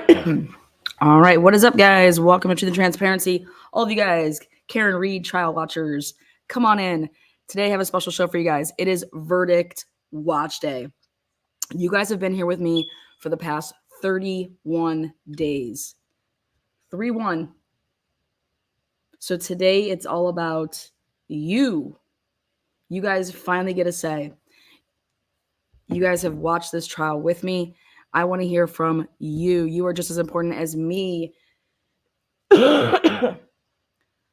All right, what is up, guys? Welcome to the transparency. All of you guys, Karen Reed trial watchers, come on in. Today I have a special show for you guys. It is verdict watch day. You guys have been here with me for the past 31 days. 3-1. So today it's all about you. You guys finally get a say. You guys have watched this trial with me. I want to hear from you. You are just as important as me.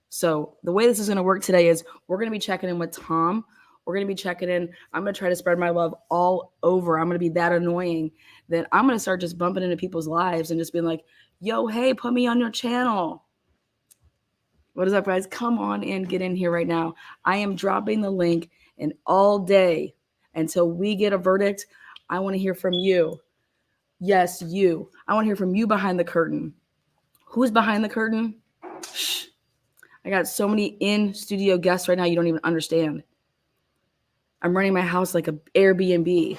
So the way this is going to work today is we're going to be checking in with Tom. We're going to be checking in. I'm going to try to spread my love all over. I'm going to be that annoying that I'm going to start just bumping into people's lives and just being like, yo, hey, put me on your channel. What is up, guys? Come on in, get in here right now. I am dropping the link, and all day until we get a verdict, I want to hear from you. Yes, you. I want to hear from you behind the curtain. Who's behind the curtain? Shh. I got so many in-studio guests right now you don't even understand. I'm running my house like an Airbnb.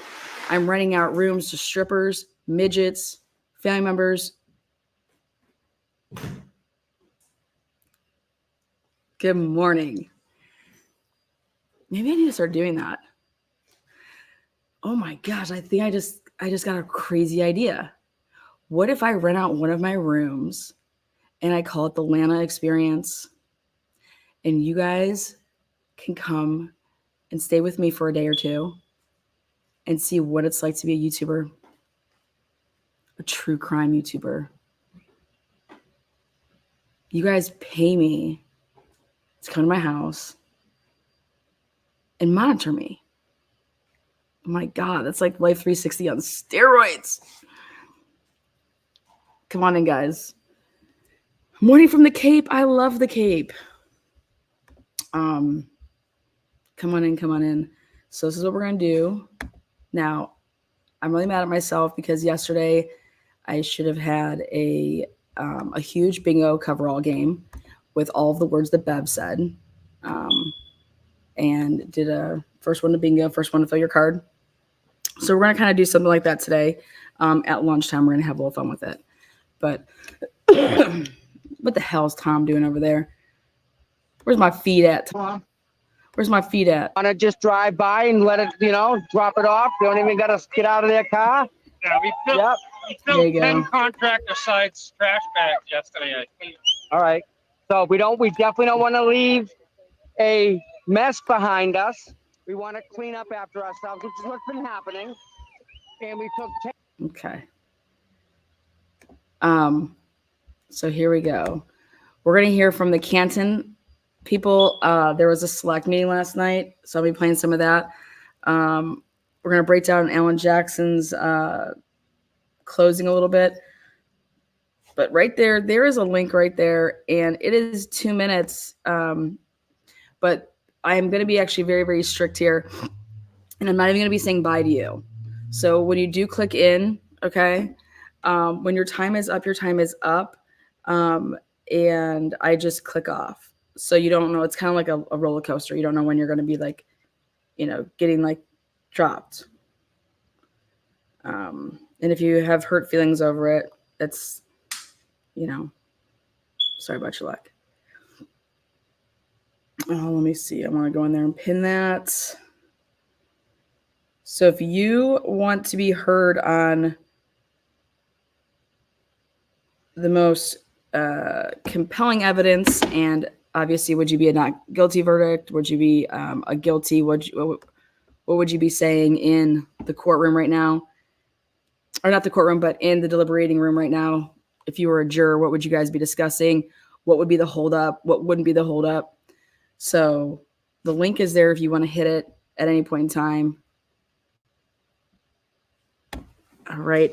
I'm renting out rooms to strippers, midgets, family members. Good morning. Maybe I need to start doing that. Oh my gosh, I think I just got a crazy idea. What if I rent out one of my rooms and I call it the Lana Experience? And you guys can come and stay with me for a day or two and see what it's like to be a YouTuber, a true crime YouTuber. You guys pay me to come to my house and monitor me. Oh my God, that's like Life 360 on steroids. Come on in, guys. Morning from the Cape. I love the Cape. Come on in. So this is what we're going to do. Now, I'm really mad at myself because yesterday I should have had a huge bingo coverall game with all of the words that Bev said. And did a first one to bingo, first one to fill your card. So we're going to kind of do something like that today. At lunchtime, we're going to have a little fun with it. But what the hell is Tom doing over there? Where's my feet at, Tom? Where's my feet at? Want to just drive by and let it, drop it off? You don't even got to get out of their car? Yeah, we filled 10 contractor sites trash bags yesterday, I think. All right. So we definitely don't want to leave a mess behind us. We want to clean up after ourselves, which is what's been happening. And we took 10. Okay. So here we go. We're going to hear from the Canton people. There was a select meeting last night, so I'll be playing some of that. We're going to break down Alan Jackson's closing a little bit. But right there is a link right there, and it is 2 minutes. But I am going to be actually very, very strict here, and I'm not even going to be saying bye to you. So when you do click in, okay, when your time is up, your time is up, and I just click off. So you don't know. It's kind of like a roller coaster. You don't know when you're going to be like, getting like dropped. And if you have hurt feelings over it, it's, sorry about your luck. Oh, let me see. I want to go in there and pin that. So if you want to be heard on the most compelling evidence, and obviously, would you be a not guilty verdict? Would you be a guilty? What would you be saying in the courtroom right now? Or not the courtroom, but in the deliberating room right now? If you were a juror, what would you guys be discussing? What would be the holdup? What wouldn't be the holdup? So the link is there if you want to hit it at any point in time. All right.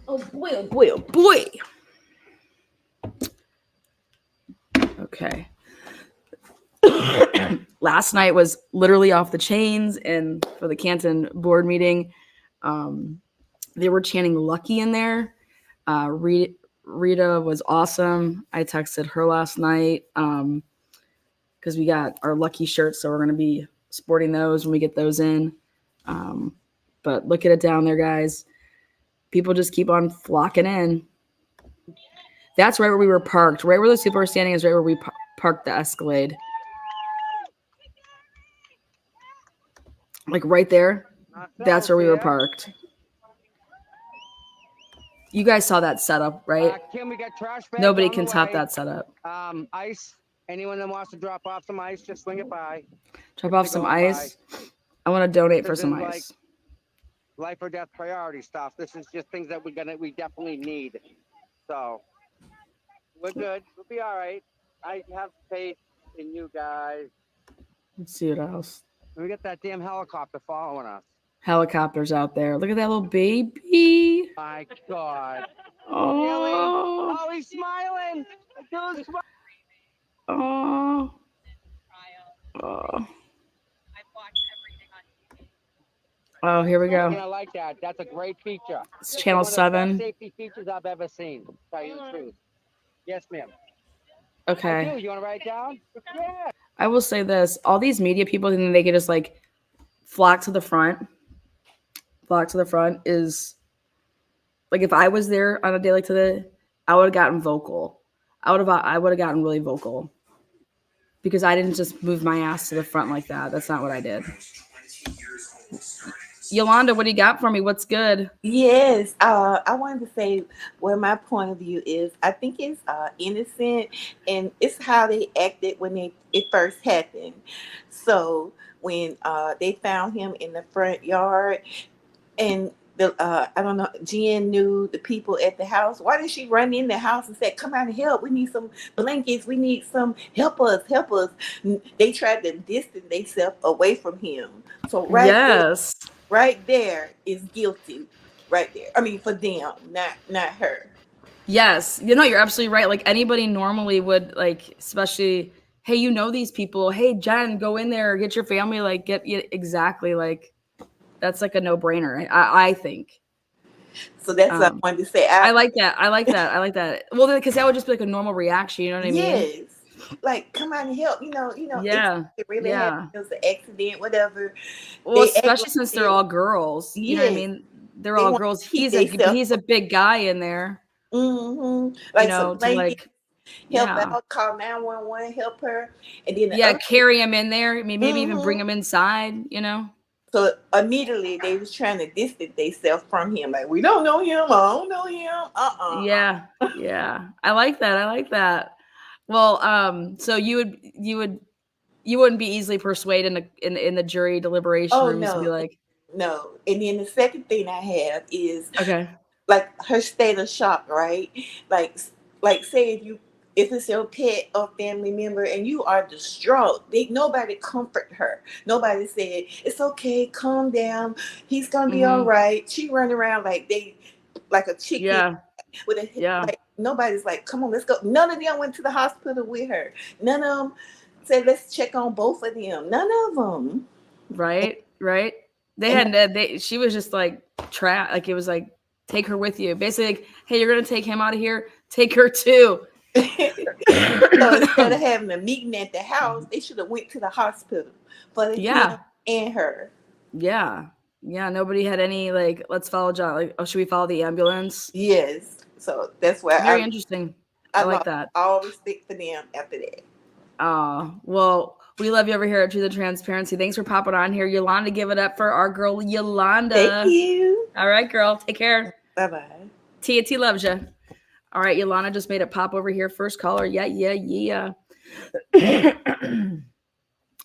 Oh boy. Okay. Last night was literally off the chains, and for the Canton board meeting, they were chanting "Lucky" in there. Rita was awesome. I texted her last night because we got our lucky shirts, so we're going to be sporting those when we get those in. But look at it down there, guys. People just keep on flocking in. That's right where we were parked. Right where those people are standing is right where we parked the Escalade. Like right there. That's where we were parked. You guys saw that setup, right? Kim, we got trash bags. Nobody can top that setup. Ice. Anyone that wants to drop off some ice, just swing it by. Drop off some ice. I want to donate for some ice. Life or death priority stuff. This is just things that we definitely need. So we're good. We'll be all right. I have faith in you guys. Let's see what else. We got that damn helicopter following us. Helicopters out there. Look at that little baby. My God. Oh. Really? Oh, he's smiling. Oh. Oh. Oh, here we go. I like that. That's a great feature. It's channel 7. Safety features I've ever seen. Tell you the truth. Yes, ma'am. Okay. You want to write it down? Yeah. I will say this. All these media people think they could just like flock to the front. Flock to the front is like if I was there on a day like today, I would have gotten vocal. I would have gotten really vocal. Because I didn't just move my ass to the front like that. That's not what I did. Yolanda, what do you got for me? What's good? Yes, I wanted to say where my point of view is. I think it's innocent, and it's how they acted when it first happened. So when they found him in the front yard, and I don't know, Jen knew the people at the house. Why did she run in the house and say, "Come out and help! We need some blankets. We need some help us, help us." They tried to distance themselves away from him. So right there is guilty. Right there. I mean, for them, not her. Yes, you're absolutely right. Like anybody normally would, like, especially, hey, you know these people. Hey, Jen, go in there, get your family, like, exactly, like. That's like a no-brainer, I think. So that's what I wanted to say. I like that. Well, because that would just be like a normal reaction. You know what I mean? Yes. Like, come out and help. Yeah. It really happened. It was an accident, whatever. Well, especially since they're all girls. You know what I mean? They're all girls. He's a big guy in there. Mm-hmm. Like, to like help out, call 911, help her, and then carry him in there. I mean, maybe even bring him inside. So immediately they was trying to distance themselves from him. Like, we don't know him. I don't know him. Yeah. I like that. Well, so you wouldn't be easily persuaded in the jury deliberation rooms to be like, no. And then the second thing I have is like her state of shock, right? Like say if it's your pet or family member and you are distraught, nobody comfort her. Nobody said, it's okay, calm down, he's gonna be all right. She run around like a chicken with a like, nobody's like, come on, let's go. None of them went to the hospital with her. None of them said, let's check on both of them. None of them. Right. She was just like like it was like, take her with you. Basically, like, hey, you're gonna take him out of here, take her too. So instead of having a meeting at the house, they should have went to the hospital for him and her. Yeah. Nobody had any like, let's follow John. Like, oh, should we follow the ambulance? Yes. So that's why very interesting. I like that. I always stick for them after that. Well, we love you over here at Truth and Transparency. Thanks for popping on here, Yolanda. Give it up for our girl Yolanda. Thank you. All right, girl. Take care. Bye-bye. T loves you. All right, Yolanda just made it pop over here. First caller. Yeah.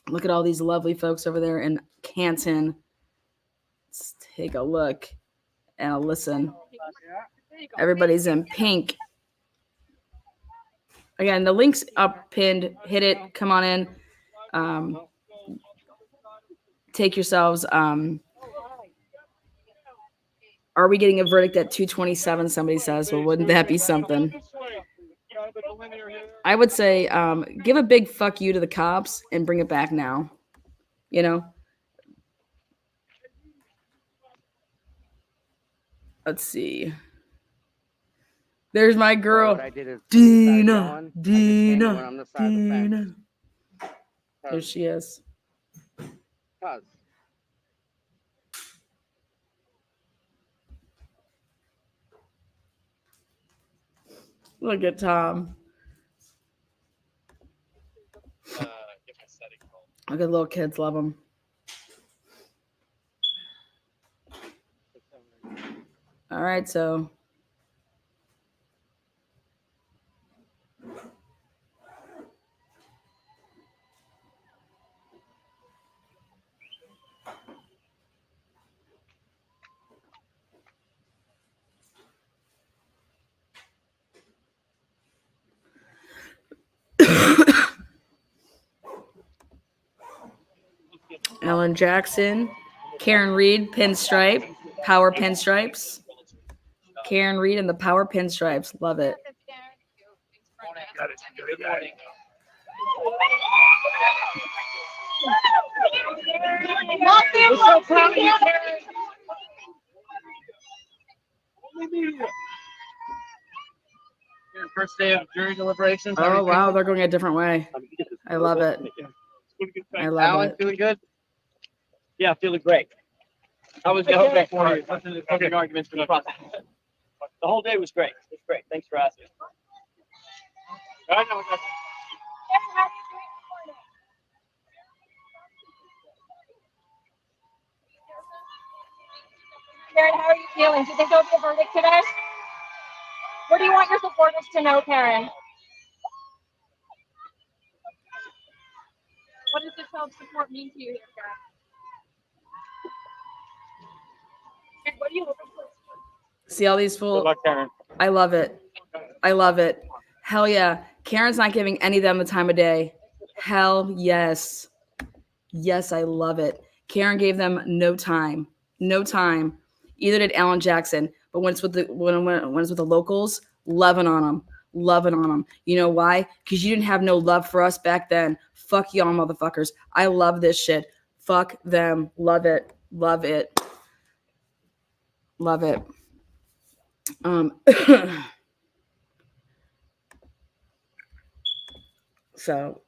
Look at all these lovely folks over there in Canton. Let's take a look and a listen. Everybody's in pink. Again, the link's up pinned. Hit it. Come on in. Take yourselves. Are we getting a verdict at 2:27? Somebody says, well, wouldn't that be something? I would say give a big fuck you to the cops and bring it back now. Let's see. There's my girl, Dina. There she is. Look at Tom. Get my setting home. Look at little kids, love them. All right, so Ellen Jackson, Karen Reed, pinstripe, power pinstripes. Karen Reed and the power pinstripes. Love it. Good morning. We're so proud of you, Karen. Your first day of jury deliberations. How are Oh, you wow. feeling? They're going a different way. I love it. I love Alan, it. feeling good? Yeah, feeling great. How was The your whole day? day, closing arguments for the process. The whole day was great. It was great. Thanks for asking. Karen, how are you feeling? Do you think there'll be a verdict today? What do you want your supporters to know, Karen? What does this self-support mean to you here, Karen? And what are you hoping for? See all these Good fools? luck, Karen. I love it. I love it. Hell yeah. Karen's not giving any of them the time of day. Hell yes. Yes, I love it. Karen gave them no time. No time. Either did Alan Jackson. But when it's with the when it's with the locals, loving on them. Loving on them. You know why? Because you didn't have no love for us back then. Fuck y'all motherfuckers. I love this shit. Fuck them. Love it. Love it. Love it. So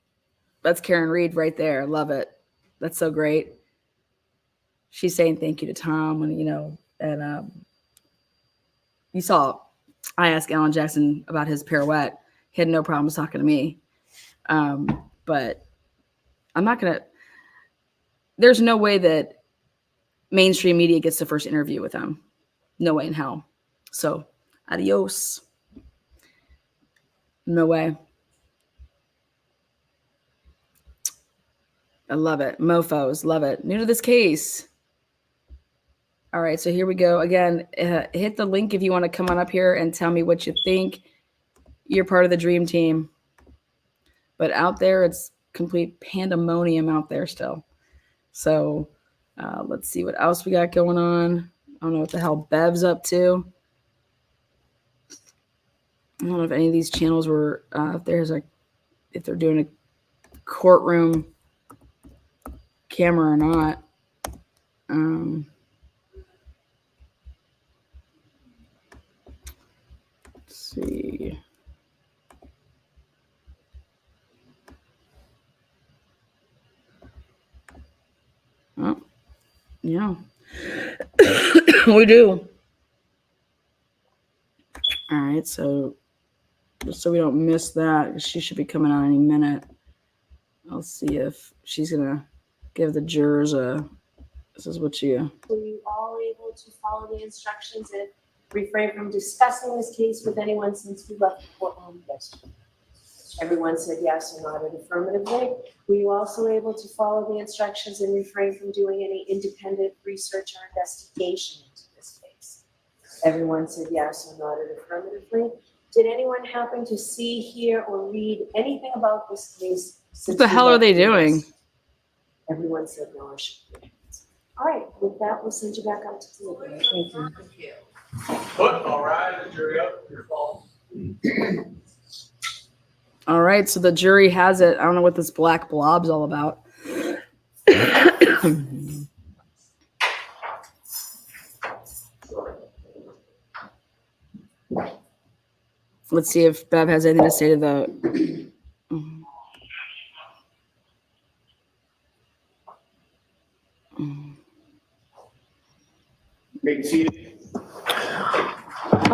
that's Karen Reed right there. Love it. That's so great. She's saying thank you to Tom when, you know, and you saw I asked Alan Jackson about his pirouette. He had no problems talking to me. But I'm not gonna, there's no way that mainstream media gets the first interview with him. No way in hell. So adios. No way. I love it. Mofos, love it. New to this case. All right, so here we go. Again, hit the link if you want to come on up here and tell me what you think. You're part of the dream team. But out there, it's complete pandemonium out there still. So let's see what else we got going on. I don't know what the hell Bev's up to. I don't know if any of these channels were, if they're doing a courtroom camera or not. Let's see. Oh, yeah. We do. All right, so just so we don't miss that, she should be coming on any minute. I'll see if she's gonna give the jurors a. This is what you. Were you all able to follow the instructions and refrain from discussing this case with anyone since we left the courtroom yesterday? Everyone said yes or nodded affirmatively. Were you also able to follow the instructions and refrain from doing any independent research or investigation into this case? Everyone said yes or nodded affirmatively. Did anyone happen to see, hear, or read anything about this case? What the hell are they doing? Everyone said no or shook their hands. All right, with that, we'll send you back out to deliberate. Thank you. All right, the jury up, your fault. All right, so the jury has it. I don't know what this black blob's all about. Let's see if Bev has anything to say to the. Make it seated.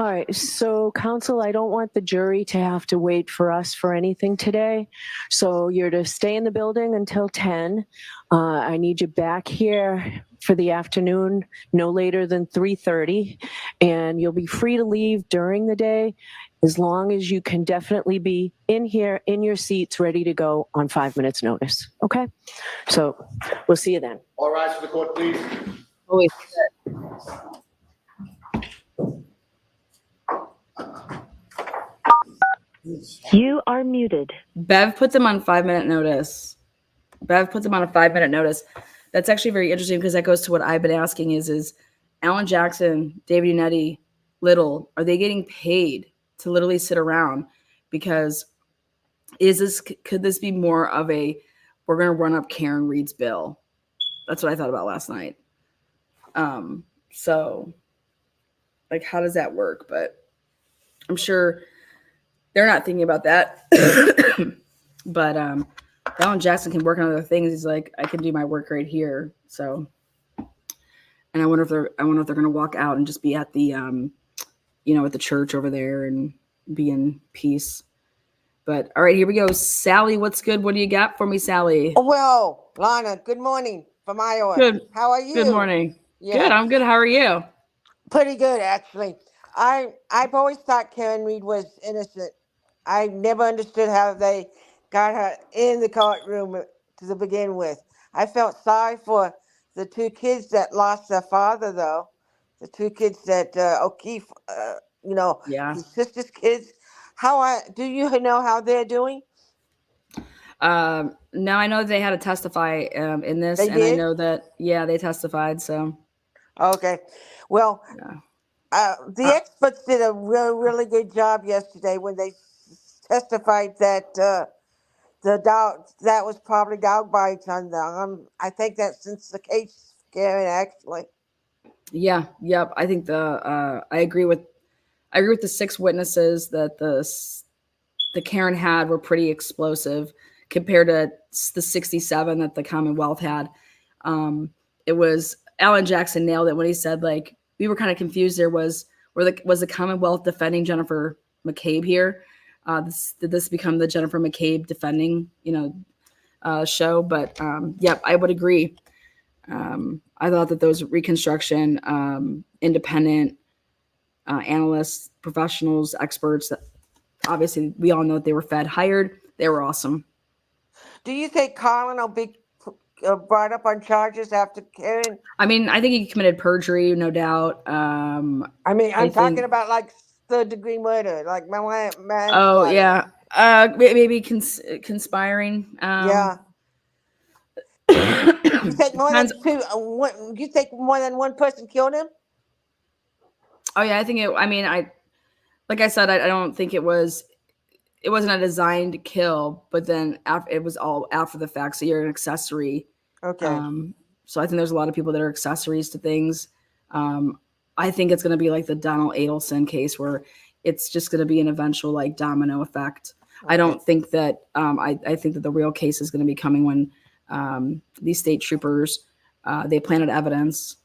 All right, so counsel, I don't want the jury to have to wait for us for anything today. So you're to stay in the building until 10. I need you back here for the afternoon, no later than 3:30. And you'll be free to leave during the day as long as you can definitely be in here, in your seats, ready to go on 5 minutes notice. Okay? So we'll see you then. All rise for the court, please. Holy You are muted. Bev puts him on 5 minute notice. Bev puts him on a 5 minute notice. That's actually very interesting because that goes to what I've been asking is Alan Jackson, David Unetti, Little, are they getting paid to literally sit around? Because could this be more of a, we're going to run up Karen Reed's bill? That's what I thought about last night. So like, how does that work? But I'm sure they're not thinking about that. But Alan Jackson can work on other things. He's like, I can do my work right here. So, and I wonder if they're going to walk out and just be at the, at the church over there and be in peace. But all right, here we go. Sally, what's good? What do you got for me, Sally? Well, Lana, good morning from Iowa. Good. How are you? Good morning. Yeah. Good. I'm good. How are you? Pretty good, actually. I've always thought Karen Reed was innocent. I never understood how they got her in the courtroom to begin with. I felt sorry for the two kids that lost their father, though. The two kids that O'Keefe, Yeah. his sister's kids. Do you know how they're doing? No, I know they had to testify in this, They and I did? know that they testified. So Okay. Well, the experts did a really good job yesterday when they testified that that was probably dog bites on them. I think that since the case, Karen, actually. yeah, yep. I think I agree with the 6 witnesses that the Karen had were pretty explosive compared to the 67 that the Commonwealth had. It was Alan Jackson nailed it when he said, like, we were kind of confused. Was the Commonwealth defending Jennifer McCabe here? Did this become the Jennifer McCabe defending, show? But yep, I would agree. I thought that those Reconstruction independent analysts, professionals, experts, that obviously we all know that they were hired. They were awesome. Do you think Colin will be brought up on charges after Karen? I mean, I think he committed perjury, no doubt. I'm talking about like third-degree murder, like manslaughter. Oh yeah, maybe conspiring. Yeah. You think more than two? You think more than one person killed him? Oh yeah, I think it. I mean, like I said, I don't think it wasn't a designed kill, but then it was all after the fact. So you're an accessory. Okay. So I think there's a lot of people that are accessories to things. I think it's going to be like the Donald Adelson case where it's just going to be an eventual like domino effect. Okay. I don't think that, I think that the real case is going to be coming when these state troopers, they planted evidence.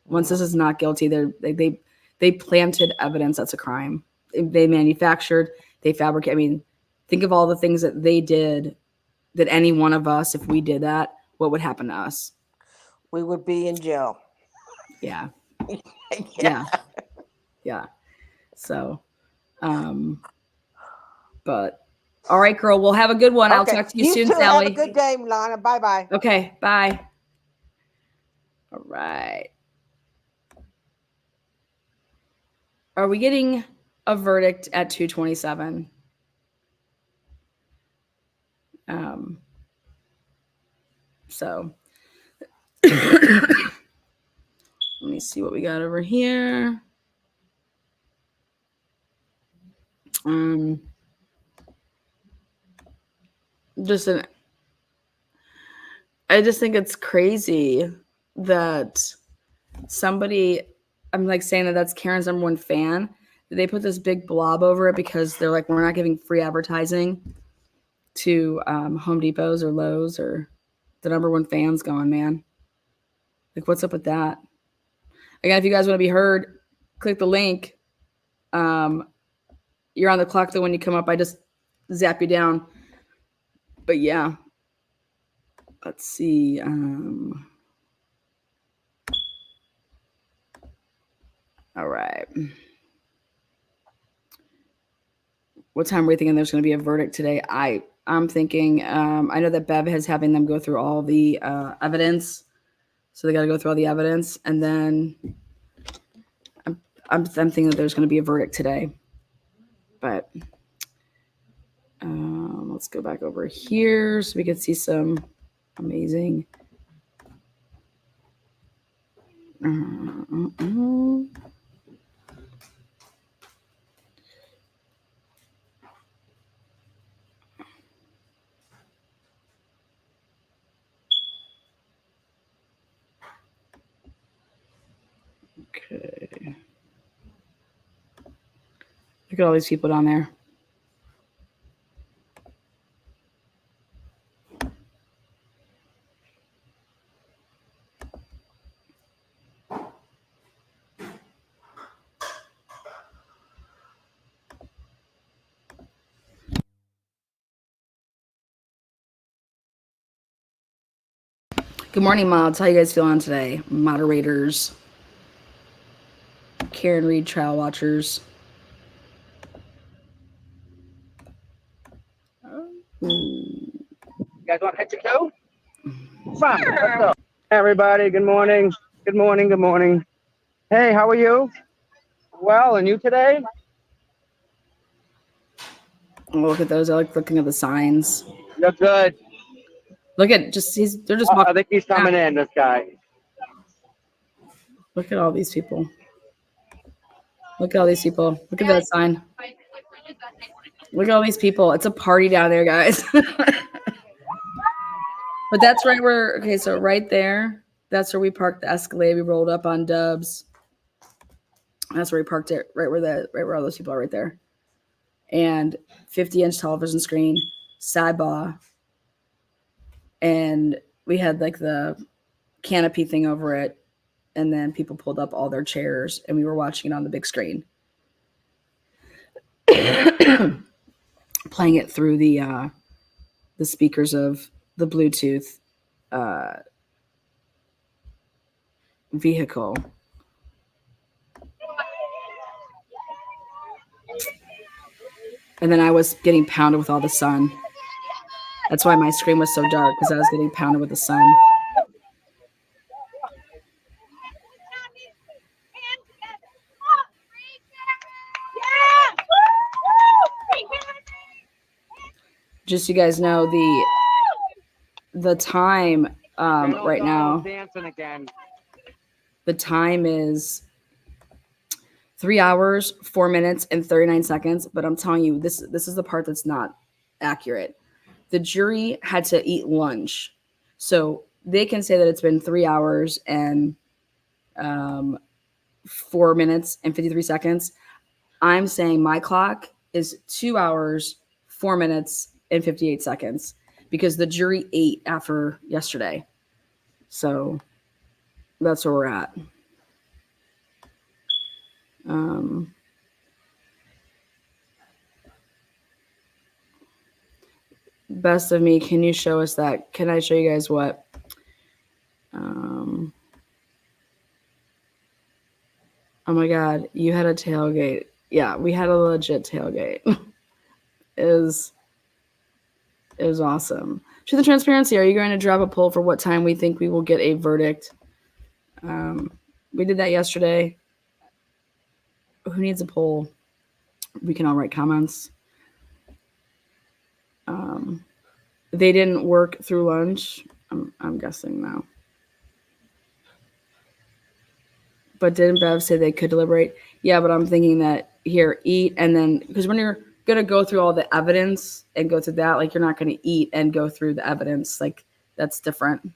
Once this is not guilty, they planted evidence that's a crime. They manufactured, they fabricated. I mean, think of all the things that they did, that any one of us, if we did that, what would happen to us? We would be in jail. Yeah. Yeah. Yeah. So, but all right, girl, we'll have a good one. Okay. I'll talk to you soon, too. Sally. Have a good day, Milana. Bye-bye. Okay. Bye. All right. Are we getting a verdict at 2:27? So let me see what we got over here. I just think it's crazy that somebody, I'm like saying that that's Karen's number one fan. They put this big blob over it because they're like, we're not giving free advertising to Home Depots or Lowe's, or the number one fan's gone, man. Like, what's up with that? Again, if you guys want to be heard, click the link. You're on the clock though when you come up. I just zap you down. But yeah. Let's see. All right. What time are we thinking there's going to be a verdict today? I'm thinking, I know that Bev is having them go through all the evidence. So they got to go through all the evidence. And then I'm thinking that there's going to be a verdict today. But let's go back over here so we can see some amazing. Okay. Look at all these people down there. Good morning, mods. How you guys feeling today? Moderators, Karen Reed, trial watchers. You guys want to hit the go? Fine. Let's go. Hey, everybody. Good morning. Good morning. Good morning. Hey, how are you? Well, and you today? Oh, look at those. I like looking at the signs. You're good. Look at they're just walking. I think he's coming in, this guy. Look at all these people. Look at all these people. Look at that sign. Look at all these people. It's a party down there, guys. But that's right where, okay, so right there, that's where we parked the Escalade. We rolled up on Dubs. That's where we parked it, right where all those people are right there. And 50-inch television screen, sidebar. And we had like the canopy thing over it. And then people pulled up all their chairs and we were watching it on the big screen. Playing it through the speakers of the Bluetooth vehicle. And then I was getting pounded with all the sun. That's why my screen was so dark, because I was getting pounded with the sun. Just so you guys know, the time right now. Dancing again. The time is 3 hours, 4 minutes, and 39 seconds. But I'm telling you, this is the part that's not accurate. The jury had to eat lunch. So they can say that it's been 3 hours and 4 minutes and 53 seconds. I'm saying my clock is 2 hours, 4 minutes, and 58 seconds because the jury ate after yesterday. So that's where we're at. Best of me, can you show us that? Can I show you guys what? Oh my God, you had a tailgate. Yeah, we had a legit tailgate. It was awesome. To the transparency, are you going to drop a poll for what time we think we will get a verdict? We did that yesterday. Who needs a poll? We can all write comments. They didn't work through lunch. I'm guessing now. But didn't Bev say they could deliberate? Yeah, but I'm thinking that here, eat, and then, because when you're going to go through all the evidence and go through that, like you're not going to eat and go through the evidence. Like that's different.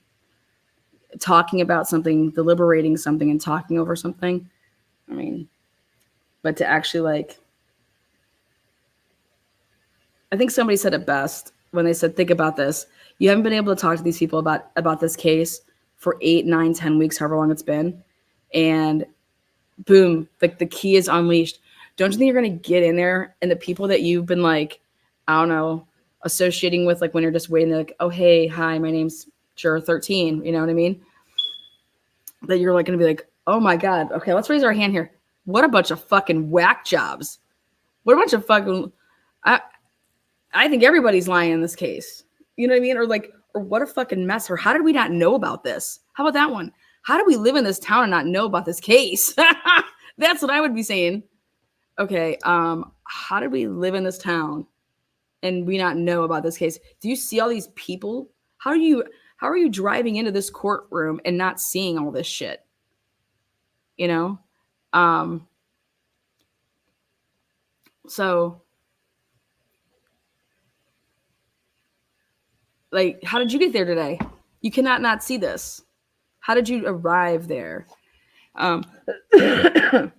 Talking about something, deliberating something and talking over something. I mean, but to actually like, I think somebody said it best when they said, think about this. You haven't been able to talk to these people about this case for 8, 9, 10 weeks, however long it's been. And boom, like the key is unleashed. don't you think you're going to get in there and the people that you've been like, I don't know, associating with, like when you're just waiting, they're like, oh, hey, hi, my name's Juror 13. You know what I mean? That you're like going to be like, oh my God. Okay, let's raise our hand here. What a bunch of fucking whack jobs. What a bunch of fucking, I think everybody's lying in this case. You know what I mean? Or like, or what a fucking mess. Or how did we not know about this? How about that one? How do we live in this town and not know about this case? That's what I would be saying. Okay, how did we live in this town and we not know about this case? Do you see all these people? How are you driving into this courtroom and not seeing all this shit? You know? So like, how did you get there today? You cannot not see this. How did you arrive there? The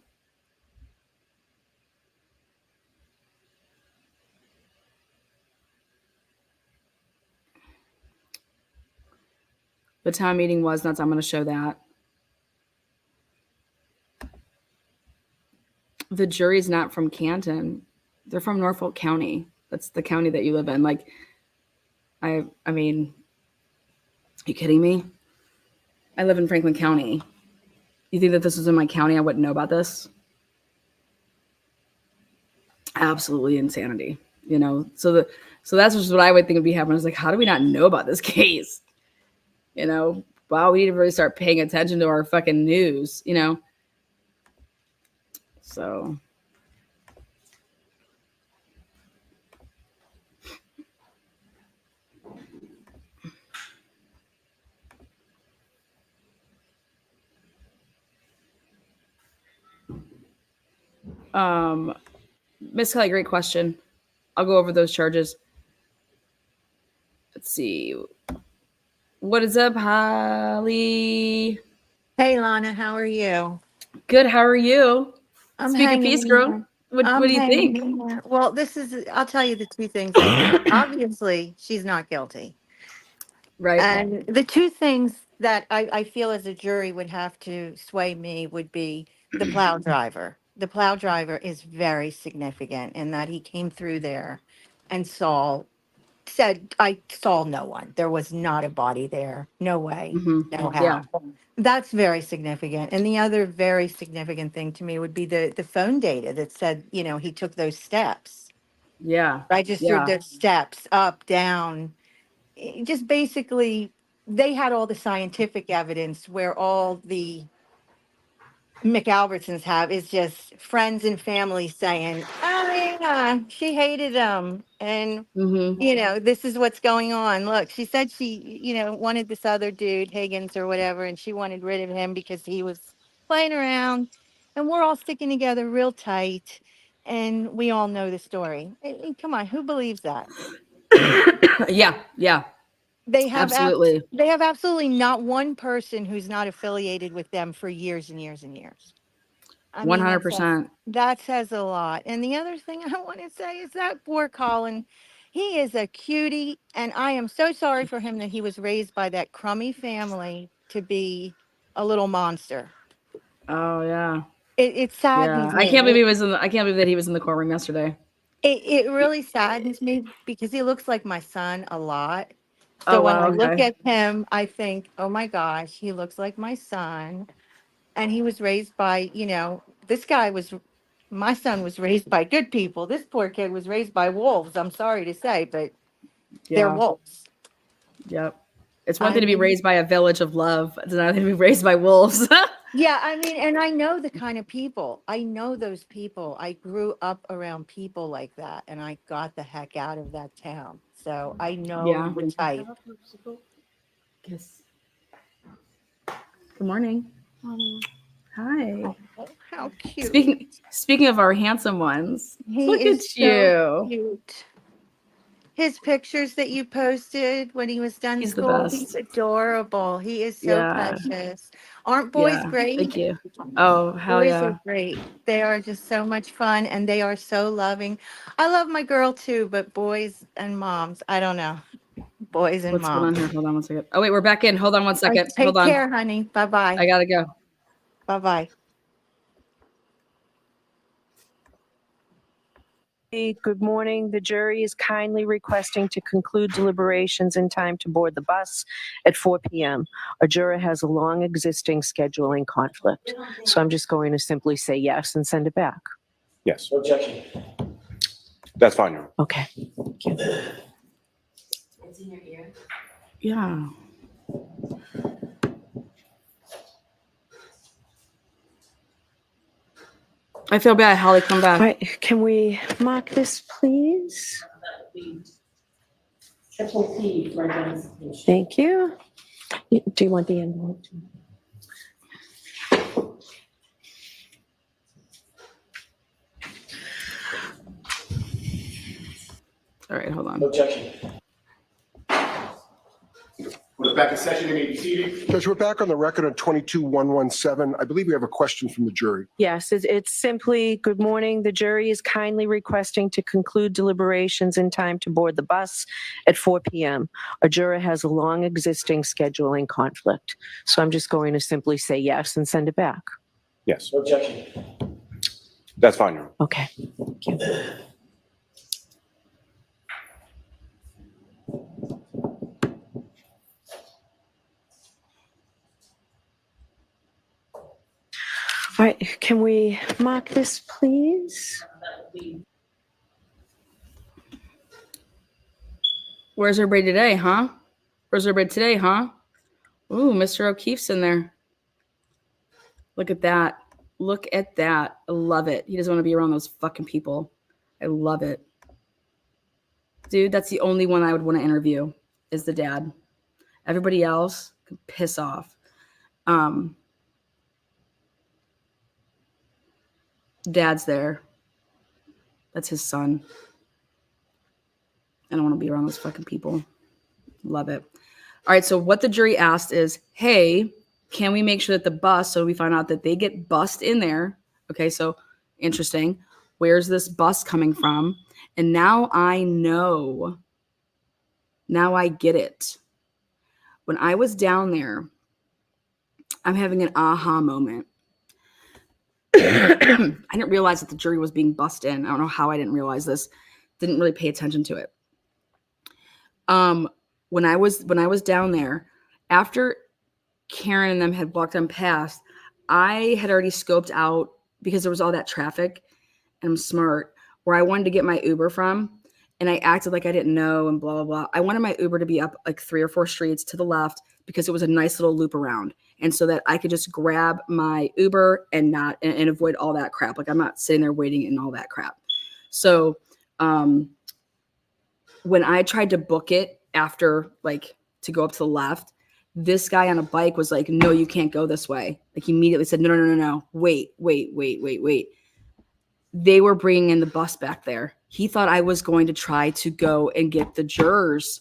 town meeting was nuts. I'm going to show that. The jury's not from Canton. They're from Norfolk County. That's the county that you live in. Like, I mean, are you kidding me? I live in Franklin County. You think that this was in my county, I wouldn't know about this? Absolutely insanity, you know? So that's just what I would think would be happening. Is like, how do we not know about this case? You know, wow, we need to really start paying attention to our fucking news, you know? So. Miss Kelly, great question. I'll go over those charges. Let's see. What is up, Holly? Hey, Lana, how are you? Good. How are you? I'm Speak of hanging peace, in girl. there. What I'm do you hanging think? in there. Well, I'll tell you the two things I think. Obviously, she's not guilty. Right. And the two things that I feel as a jury would have to sway me would be the plow driver. The plow driver is very significant in that he came through there and said, I saw no one. There was not a body there. No way. No how. Yeah. That's very significant. And the other very significant thing to me would be the phone data that said, he took those steps, Yeah. registered Yeah. those steps up, down. Just basically, they had all the scientific evidence where all the McAlbertsons have is just friends and family saying, oh, yeah, she hated him. And, this is what's going on. Look, she said she, wanted this other dude, Higgins or whatever, and she wanted rid of him because he was playing around. And we're all sticking together real tight. And we all know the story. Come on, who believes that? Yeah. Yeah. They have Absolutely. they have absolutely not one person who's not affiliated with them for years and years and years. I mean, 100%. that says a lot. And the other thing I want to say is that poor Colin, he is a cutie, and I am so sorry for him that he was raised by that crummy family to be a little monster. Oh yeah. It saddens Yeah. me. I can't believe I can't believe that he was in the courtroom yesterday. It really saddens me because he looks like my son a lot. Oh So when wow. I look Okay. at him, I think, oh my gosh, he looks like my son. And he was raised by, my son was raised by good people. This poor kid was raised by wolves. I'm sorry to say, but they're Yeah. wolves. Yep. It's one I thing to be mean, raised by a village of love. It's another thing to be raised by wolves. yeah, I mean, and I know the kind of people. I know those people. I grew up around people like that, and I got the heck out of that town. So I know Yeah. the type. Yes. Good morning. Hi. Oh, how cute. Speaking of our handsome ones, He look is at so you. cute. His pictures that you posted when he was done He's the school, he's best. adorable. He is so Yeah. precious. Aren't boys Yeah. great? Thank you. Oh, hell Boys yeah. are great. They are just so much fun and they are so loving. I love my girl too, but boys and moms, I don't know. Boys and What's going on moms. here? Hold on one second. Oh, wait, we're back in. Hold on one All right, second. take Hold on. care, honey. Bye-bye. I gotta go. Bye-bye. Good morning. The jury is kindly requesting to conclude deliberations in time to board the bus at 4 p.m. A juror has a long existing scheduling conflict. So I'm just going to simply say yes and send it back. Yes, No objection. that's fine. Your Honor. Okay. It's in your ear. Yeah. I feel bad. Holly, come back. All right. Can we mark this, please? Triple P for identification. Thank you. Do you want the envelope? All right, hold on. No objection. We're back in session. You may be seated. Judge, we're back on the record on 22-117. I believe we have a question from the jury. Yes, it's simply, good morning. The jury is kindly requesting to conclude deliberations in time to board the bus at 4 p.m. A juror has a long existing scheduling conflict. So I'm just going to simply say yes and send it back. Yes, No objection. that's fine. Your Honor. Okay. Thank you. All right, can we mark this, please? Where's everybody today, huh? Where's everybody today, huh? Ooh, Mr. O'Keefe's in there. Look at that. Look at that. I love it. He doesn't want to be around those fucking people. I love it. Dude, that's the only one I would want to interview is the dad. Everybody else can piss off. Dad's there. That's his son. I don't want to be around those fucking people. Love it. All right, so what the jury asked is, hey, can we make sure that the bus, so we find out that they get bussed in there. Okay, so interesting. Where's this bus coming from? And now I know. Now I get it. When I was down there, I'm having an aha moment. I didn't realize that the jury was being bussed in. I don't know how I didn't realize this. Didn't really pay attention to it. When I was down there, after Karen and them had walked on past, I had already scoped out, because there was all that traffic, and I'm smart, where I wanted to get my Uber from, and I acted like I didn't know and blah, blah, blah. I wanted my Uber to be up like 3 or 4 streets to the left because it was a nice little loop around. And so that I could just grab my Uber and avoid all that crap. Like I'm not sitting there waiting and all that crap. So when I tried to book it after, like, to go up to the left, this guy on a bike was like, no, you can't go this way. Like, he immediately said, no. Wait. They were bringing in the bus back there. He thought I was going to try to go and get the jurors.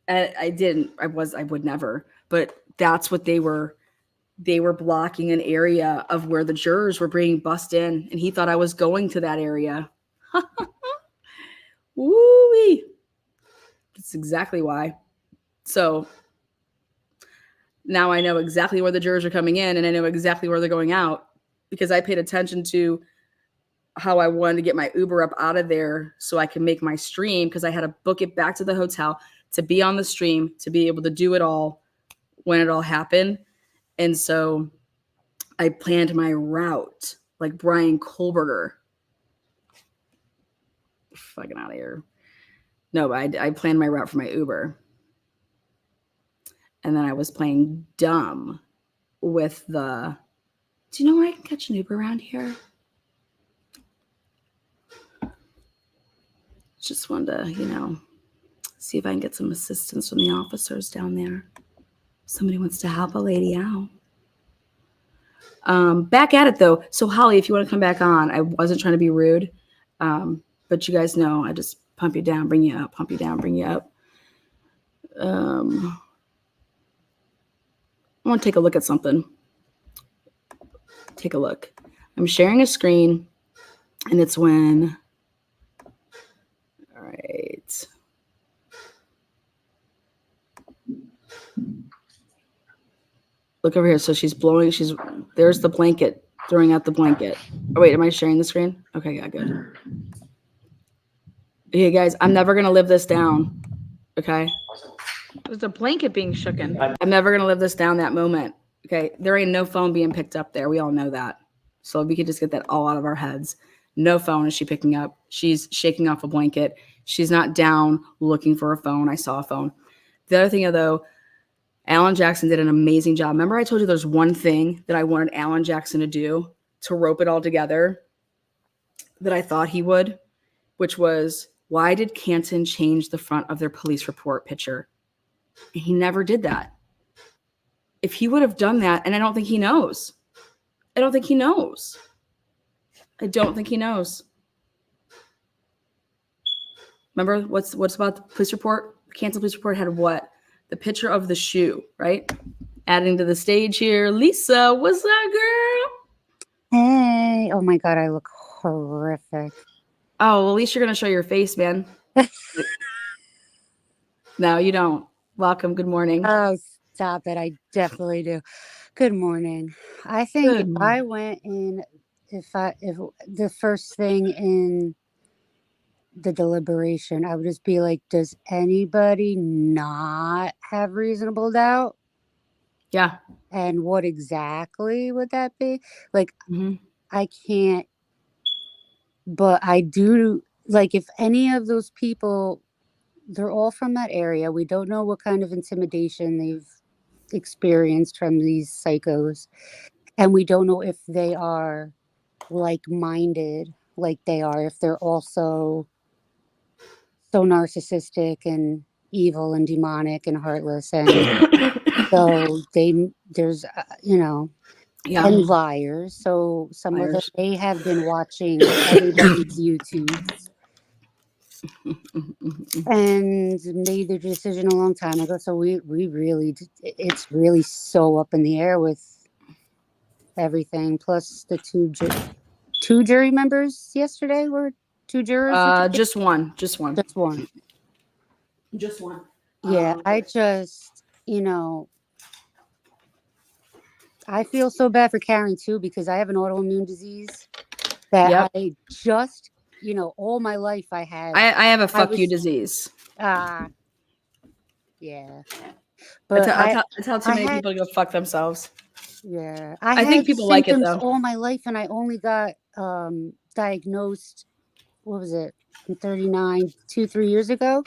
I didn't. I would never. But that's what they were. They were blocking an area of where the jurors were being bussed in, and he thought I was going to that area. Woo-wee. That's exactly why. So now I know exactly where the jurors are coming in, and I know exactly where they're going out, because I paid attention to how I wanted to get my Uber up out of there so I can make my stream, because I had to book it back to the hotel to be on the stream, to be able to do it all when it all happened. And so I planned my route like Brian Kohlberger. Fucking out of here. No, but I planned my route for my Uber. And then I was playing dumb with the, do you know where I can catch an Uber around here? Just wanted to, see if I can get some assistance from the officers down there. Somebody wants to help a lady out. Back at it, though. So, Holly, if you want to come back on, I wasn't trying to be rude. But you guys know I just pump you down, bring you up, pump you down, bring you up. I want to take a look at something. Take a look. I'm sharing a screen, and it's when... All right. Look over here. So she's blowing. There's the blanket throwing out the blanket. Oh, wait, am I sharing the screen? Okay, yeah, good. Okay, guys, I'm never going to live this down. Okay? There's a blanket being shooken. I'm never going to live this down, that moment. Okay? There ain't no phone being picked up there. We all know that. So we could just get that all out of our heads. No phone is she picking up. She's shaking off a blanket. She's not down looking for a phone. I saw a phone. The other thing, though, Alan Jackson did an amazing job. Remember I told you there's one thing that I wanted Alan Jackson to do to rope it all together that I thought he would, which was, why did Canton change the front of their police report picture? He never did that. If he would have done that, and I don't think he knows. I don't think he knows. Remember what's about the police report? The Canton police report had what? The picture of the shoe, right? Adding to the stage here. Lisa, what's up, girl? Hey. Oh my God, I look horrific. Oh, well, at least you're going to show your face, man. No, you don't. Welcome. Good morning. Oh, stop it. I definitely do. Good morning. I think if I went in, if the first thing in the deliberation, I would just be like, does anybody not have reasonable doubt? Yeah. And what exactly would that be? Like, I can't, but I do, like, if any of those people, they're all from that area. We don't know what kind of intimidation they've experienced from these psychos. And we don't know if they are like-minded like they are, if they're also so narcissistic and evil and demonic and heartless. And so there's, and liars. So some of them, they have been watching everybody's YouTubes and made their decision a long time ago. So we really, it's really so up in the air with everything. Plus the two jury members yesterday were two jurors. Just one. Yeah, I just, I feel so bad for Karen too, because I have an autoimmune disease that I just, all my life I have. I have a fuck you disease. Yeah. But I tell too many people to go fuck themselves. Yeah. I think people like it though. All my life, and I only got diagnosed, what was it? I'm 39, 2-3 years ago.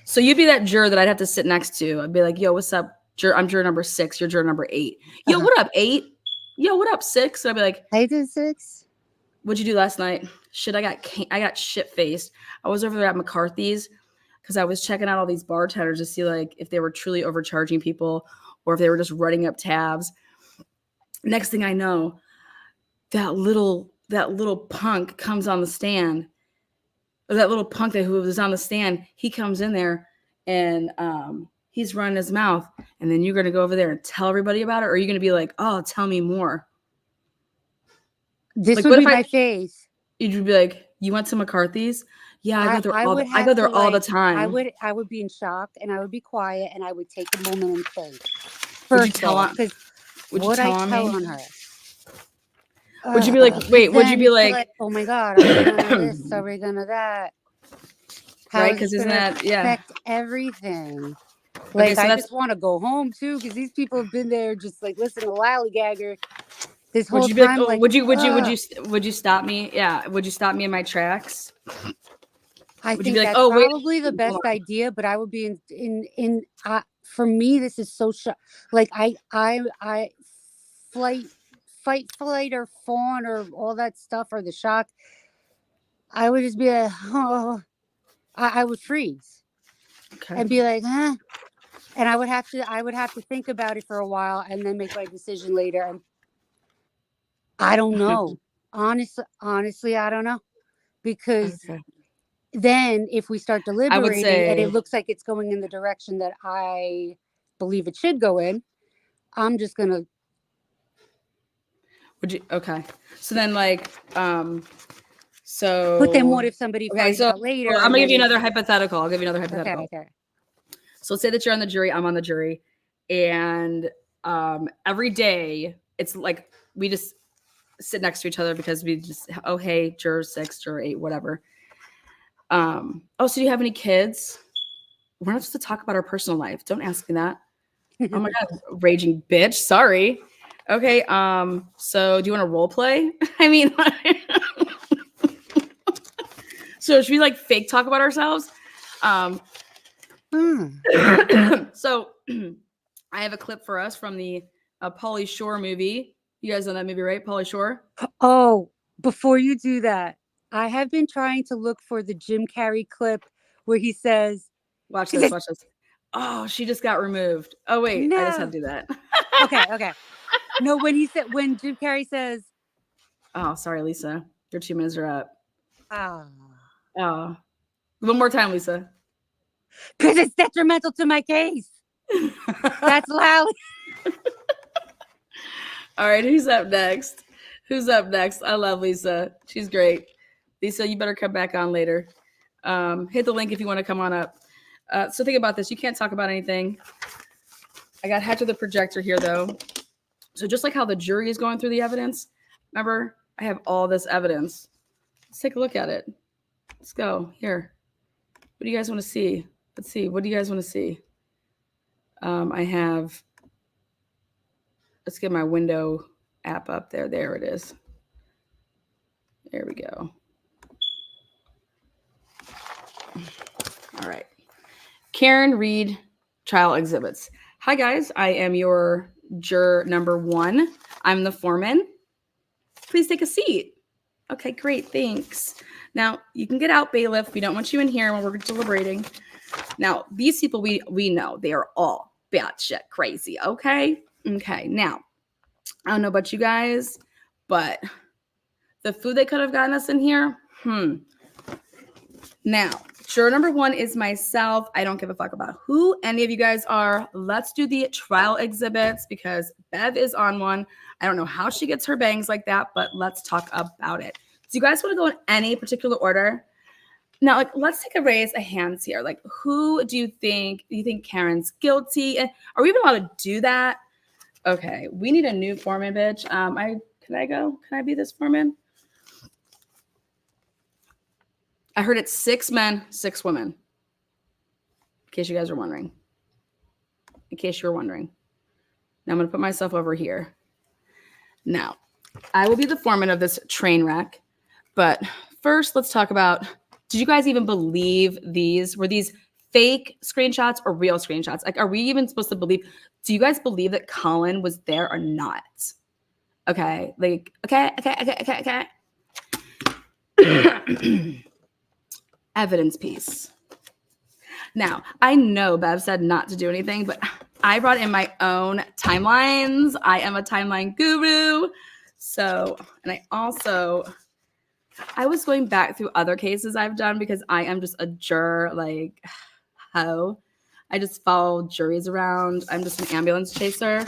So you'd be that juror that I'd have to sit next to. I'd be like, yo, what's up? I'm juror number 6. You're juror number 8. Yo, what up, 8? Yo, what up, 6? And I'd be like, I did 6. What'd you do last night? Shit, I got shit faced. I was over there at McCarthy's because I was checking out all these bartenders to see like if they were truly overcharging people or if they were just writing up tabs. Next thing I know, that little punk comes on the stand. Or that little punk who was on the stand, he comes in there and he's running his mouth. And then you're going to go over there and tell everybody about it? Or are you going to be like, oh, tell me more? This would be my face. You'd be like, you went to McCarthy's? Yeah, I go there all the time. I would be in shock and I would be quiet and I would take a moment and think. Would you tell on her? Would you be like, wait, would you be like, oh my God, are we gonna this? Are we gonna that? Right? Because isn't that, affect everything? Like, okay, so I just want to go home too, because these people have been there just like listen to Lallygagger this whole time. Like, would you stop me? Yeah. Would you stop me in my tracks? I think that's probably the best idea, but I would be in for me, this is so like I fight, flight, or fawn, or all that stuff, or the shock. I would just be like, oh, I would freeze and be like, huh? And I would have to think about it for a while and then make my decision later. And I don't know. Honestly, I don't know, because then if we start deliberating and it looks like it's going in the direction that I believe it should go in, I'm just gonna. Would you? Okay. So then, like, so. But then, what if somebody finds out later? Well, I'm gonna give you another hypothetical. I'll give you another hypothetical. Okay. So let's say that you're on the jury. I'm on the jury, and every day it's like we just sit next to each other because we just, oh, hey, juror 6, juror 8, whatever. Oh, so do you have any kids? We're not supposed to talk about our personal life. Don't ask me that. Oh my God, raging bitch. Sorry. Okay. So do you want to role play? I mean, so should we like fake talk about ourselves? So I have a clip for us from the Pauly Shore movie. You guys know that movie, right? Pauly Shore. Oh, before you do that, I have been trying to look for the Jim Carrey clip where he says, Watch this, watch this. Oh, she just got removed. Oh, wait, I just had to do that. Okay. No, when Jim Carrey says, oh, sorry, Lisa. Your 2 minutes are up. oh, One more time, Lisa. Because it's detrimental to my case. That's loud. All right, who's up next? I love Lisa. She's great. Lisa, you better come back on later. Hit the link if you want to come on up. So think about this. You can't talk about anything. I got hacked with the projector here, though. So just like how the jury is going through the evidence, remember, I have all this evidence. Let's take a look at it. Let's go. Here. What do you guys want to see? Let's see. What do you guys want to see? I have, let's get my window app up there. There it is. There we go. All right. Karen Reed, trial exhibits. Hi, guys. I am your juror number 1. I'm the foreman. Please take a seat. Okay, great. Thanks. Now, you can get out, bailiff. We don't want you in here when we're deliberating. Now, these people, we know they are all batshit crazy, okay? Okay, now, I don't know about you guys, but the food they could have gotten us in here, Now, juror number 1 is myself. I don't give a fuck about who any of you guys are. Let's do the trial exhibits because Bev is on one. I don't know how she gets her bangs like that, but let's talk about it. Do you guys want to go in any particular order? Now, like, let's take a raise of hands here. Like, who do you think Karen's guilty? Are we even allowed to do that? Okay, we need a new foreman, bitch. Can I go? Can I be this foreman? I heard it's 6 men, 6 women. In case you guys are wondering. In case you were wondering. Now I'm going to put myself over here. Now, I will be the foreman of this train wreck. But first, let's talk about, did you guys even believe these? Were these fake screenshots or real screenshots? Like, are we even supposed to believe? Do you guys believe that Colin was there or not? Okay. Like, okay. Evidence piece. Now, I know Bev said not to do anything, but I brought in my own timelines. I am a timeline guru. So, and I was going back through other cases I've done because I am just a juror, like, hoe. I just follow juries around. I'm just an ambulance chaser.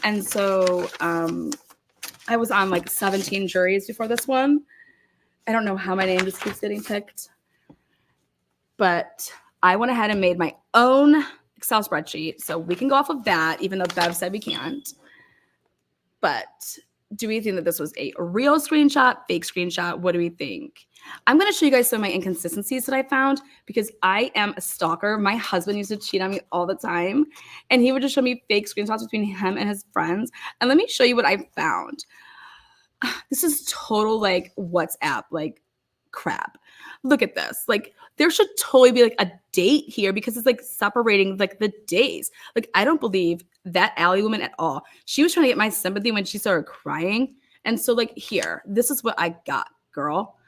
And so I was on like 17 juries before this one. I don't know how my name just keeps getting picked. But I went ahead and made my own Excel spreadsheet. So we can go off of that, even though Bev said we can't. But do we think that this was a real screenshot, fake screenshot? What do we think? I'm going to show you guys some of my inconsistencies that I found because I am a stalker. My husband used to cheat on me all the time. And he would just show me fake screenshots between him and his friends. And let me show you what I found. This is total like WhatsApp, like crap. Look at this. Like there should totally be like a date here because it's like separating like the days. Like I don't believe that Allie woman at all. She was trying to get my sympathy when she started crying. And so like here, this is what I got, girl.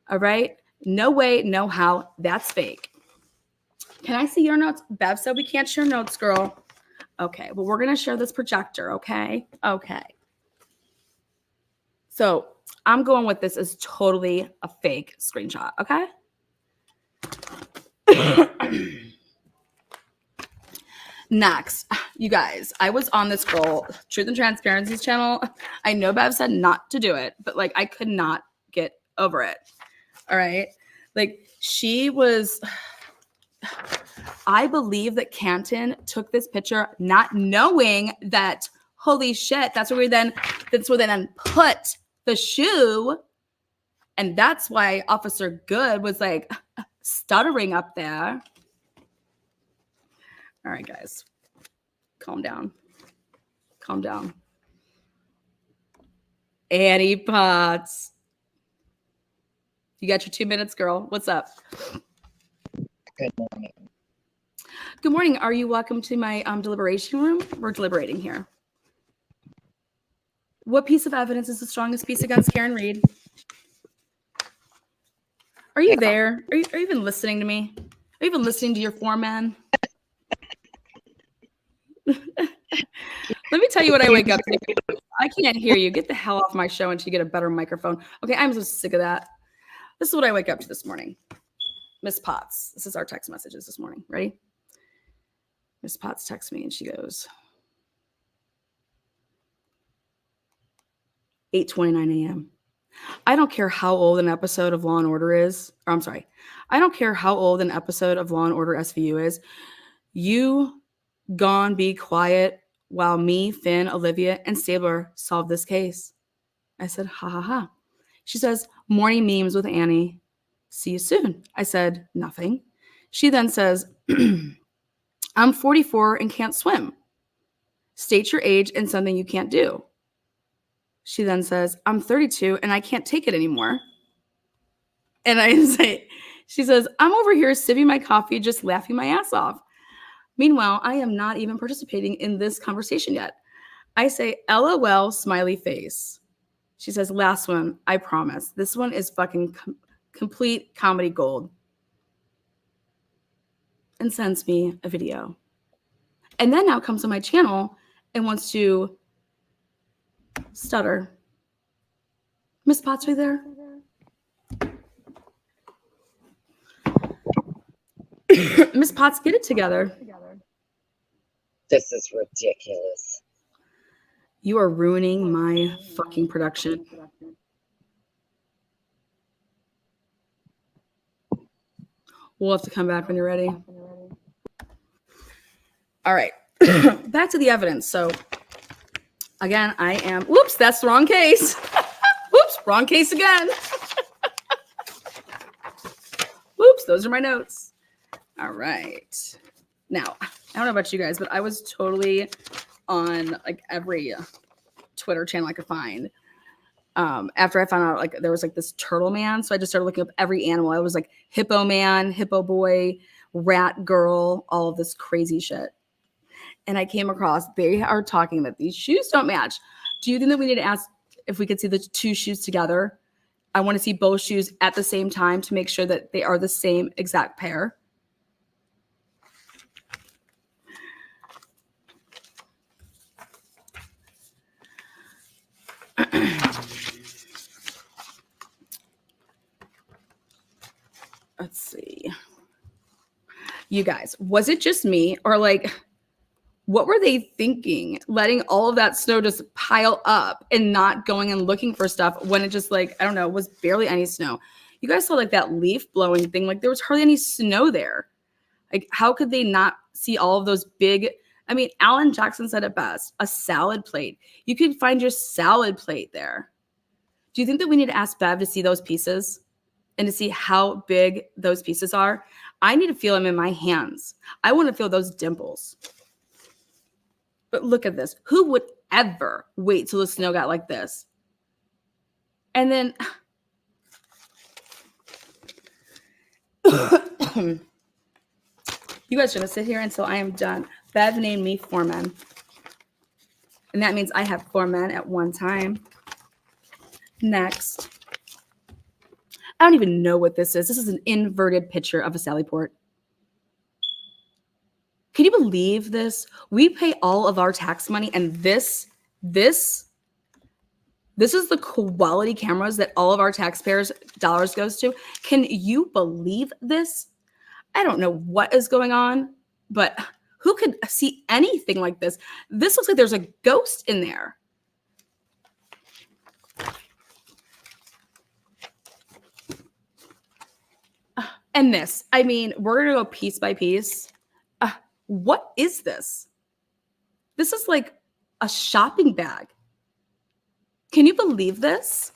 All right. No way, no how. That's fake. Can I see your notes? Bev said we can't share notes, girl. Okay. Well, we're going to share this projector. Okay. Okay. So I'm going with this as totally a fake screenshot. Okay. Next, you guys, I was on this girl, Truth and Transparency's channel. I know Bev said not to do it, but like I could not get over it. All right. Like she was, I believe that Canton took this picture not knowing that, holy shit, that's where they then put the shoe. And that's why Officer Good was like stuttering up there. All right, guys, calm down. Calm down. Annie Potts. You got your 2 minutes, girl. What's up? Good morning. Good morning. Are you welcome to my deliberation room? We're deliberating here. What piece of evidence is the strongest piece against Karen Reed? Are you there? Are you even listening to me? Are you even listening to your foreman? Let me tell you what I wake up to. I can't hear you. Get the hell off my show until you get a better microphone. Okay, I'm so sick of that. This is what I wake up to this morning. Miss Potts. This is our text messages this morning. Ready? Miss Potts texts me and she goes, 8:29 a.m. I don't care how old an episode of Law & Order is. Or I'm sorry. I don't care how old an episode of Law & Order SVU is. You gone be quiet while me, Finn, Olivia, and Stabler solve this case. I said, ha, ha, ha. She says, morning memes with Annie. See you soon. I said, nothing. She then says, I'm 44 and can't swim. State your age and something you can't do. She then says, I'm 32 and I can't take it anymore. And I say, she says, I'm over here sipping my coffee, just laughing my ass off. Meanwhile, I am not even participating in this conversation yet. I say, LOL, smiley face. She says, last one, I promise. This one is fucking complete comedy gold. And sends me a video. And then now comes on my channel and wants to stutter. Miss Potts, are you there? Miss Potts, get it together. This is ridiculous. You are ruining my fucking production. We'll have to come back when you're ready. All right. Back to the evidence. So again, I am, whoops, that's the wrong case. Whoops, wrong case again. Whoops, those are my notes. All right. Now, I don't know about you guys, but I was totally on like every Twitter channel I could find. After I found out like there was like this turtle man. So I just started looking up every animal. I was like hippo man, hippo boy, rat girl, all of this crazy shit. And I came across, they are talking that these shoes don't match. Do you think that we need to ask if we could see the two shoes together? I want to see both shoes at the same time to make sure that they are the same exact pair. Let's see. You guys, was it just me or like, what were they thinking? Letting all of that snow just pile up and not going and looking for stuff when it just like, I don't know, was barely any snow. You guys saw like that leaf blowing thing. Like there was hardly any snow there. Like how could they not see all of those big, I mean, Alan Jackson said it best, a salad plate. You could find your salad plate there. Do you think that we need to ask Bev to see those pieces and to see how big those pieces are? I need to feel them in my hands. I want to feel those dimples. But look at this. Who would ever wait till the snow got like this? And then you guys are going to sit here until I am done. Bev named me foreman. And that means I have 4 men at one time. Next. I don't even know what this is. This is an inverted picture of a Sally Port. Can you believe this? We pay all of our tax money, and this is the quality cameras that all of our taxpayers' dollars goes to. Can you believe this? I don't know what is going on, but who could see anything like this? This looks like there's a ghost in there. And this, I mean, we're going to go piece by piece. What is this? This is like a shopping bag. Can you believe this?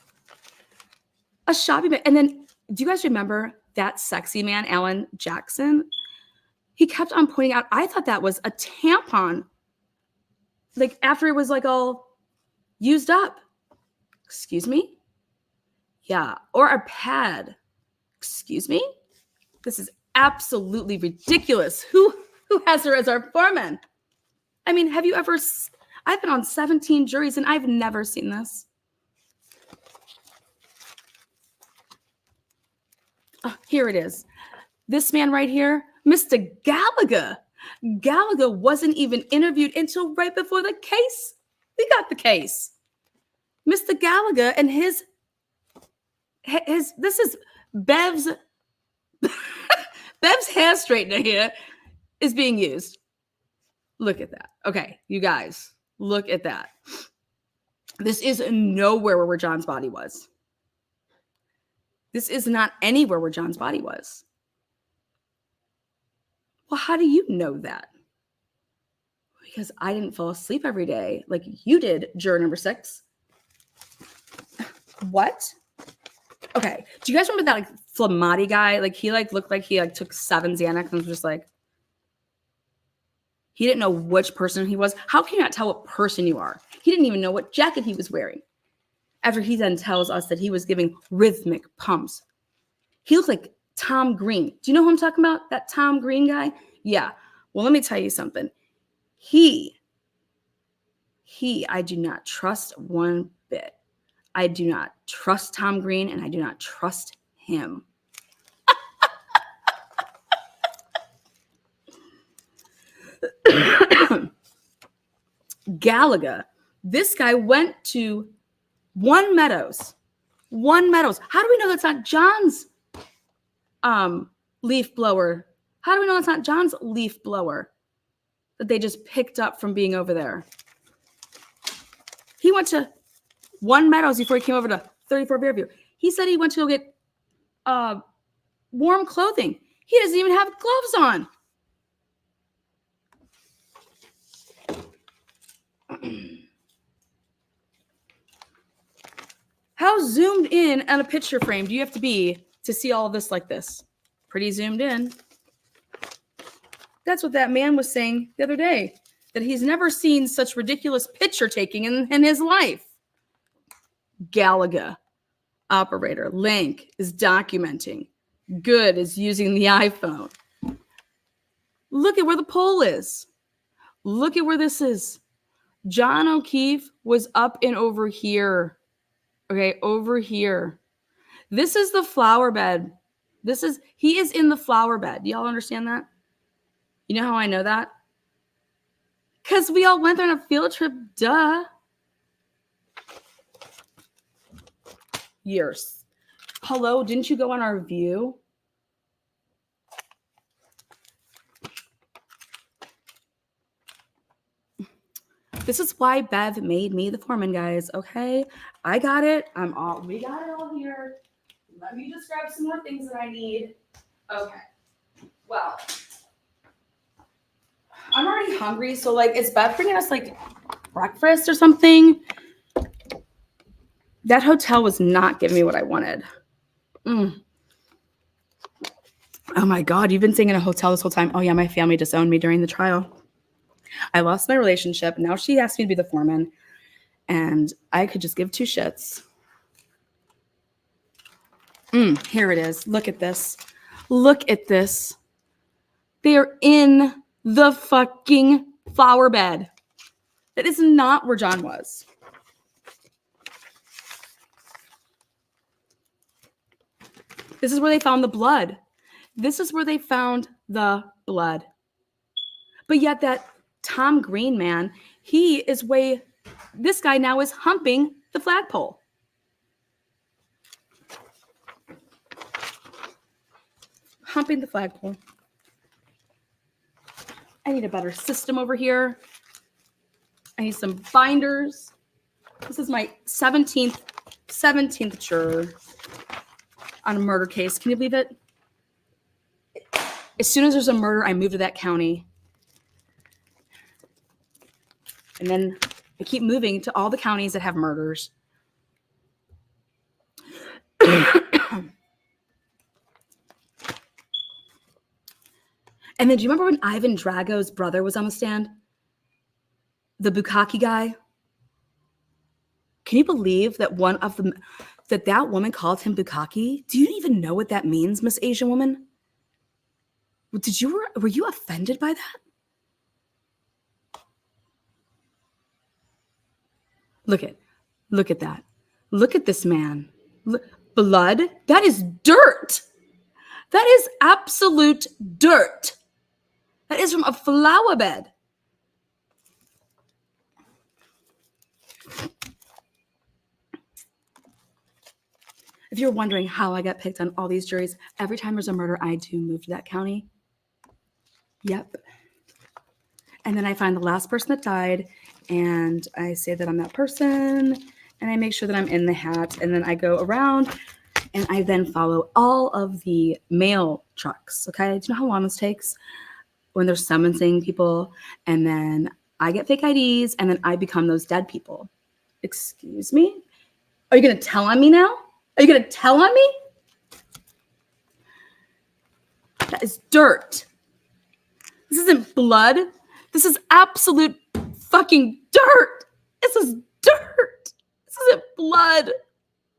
A shopping bag. And then, do you guys remember that sexy man, Alan Jackson? He kept on pointing out, I thought that was a tampon. Like after it was like all used up. Excuse me? Yeah. Or a pad. Excuse me? This is absolutely ridiculous. Who has her as our foreman? I mean, have you ever... I've been on 17 juries and I've never seen this. Oh, here it is. This man right here, Mr. Gallagher. Gallagher wasn't even interviewed until right before the case. We got the case. Mr. Gallagher and his this is Bev's Bev's hair straightener here is being used. Look at that. Okay, you guys, look at that. This is nowhere where John's body was. This is not anywhere where John's body was. Well, how do you know that? Because I didn't fall asleep every day like you did, juror number 6. What? Okay. Do you guys remember that like Flamati guy? Like he like looked like he like took 7 Xanax and was just like, he didn't know which person he was. How can you not tell what person you are? He didn't even know what jacket he was wearing. After he then tells us that he was giving rhythmic pumps. He looked like Tom Green. Do you know who I'm talking about? That Tom Green guy? Yeah. Well, let me tell you something. I do not trust one bit. I do not trust Tom Green, and I do not trust him. Gallagher, this guy went to One Meadows. How do we know that's not John's leaf blower? How do we know that's not John's leaf blower that they just picked up from being over there? He went to One Meadows before he came over to 34 Fairview. He said he went to go get warm clothing. He doesn't even have gloves on. How zoomed in on a picture frame do you have to be to see all of this like this? Pretty zoomed in. That's what that man was saying the other day, that he's never seen such ridiculous picture taking in his life. Gallagher, operator, Link is documenting. Good is using the iPhone. Look at where the pole is. Look at where this is. John O'Keefe was up and over here. Okay, over here. This is the flower bed. He is in the flower bed. Y'all understand that? You know how I know that? Because we all went there on a field trip, duh. Years. Hello, didn't you go on our View? This is why Bev made me the foreman, guys. Okay, I got it. We got it all here. Let me just grab some more things that I need. Okay. Well, I'm already hungry, so like, is Bev bringing us like breakfast or something? That hotel was not giving me what I wanted. Oh my God, you've been staying in a hotel this whole time. Oh yeah, my family disowned me during the trial. I lost my relationship. Now she asked me to be the foreman, and I could just give 2 shits. Here it is. Look at this. Look at this. They're in the fucking flower bed. That is not where John was. This is where they found the blood. This is where they found the blood. But yet that Tom Green man, this guy now is humping the flagpole. Humping the flagpole. I need a better system over here. I need some binders. This is my 17th juror on a murder case. Can you believe it? As soon as there's a murder, I move to that county. And then I keep moving to all the counties that have murders. And then do you remember when Ivan Drago's brother was on the stand? The Bukkake guy? Can you believe that that woman called him Bukkake? Do you even know what that means, Miss Asian woman? Were you offended by that? Look at that. Look at this man. Blood? That is dirt. That is absolute dirt. That is from a flower bed. If you're wondering how I got picked on all these juries, every time there's a murder, I do move to that county. Yep. And then I find the last person that died, and I say that I'm that person, and I make sure that I'm in the hat, and then I go around, and I then follow all of the mail trucks, okay? Do you know how long this takes? When they're summoning people, and then I get fake IDs, and then I become those dead people. Excuse me? Are you going to tell on me now? Are you going to tell on me? That is dirt. This isn't blood. This is absolute fucking dirt. This is dirt. This isn't blood.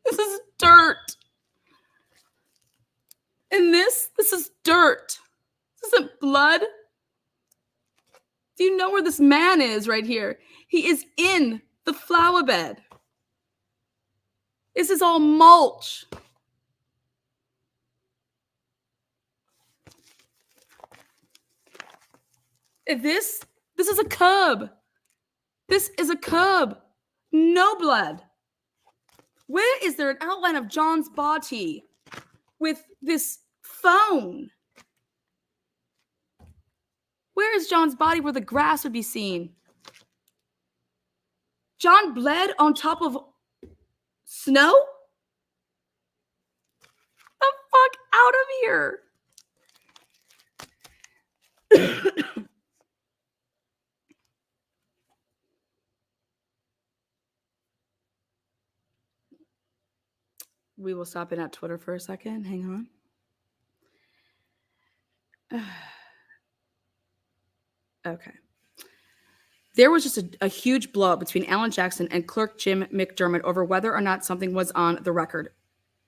This is dirt. And this is dirt. This isn't blood. Do you know where this man is right here? He is in the flower bed. This is all mulch. This is a curb. This is a curb. No blood. Where is there an outline of John's body with this phone? Where is John's body where the grass would be seen? John bled on top of snow? The fuck out of here. We will stop in at Twitter for a second. Hang on. Okay. There was just a huge blow between Alan Jackson and clerk Jim McDermott over whether or not something was on the record.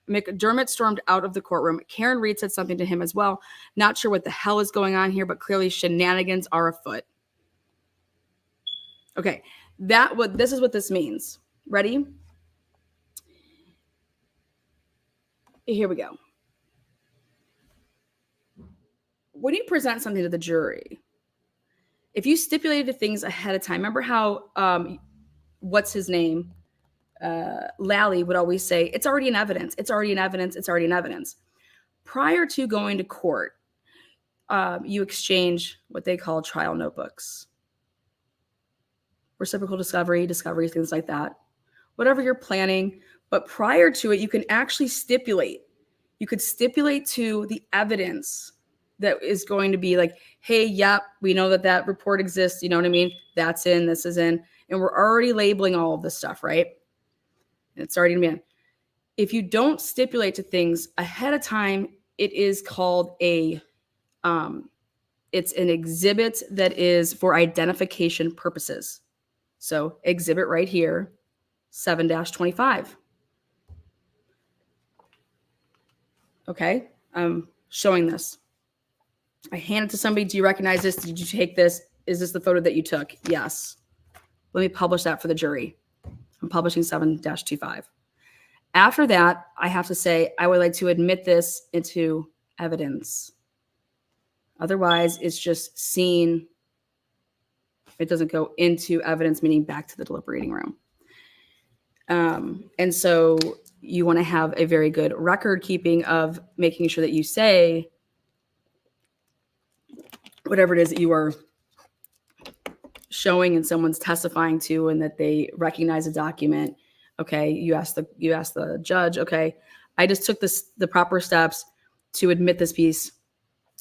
McDermott stormed out of the courtroom. Karen Reed said something to him as well. Not sure what the hell is going on here, but clearly shenanigans are afoot. Okay, this is what this means. Ready? Here we go. When you present something to the jury, if you stipulated things ahead of time, remember how, what's his name? Lally would always say, it's already in evidence. It's already in evidence. It's already in evidence. Prior to going to court, you exchange what they call trial notebooks. Reciprocal discovery, things like that. Whatever you're planning. But prior to it, you can actually stipulate. You could stipulate to the evidence that is going to be like, hey, yep, we know that report exists. You know what I mean? That's in, this is in. And we're already labeling all of this stuff, right? And it's already in. If you don't stipulate to things ahead of time, it is called it's an exhibit that is for identification purposes. So exhibit right here, 7-25. Okay, I'm showing this. I hand it to somebody. Do you recognize this? Did you take this? Is this the photo that you took? Yes. Let me publish that for the jury. I'm publishing 7-25. After that, I have to say, I would like to admit this into evidence. Otherwise, it's just seen. It doesn't go into evidence, meaning back to the deliberating room. And so you want to have a very good record keeping of making sure that you say whatever it is that you are showing and someone's testifying to, and that they recognize a document. Okay, you ask the judge, okay, I just took the proper steps to admit this piece.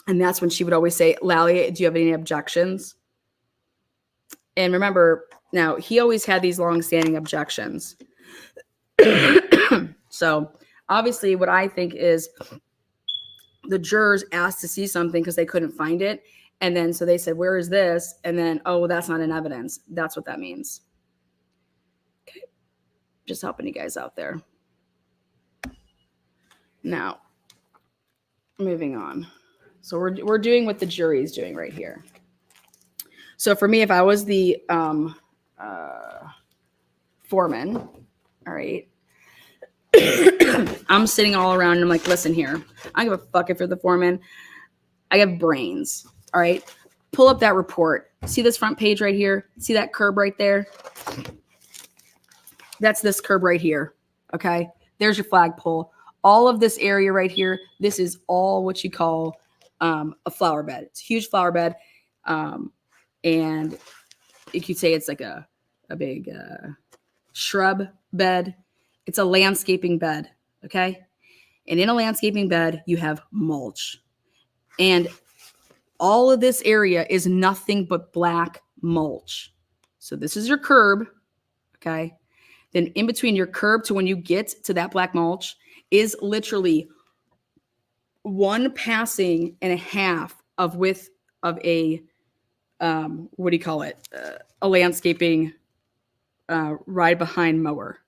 And that's when she would always say, Lally, do you have any objections? And remember, now he always had these long-standing objections. So Obviously, what I think is the jurors asked to see something because they couldn't find it. And then so they said, where is this? And then, oh, that's not in evidence. That's what that means. Okay. Just helping you guys out there. Now, moving on. So we're doing what the jury is doing right here. So for me, if I was the foreman, all right, I'm sitting all around and I'm like, listen here, I don't give a fuck if you're the foreman. I have brains, all right? Pull up that report. See this front page right here? See that curb right there? That's this curb right here, okay? There's your flagpole. All of this area right here, this is all what you call a flower bed. It's a huge flower bed. And you could say it's like a big shrub bed. It's a landscaping bed, okay? And in a landscaping bed, you have mulch. And all of this area is nothing but black mulch. So this is your curb, okay? Then in between your curb to when you get to that black mulch is literally one passing and a half of width of a, what do you call it? A landscaping ride behind mower.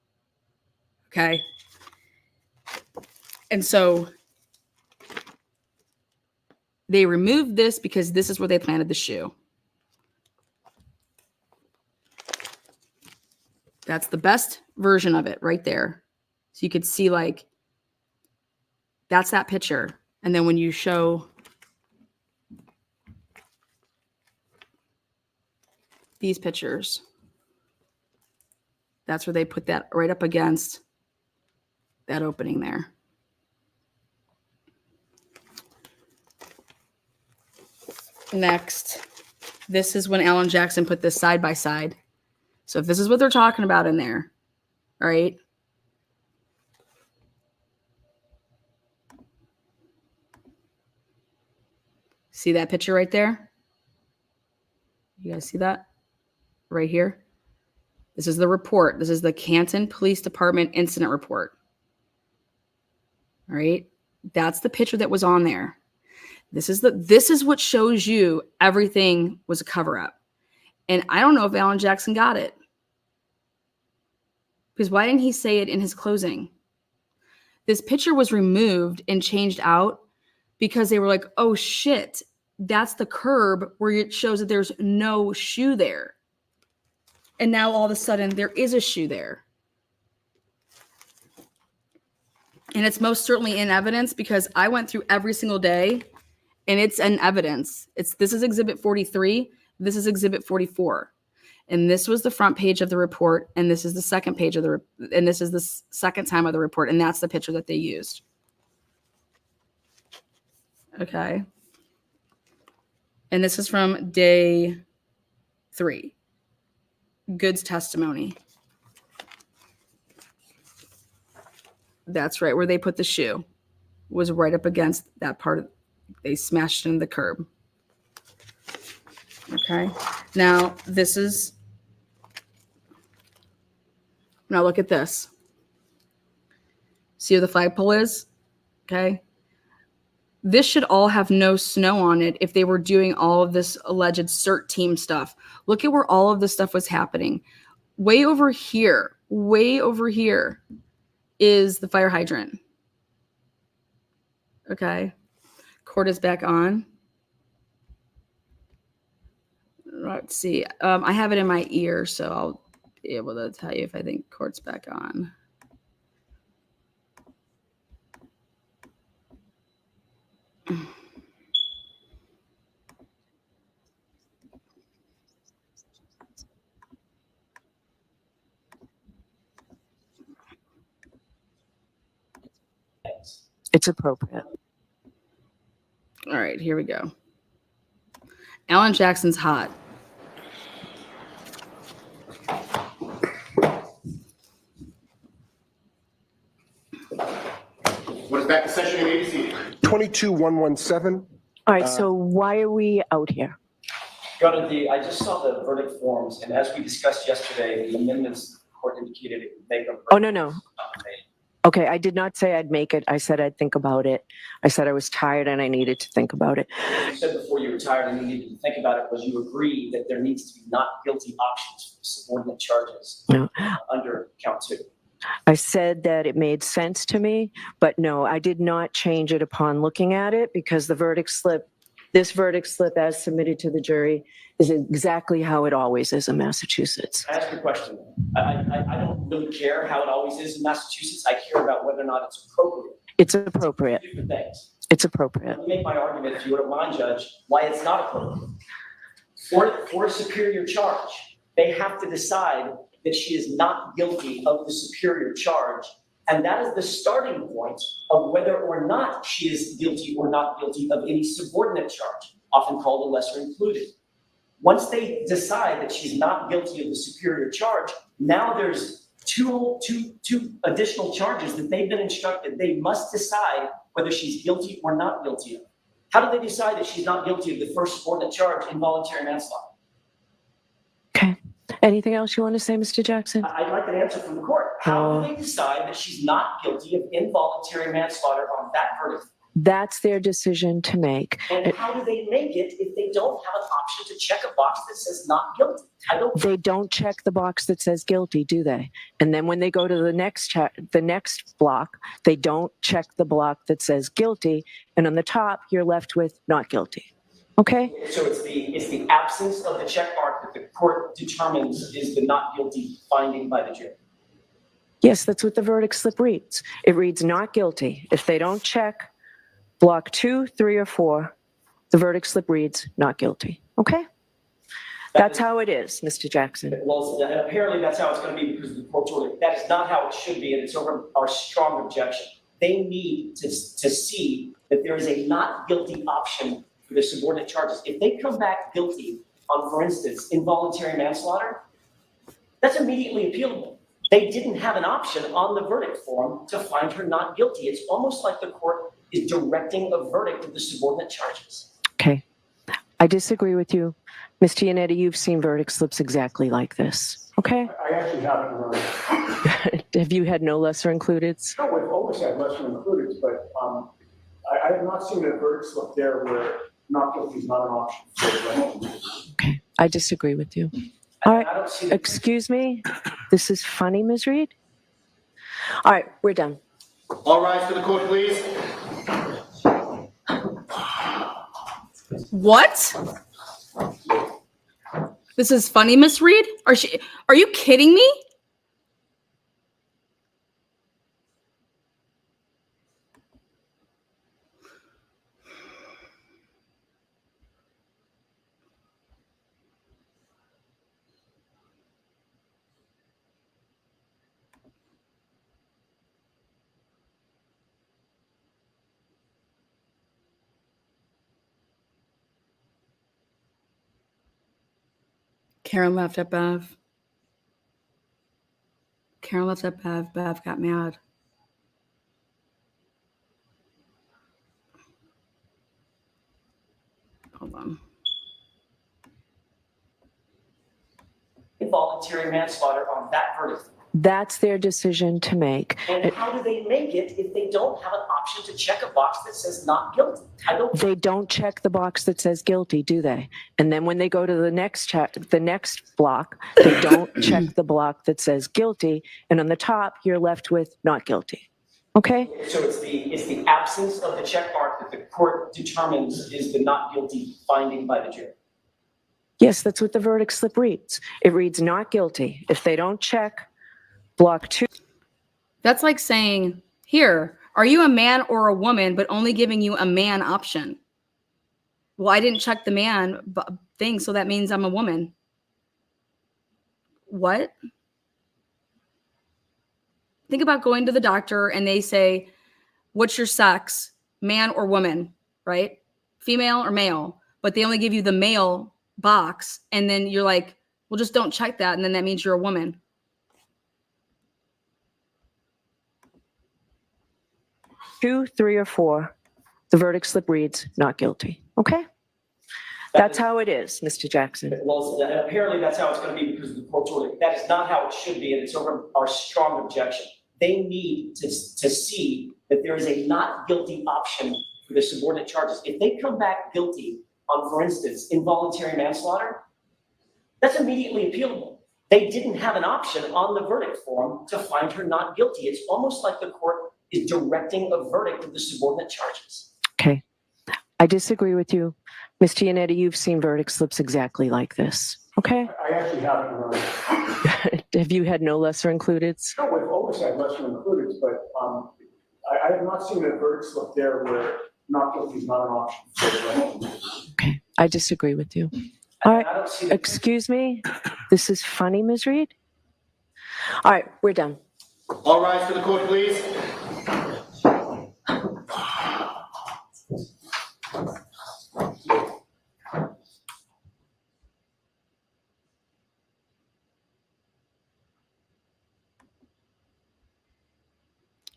Okay. And so they removed this because this is where they planted the shoe. That's the best version of it right there. So you could see like, that's that picture. And then when you show these pictures, that's where they put that right up against that opening there. Next, this is when Alan Jackson put this side by side. So if this is what they're talking about in there, all right? See that picture right there? You guys see that? Right here? This is the report. This is the Canton Police Department incident report. All right? That's the picture that was on there. This is what shows you everything was a cover-up. And I don't know if Alan Jackson got it. Because why didn't he say it in his closing? This picture was removed and changed out because they were like, oh shit, that's the curb where it shows that there's no shoe there. And now all of a sudden there is a shoe there. And it's most certainly in evidence because I went through every single day and it's in evidence. This is Exhibit 43. This is Exhibit 44. And this was the front page of the report. And this is the second page of and this is the second time of the report. And that's the picture that they used. Okay. And this is from day 3. Good's testimony. That's right where they put the shoe. Was right up against that part. They smashed it in the curb. Okay. Now this is. Now look at this. See where the flagpole is? Okay. This should all have no snow on it if they were doing all of this alleged CERT team stuff. Look at where all of this stuff was happening. Way over here is the fire hydrant. Okay. Court is back on. Let's see. I have it in my ear, so I'll be able to tell you if I think court's back on. It's appropriate. All right, here we go. Alan Jackson's hot. What is back to session in ABC? 22117. All right, so why are we out here? I just saw the verdict forms, and as we discussed yesterday, the amendments the court indicated it would make them. Oh, no. Okay, I did not say I'd make it. I said I'd think about it. I said I was tired and I needed to think about it. What you said before you retired and you needed to think about it was you agreed that there needs to be not guilty options for subordinate charges under count 2. I said that it made sense to me, but no, I did not change it upon looking at it because the verdict slip, this verdict slip as submitted to the jury is exactly how it always is in Massachusetts. I ask you a question. I don't really care how it always is in Massachusetts. I care about whether or not it's appropriate. It's appropriate. Different things. It's appropriate. Let me make my argument, if you wouldn't mind, Judge, why it's not appropriate. For a superior charge, they have to decide that she is not guilty of the superior charge. And that is the starting point of whether or not she is guilty or not guilty of any subordinate charge, often called a lesser included. Once they decide that she's not guilty of the superior charge, now there's two additional charges that they've been instructed they must decide whether she's guilty or not guilty of. How do they decide that she's not guilty of the first subordinate charge, involuntary manslaughter? Okay. Anything else you want to say, Mr. Jackson? I'd like an answer from the court. How do they decide that she's not guilty of involuntary manslaughter on that verdict? That's their decision to make. And how do they make it if they don't have an option to check a box that says not guilty? They don't check the box that says guilty, do they? And then when they go to the next block, they don't check the block that says guilty. And on the top, you're left with not guilty. Okay? So it's the absence of the check mark that the court determines is the not guilty finding by the jury. Yes, that's what the verdict slip reads. It reads not guilty. If they don't check block 2, 3, or 4, the verdict slip reads not guilty. Okay? That's how it is, Mr. Jackson. Well, apparently that's how it's going to be because of the court's order. That is not how it should be, and it's over our strong objection. They need to see that there is a not guilty option for the subordinate charges. If they come back guilty on, for instance, involuntary manslaughter, that's immediately appealable. They didn't have an option on the verdict form to find her not guilty. It's almost like the court is directing a verdict of the subordinate charges. Okay. I disagree with you. Ms. Giannetti, you've seen verdict slips exactly like this. Okay? I actually haven't really. Have you had no lesser includeds? No, we've always had lesser included, but I have not seen a verdict slip there where not guilty is not an option. Okay. I disagree with you. All right. Excuse me. This is funny, Ms. Reed. All right. We're done. All rise for the court, please. What? This is funny, Miss Reed? Are you kidding me? Karen laughed at Bev. Karen laughed at Bev. Bev got mad. Hold on. Involuntary manslaughter on that verdict. That's their decision to make. And how do they make it if they don't have an option to check a box that says not guilty? They don't check the box that says guilty, do they? And then when they go to the next block, they don't check the block that says guilty. And on the top, you're left with not guilty. Okay? So it's the absence of the check mark that the court determines is the not guilty finding by the jury. Yes, that's what the verdict slip reads. It reads not guilty. If they don't check block 2. That's like saying, here, are you a man or a woman, but only giving you a man option? Well, I didn't check the man thing, so that means I'm a woman. What? Think about going to the doctor and they say, what's your sex, man or woman, right? Female or male, but they only give you the male box. And then you're like, well, just don't check that. And then that means you're a woman. Two, 3, or 4, the verdict slip reads not guilty. Okay? That's how it is, Mr. Jackson. Well, apparently that's how it's going to be because of the court's order. That is not how it should be, and it's over our strong objection. they need to see that there is a not guilty option for the subordinate charges. If they come back guilty on, for instance, involuntary manslaughter, that's immediately appealable. They didn't have an option on the verdict form to find her not guilty. It's almost like the court is directing a verdict of the subordinate charges. Okay. I disagree with you. Ms. Giannetti, you've seen verdict slips exactly like this. Okay. I actually haven't run. Have you had no lesser included? No, we've always had lesser included, but I have not seen a verdict slip there where not guilty is not an option. Okay. I disagree with you. All right. Excuse me. This is funny, Ms. Reed. All right. We're done. All rise for the court, please.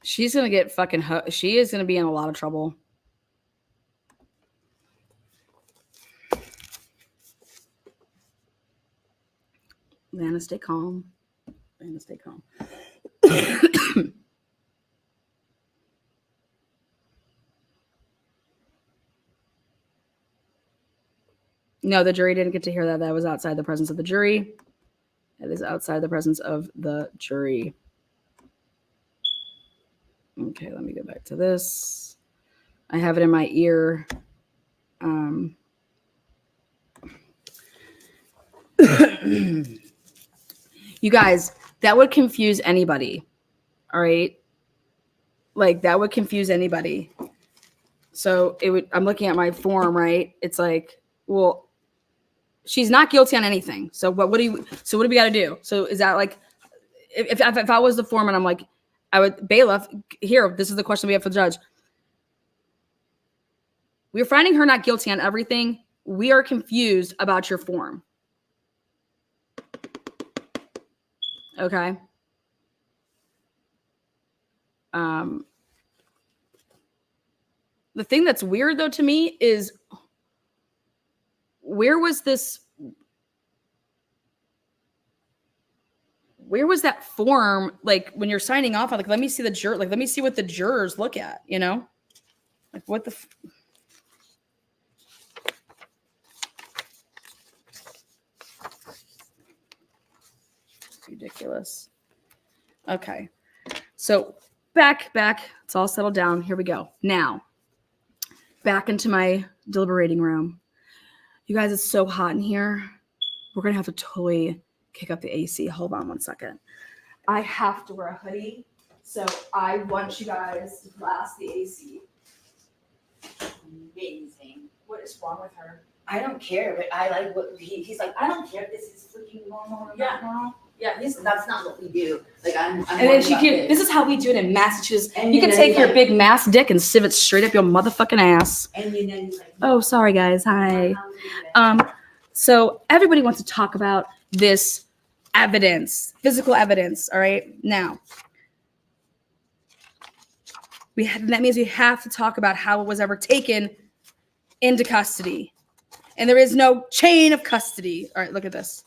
She's going to get fucking she is going to be in a lot of trouble. Lana, stay calm. Lana, stay calm. No, the jury didn't get to hear that. That was outside the presence of the jury. It is outside the presence of the jury. Okay, let me go back to this. I have it in my ear. You guys, that would confuse anybody. All right? Like, that would confuse anybody. So it would, I'm looking at my form, right? It's like, well, she's not guilty on anything. So what do we got to do? So is that like, if I was the foreman, I'm like, I would, bailiff, here, this is the question we have for the judge. We're finding her not guilty on everything. We are confused about your form. Okay. The thing that's weird though to me is, where was that form? Like when you're signing off on, like, let me see let me see what the jurors look at, you know? Like what the ridiculous. Okay. So back. It's all settled down. Here we go. Now, back into my deliberating room. You guys, it's so hot in here. We're going to have to totally kick up the AC. Hold on one second. I have to wear a hoodie, so I want you guys to blast the AC. Amazing. What is wrong with her? I don't care, but I like what he's like. I don't care if this is freaking normal or not normal. Yeah, that's not what we do. Like I'm and then she can. This is how we do it in Massachusetts. And you can take your big mass dick and sieve it straight up your motherfucking ass. And then like, oh, sorry guys. Hi. So everybody wants to talk about this evidence, physical evidence. All right. Now, that means we have to talk about how it was ever taken into custody, and there is no chain of custody. All right. Look at this.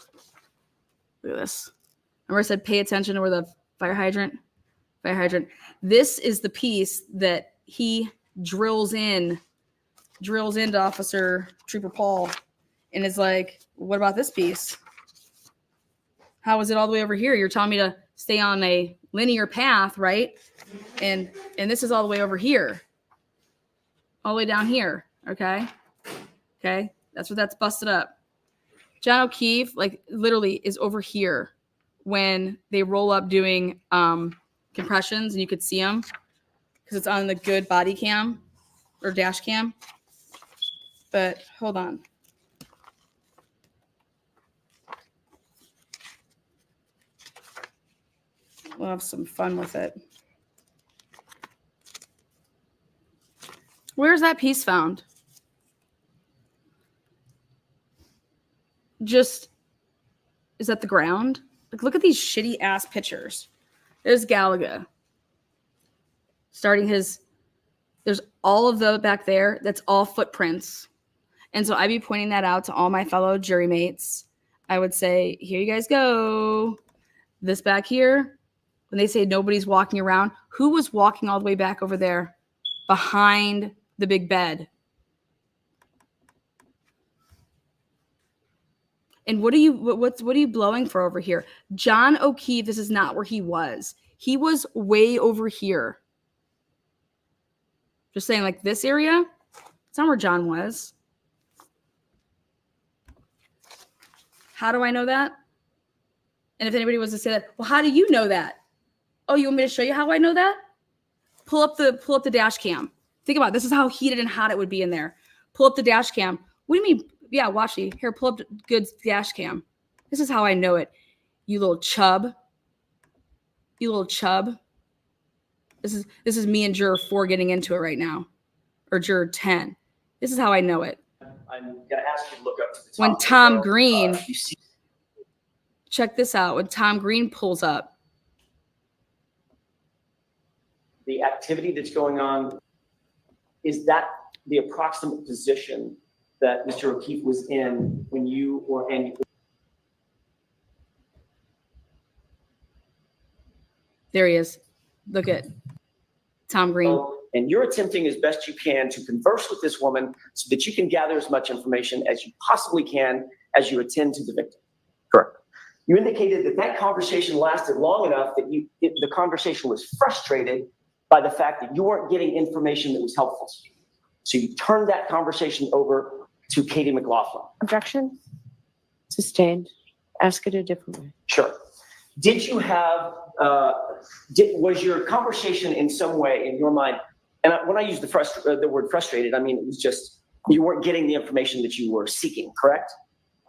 Look at this. Remember I said pay attention to where the fire hydrant. This is the piece that he drills into Officer Trooper Paul and is like, what about this piece? How is it all the way over here? You're telling me to stay on a linear path, right? And this is all the way over here. All the way down here. Okay. That's what that's busted up. John O'Keefe, like, literally is over here when they roll up doing compressions, and you could see them because it's on the good body cam or dash cam. But hold on. We'll have some fun with it. Where's that piece found? Just, is that the ground? Like, look at these shitty ass pictures. There's Gallagher starting there's all of the back there. That's all footprints. And so I'd be pointing that out to all my fellow jury mates. I would say, here you guys go. This back here, when they say nobody's walking around, who was walking all the way back over there behind the big bed? And what are you blowing for over here? John O'Keefe, this is not where he was. He was way over here. Just saying, like this area, it's not where John was. How do I know that? And if anybody was to say that, well, how do you know that? Oh, you want me to show you how I know that? Pull up the dash cam. Think about it. This is how heated and hot it would be in there. Pull up the dash cam. What do you mean? Yeah, watch me. Here, pull up the good dash cam. This is how I know it. You little chub. You little chub. This is me and juror 4 getting into it right now. Or juror 10. This is how I know it. I'm gonna ask you to look up to the top. When Tom of the Green, you see check this out. When Tom Green pulls up, the activity that's going on, is that the approximate position that Mr. O'Keefe was in when you or Andy? there he is. Look at Tom Green. And you're attempting as best you can to converse with this woman so that you can gather as much information as you possibly can as you attend to the victim. Correct. You indicated that that conversation lasted long enough that the conversation was frustrated by the fact that you weren't getting information that was helpful to you. So you turned that conversation over to Katie McLaughlin. Objection? Sustained. Ask it a different way. Sure. Did you have, was your conversation in some way in your mind, and when I use the word frustrated, I mean, it was just, you weren't getting the information that you were seeking, correct?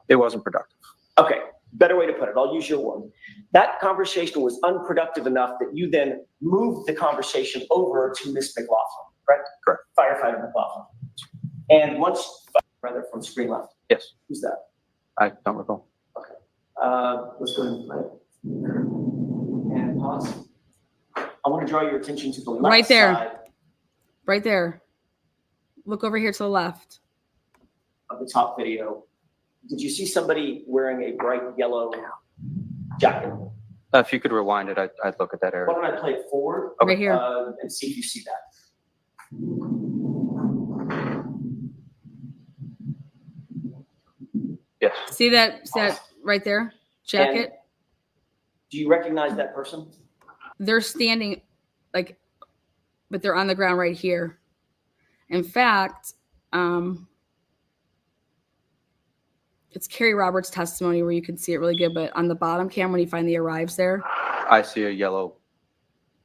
It wasn't productive. Okay, better way to put it. I'll use your word. That conversation was unproductive enough that you then moved the conversation over to Miss McLaughlin, correct? Correct. Firefighter McLaughlin. And once, rather from screen left. Yes. Who's that? I don't recall. Okay. Let's go ahead and play it. And pause. I want to draw your attention to the left Right there. side Right there. Look over here to the left. of the top video. Did you see somebody wearing a bright yellow jacket? If you could rewind it, I'd look at that area. Why don't I play it forward? Right here. And see if you see that. Yes. See that right there? Jacket? And do you recognize that person? They're standing like, but they're on the ground right here. In fact, it's Carrie Roberts' testimony where you can see it really good, but on the bottom cam when you find the arrives there. I see a yellow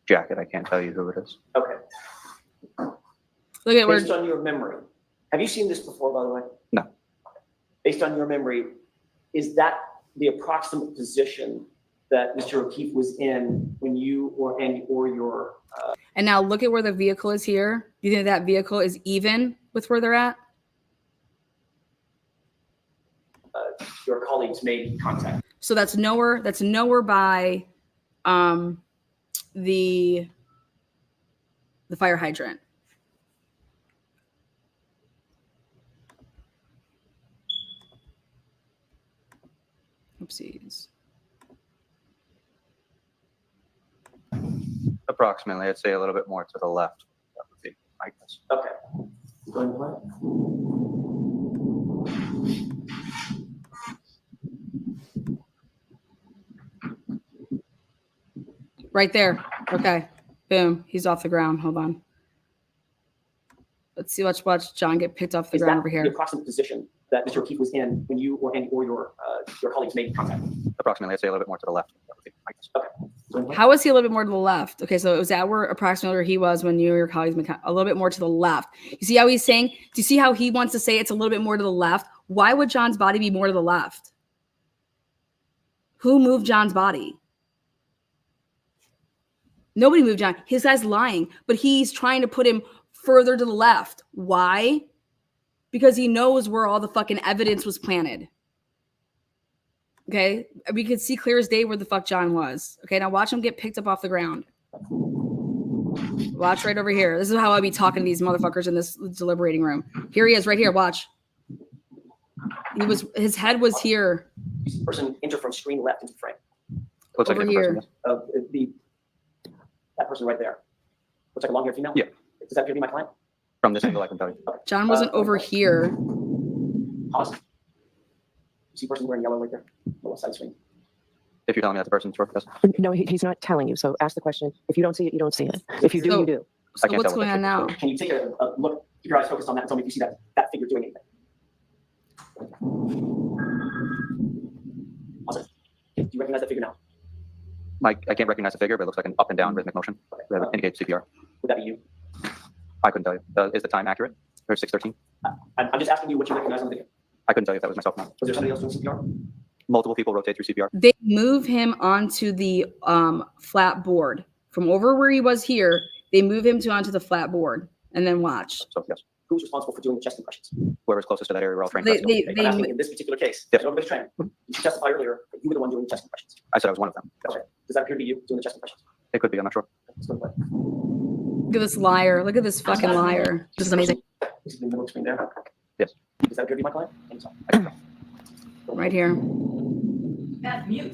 jacket. I can't tell you who it is. Okay. Look at Based on your memory. Have you seen this before, by the way? No. Based on your memory, is that the approximate position that Mr. O'Keefe was in when you or Andy or your and now look at where the vehicle is here. Do you think that vehicle is even with where they're at? your colleagues made contact? So that's nowhere by the fire hydrant. Oopsies. Approximately, I'd say a little bit more to the left. That would be my guess. Okay. Going to play? Right there. Okay. Boom. He's off the ground. Hold on. Let's see. Let's watch John get picked off the ground over here. The approximate position that Mr. O'Keefe was in when you or Andy or your colleagues made contact? Approximately, I'd say a little bit more to the left. That would be my guess. Okay. How was he a little bit more to the left? Okay, so it was that where approximately where he was when you or your colleagues made a little bit more to the left. You see how he's saying? Do you see how he wants to say it's a little bit more to the left? Why would John's body be more to the left? Who moved John's body? Nobody moved John. His guy's lying, but he's trying to put him further to the left. Why? Because he knows where all the fucking evidence was planted. Okay? We could see clear as day where the fuck John was. Okay, now watch him get picked up off the ground. Watch right over here. This is how I be talking to these motherfuckers in this deliberating room. Here he is, right here. Watch. His head was here. Person enter from screen left into frame. Looks over like here. person right there. Looks like a long-haired female? Yeah. Does that appear to be my client? From this angle, I can tell you. Okay. John wasn't over here. Pause. You see a person wearing yellow right there? The left side screen. If you're telling me that's the person, it's worth this. No, he's not telling you. So ask the question. If you don't see it, you don't see it. If you do, So- you do. So can't what's tell what going on now? Can you take a look, keep your eyes focused on that and tell me if you see that figure doing anything? Pause it. Do you recognize that figure now? I can't recognize the figure, but it looks like an up and down rhythmic motion that indicates CPR. Would that be you? I couldn't tell you. Is the time accurate? Or 6:13? I'm just asking you what you recognize on the video. I couldn't tell you if that was myself or not. Was there somebody else doing CPR? Multiple people rotate through CPR. They move him onto the flat board. From over where he was here, they move him onto the flat board and then watch. So yes, Who's responsible for doing the chest compressions? whoever's closest to that area, we're all trained. They- to they- I'm asking in this particular case, Yes. nobody's trained. Did you testify earlier that you were the one doing the chest compressions? I said I was one of them. Yes. Okay. Does that appear to be you doing the chest compressions? It could be. I'm not sure. Let's go play. Look at this liar. Look at this fucking liar. This is amazing. This is the middle screen there. Yes. Does that appear to be my client? Right here.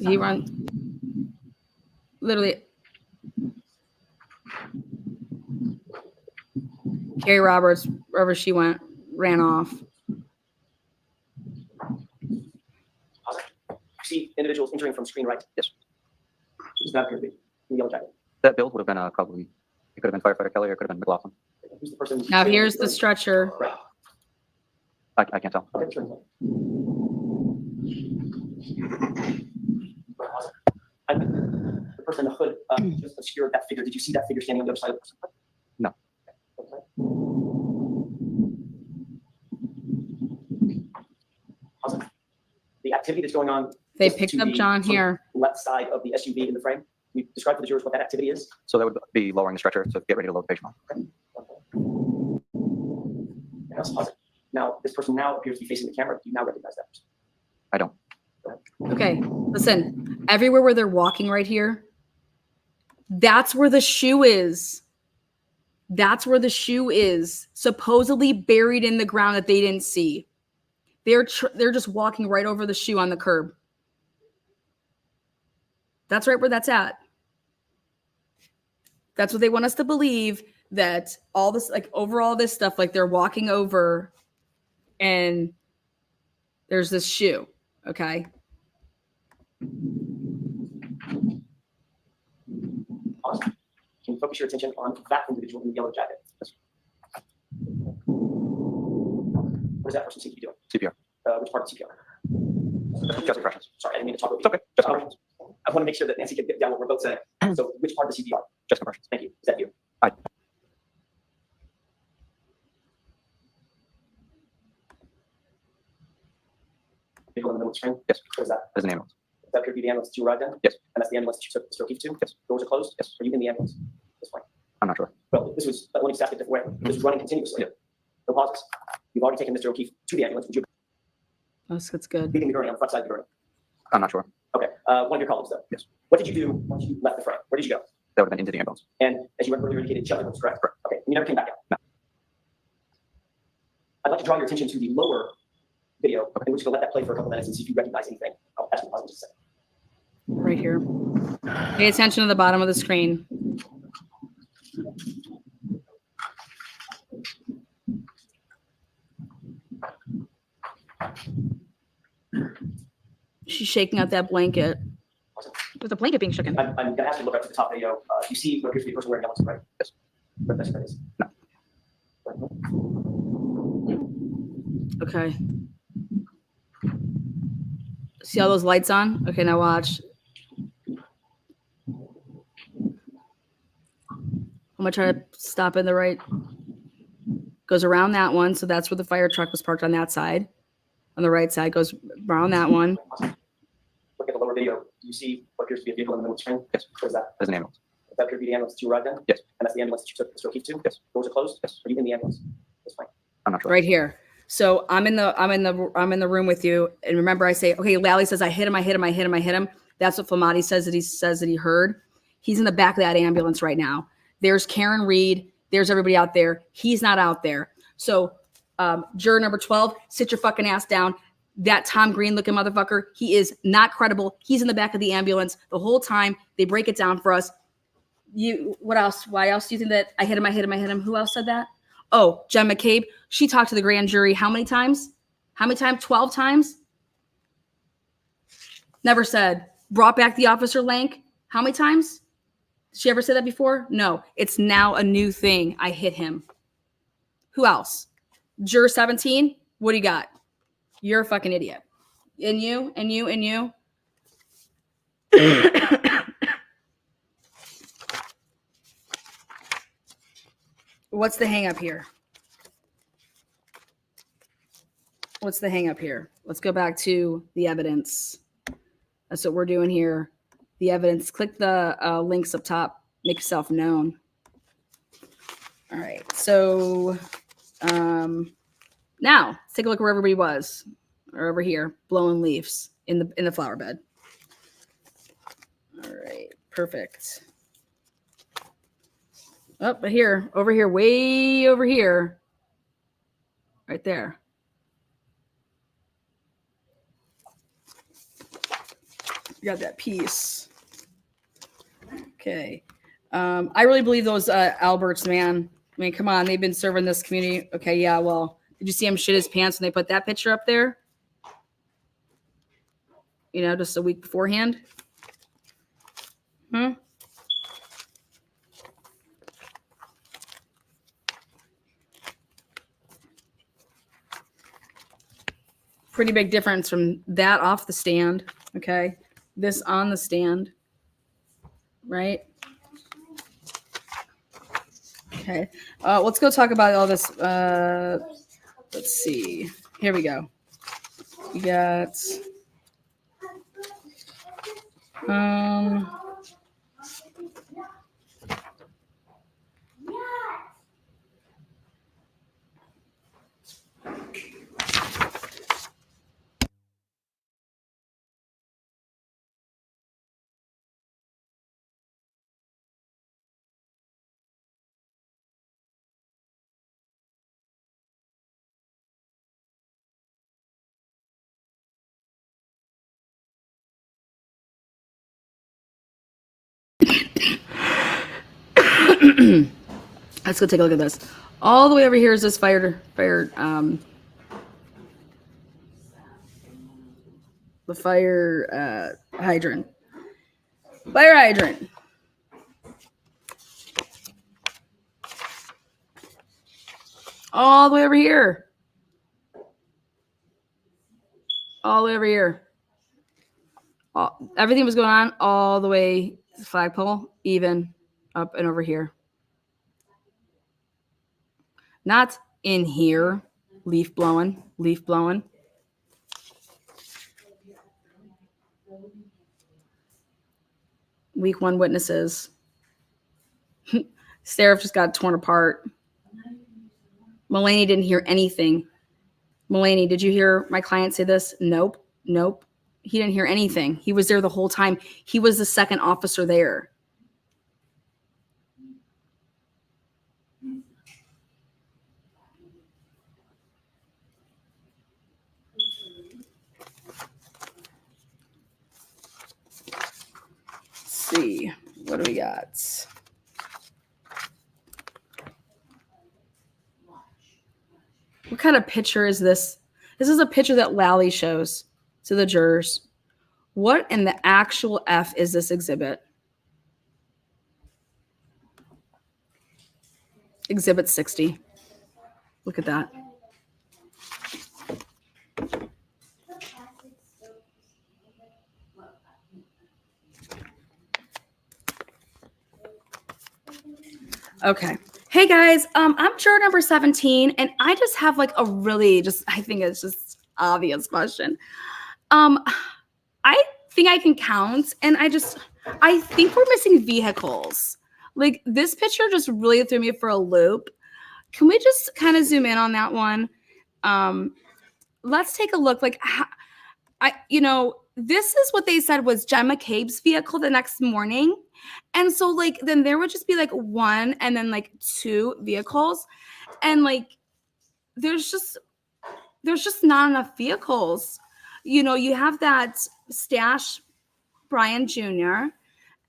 He run. Literally. Carrie Roberts, wherever she went, ran off. You see individuals entering from screen right? Yes. Does that appear to be in the yellow jacket? That build would have been probably, it could have been firefighter Kelly or it could have been McLaughlin. Who's the person? Now here's the stretcher. Right. I can't tell. Okay, turn. And the person in the hood just obscured that figure. Did you see that figure standing on the other side of the person? No. Okay. Pause it. The activity that's going on. They just picked to up the John sort of here. Left side of the SUV in the frame. Can you describe for the jurors what that activity is? So that would be lowering the stretcher to get ready to load the patient on. Now, pause it. Now, this person now appears to be facing the camera. Do you now recognize that person? I don't. Okay, listen. Everywhere where they're walking right here, that's where the shoe is. That's where the shoe is, supposedly buried in the ground that they didn't see. They're just walking right over the shoe on the curb. That's right where that's at. That's what they want us to believe, that all this, like over all this stuff, like they're walking over and there's this shoe. Okay. Pause. Can you focus your attention on that individual in the yellow jacket? What does that person seem to be doing? CPR. Which part of CPR? Chest compressions. Sorry, I didn't mean to talk over you. It's okay. Chest compressions. I want to make sure that Nancy can get down what we're both saying. So which part of the CPR? Chest compressions. Thank you. Is that you? I. Vehicle in the middle of the screen? Yes. What is that? As an ambulance. Does that appear to be the ambulance that you arrived in? Yes. And that's the ambulance that you took the stroke to? Yes. Doors are closed? Yes. Are you in the ambulance? This way. I'm not sure. Well, this was, let me just ask it a different way. This was running continuously. Yeah. No pauses. You've already taken Mr. O'Keefe to the ambulance. Would you That's good. leaving the gurney on the front side of the gurney? I'm not sure. Okay. One of your colleagues, though. Yes. What did you do once you left the frame? Where did you go? That would have been into the ambulance. And as you earlier indicated, shelter was correct. Correct. Okay. You never came back out. No. I'd like to draw your attention to the lower video, and we're just gonna let that play for a couple minutes and see if you recognize anything. I'll ask you pause in just a second. Right here. Pay attention to the bottom of the screen. She's shaking out that blanket. There's a blanket being shaken. I'm gonna ask you to look up to the top video. You see what appears to be a person wearing yellow, right? Yes. What that is? No. Okay. See all those lights on? Okay, now watch. I'm gonna try to stop in the right. Goes around that one, so that's where the fire truck was parked on that side. On the right side, goes around that one. Look at the lower video. Do you see what appears to be a vehicle in the middle of the screen? Yes. What is that? As an ambulance. Does that appear to be the ambulance that you arrived in? Yes. And that's the ambulance that you took the stroke to? Yes. Doors are closed? Yes. Are you in the ambulance? That's fine. I'm not sure. Right here. So I'm in the room with you. And remember, I say, okay, Lally says I hit him. That's what Flamati says that he heard. He's in the back of that ambulance right now. There's Karen Reed. There's everybody out there. He's not out there. So juror number 12, sit your fucking ass down. That Tom Green looking motherfucker, he is not credible. He's in the back of the ambulance the whole time. They break it down for us. What else? Why else do you think that I hit him? Who else said that? Oh, Jen McCabe. She talked to the grand jury how many times? 12 times? Never said. Brought back the officer Lank. How many times? Did she ever say that before? No. It's now a new thing. I hit him. Who else? Juror 17. What do you got? You're a fucking idiot. And you. What's the hang up here? Let's go back to the evidence. That's what we're doing here. The evidence. Click the links up top. Make yourself known. All right. So now let's take a look where everybody was. Or over here, blowing leaves in the flower bed. All right. Perfect. Oh, but here, over here, way over here. Right there. You got that piece. Okay. I really believe those Alberts, man. I mean, come on. They've been serving this community. Okay, yeah, well, did you see him shit his pants when they put that picture up there? You know, just a week beforehand? Pretty big difference from that off the stand, okay? This on the stand, right? Okay, let's go talk about all this. Let's see. Here we go. We got... Let's go take a look at this. All the way over here is this fire hydrant. Fire hydrant. All the way over here. Everything was going on all the way to the flagpole, even up and over here. Not in here. Leaf blowing. Week 1 witnesses. Seraph just got torn apart. Mulaney didn't hear anything. Mulaney, did you hear my client say this? Nope. He didn't hear anything. He was there the whole time. He was the second officer there. See, what do we got? What kind of picture is this? This is a picture that Lally shows to the jurors. What in the actual F is this exhibit? Exhibit 60. Look at that. Okay. Hey guys, I'm juror number 17, and I just have like a really I think it's just obvious question. I think I can count, and I think we're missing vehicles. Like this picture just really threw me for a loop. Can we just kind of zoom in on that one? Let's take a look. Like, this is what they said was Jen McCabe's vehicle the next morning. And so like, then there would just be like 1 and then like 2 vehicles. And like, there's just not enough vehicles. You have that Stash Brian Jr.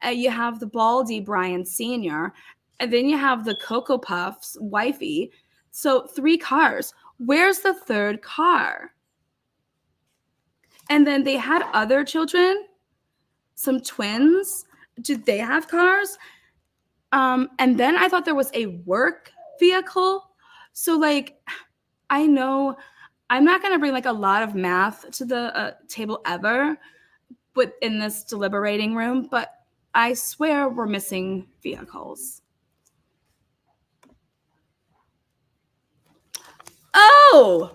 You have the Baldy Brian Sr., and then you have the Cocoa Puffs wifey. So 3 cars. Where's the 3rd car? And then they had other children, some twins. Did they have cars? And then I thought there was a work vehicle. So like, I know I'm not going to bring like a lot of math to the table ever, but in this deliberating room, but I swear we're missing vehicles. Oh,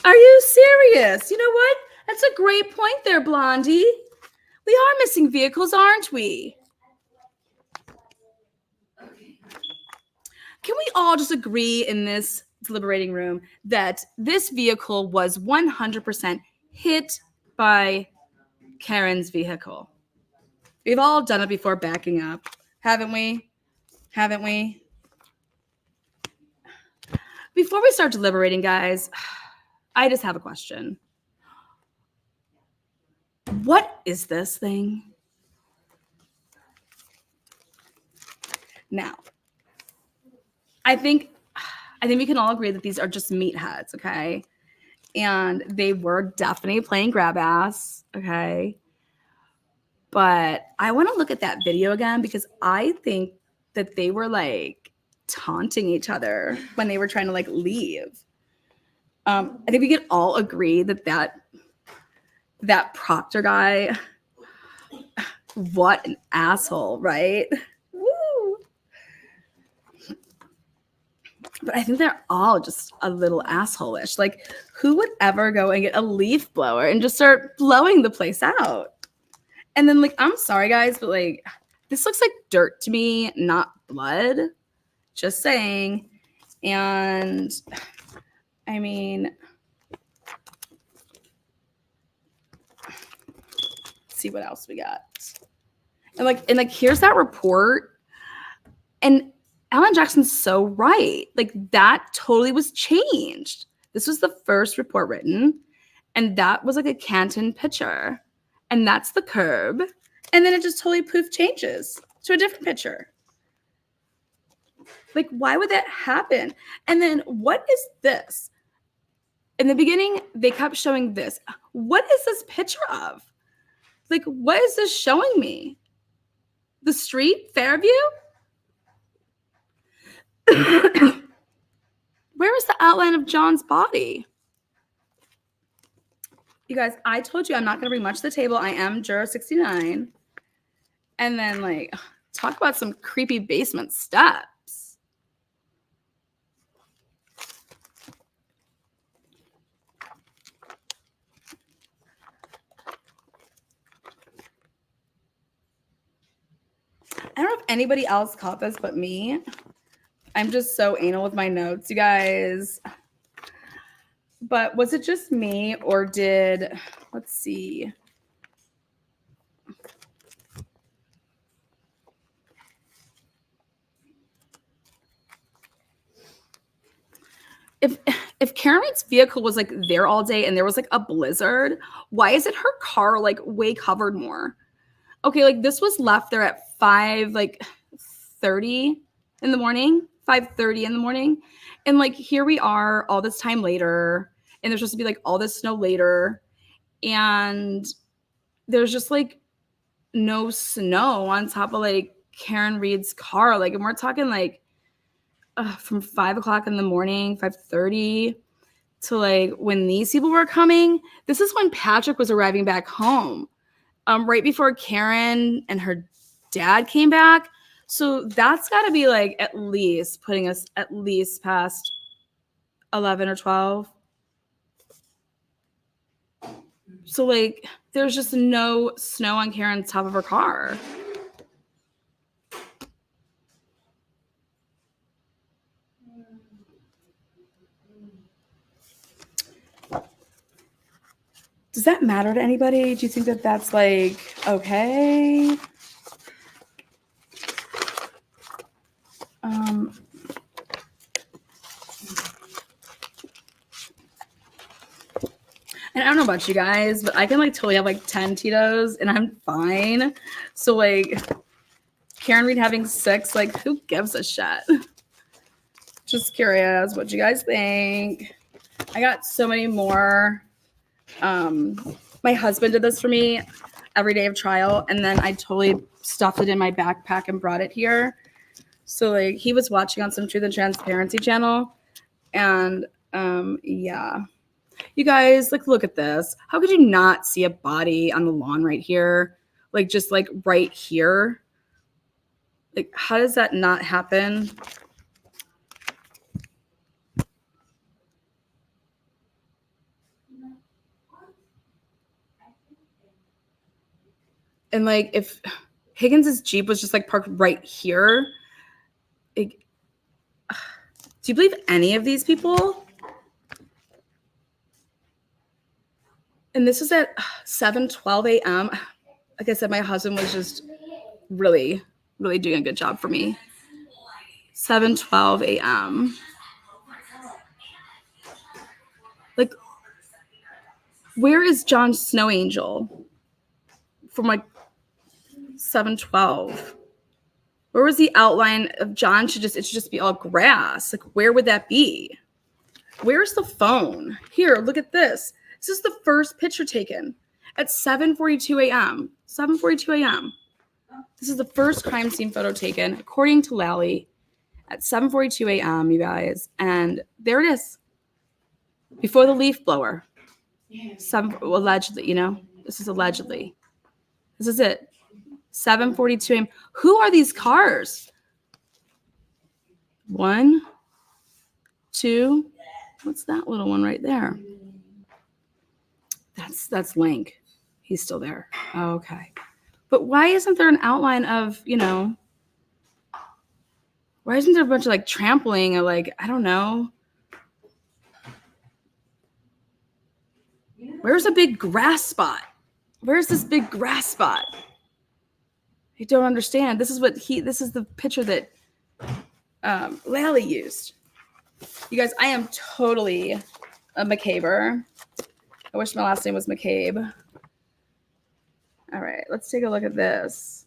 are you serious? You know what? That's a great point there, Blondie. We are missing vehicles, aren't we? Can we all just agree in this deliberating room that this vehicle was 100% hit by Karen's vehicle? We've all done it before backing up, haven't we? Haven't we? Before we start deliberating, guys, I just have a question. What is this thing? Now, I think we can all agree that these are just meatheads, okay? And they were definitely playing grab ass, okay? But I want to look at that video again because I think that they were like taunting each other when they were trying to like leave. I think we could all agree that Proctor guy, what an asshole, right? Woo! But I think they're all just a little asshole-ish. Like, who would ever go and get a leaf blower and just start blowing the place out? And then, like, I'm sorry, guys, but, like, this looks like dirt to me, not blood. Just saying. And, I mean, let's see what else we got. And, like, here's that report. And Alan Jackson's so right. Like, that totally was changed. This was the first report written, and that was like a Canton picture. And that's the curb. And then it just totally poof changes to a different picture. Like, why would that happen? And then what is this? In the beginning, they kept showing this. What is this picture of? Like, what is this showing me? The street, Fairview? Where is the outline of John's body? You guys, I told you I'm not going to bring much to the table. I am Juror 69. And then, like, talk about some creepy basement steps. I don't know if anybody else caught this but me. I'm just so anal with my notes, you guys. But was it just me or did, let's see. If Karen Reed's vehicle was like there all day and there was like a blizzard, why isn't her car like way covered more? Okay, like this was left there at 5:30 in the morning, 5:30 in the morning. And like here we are all this time later, and there's supposed to be like all this snow later, and there's just like no snow on top of like Karen Reed's car. Like, and we're talking like from 5 o'clock in the morning, 5:30 to like when these people were coming. This is when Patrick was arriving back home, right before Karen and her dad came back. So that's got to be like at least putting us at least past 11 or 12. So like there's just no snow on Karen's top of her car. Does that matter to anybody? Do you think that that's like okay? And I don't know about you guys, but I can like totally have like 10 Tito's and I'm fine. So like Karen Reed having 6. Like, who gives a shit? Just curious what you guys think. I got so many more. My husband did this for me every day of trial, and then I totally stuffed it in my backpack and brought it here. So like he was watching on some Truth and Transparency channel, and yeah. You guys, like, look at this. How could you not see a body on the lawn right here? Like, just like right here. Like, how does that not happen? And like, if Higgins's Jeep was just like parked right here, like, do you believe any of these people? And this is at 7:12 a.m. Like I said, my husband was just really, really doing a good job for me. 7:12 a.m. Like, where is John Snow Angel from like 7:12? Where was the outline of John? It should just be all grass. Like, where would that be? Where's the phone? Here, look at this. This is the first picture taken at 7:42 a.m. 7:42 a.m. This is the first crime scene photo taken, according to Lally, at 7:42 a.m., you guys. And there it is. Before the leaf blower. Allegedly, you know? This is allegedly. This is it. 7:42 a.m. Who are these cars? 1, 2. What's that little one right there? That's Link. He's still there. Oh, okay. But why isn't there an outline of, you know, why isn't there a bunch of like trampling or like, I don't know. Where's a big grass spot? Where's this big grass spot? I don't understand. This is the picture that Lally used. You guys, I am totally a McCaber. I wish my last name was McCabe. All right, let's take a look at this.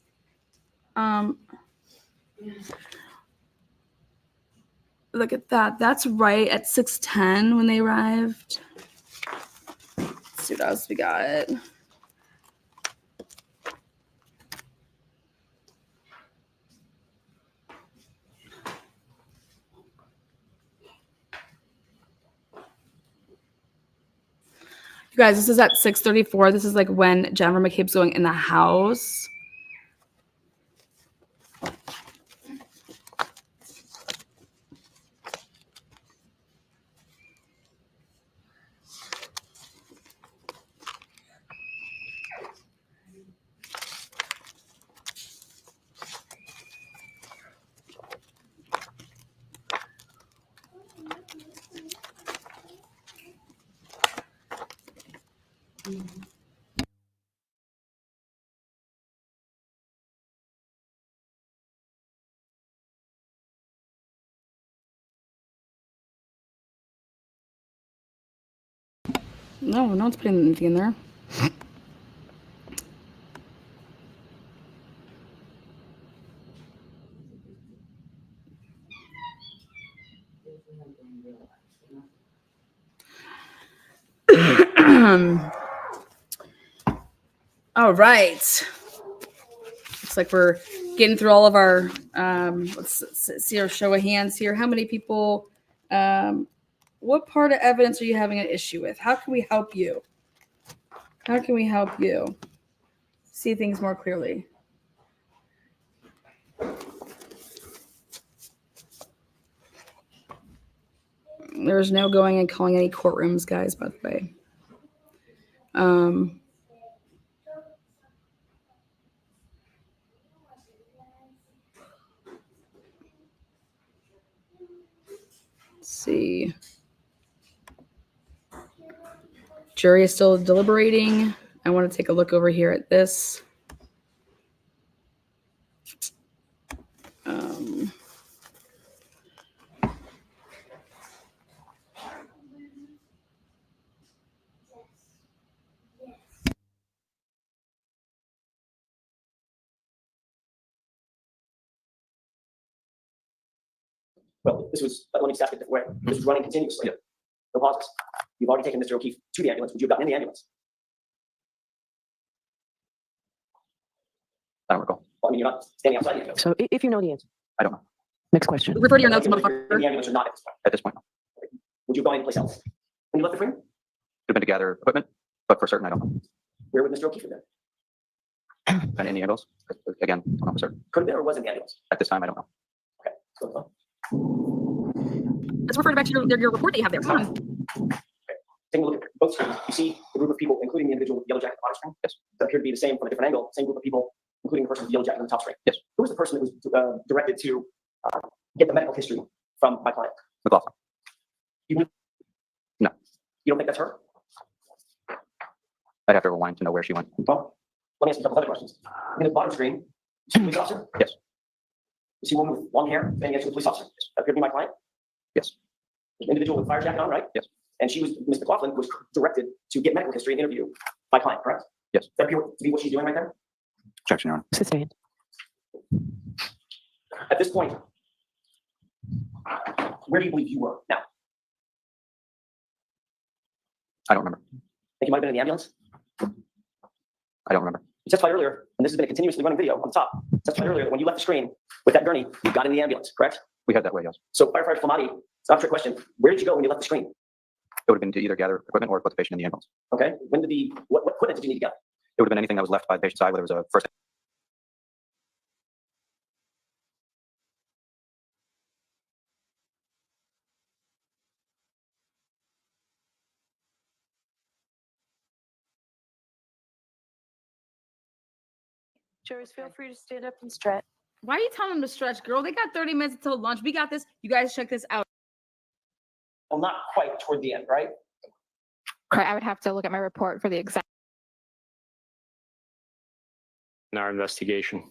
Look at that. That's right at 6:10 when they arrived. Let's see what else we got. You guys, this is at 6:34. This is like when Jennifer McCabe's going in the house. No one's putting anything in there. All right. Looks like we're getting through all of our, let's see our show of hands here. How many people, what part of evidence are you having an issue with? How can we help you? How can we help you see things more clearly? There's no going and calling any courtrooms, guys, by the way. Let's see. Jury is still deliberating. I want to take a look over here at this. Well, this was, let me just ask it a different way. This was running continuously. No pauses. You've already taken Mr. O'Keefe to the ambulance. Would you have gotten in the ambulance? I don't recall. Well, I mean, you're not standing outside the ambulance. So if you know the answer. I don't know. Next question. Refer to your notes, In motherfucker. the ambulance or not at this point? At this point, no. Would you have gone anyplace else? When you left the frame? Could have been to gather equipment, but for certain, I don't know. Where would Mr. O'Keefe have been? And in the ambulance, again, I'm not for certain. Could have been or was in the ambulance? At this time, I don't know. Okay. So, Let's refer back to your report that you have there. Come on. taking a look at both screens, you see the group of people, including the individual with the yellow jacket on the bottom screen. Yes. That appear to be the same from a different angle, same group of people, including the person with the yellow jacket on the top screen. Yes. Who was the person that was directed to get the medical history from my client? McLaughlin. No. You don't think that's her? I'd have to rewind to know where she went. Well, let me ask you a couple other questions. In the bottom screen, you see a police officer? Yes. You see a woman with long hair standing next to a police officer? That appeared to be my client? Yes. An individual with a fire jacket on, right? Yes. And Ms. McLaughlin was directed to get medical history and interview my client, correct? Yes. Does that appear to be what she's doing right there? Objection, Your Honor. Sustained. At this point, where do you believe you were now? I don't remember. Think you might have been in the ambulance? I don't remember. You testified earlier, and this has been a continuously running video on the top. You testified earlier that when you left the screen with that gurney, you got in the ambulance, correct? We had that way, yes. So firefighter Flamati, it's not a trick question. Where did you go when you left the screen? It would have been to either gather equipment or put the patient in the ambulance. Okay. What equipment did you need to get? It would have been anything that was left by the patient's side, whether it was a first. Jurors, feel free to stand up and stretch. Why are you telling them to stretch, girl? They got 30 minutes until lunch. We got this. You guys check this out. Well, not quite toward the end, right? I would have to look at my report for the exact. In our investigation.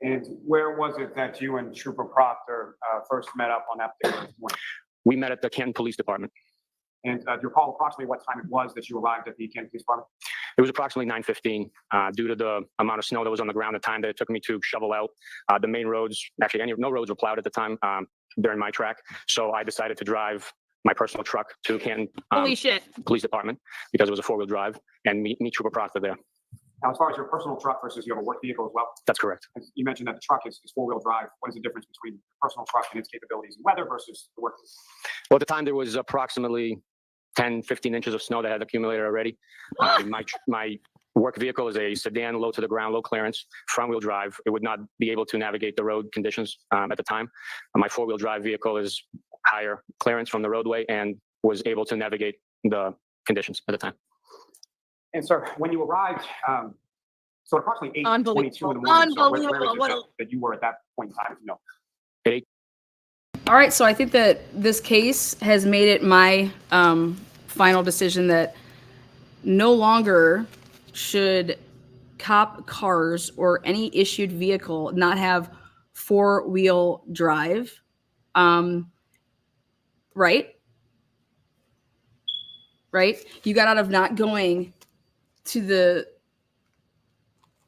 And where was it that you and Trooper Proctor first met up on that particular morning? We met at the Canton Police Department. And do you recall approximately what time it was that you arrived at the Canton Police Department? It was approximately 9:15. Due to the amount of snow that was on the ground, the time that it took me to shovel out the main roads, actually no roads were plowed at the time during my track. So I decided to drive my personal truck to Canton Holy shit. Police Department because it was a 4-wheel drive and meet Trooper Proctor there. Now, as far as your personal truck versus you have a work vehicle as well? That's correct. You mentioned that the truck is 4-wheel drive. What is the difference between the personal truck and its capabilities in weather versus the work vehicle? Well, at the time there was approximately 10, 15 inches of snow that had accumulated already. My work vehicle is a sedan, low to the ground, low clearance, front wheel drive. It would not be able to navigate the road conditions at the time. My 4-wheel drive vehicle is higher clearance from the roadway and was able to navigate the conditions at the time. And sir, when you arrived, so approximately 8:22 in the morning, so where is it that you were at that point in time? No. All right, so I think that this case has made it my final decision that no longer should cop cars or any issued vehicle not have 4-wheel drive. Right? You got out of not going to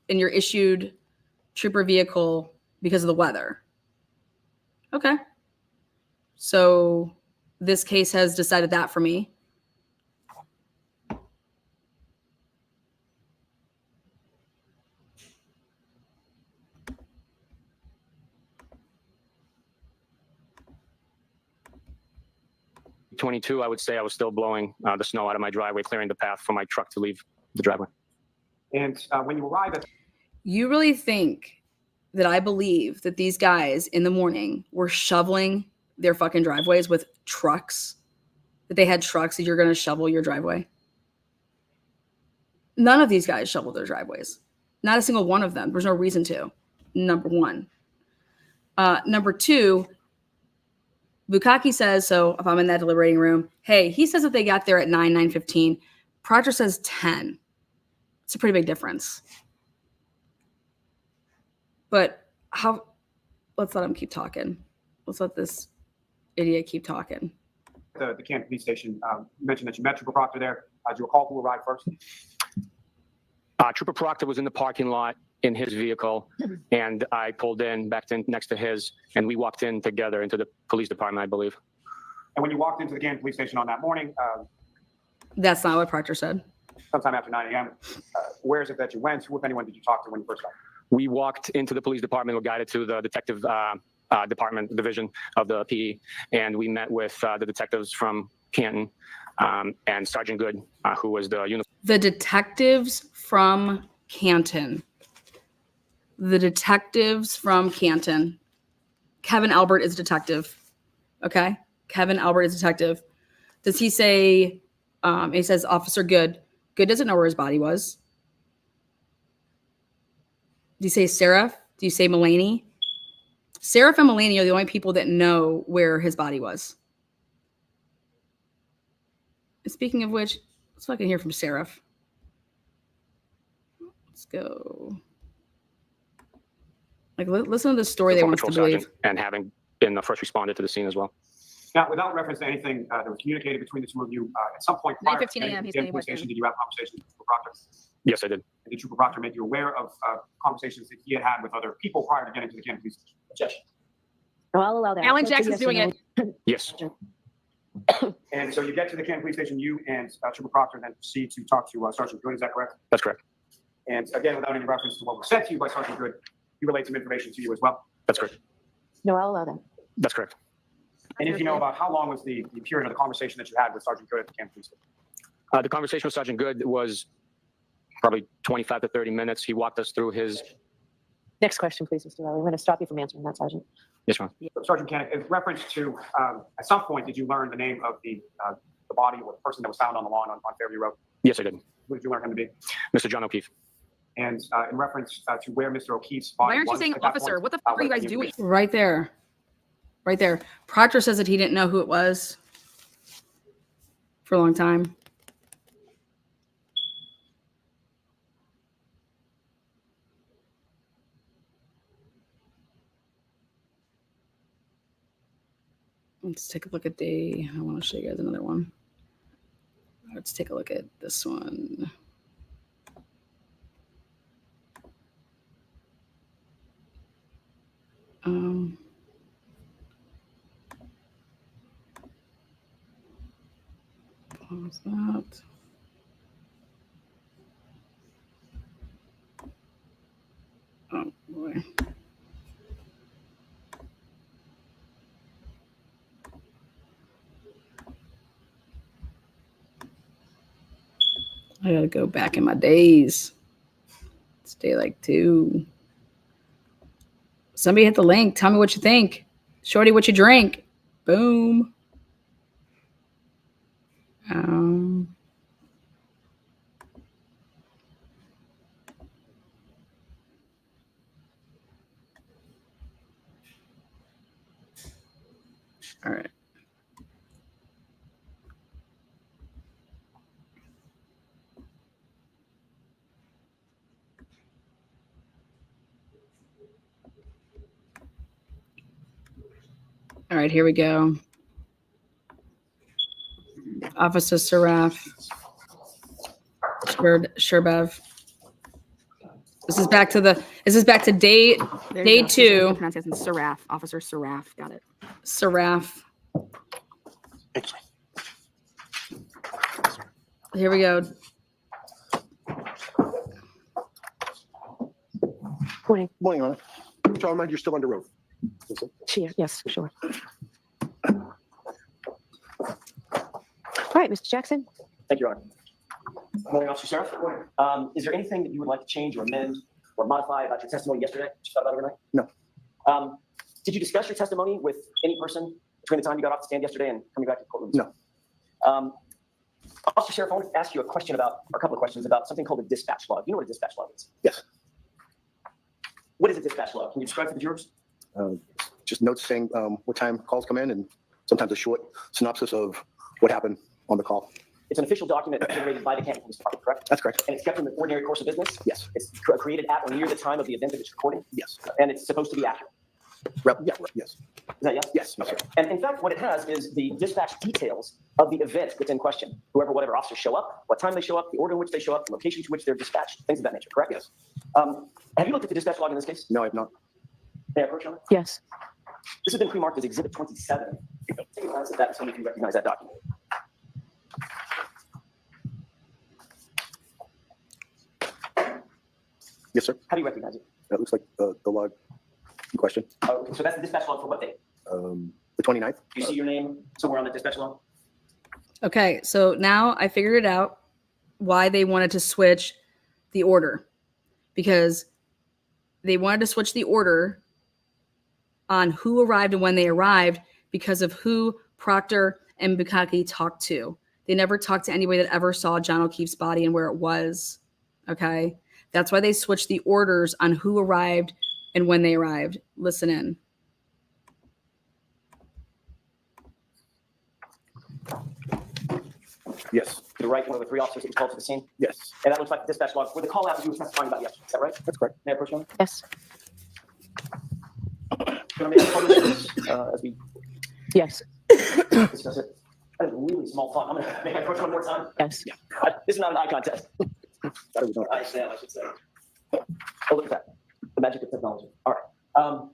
in your issued trooper vehicle because of the weather. Okay. So this case has decided that for me. .22, I would say I was still blowing the snow out of my driveway, clearing the path for my truck to leave the driveway. And when you arrived at... You really think that I believe that these guys in the morning were shoveling their fucking driveways with trucks? That they had trucks that you're going to shovel your driveway? None of these guys shoveled their driveways. Not a single one of them. There's no reason to. Number one. Number two, Bukaki says, so if I'm in that deliberating room, hey, he says that they got there at 9:15. Proctor says 10. It's a pretty big difference. But let's let him keep talking. Let's let this idiot keep talking. The Canton Police Station, you mentioned that you met Trooper Proctor there. Do you recall who arrived first? Trooper Proctor was in the parking lot in his vehicle, and I pulled in, backed in next to his, and we walked in together into the police department, I believe. And when you walked into the Canton police station on that morning, That's not what Proctor said. sometime after 9 a.m., where is it that you went? Who, if anyone, did you talk to when you first got? We walked into the police department, were guided to the detective department division of the PE, and we met with the detectives from Canton and Sergeant Good, who was the uniform. The detectives from Canton. The detectives from Canton. Kevin Albert is a detective. Okay? Kevin Albert is a detective. Does he say, he says, Officer Good. Good doesn't know where his body was. Do you say Seraph? Do you say Mulaney? Seraph and Mulaney are the only people that know where his body was. And speaking of which, let's fucking hear from Seraph. Let's go. Like, listen to the story they want us to believe. And having been the first responder to the scene as well. Now, without reference to anything that was communicated between the two of you, at some point prior to 9:15 a.m., he's the getting police away. station, did you have conversations with Trooper Proctor? Yes, I did. And did Trooper Proctor make you aware of conversations that he had had with other people prior to getting to the Canton police station? Objection. No, I'll allow that. Alan That's a Jackson's yes or doing no. it. Yes. And so you get to the Canton police station, you and Trooper Proctor then proceed to talk to Sergeant Good, is that correct? That's correct. And again, without any reference to what was said to you by Sergeant Good, he relayed some information to you as well. That's correct. No, I'll allow that. That's correct. And if you know about how long was the period of the conversation that you had with Sergeant Good at the Canton police station? The conversation with Sergeant Good was probably 25 to 30 minutes. He walked us through his. Next question, please, Mr. Riley. I'm going to stop you from answering that, Sergeant. Yes, ma'am. Sergeant Cannon, in reference to, at some point, did you learn the name of the body or the person that was found on the lawn on Fairview Road? Yes, I did. Who did you learn him to be? Mr. John O'Keefe. And in reference to where Mr. O'Keefe's body Why aren't you was saying at that officer? point, What the fuck are you guys the doing? information- Right there. Right there. Proctor says that he didn't know who it was for a long time. Let's take a look at I want to show you guys another one. Let's take a look at this one. Pause that. Oh boy. I gotta go back in my days. It's day like 2. Somebody hit the link. Tell me what you think. Shorty, what you drink? Boom. All right. All right, here we go. Officer Seraph. Sherbev. This is back to day 2. Pronunciation Seraph. Officer Seraph. Got it. Seraph. Here we go. Morning. Morning, Honor. John, mind you're still under oath. Yes, sure. All right, Mr. Jackson. Thank you, Your Honor. Morning, Officer Sheriff. Is there anything that you would like to change or amend or modify about your testimony yesterday that you thought about overnight? No. Did you discuss your testimony with any person between the time you got off the stand yesterday and coming back to the courtroom? No. Officer Sheriff, I want to ask you a couple of questions about something called a dispatch log. You know what a dispatch log is? Yes. What is a dispatch log? Can you describe for the jurors? Just notes saying what time calls come in and sometimes a short synopsis of what happened on the call. It's an official document generated by the Canton Police Department, correct? That's correct. And it's kept in the ordinary course of business? Yes. It's created at or near the time of the event that it's recording? Yes. And it's supposed to be accurate? Yes. Is that yes? Yes. Yes, Okay. sir. And in fact, what it has is the dispatch details of the event that's in question. Whatever officers show up, what time they show up, the order in which they show up, the location to which they're dispatched, things of that nature, correct? Yes. Have you looked at the dispatch log in this case? No, I have not. May I approach on it? Yes. This has been pre-marked as Exhibit 27. Take a glance at that and tell me if you recognize that document. Yes, sir. How do you recognize it? That looks like the log in question. Okay, so that's the dispatch log for what date? The 29th. Do you see your name somewhere on the dispatch log? Okay, so now I figured it out why they wanted to switch the order, because they wanted to switch the order on who arrived and when they arrived because of who Proctor and Bukaki talked to. They never talked to anybody that ever saw John O'Keefe's body and where it was. Okay, that's why they switched the orders on who arrived and when they arrived. Listen in. Yes. To the right, one of the three officers that was called to the scene? Yes. And that looks like the dispatch log where the call out that you were testifying about yesterday. Is that right? That's correct. May I approach you? Yes. Can I make a photo of this, as we Yes. discuss it? That is a really small font. I'm going to make my approach one more time. Yes. This is not an eye contest. I should say. Oh, look at that. The magic of technology. All right.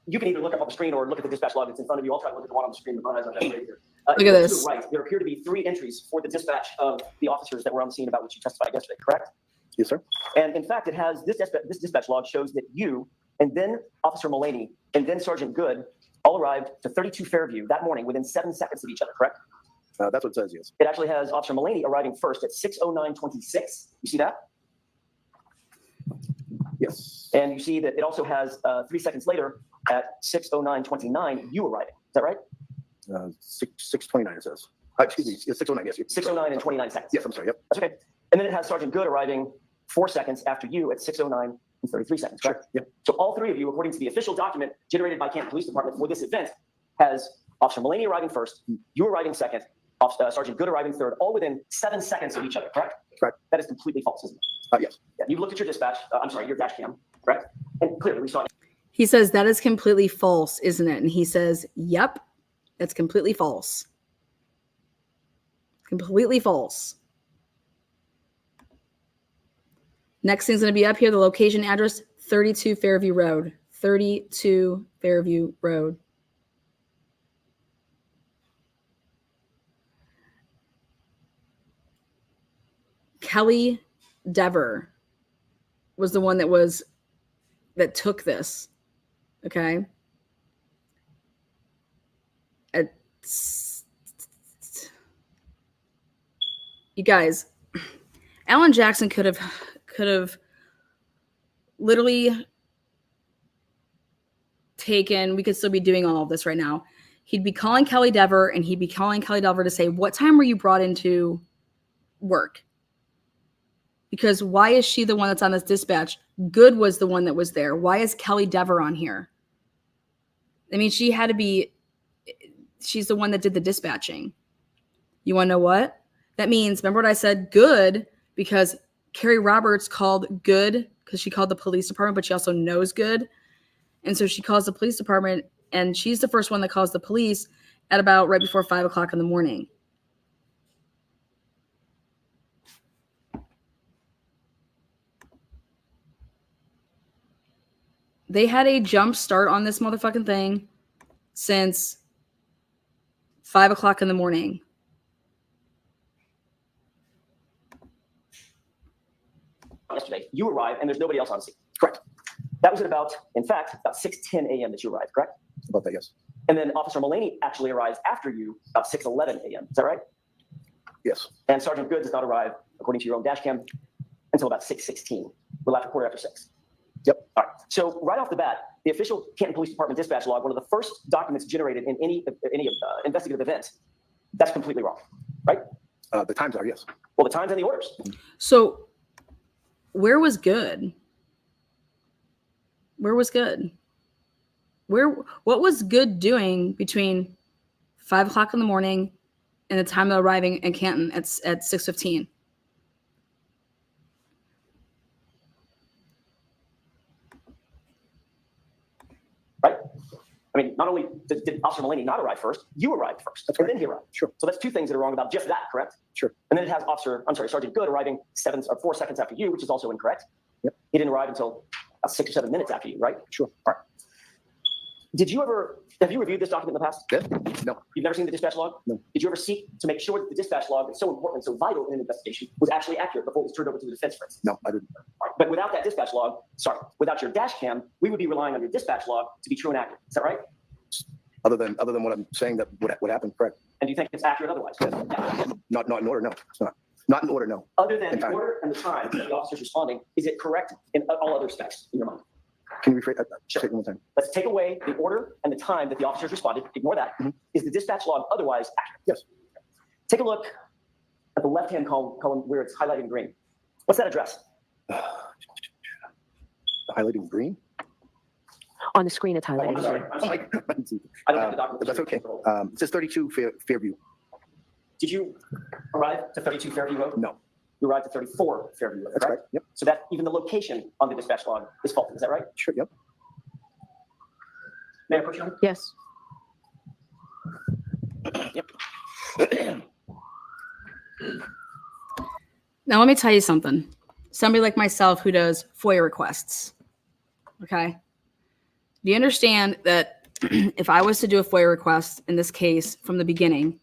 You can either look up on the screen or look at the dispatch log that's in front of you. I'll try to look at the one on the screen. Look at Look at this. To the right, there appear to be 3 entries for the dispatch of the officers that were on the scene about which you testified yesterday, correct? Yes, sir. And in fact, it has this dispatch log shows that you and then Officer Mullaney and then Sergeant Good all arrived to 32 Fairview that morning within 7 seconds of each other, correct? That's what it says, yes. It actually has Officer Mullaney arriving first at 6:09:26. You see that? Yes. And you see that it also has 3 seconds later at 6:09:29 you arriving. Is that right? 6:29 it says. Excuse me, it's 6:09, yes. 6:09 and 29 seconds. Yes, I'm sorry, yep. That's okay. And then it has Sergeant Good arriving 4 seconds after you at 6:09 and 33 seconds, correct? Sure. Yep. So all 3 of you, according to the official document generated by Canton Police Department for this event, has Officer Mullaney arriving first, you arriving second, Sergeant Good arriving third, all within 7 seconds of each other, correct? Correct. That is completely false, isn't it? Yes. Yeah, you looked at your dispatch, your dash cam, correct? And clearly we saw it. He says, that is completely false, isn't it? And he says, yep, that's completely false. Completely false. Next thing's going to be up here, the location address, 32 Fairview Road. 32 Fairview Road. Kelly Dever was the one that took this. Okay. You guys, Alan Jackson could have literally taken, we could still be doing all of this right now. He'd be calling Kelly Dever and he'd be calling Kelly Dever to say, what time were you brought into work? Because why is she the one that's on this dispatch? Good was the one that was there. Why is Kelly Dever on here? I mean, she had to be, she's the one that did the dispatching. You want to know what? That means, remember what I said? Good, because Carrie Roberts called Good because she called the police department, but she also knows Good. And so she calls the police department and she's the first one that calls the police at about right before 5 o'clock in the morning. They had a jump start on this motherfucking thing since 5 o'clock in the morning. Yesterday, you arrived and there's nobody else on scene. Correct. That was at about 6:10 a.m. that you arrived, correct? About that, yes. And then Officer Mullaney actually arrives after you about 6:11 a.m. Is that right? Yes. And Sergeant Good does not arrive, according to your own dash cam, until about 6:16. We'll have to quarter after 6. Yep. All right. So right off the bat, the official Canton Police Department dispatch log, one of the first documents generated in any investigative event, that's completely wrong, right? The times are, yes. Well, the times and the orders. So where was Good? Where was Good? What was Good doing between 5 o'clock in the morning and the time of arriving in Canton at 6:15? Right? I mean, not only did Officer Mulaney not arrive first, you arrived first, and then he arrived. Sure. So that's two things that are wrong about just that, correct? Sure. And then it has Sergeant Good arriving 4 seconds after you, which is also incorrect. Yep. He didn't arrive until 6 or 7 minutes after you, right? Sure. All right. Have you reviewed this document in the past? Yeah. No. You've never seen the dispatch log? No. Did you ever seek to make sure that the dispatch log that's so important and so vital in an investigation was actually accurate before it was turned over to the defense, for instance? No, I didn't. All right. But without that dispatch log, without your dash cam, we would be relying on your dispatch log to be true and accurate. Is that right? Other than what I'm saying that what happened, correct? And do you think it's accurate otherwise? Yeah. Not in order, no. It's not. Not in order, no. Other than the order and the time that the officer's responding, is it correct in all other respects in your mind? Can you rephrase that? Say it one more time. Let's take away the order and the time that the officers responded. Ignore that. Mm-hmm. Is the dispatch log otherwise accurate? Yes. Take a look at the left-hand column where it's highlighted in green. What's that address? Highlighted in green? On the screen, it's I'm highlighted. sorry. I don't have the document. That's okay. It says 32 Fairview. Did you arrive to 32 Fairview Road? No. You arrived to 34 Fairview Road, That's right? right. Yep. So that even the location on the dispatch log is faulty. Is that right? Sure. Yep. May I approach you? Yes. Yep. Now, let me tell you something. Somebody like myself who does FOIA requests, okay? Do you understand that if I was to do a FOIA request in this case from the beginning,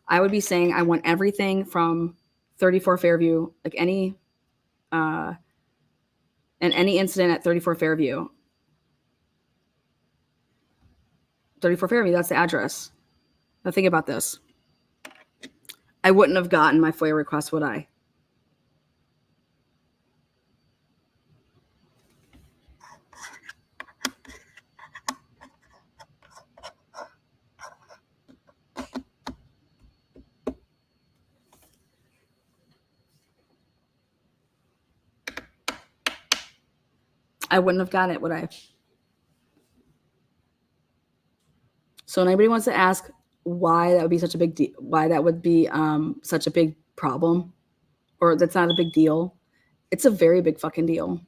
I would be saying I want everything from 34 Fairview, like any incident at 34 Fairview. 34 Fairview, that's the address. Now think about this. I wouldn't have gotten my FOIA request, would I? I wouldn't have gotten it, would I? So anybody wants to ask why that would be such a big deal, why that would be such a big problem, or that's not a big deal. It's a very big fucking deal.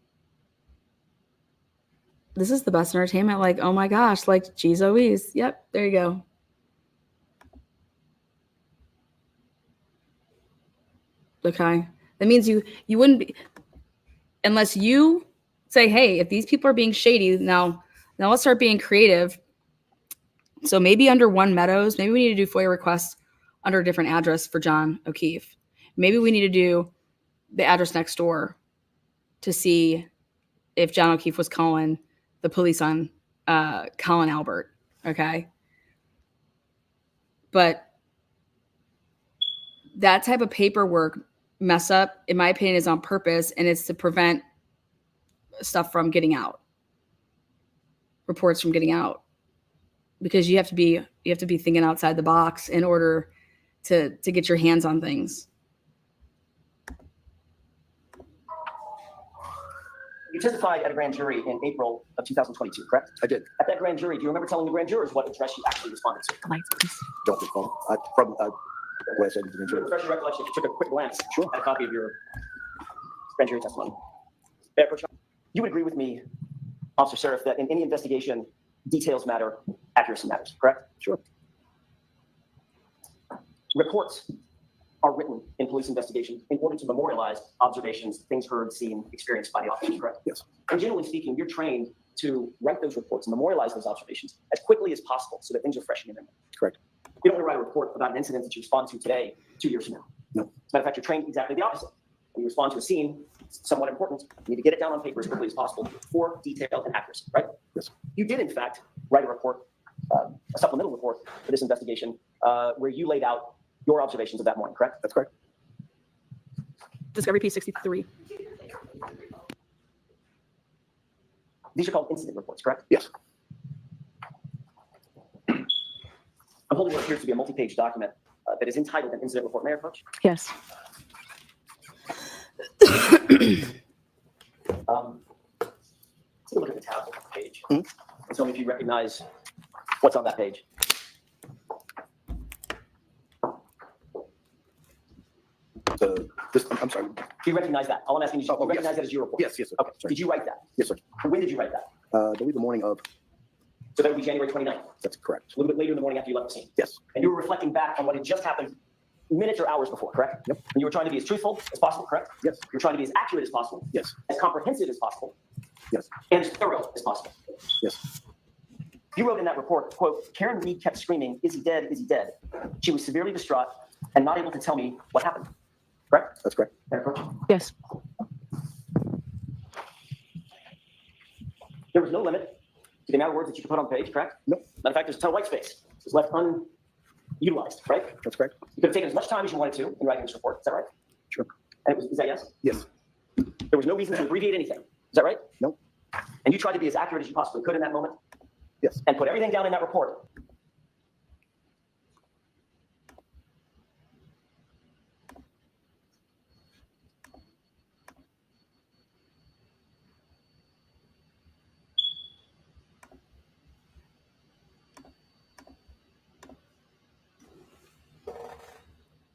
This is the best entertainment. Like, oh my gosh, like, geez Louise. Yep, there you go. Okay. That means you wouldn't be, unless you say, hey, if these people are being shady, now let's start being creative. So maybe under One Meadows, maybe we need to do FOIA requests under a different address for John O'Keefe. Maybe we need to do the address next door to see if John O'Keefe was calling the police on Colin Albert. Okay. But that type of paperwork mess up, in my opinion, is on purpose, and it's to prevent stuff from getting out, reports from getting out, because you have to be thinking outside the box in order to get your hands on things. You testified at a grand jury in April of 2022, correct? I did. At that grand jury, do you remember telling the grand jurors what address you actually responded to? Don't recall. What I said to the jury. Refresh your recollection. If you took a quick glance Sure. at a copy of your grand jury testimony. May I approach you? You would agree with me, Officer Sheriff, that in any investigation, details matter, accuracy matters, correct? Sure. Reports are written in police investigations in order to memorialize observations, things heard, seen, experienced by the officers, correct? Yes. And generally speaking, you're trained to write those reports and memorialize those observations as quickly as possible so that things are fresh in your memory. Correct. You don't want to write a report about an incident that you respond to today, 2 years from now. No. As a matter of fact, you're trained exactly the opposite. When you respond to a scene, it's somewhat important, you need to get it down on paper as quickly as possible for detail and accuracy, right? Yes. You did, in fact, write a report, a supplemental report for this investigation where you laid out your observations of that morning, correct? That's correct. Discovery P63. These are called incident reports, correct? Yes. I'm holding what appears to be a multi-page document that is entitled an incident report. May I approach? Yes. Take a look at the tab on the page. And tell me if you recognize what's on that page. I'm sorry. Do you recognize that? All I'm asking is, do you recognize that as your report? Yes, yes, sir. Okay. Sorry. Did you write that? Yes, sir. When did you write that? I believe the morning of So that would be January 29th. That's correct. A little bit later in the morning after you left the scene. Yes. And you were reflecting back on what had just happened minutes or hours before, correct? Yep. And you were trying to be as truthful as possible, correct? Yes. You're trying to be as accurate as possible. Yes. As comprehensive as possible. Yes. And as thorough as possible. Yes. You wrote in that report, quote, Karen Reed kept screaming, is he dead? Is he dead? She was severely distraught and not able to tell me what happened. Correct? That's correct. Yes. There was no limit to the amount of words that you could put on the page, correct? Nope. Matter of fact, there's a ton of white space. It was left unutilized, right? That's correct. You could have taken as much time as you wanted to in writing this report. Is that right? Sure. And is that yes? Yes. There was no reason to abbreviate anything. Is that right? Nope. And you tried to be as accurate as you possibly could in that moment? Yes. And put everything down in that report.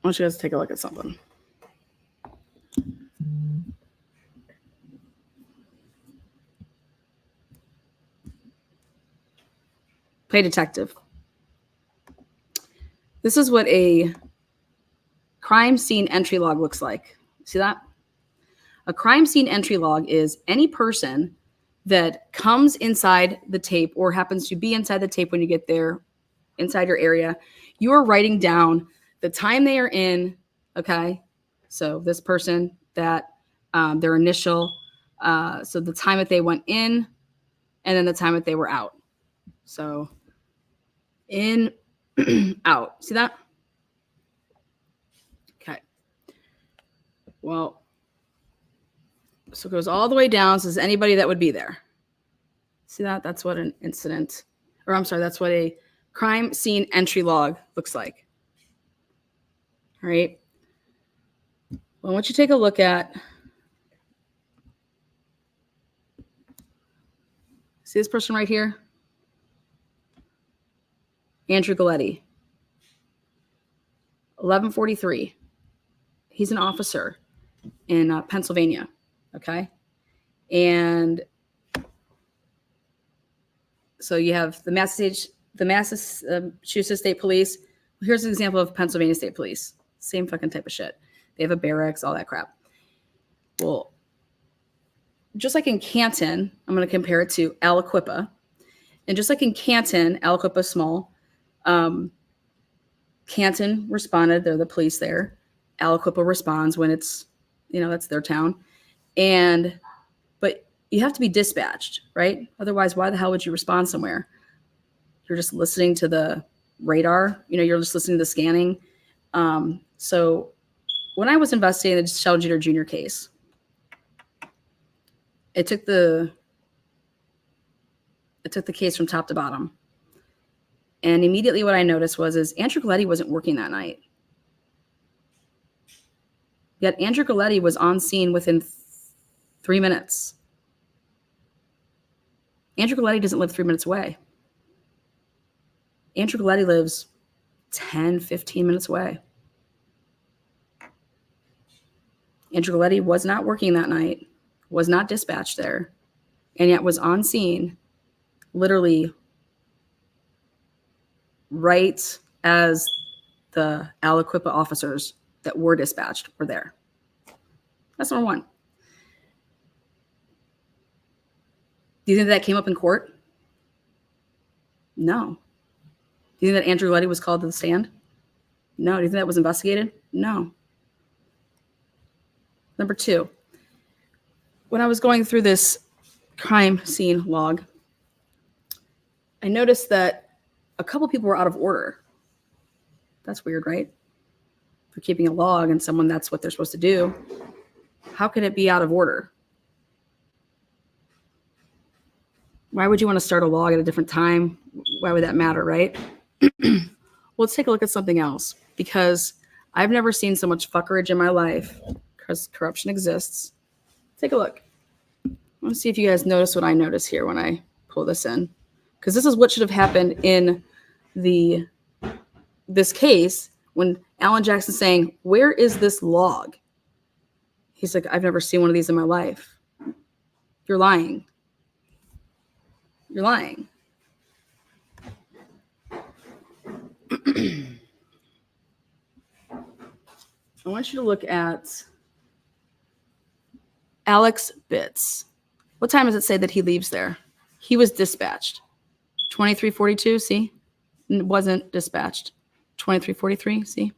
I want you guys to take a look at something. Play detective. This is what a crime scene entry log looks like. See that? A crime scene entry log is any person that comes inside the tape or happens to be inside the tape when you get there, inside your area. You are writing down the time they are in, okay? So this person, that their initial, so the time that they went in, and then the time that they were out. So in, out. See that? Okay. Well, so it goes all the way down. So is anybody that would be there? See that? That's what an incident, or I'm sorry, that's what a crime scene entry log looks like. All right. Well, I want you to take a look at, see this person right here? Andrew Galletti. 11:43. He's an officer in Pennsylvania. Okay. And so you have the Massachusetts State Police. Here's an example of Pennsylvania State Police. Same fucking type of shit. They have a barracks, all that crap. Well, just like in Canton, I'm going to compare it to Aliquippa. And just like in Canton, Aliquippa small, Canton responded. They're the police there. Aliquippa responds when it's, that's their town. But you have to be dispatched, right? Otherwise, why the hell would you respond somewhere? You're just listening to the radar. You're just listening to the scanning. So when I was investigating the Sheldon Jeter Jr. case, it took the case from top to bottom. And immediately what I noticed is Andrew Galletti wasn't working that night. Yet Andrew Galletti was on scene within 3 minutes. Andrew Galletti doesn't live 3 minutes away. Andrew Galletti lives 10, 15 minutes away. Andrew Galletti was not working that night, was not dispatched there, and yet was on scene literally right as the Aliquippa officers that were dispatched were there. That's number one. Do you think that came up in court? No. Do you think that Andrew Galletti was called to the stand? No. Do you think that was investigated? No. Number two, when I was going through this crime scene log, I noticed that a couple people were out of order. That's weird, right? For keeping a log and someone, that's what they're supposed to do. How can it be out of order? Why would you want to start a log at a different time? Why would that matter, right? Well, let's take a look at something else, because I've never seen so much fuckerage in my life, because corruption exists. Take a look. I want to see if you guys notice what I notice here when I pull this in, because this is what should have happened in this case when Alan Jackson's saying, where is this log? He's like, I've never seen one of these in my life. You're lying. You're lying. I want you to look at Alex Bitts. What time does it say that he leaves there? He was dispatched. 23:42, see? It wasn't dispatched. 23:43, see?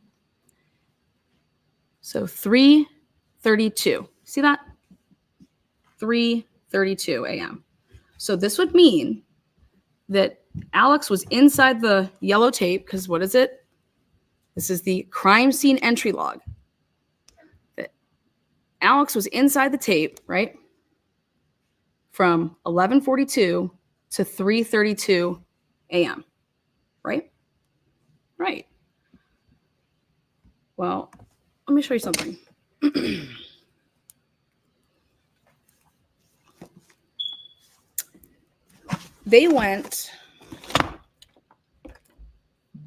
So 3:32. See that? 3:32 a.m. So this would mean that Alex was inside the yellow tape, because what is it? This is the crime scene entry log. That Alex was inside the tape, right? From 11:42 to 3:32 a.m. Right? Right. Well, let me show you something. They went,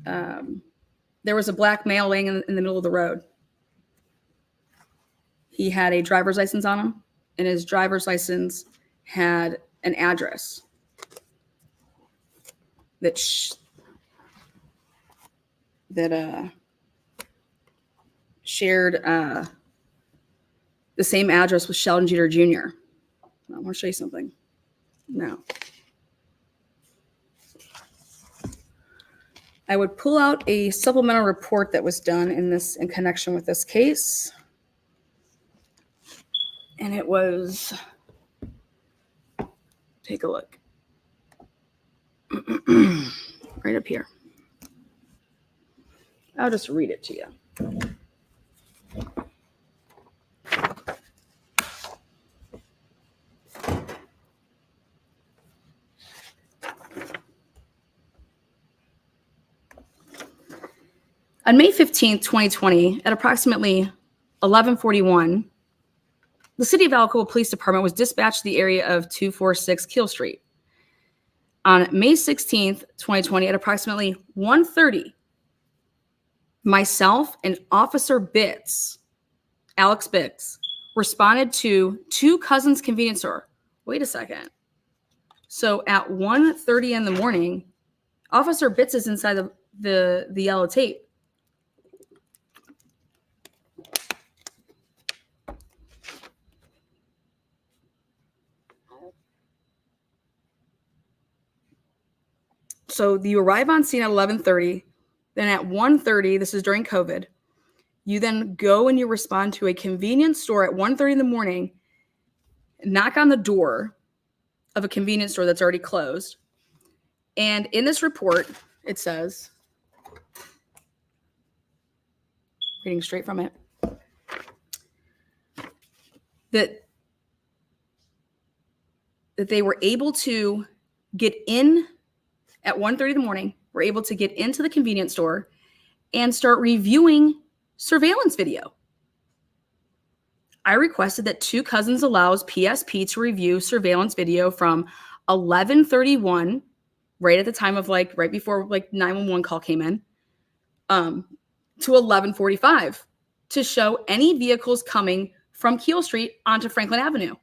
there was a black male laying in the middle of the road. He had a driver's license on him, and his driver's license had an address that shared the same address with Sheldon Jeter Jr. I want to show you something. No. I would pull out a supplemental report that was done in connection with this case. And it was, take a look. Right up here. I'll just read it to you. On May 15th, 2020, at approximately 11:41, the City of Alcoa Police Department was dispatched to the area of 246 Keel Street. On May 16th, 2020, at approximately 1:30, myself and Officer Bitts, Alex Bitts, responded to Two Cousins convenience store. Wait a second. So at 1:30 in the morning, Officer Bitts is inside the yellow tape. So you arrive on scene at 11:30. Then at 1:30, this is during COVID, you then go and you respond to a convenience store at 1:30 in the morning, knock on the door of a convenience store that's already closed. And in this report, it says, reading straight from it, that they were able to get in at 1:30 in the morning, were able to get into the convenience store and start reviewing surveillance video. I requested that Two Cousins allows PSP to review surveillance video from 11:31, right at the time of right before 911 call came in, to 11:45 to show any vehicles coming from Keel Street onto Franklin Avenue.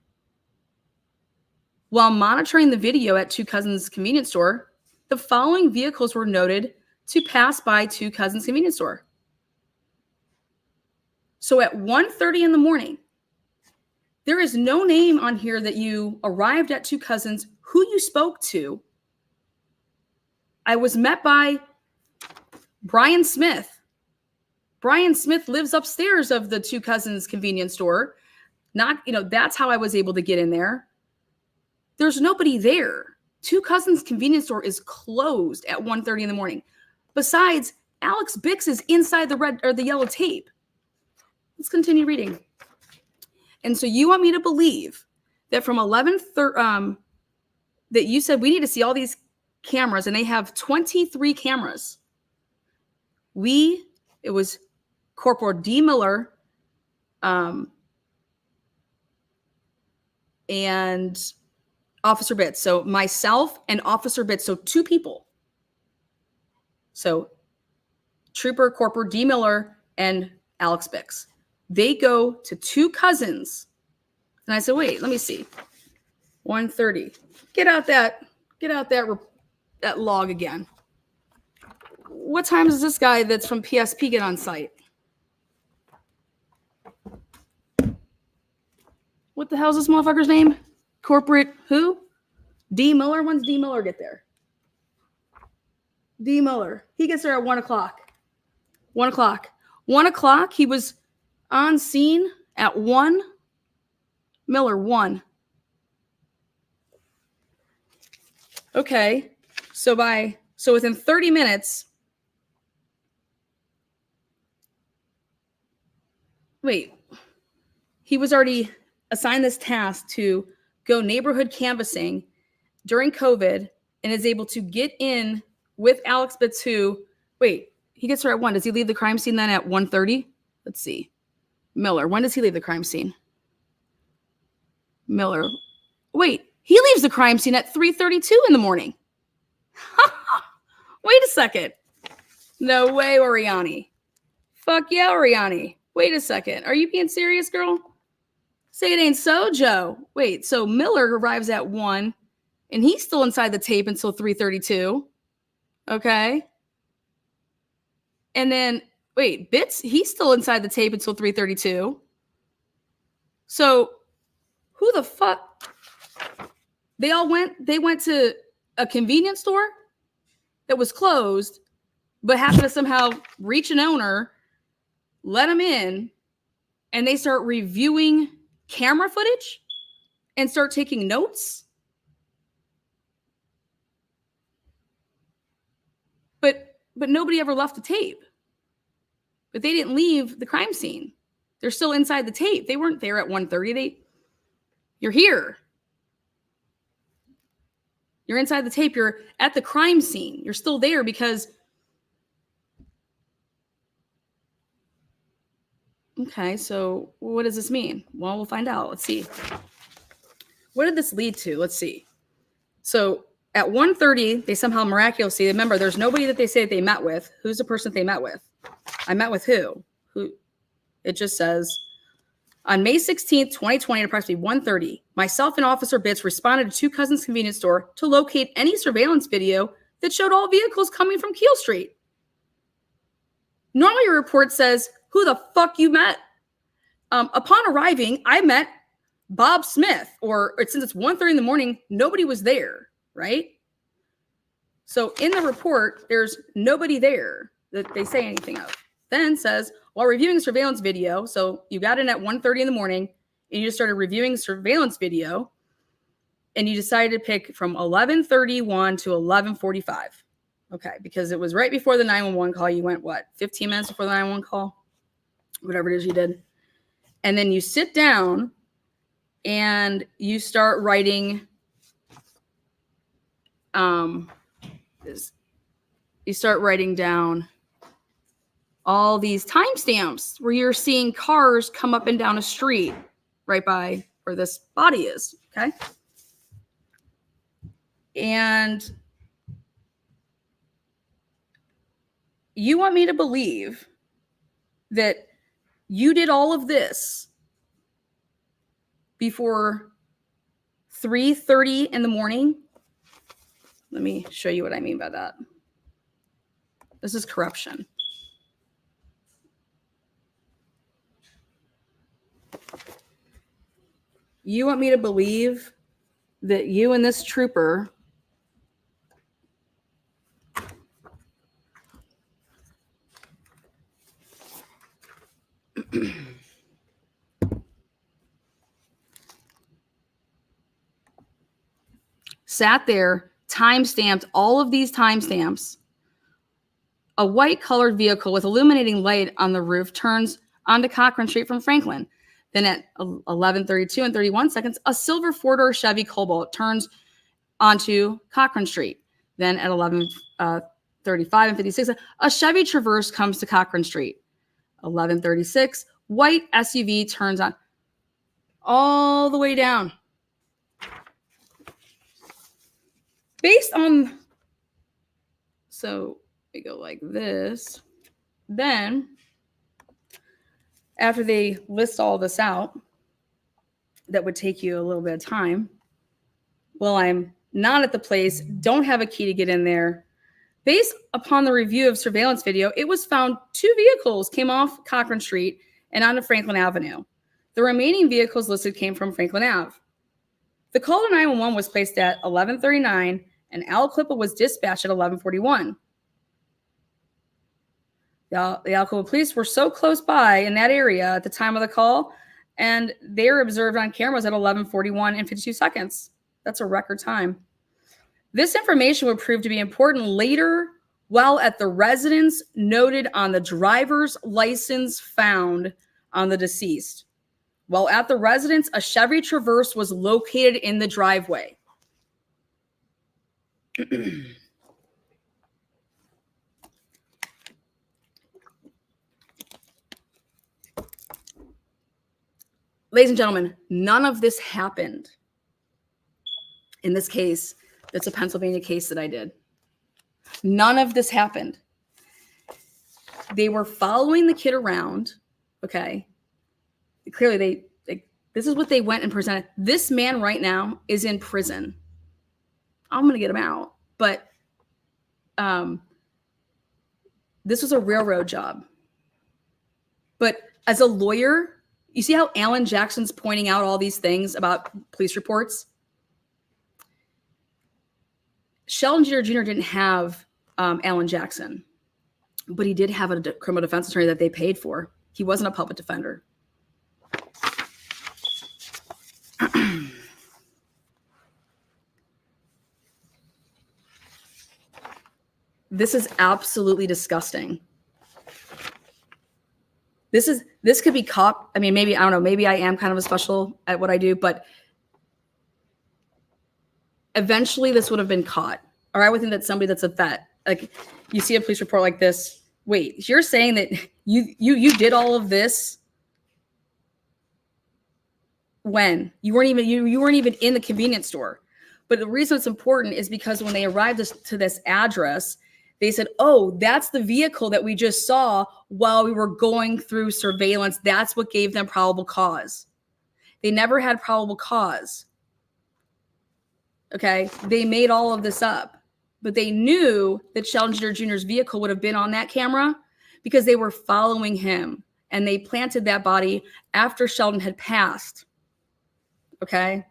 While monitoring the video at Two Cousins convenience store, the following vehicles were noted to pass by Two Cousins convenience store. So at 1:30 in the morning, there is no name on here that you arrived at Two Cousins, who you spoke to. I was met by Brian Smith. Brian Smith lives upstairs of the Two Cousins convenience store. That's how I was able to get in there. There's nobody there. Two Cousins convenience store is closed at 1:30 in the morning. Besides, Alex Bix is inside the yellow tape. Let's continue reading. And so you want me to believe that from 11:30, that you said we need to see all these cameras, and they have 23 cameras. It was Corporal D. Miller, and Officer Bitts. So myself and Officer Bitts, so two people. So Trooper Corporal D. Miller and Alex Bix. They go to Two Cousins. And I said, wait, let me see. 1:30. Get out that log again. what time does this guy that's from PSP get on site? What the hell is this motherfucker's name? Corporate who? D. Miller? When's D. Miller get there? D. Miller. He gets there at 1 o'clock. 1 o'clock. 1 o'clock. He was on scene at 1. Miller, 1. Okay. So within 30 minutes. Wait. He was already assigned this task to go neighborhood canvassing during COVID and is able to get in with Alex Batu. Wait, he gets there at 1. Does he leave the crime scene then at 1:30? Let's see. Miller, when does he leave the crime scene? Miller. Wait, he leaves the crime scene at 3:32 in the morning. Wait a second. No way, Oriani. Fuck yeah, Oriani. Wait a second. Are you being serious, girl? Say it ain't so, Joe. Wait, so Miller arrives at 1, and he's still inside the tape until 3:32. Okay. And then, wait, Bits, he's still inside the tape until 3:32. So, who the fuck? They went to a convenience store that was closed, but happened to somehow reach an owner, let him in, and they start reviewing camera footage and start taking notes. But nobody ever left the tape. But they didn't leave the crime scene. They're still inside the tape. They weren't there at 1:30. You're here. You're inside the tape. You're at the crime scene. You're still there because. Okay, so what does this mean? Well, we'll find out. Let's see. What did this lead to? Let's see. So at 1:30, they somehow miraculously, remember, there's nobody that they say that they met with. Who's the person that they met with? I met with who? It just says, on May 16th, 2020, at approximately 1:30, myself and Officer Bitts responded to Two Cousins convenience store to locate any surveillance video that showed all vehicles coming from Keel Street. Normally, your report says, who the fuck you met? Upon arriving, I met Bob Smith, or since it's 1:30 in the morning, nobody was there, right? So in the report, there's nobody there that they say anything of. Then says, while reviewing surveillance video, so you got in at 1:30 in the morning, and you just started reviewing surveillance video, and you decided to pick from 11:31 to 11:45. Okay, because it was right before the 911 call. You went, what, 15 minutes before the 911 call? Whatever it is you did. And then you sit down and you start writing, down all these timestamps where you're seeing cars come up and down a street right by where this body is, okay? And you want me to believe that you did all of this before 3:30 in the morning? Let me show you what I mean by that. This is corruption. You want me to believe that you and this trooper sat there, time-stamped all of these timestamps. A white colored vehicle with illuminating light on the roof turns onto Cochran Street from Franklin. Then at 11:32 and 31 seconds, a silver four-door Chevy Cobalt turns onto Cochran Street. Then at 11:35 and 56, a Chevy Traverse comes to Cochran Street. 11:36, white SUV turns on all the way down. Based on, so we go like this. Then, after they list all this out, that would take you a little bit of time. Well, I'm not at the place, don't have a key to get in there. Based upon the review of surveillance video, it was found 2 vehicles came off Cochran Street and onto Franklin Avenue. The remaining vehicles listed came from Franklin Ave. The call to 911 was placed at 11:39 and Al Clippa was dispatched at 11:41. The Al Clippa police were so close by in that area at the time of the call, and they were observed on cameras at 11:41 and 52 seconds. That's a record time. This information would prove to be important later while at the residence noted on the driver's license found on the deceased. While at the residence, a Chevy Traverse was located in the driveway. Ladies and gentlemen, none of this happened in this case. That's a Pennsylvania case that I did. None of this happened. They were following the kid around. Okay. Clearly, this is what they went and presented. This man right now is in prison. I'm going to get him out. But this was a railroad job. But as a lawyer, you see how Alan Jackson's pointing out all these things about police reports? Sheldon Jeter Jr. didn't have Alan Jackson, but he did have a criminal defense attorney that they paid for. He wasn't a public defender. This is absolutely disgusting. This could be caught. I mean, maybe, I don't know, maybe I am kind of a special at what I do, but eventually this would have been caught. Or I would think that somebody that's a vet, like you see a police report like this. Wait, you're saying that you did all of this when you weren't even in the convenience store. But the reason it's important is because when they arrived to this address, they said, oh, that's the vehicle that we just saw while we were going through surveillance. That's what gave them probable cause. They never had probable cause. Okay, they made all of this up, but they knew that Sheldon Jeter Jr.'s vehicle would have been on that camera because they were following him, and they planted that body after Sheldon had passed. Okay,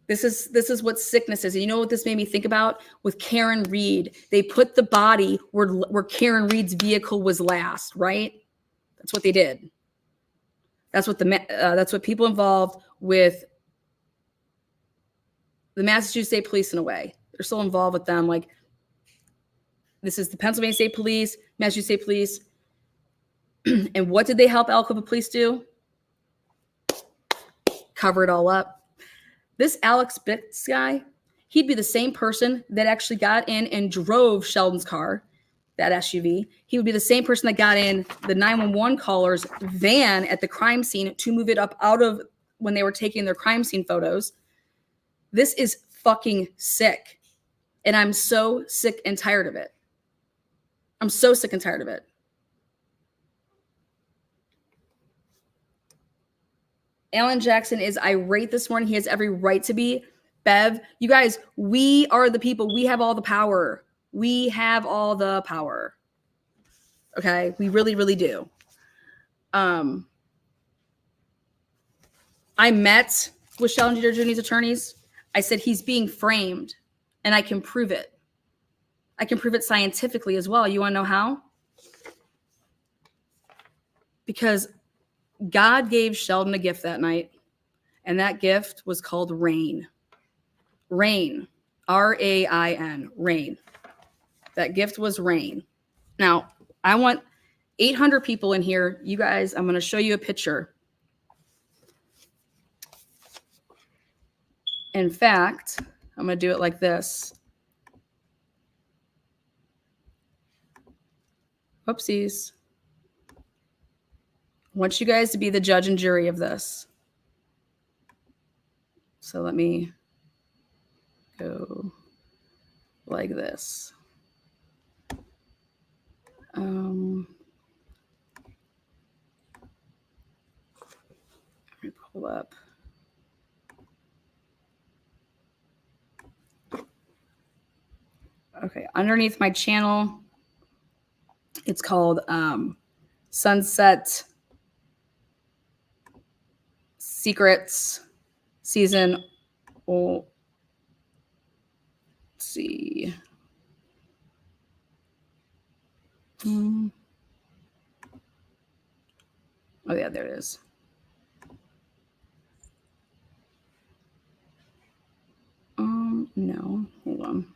this is what sickness is. And you know what this made me think about with Karen Reed? They put the body where Karen Reed's vehicle was last, right? That's what they did. That's what people involved with the Massachusetts State Police in a way. They're still involved with them. Like, this is the Pennsylvania State Police, Massachusetts State Police. And what did they help Al Clippa police do? Cover it all up. This Alex Bitts guy, he'd be the same person that actually got in and drove Sheldon's car, that SUV. He would be the same person that got in the 911 caller's van at the crime scene to move it up out of when they were taking their crime scene photos. This is fucking sick. And I'm so sick and tired of it. I'm so sick and tired of it. Alan Jackson is irate this morning. He has every right to be. Bev, you guys, we are the people. We have all the power. We have all the power. Okay? We really, really do. I met with Sheldon Jeter Jr.'s attorneys. I said he's being framed, and I can prove it. I can prove it scientifically as well. You want to know how? Because God gave Sheldon a gift that night, and that gift was called rain. Rain. R-A-I-N. Rain. That gift was rain. Now, I want 800 people in here. You guys, I'm going to show you a picture. In fact, I'm going to do it like this. Whoopsies. I want you guys to be the judge and jury of this. So let me go like this. Let me pull up. Okay, underneath my channel, it's called Sunset Secrets Season. Oh, let's see. Oh yeah, there it is. No, hold on.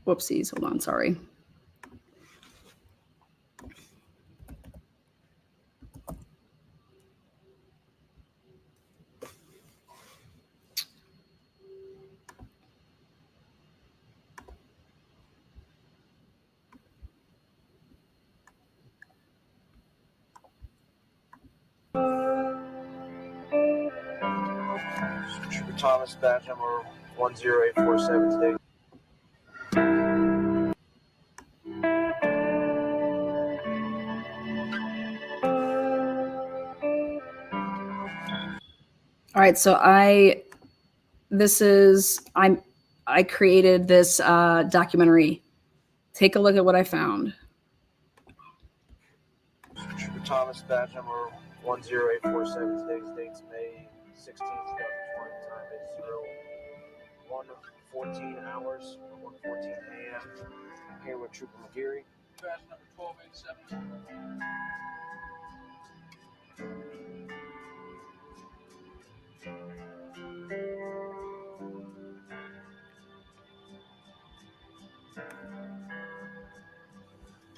Whoopsies, hold on, sorry. Trooper Thomas, badge number 10847 today. All right, so I created this documentary. Take a look at what I found. Trooper Thomas, badge number 10847 today's date's May 16th, 2020. Time is 01:14 hours, or 1:14 a.m. I'm here with Trooper McGeary. Badge number 1287.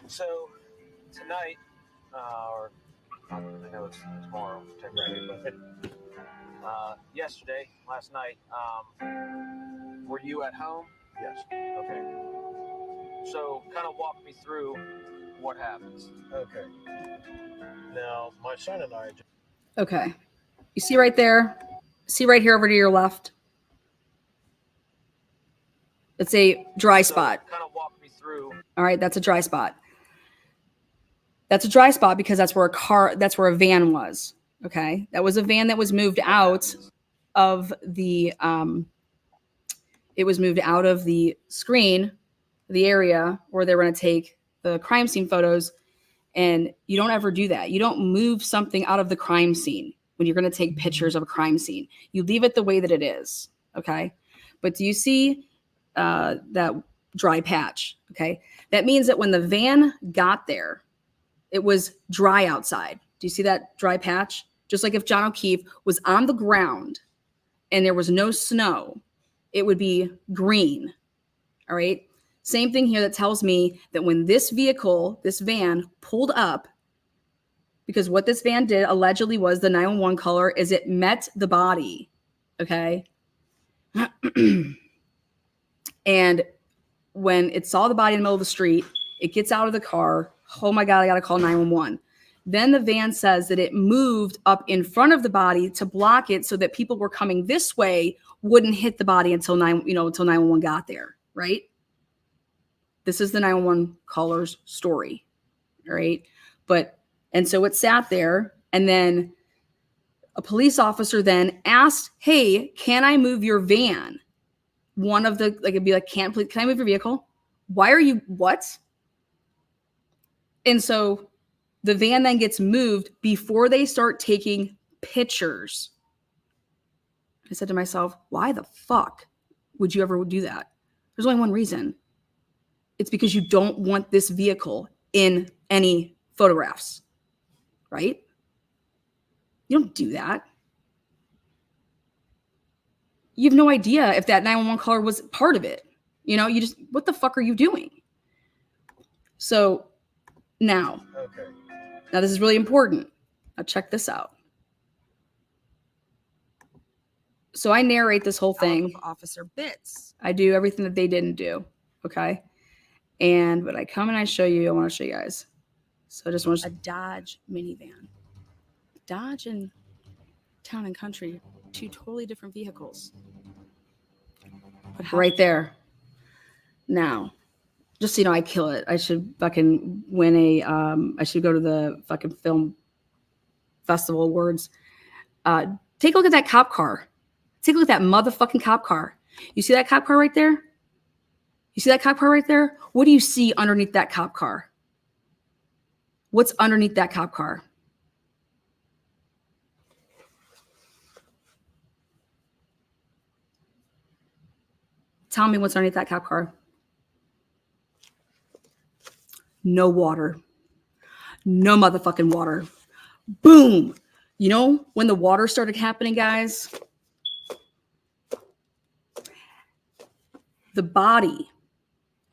So tonight, or I know it's tomorrow, technically, but last night, were you at home? Yes. Okay. So kind of walk me through what happens. Okay. Now, my son and I. Okay. You see right there? See right here over to your left? It's a dry spot. Kind of walk me through. All right, that's a dry spot. That's a dry spot because that's where a van was. Okay. That was a van that was moved out of the screen, the area where they were going to take the crime scene photos. And you don't ever do that. You don't move something out of the crime scene when you're going to take pictures of a crime scene. You leave it the way that it is. Okay. But do you see that dry patch? Okay. That means that when the van got there, it was dry outside. Do you see that dry patch? Just like if John O'Keefe was on the ground and there was no snow, it would be green. All right. Same thing here that tells me that when this van pulled up, because what this van did allegedly was the 911 color is it met the body. Okay. And when it saw the body in the middle of the street, it gets out of the car. Oh my God, I got to call 911. Then the van says that it moved up in front of the body to block it so that people were coming this way wouldn't hit the body until 911 got there. Right. This is the 911 caller's story, all right? And so it sat there, and then a police officer then asked, hey, can I move your van? One of the, it'd be like, can I move your vehicle? Why are you, what? And so the van then gets moved before they start taking pictures. I said to myself, why the fuck would you ever do that? There's only one reason. It's because you don't want this vehicle in any photographs, right? You don't do that. You have no idea if that 911 caller was part of it. You just, what the fuck are you doing? So now this is really important. Now check this out. So I narrate this whole thing. Officer bits. I do everything that they didn't do. Okay. And when I come and I show you, I want to show you guys. So I just want a Dodge minivan. Dodge and Town and Country, two totally different vehicles. But right there. Now, just so you know, I kill it. I should fucking win a, I should go to the fucking film festival awards. Take a look at that cop car. Take a look at that motherfucking cop car. You see that cop car right there? You see that cop car right there? What do you see underneath that cop car? What's underneath that cop car? Tell me what's underneath that cop car. No water. No motherfucking water. Boom. You know, when the water started happening, guys, the body,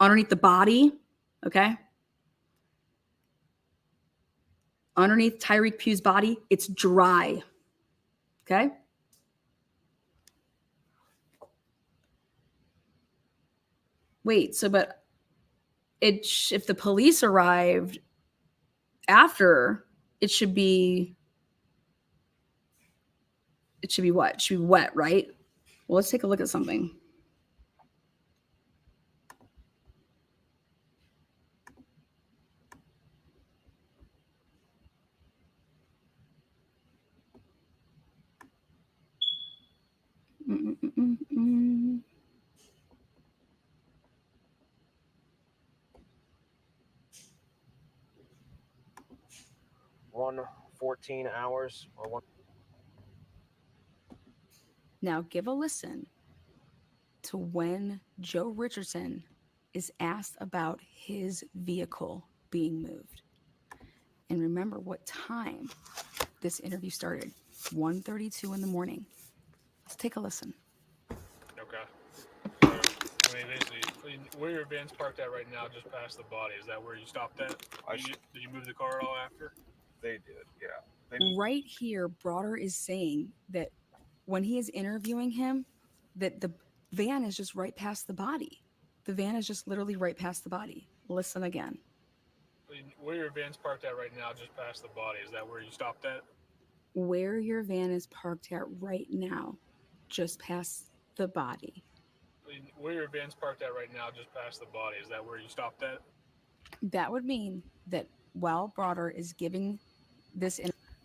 underneath the body, okay? Underneath Tyreek Pugh's body, it's dry, okay? Wait, so but if the police arrived after, it should be what? It should be wet, right? Well, let's take a look at something. Mm-mm-mm-mm. 114 hours or one. Now give a listen to when Joe Richardson is asked about his vehicle being moved. And remember what time this interview started. 1:32 in the morning. Let's take a listen. Okay. I mean, basically, where your van's parked at right now, just past the body, is that where you stopped at? Did you move the car at all after? They did, yeah. Right here, Broader is saying that when he is interviewing him, that the van is just right past the body. The van is just literally right past the body. Listen again. Where your van's parked at right now, just past the body, is that where you stopped at? Where your van is parked at right now, just past the body. Where your van's parked at right now, just past the body, is that where you stopped at? That would mean that while Broader is giving this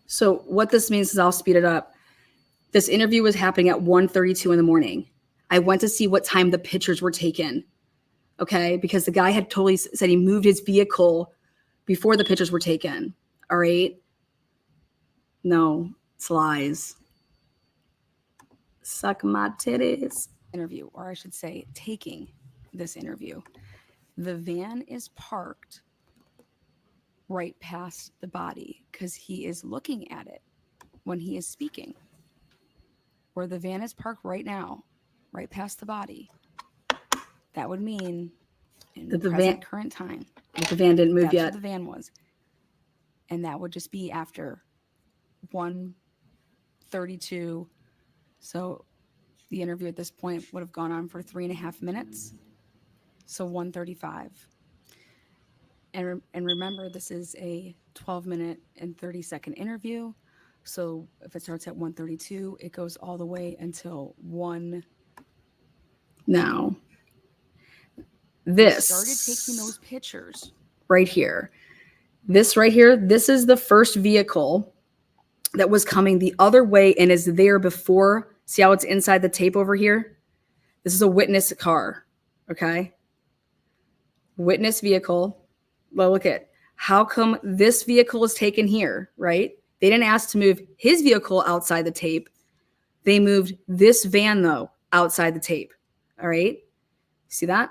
so what this means is, I'll speed it up. This interview was happening at 1:32 in the morning. I went to see what time the pictures were taken. Okay, because the guy had totally said he moved his vehicle before the pictures were taken. All right. No, it's lies. Suck my titties. Interview, or I should say, taking this interview. The van is parked right past the body because he is looking at it when he is speaking. Where the van is parked right now, right past the body, that would mean in the current time, the van didn't move yet. That's what the van was. And that would just be after 1:32. So the interview at this point would have gone on for 3.5 minutes. So 1:35. And remember, this is a 12-minute and 30-second interview. So if it starts at 1:32, it goes all the way until 1. Now, this started taking those pictures right here. This right here, this is the first vehicle that was coming the other way and is there before. See how it's inside the tape over here? This is a witness car, okay? Witness vehicle. Well, look at how come this vehicle is taken here, right? They didn't ask to move his vehicle outside the tape. They moved this van, though, outside the tape, all right? See that?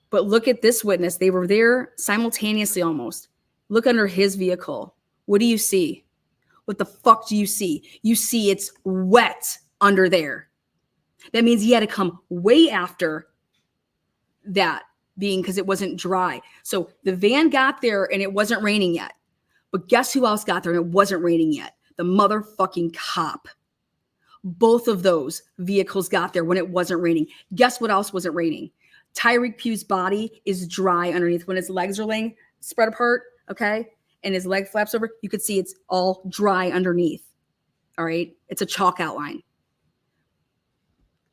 But look at this witness. They were there simultaneously almost. Look under his vehicle. What do you see? What the fuck do you see? You see it's wet under there. That means he had to come way after that being because it wasn't dry. So the van got there and it wasn't raining yet. But guess who else got there and it wasn't raining yet? The motherfucking cop. Both of those vehicles got there when it wasn't raining. Guess what else wasn't raining? Tyreek Pugh's body is dry underneath. When his legs are laying spread apart, okay, and his leg flaps over, you could see it's all dry underneath. All right, it's a chalk outline.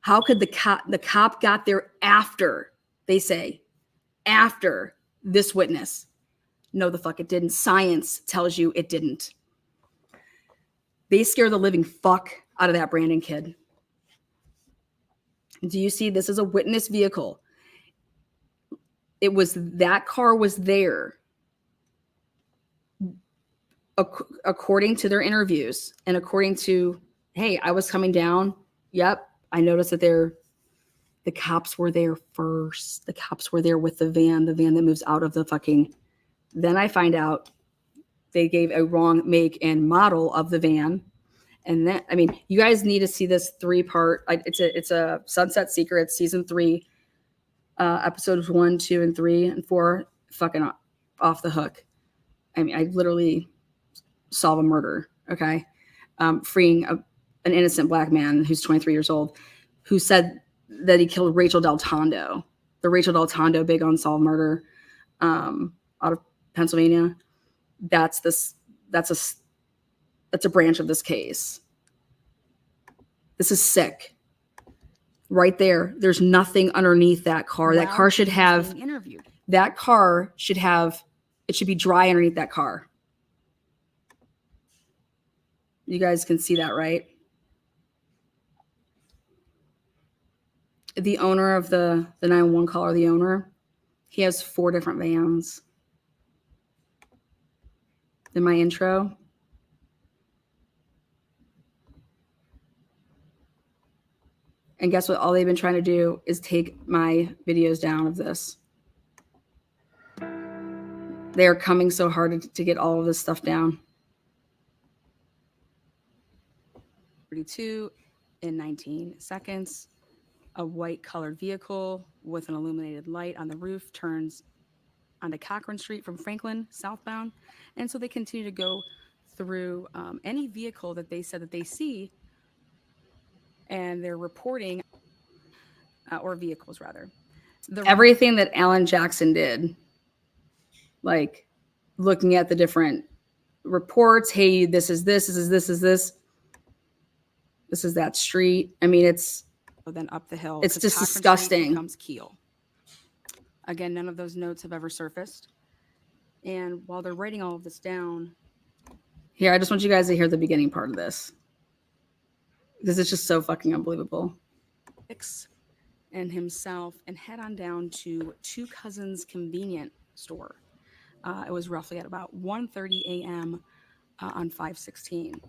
How could the cop got there after, they say, after this witness? No, the fuck it didn't. Science tells you it didn't. They scare the living fuck out of that Brandon kid. Do you see this is a witness vehicle? It was, that car was there according to their interviews and according to, hey, I was coming down. Yep. I noticed that the cops were there first. The cops were there with the van that moves out of the fucking. Then I find out they gave a wrong make and model of the van. And then, I mean, you guys need to see this 3-part. It's a Sunset Secrets season 3, episodes 1, 2, and 3, and 4. Fucking off the hook. I mean, I literally solve a murder. Okay, freeing an innocent black man who's 23 years old, who said that he killed Rachel Del Tondo, the Rachel Del Tondo big unsolved murder, out of Pennsylvania. That's a branch of this case. This is sick. Right there. There's nothing underneath that car. That car should have, it should be dry underneath that car. You guys can see that, right? The owner of the 911 caller, the owner, he has 4 different vans. In my intro, and guess what? All they've been trying to do is take my videos down of this. They are coming so hard to get all of this stuff down. 32 in 19 seconds. A white colored vehicle with an illuminated light on the roof turns onto Cochran Street from Franklin southbound. And so they continue to go through any vehicle that they said that they see, and they're reporting, or vehicles rather. Everything that Alan Jackson did, like looking at the different reports, hey, this is this, this is that street. I mean, it's then up the hill. It's just disgusting. Becomes Keel. Again, none of those notes have ever surfaced. And while they're writing all of this down, here, I just want you guys to hear the beginning part of this, because it's just so fucking unbelievable. And himself, and head on down to Two Cousins convenience store. It was roughly at about 1:30 a.m. On 5/16.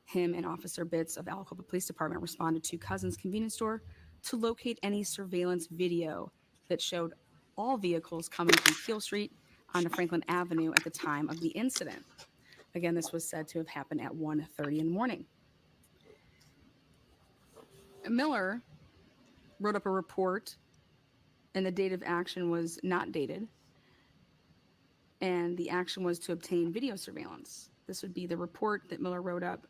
Him and Officer Bitts of Aliquippa Police Department responded to Cousins convenience store to locate any surveillance video that showed all vehicles coming from Keel Street onto Franklin Avenue at the time of the incident. Again, this was said to have happened at 1:30 in the morning. Miller wrote up a report, and the date of action was not dated. And the action was to obtain video surveillance. This would be the report that Miller wrote up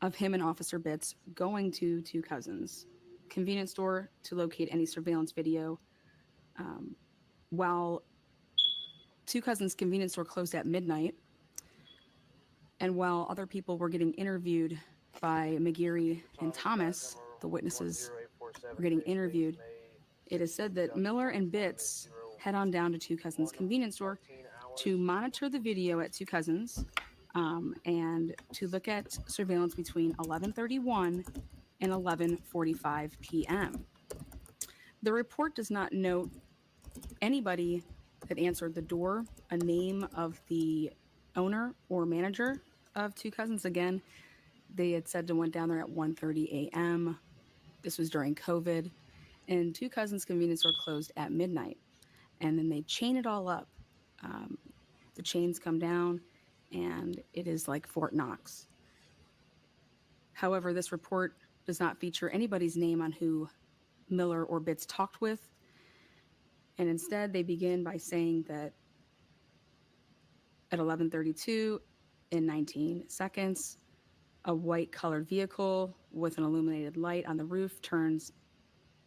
of him and Officer Bitts going to Two Cousins convenience store to locate any surveillance video. While Two Cousins convenience store closed at midnight, and while other people were getting interviewed by McGeary and Thomas, the witnesses were getting interviewed, it is said that Miller and Bitts head on down to Two Cousins convenience store to monitor the video at Two Cousins, and to look at surveillance between 11:31 and 11:45 p.m. The report does not note anybody that answered the door, a name of the owner or manager of Two Cousins. Again, they had said to went down there at 1:30 a.m. This was during COVID, and Two Cousins convenience store closed at midnight. And then they chain it all up. The chains come down, and it is like Fort Knox. However, this report does not feature anybody's name on who Miller or Bitts talked with. And instead, they begin by saying that at 11:32 in 19 seconds, a white colored vehicle with an illuminated light on the roof turns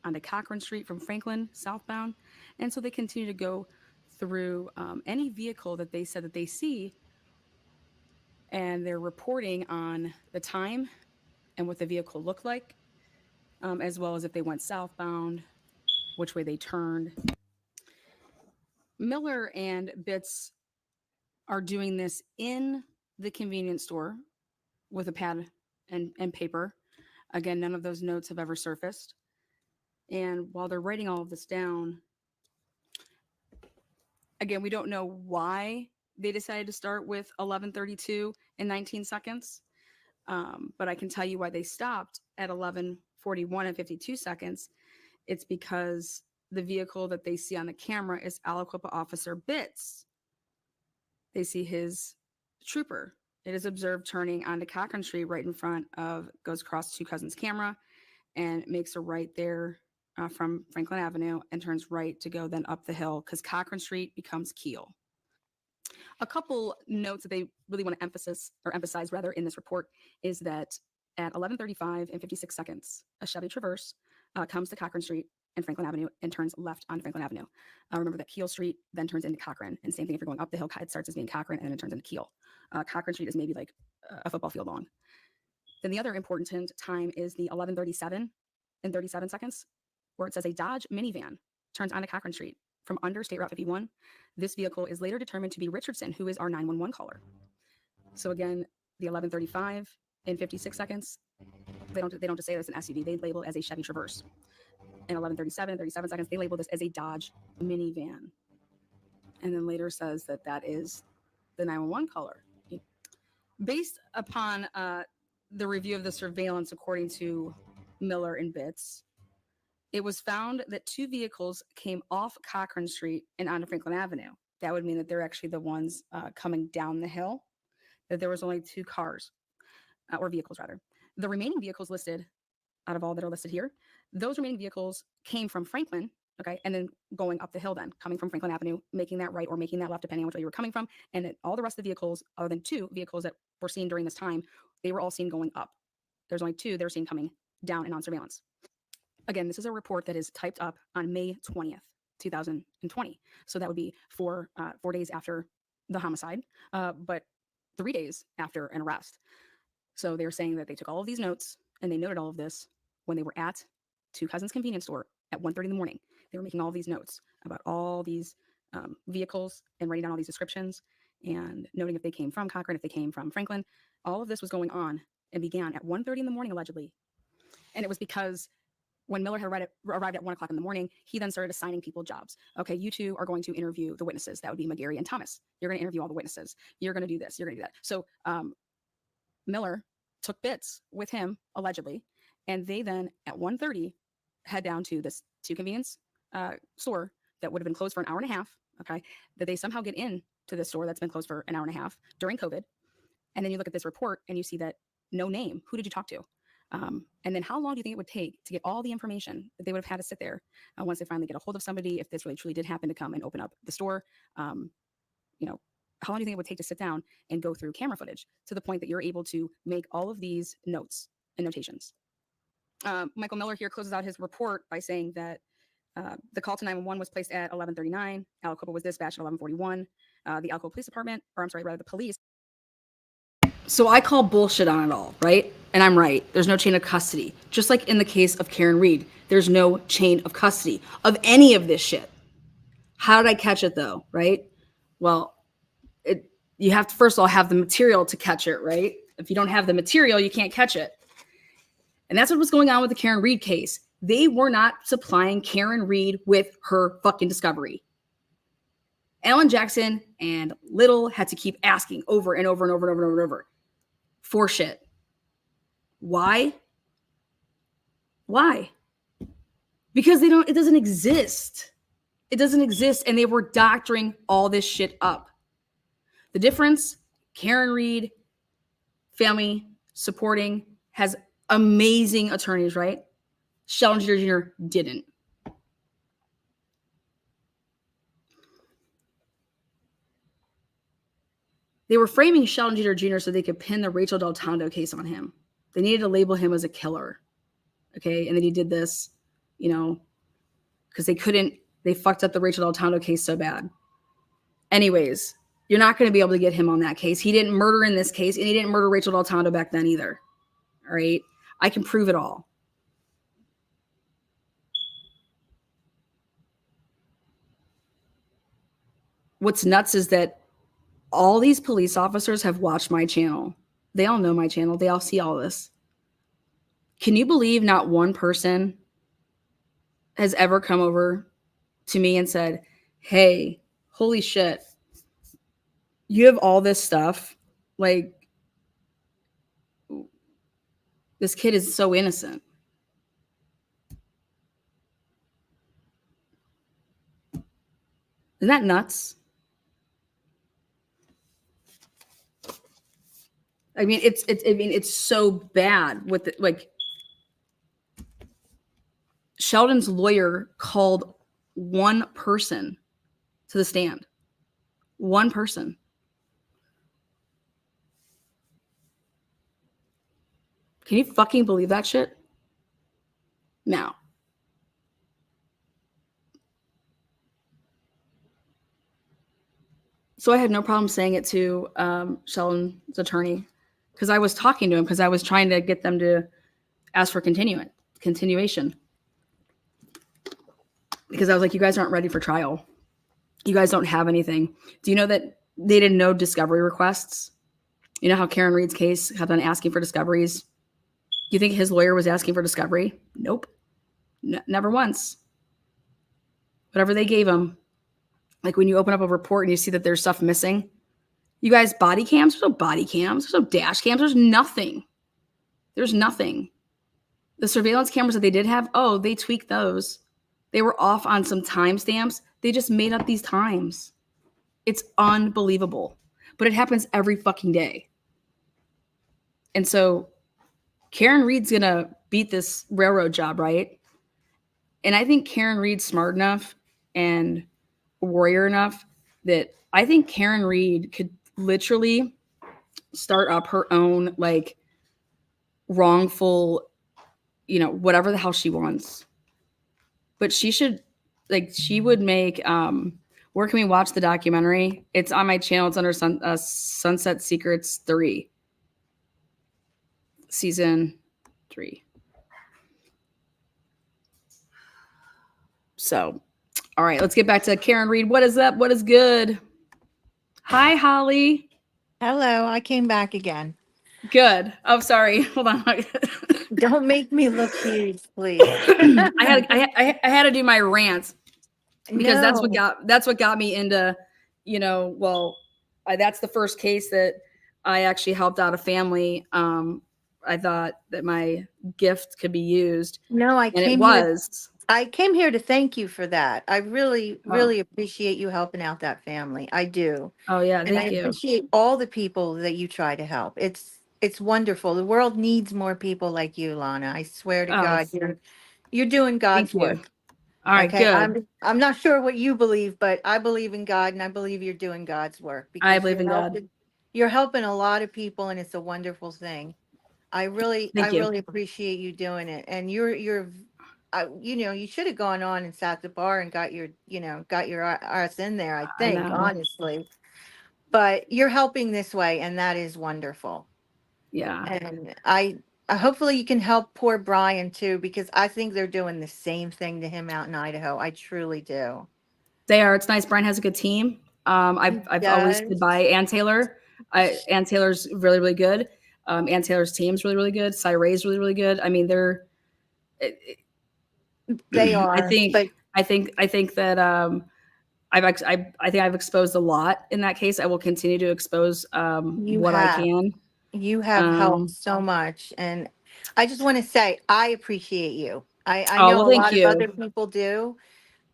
onto Cochran Street from Franklin southbound. And so they continue to go through any vehicle that they said that they see, and they're reporting on the time and what the vehicle looked like, as well as if they went southbound, which way they turned. Miller and Bitts are doing this in the convenience store with a pad and paper. Again, none of those notes have ever surfaced. And while they're writing all of this down, again, we don't know why they decided to start with 11:32 and 19 seconds. But I can tell you why they stopped at 11:41 and 52 seconds. It's because the vehicle that they see on the camera is Aliquippa Officer Bitts. They see his trooper. It is observed turning onto Cochran Street right in front of, goes across Two Cousins camera and makes a right there from Franklin Avenue and turns right to go then up the hill because Cochran Street becomes Keel. A couple notes that they really want to emphasize rather in this report is that at 11:35 and 56 seconds, a Chevy Traverse comes to Cochran Street and Franklin Avenue and turns left on Franklin Avenue. Remember that Keel Street then turns into Cochran, and same thing if you're going up the hill, it starts as being Cochran and then it turns into Keel. Cochran Street is maybe like a football field long. Then the other important time is the 11:37 and 37 seconds, where it says a Dodge minivan turns onto Cochran Street from under State Route 51. This vehicle is later determined to be Richardson, who is our 911 caller. So again, the 11:35 and 56 seconds, they don't just say that's an SUV. They label it as a Chevy Traverse. And 11:37 and 37 seconds, they label this as a Dodge minivan. And then later says that that is the 911 caller. Based upon the review of the surveillance, according to Miller and Bitts, it was found that two vehicles came off Cochran Street and onto Franklin Avenue. That would mean that they're actually the ones coming down the hill, that there was only two cars, or vehicles rather. The remaining vehicles listed, out of all that are listed here, those remaining vehicles came from Franklin, okay, and then going up the hill then, coming from Franklin Avenue, making that right or making that left, depending on which way you were coming from. And all the rest of the vehicles, other than two vehicles that were seen during this time, they were all seen going up. There's only two that were seen coming down and on surveillance. Again, this is a report that is typed up on May 20th, 2020. So that would be 4 days after the homicide, but 3 days after an arrest. So they're saying that they took all of these notes and they noted all of this when they were at Two Cousins convenience store at 1:30 in the morning. They were making all of these notes about all these vehicles and writing down all these descriptions and noting if they came from Cochran, if they came from Franklin. All of this was going on and began at 1:30 in the morning, allegedly. And it was because when Miller had arrived at 1 o'clock in the morning, he then started assigning people jobs. Okay, you two are going to interview the witnesses. That would be McGarry and Thomas. You're going to interview all the witnesses. You're going to do this. You're going to do that. So Miller took Bitts with him, allegedly, and they then at 1:30 head down to this Two Convenience store that would have been closed for an hour and a half, okay, that they somehow get in to this store that's been closed for an hour and a half during COVID. And then you look at this report and you see that no name. Who did you talk to? And then how long do you think it would take to get all the information that they would have had to sit there once they finally get a hold of somebody, if this really truly did happen to come and open up the store? How long do you think it would take to sit down and go through camera footage to the point that you're able to make all of these notes and notations? Michael Miller here closes out his report by saying that the call to 911 was placed at 11:39. Aliquippa was dispatched at 11:41. The Aliquippa Police Department, the police. So I call bullshit on it all, right? And I'm right. There's no chain of custody. Just like in the case of Karen Reed, there's no chain of custody of any of this shit. How did I catch it though, right? Well, you have to first of all have the material to catch it, right? If you don't have the material, you can't catch it. And that's what was going on with the Karen Reed case. They were not supplying Karen Reed with her fucking discovery. Alan Jackson and Little had to keep asking over and over and over and over and over and over for shit. Why? Why? Because it doesn't exist. It doesn't exist. And they were doctoring all this shit up. The difference, Karen Reed, family supporting, has amazing attorneys, right? Sheldon Jeter Jr. didn't. They were framing Sheldon Jeter Jr. so they could pin the Rachel Del Tondo case on him. They needed to label him as a killer. Okay. And then he did this, because they fucked up the Rachel Del Tondo case so bad. Anyways, you're not going to be able to get him on that case. He didn't murder in this case, and he didn't murder Rachel Deltando back then either. All right? I can prove it all. What's nuts is that all these police officers have watched my channel. They all know my channel. They all see all this. Can you believe not one person has ever come over to me and said, hey, holy shit, you have all this stuff. Like, this kid is so innocent. Isn't that nuts? I mean, it's so bad with the, like, Sheldon's lawyer called one person to the stand. One person. Can you fucking believe that shit? Now. So I had no problem saying it to Sheldon's attorney, because I was talking to him, because I was trying to get them to ask for continuation. Because I was like, you guys aren't ready for trial. You guys don't have anything. Do you know that they didn't know discovery requests? You know how Karen Reed's case had been asking for discoveries? Do you think his lawyer was asking for discovery? Nope. Never once. Whatever they gave him. Like when you open up a report and you see that there's stuff missing. You guys, body cams? There's no body cams. There's no dash cams. There's nothing. There's nothing. The surveillance cameras that they did have, oh, they tweaked those. They were off on some timestamps. They just made up these times. It's unbelievable. But it happens every fucking day. And so Karen Reed's going to beat this railroad job, right? And I think Karen Reed's smart enough and warrior enough that I think Karen Reed could literally start up her own, like, wrongful, you know, whatever the hell she wants. But she should, like, she would make, where can we watch the documentary? It's on my channel. It's under Sunset Secrets 3. Season 3. So, all right, let's get back to Karen Reed. What is up? What is good? Hi, Holly. Hello, I came back again. Good. Oh, sorry. Hold on. Don't make me look huge, please. I had to do my rants because that's what got me into, you know, well, that's the first case that I actually helped out a family. I thought that my gift could be used. No, I came here to thank you for that. I really appreciate you helping out that family. I do. Oh yeah, and I thank you. appreciate all the people that you try to help. It's wonderful. The world needs more people like you, Lana. I swear to God, you're doing God's work. All right, good. I'm not sure what you believe, but I believe in God, and I believe you're doing God's work. I believe in God. You're helping a lot of people, and it's a wonderful thing. I really appreciate you doing it. And you're you know, you should have gone on and sat the bar and got your ass in there, I think, honestly. But you're helping this way, and that is wonderful. Yeah. And I hopefully you can help poor Brian too, because I think they're doing the same thing to him out in Idaho. I truly do. They are. It's nice. Brian has a good team. I've always stood by Ann Taylor. Ann Taylor's really, really good. Ann Taylor's team's really, really good. Cy Ray's really, really good. I mean, they are. I think that I think I've exposed a lot in that case. I will continue to expose what I can. You have helped so much, and I just want to say I appreciate you. I know a lot of other people do,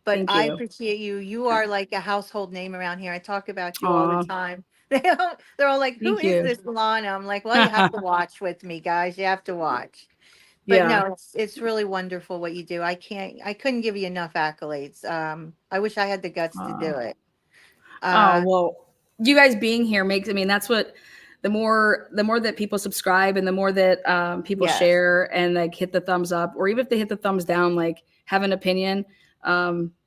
but I appreciate you. You are like a household name around here. I talk about you all the time. They're all like, "Who is this Lana?" I'm like, "Well, you have to watch with me, guys. You have to watch." But no, it's really wonderful what you do. I couldn't give you enough accolades. I wish I had the guts to do it. Well, you guys being here makes, I mean, that's what, the more that people subscribe and the more that people share and like hit the thumbs up, or even if they hit the thumbs down, like have an opinion.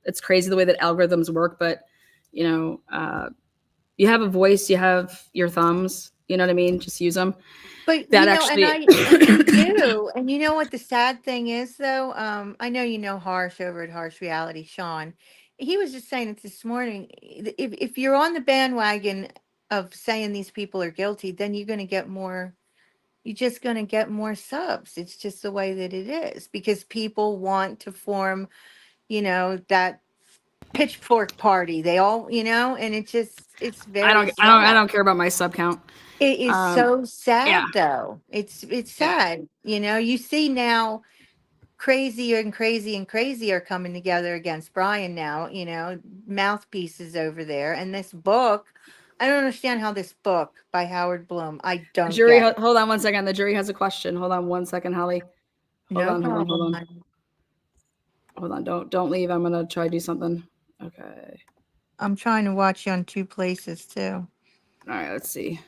It's crazy the way that algorithms work, but you have a voice, you have your thumbs, you know what I mean? Just use them. But That you know, actually, and you do. And you know what the sad thing is, though? I know you know Harsh over at Harsh Reality, Sean. He was just saying it this morning. If you're on the bandwagon of saying these people are guilty, then you're going to get more. You're just going to get more subs. It's just the way that it is because people want to form, that pitchfork party. They all, and it's very I sad. don't care about my sub count. It is so Yeah. sad though. It's sad. You see now crazier and crazy and crazy are coming together against Brian now, mouthpieces over there. And this book, I don't understand how this book by Howard Bloom, I don't Jury, get it. hold on one second. The jury has a question. Hold on one second, Holly. Hold No on. problem. Hold on. Don't leave. I'm gonna try to do something. Okay. I'm trying to watch you on two places too. All right, let's see.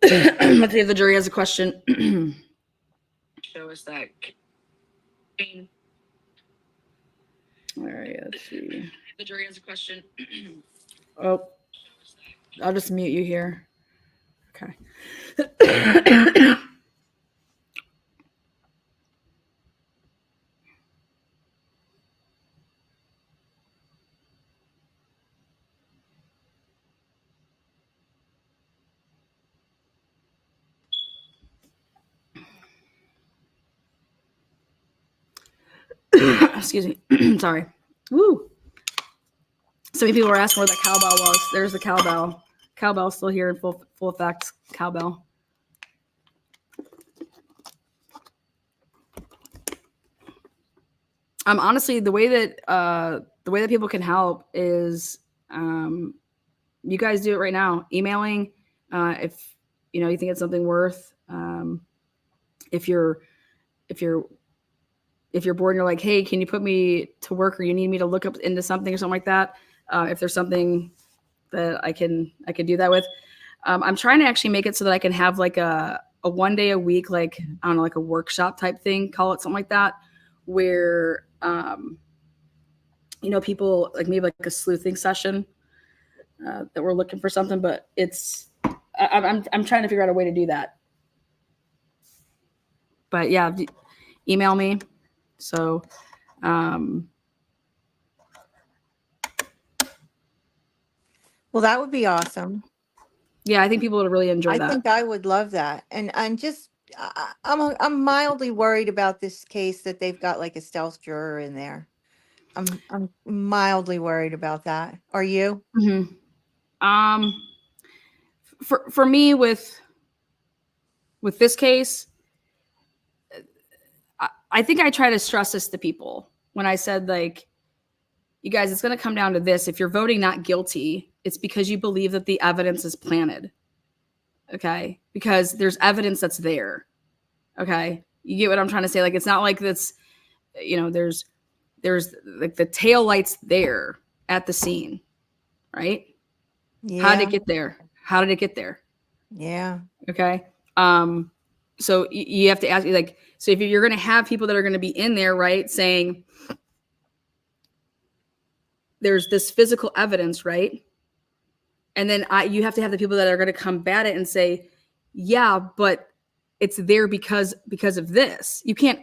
Let's see if the jury has a question. Show us that. All right, let's see. The jury has a question. Oh, I'll just mute you here. Okay. Excuse me. Sorry. Woo. So many people were asking where the cowbell was. There's the cowbell. Cowbell's still here in full effect. Cowbell. Honestly, the way that people can help is you guys do it right now. Emailing, if you think it's something worth. If you're bored and you're like, hey, can you put me to work, or you need me to look up into something or something like that? If there's something that I can do that with, I'm trying to actually make it so that I can have like a 1 day a week, like, I don't know, like a workshop type thing, call it something like that, where, people like maybe like a sleuthing session that we're looking for something, but I'm trying to figure out a way to do that. But yeah, email me. So, Well, that would be awesome. yeah, I think people would really enjoy that. I think I would love that. And I'm mildly worried about this case that they've got like a stealth juror in there. I'm mildly worried about that. Are you? Mm-hmm. For me with this case, I think I try to stress this to people when I said, like, you guys, it's going to come down to this. If you're voting not guilty, it's because you believe that the evidence is planted. Okay? Because there's evidence that's there. Okay? You get what I'm trying to say? Like, it's not like that's, there's like the tail lights there at the scene, right? Yeah. How did it get there? How did it get there? Yeah. Okay. So you have to ask, like, so if you're going to have people that are going to be in there, right, saying there's this physical evidence, right? And then you have to have the people that are going to combat it and say, yeah, but it's there because of this. You can't,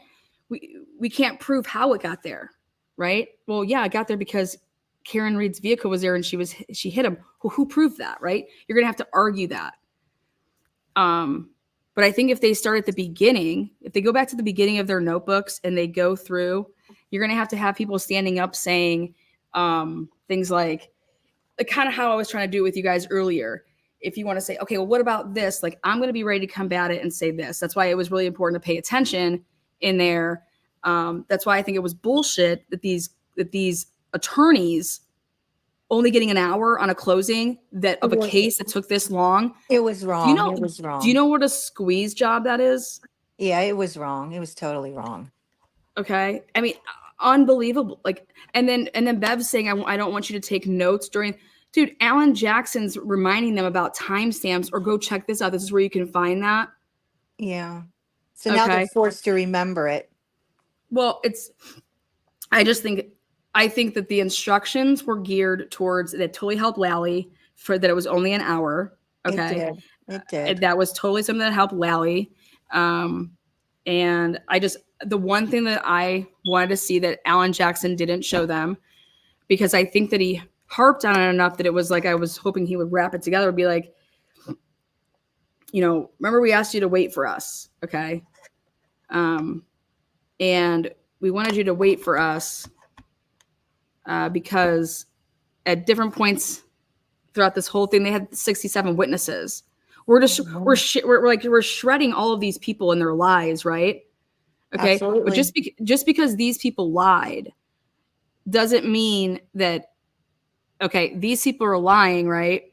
we can't prove how it got there, right? Well, yeah, it got there because Karen Reed's vehicle was there and she hit him. Who proved that, right? You're going to have to argue that. But I think if they start at the beginning, if they go back to the beginning of their notebooks and they go through, you're going to have people standing up saying things like kind of how I was trying to do it with you guys earlier. If you want to say, okay, well, what about this? Like, I'm going to be ready to combat it and say this. That's why it was really important to pay attention in there. That's why I think it was bullshit that these attorneys only getting an hour on a closing of a case that took this long. It was wrong. It was wrong. Do you know what a squeeze job that is? Yeah, it was wrong. It was totally wrong. Okay. I mean, unbelievable. Like, and then Bev's saying, I don't want you to take notes during. Dude, Alan Jackson's reminding them about timestamps, or go check this out. This is where you can find that. Yeah. So now they're forced to remember it. Well, I just think I think that the instructions were geared towards that totally helped Lally for that it was only an hour. Okay. It did. That was totally something that helped Lally. And the one thing that I wanted to see that Alan Jackson didn't show them, because I think that he harped on it enough that it was like, I was hoping he would wrap it together, would be like, you know, remember we asked you to wait for us. Okay. And we wanted you to wait for us because at different points throughout this whole thing, they had 67 witnesses. We're shredding all of these people in their lies, right? Okay. Absolutely. But just because these people lied doesn't mean that, okay, these people are lying, right?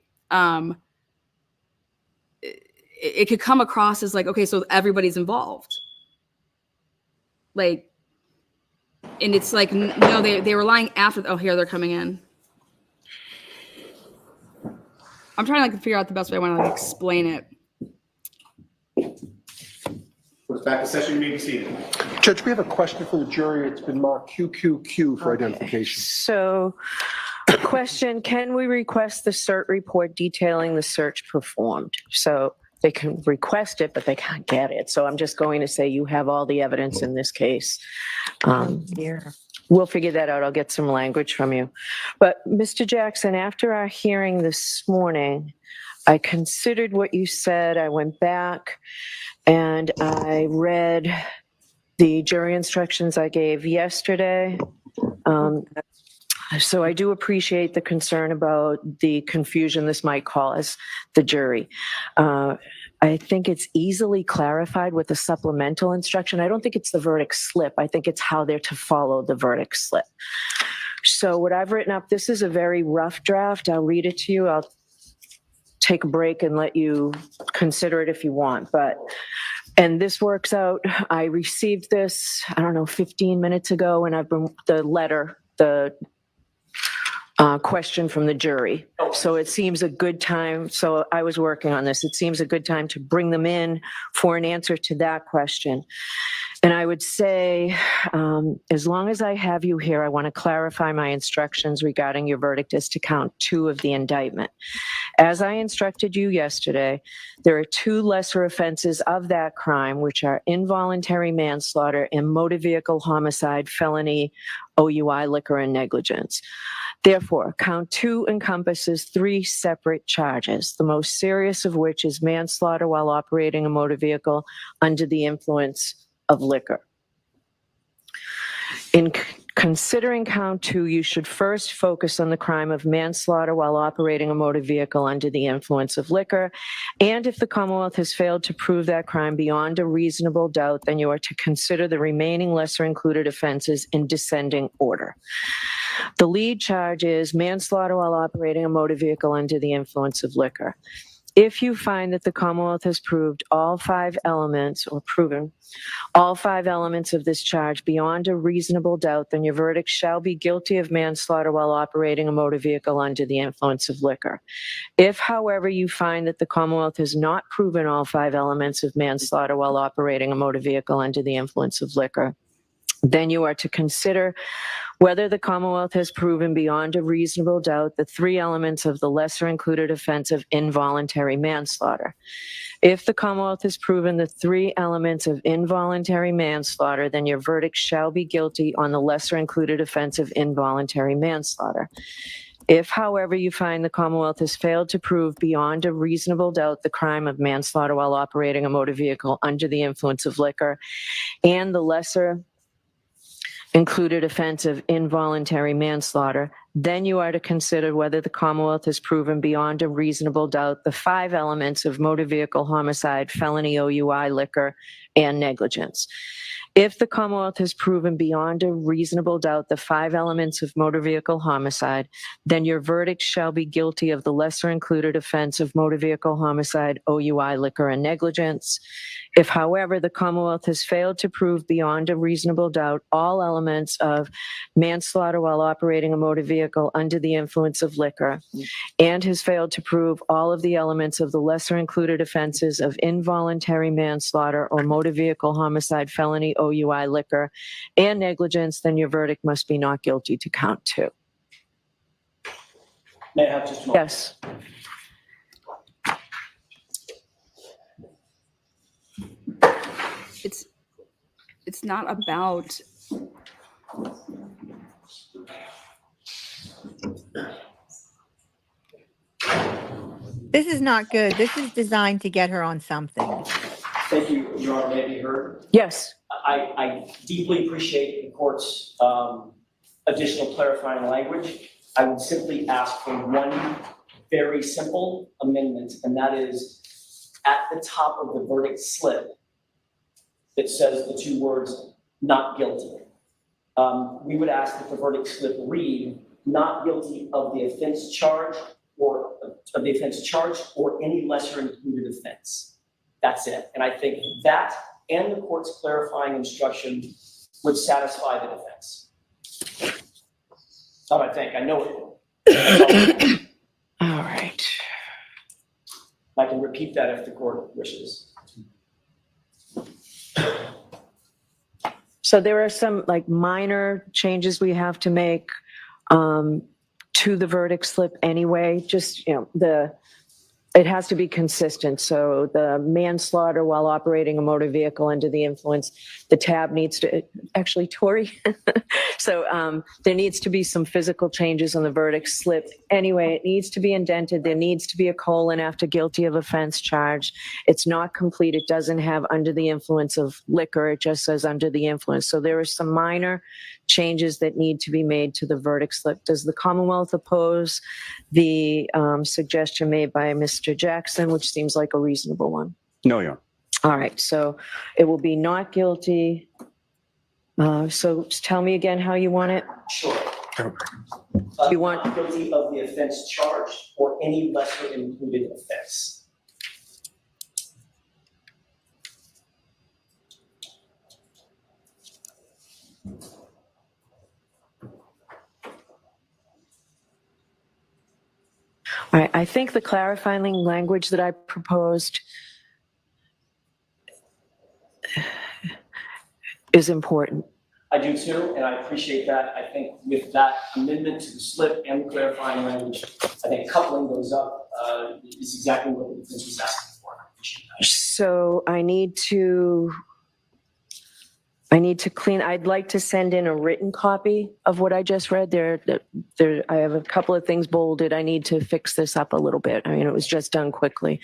It could come across as like, okay, so everybody's involved. Like, and it's like, no, they were lying after. Oh, here they're coming in. I'm trying to like figure out the best way I want to like explain it. Goes back to session, you may be seated. Judge, we have a question for the jury. It's been marked QQQ for identification. So, question, can we request the cert report detailing the search performed? So they can request it, but they can't get it. So I'm just going to say you have all the evidence in this case. We'll figure that out. I'll get some language from you. But Mr. Jackson, after our hearing this morning, I considered what you said. I went back and I read the jury instructions I gave yesterday. So I do appreciate the concern about the confusion this might cause the jury. I think it's easily clarified with the supplemental instruction. I don't think it's the verdict slip. I think it's how they're to follow the verdict slip. So what I've written up, this is a very rough draft. I'll read it to you. I'll take a break and let you consider it if you want. And this works out. I received this, I don't know, 15 minutes ago, and I've been the question from the jury. So it seems a good time. So I was working on this. It seems a good time to bring them in for an answer to that question. And I would say, as long as I have you here, I want to clarify my instructions regarding your verdict as to count 2 of the indictment. As I instructed you yesterday, there are 2 lesser offenses of that crime, which are involuntary manslaughter and motor vehicle homicide, felony, OUI, liquor, and negligence. Therefore, count 2 encompasses 3 separate charges, the most serious of which is manslaughter while operating a motor vehicle under the influence of liquor. In considering count 2, you should first focus on the crime of manslaughter while operating a motor vehicle under the influence of liquor. And if the Commonwealth has failed to prove that crime beyond a reasonable doubt, then you are to consider the remaining lesser included offenses in descending order. The lead charge is manslaughter while operating a motor vehicle under the influence of liquor. If you find that the Commonwealth has proved all 5 elements or proven all 5 elements of this charge beyond a reasonable doubt, then your verdict shall be guilty of manslaughter while operating a motor vehicle under the influence of liquor. If, however, you find that the Commonwealth has not proven all 5 elements of manslaughter while operating a motor vehicle under the influence of liquor, then you are to consider whether the Commonwealth has proven beyond a reasonable doubt the 3 elements of the lesser included offense of involuntary manslaughter. If the Commonwealth has proven the 3 elements of involuntary manslaughter, then your verdict shall be guilty on the lesser included offense of involuntary manslaughter. If, however, you find the Commonwealth has failed to prove beyond a reasonable doubt the crime of manslaughter while operating a motor vehicle under the influence of liquor and the lesser included offense of involuntary manslaughter, then you are to consider whether the Commonwealth has proven beyond a reasonable doubt the 5 elements of motor vehicle homicide, felony, OUI, liquor, and negligence. If the Commonwealth has proven beyond a reasonable doubt the 5 elements of motor vehicle homicide, then your verdict shall be guilty of the lesser included offense of motor vehicle homicide, OUI, liquor, and negligence. If, however, the Commonwealth has failed to prove beyond a reasonable doubt all elements of manslaughter while operating a motor vehicle under the influence of liquor, and has failed to prove all of the elements of the lesser included offenses of involuntary manslaughter or motor vehicle homicide, felony, OUI liquor and negligence, then your verdict must be not guilty to count 2. May I have just a moment? Yes. It's not about This is not good. This is designed to get her on something. Thank you, Your Honor. May I be heard? Yes. I deeply appreciate the court's additional clarifying language. I would simply ask for one very simple amendment, and that is at the top of the verdict slip, it says the 2 words, not guilty. We would ask that the verdict slip read, not guilty of the offense charged or any lesser included offense. That's it. And I think that and the court's clarifying instruction would satisfy the defense. Not I think, I know it. All right. I can repeat that if the court wishes. So there are some like minor changes we have to make to the verdict slip anyway. Just, it has to be consistent. So the manslaughter while operating a motor vehicle under the influence, the tab needs to, actually, Tori. So there needs to be some physical changes on the verdict slip. Anyway, it needs to be indented. There needs to be a colon after guilty of offense charged. It's not complete. It doesn't have under the influence of liquor. It just says under the influence. So there are some minor changes that need to be made to the verdict slip. Does the Commonwealth oppose the suggestion made by Mr. Jackson, which seems like a reasonable one? No, Your Honor. All right, so it will be not guilty. So tell me again how you want it. Sure. You want not guilty of the offense charged or any lesser included offense. All right, I think the clarifying language that I proposed is important. I do too, and I appreciate that. I think with that amendment to the slip and the clarifying language, I think coupling those up is exactly what the defense was asking for. I appreciate that. So I need to clean. I'd like to send in a written copy of what I just read. I have a couple of things bolded. I need to fix this up a little bit. I mean, it was just done quickly.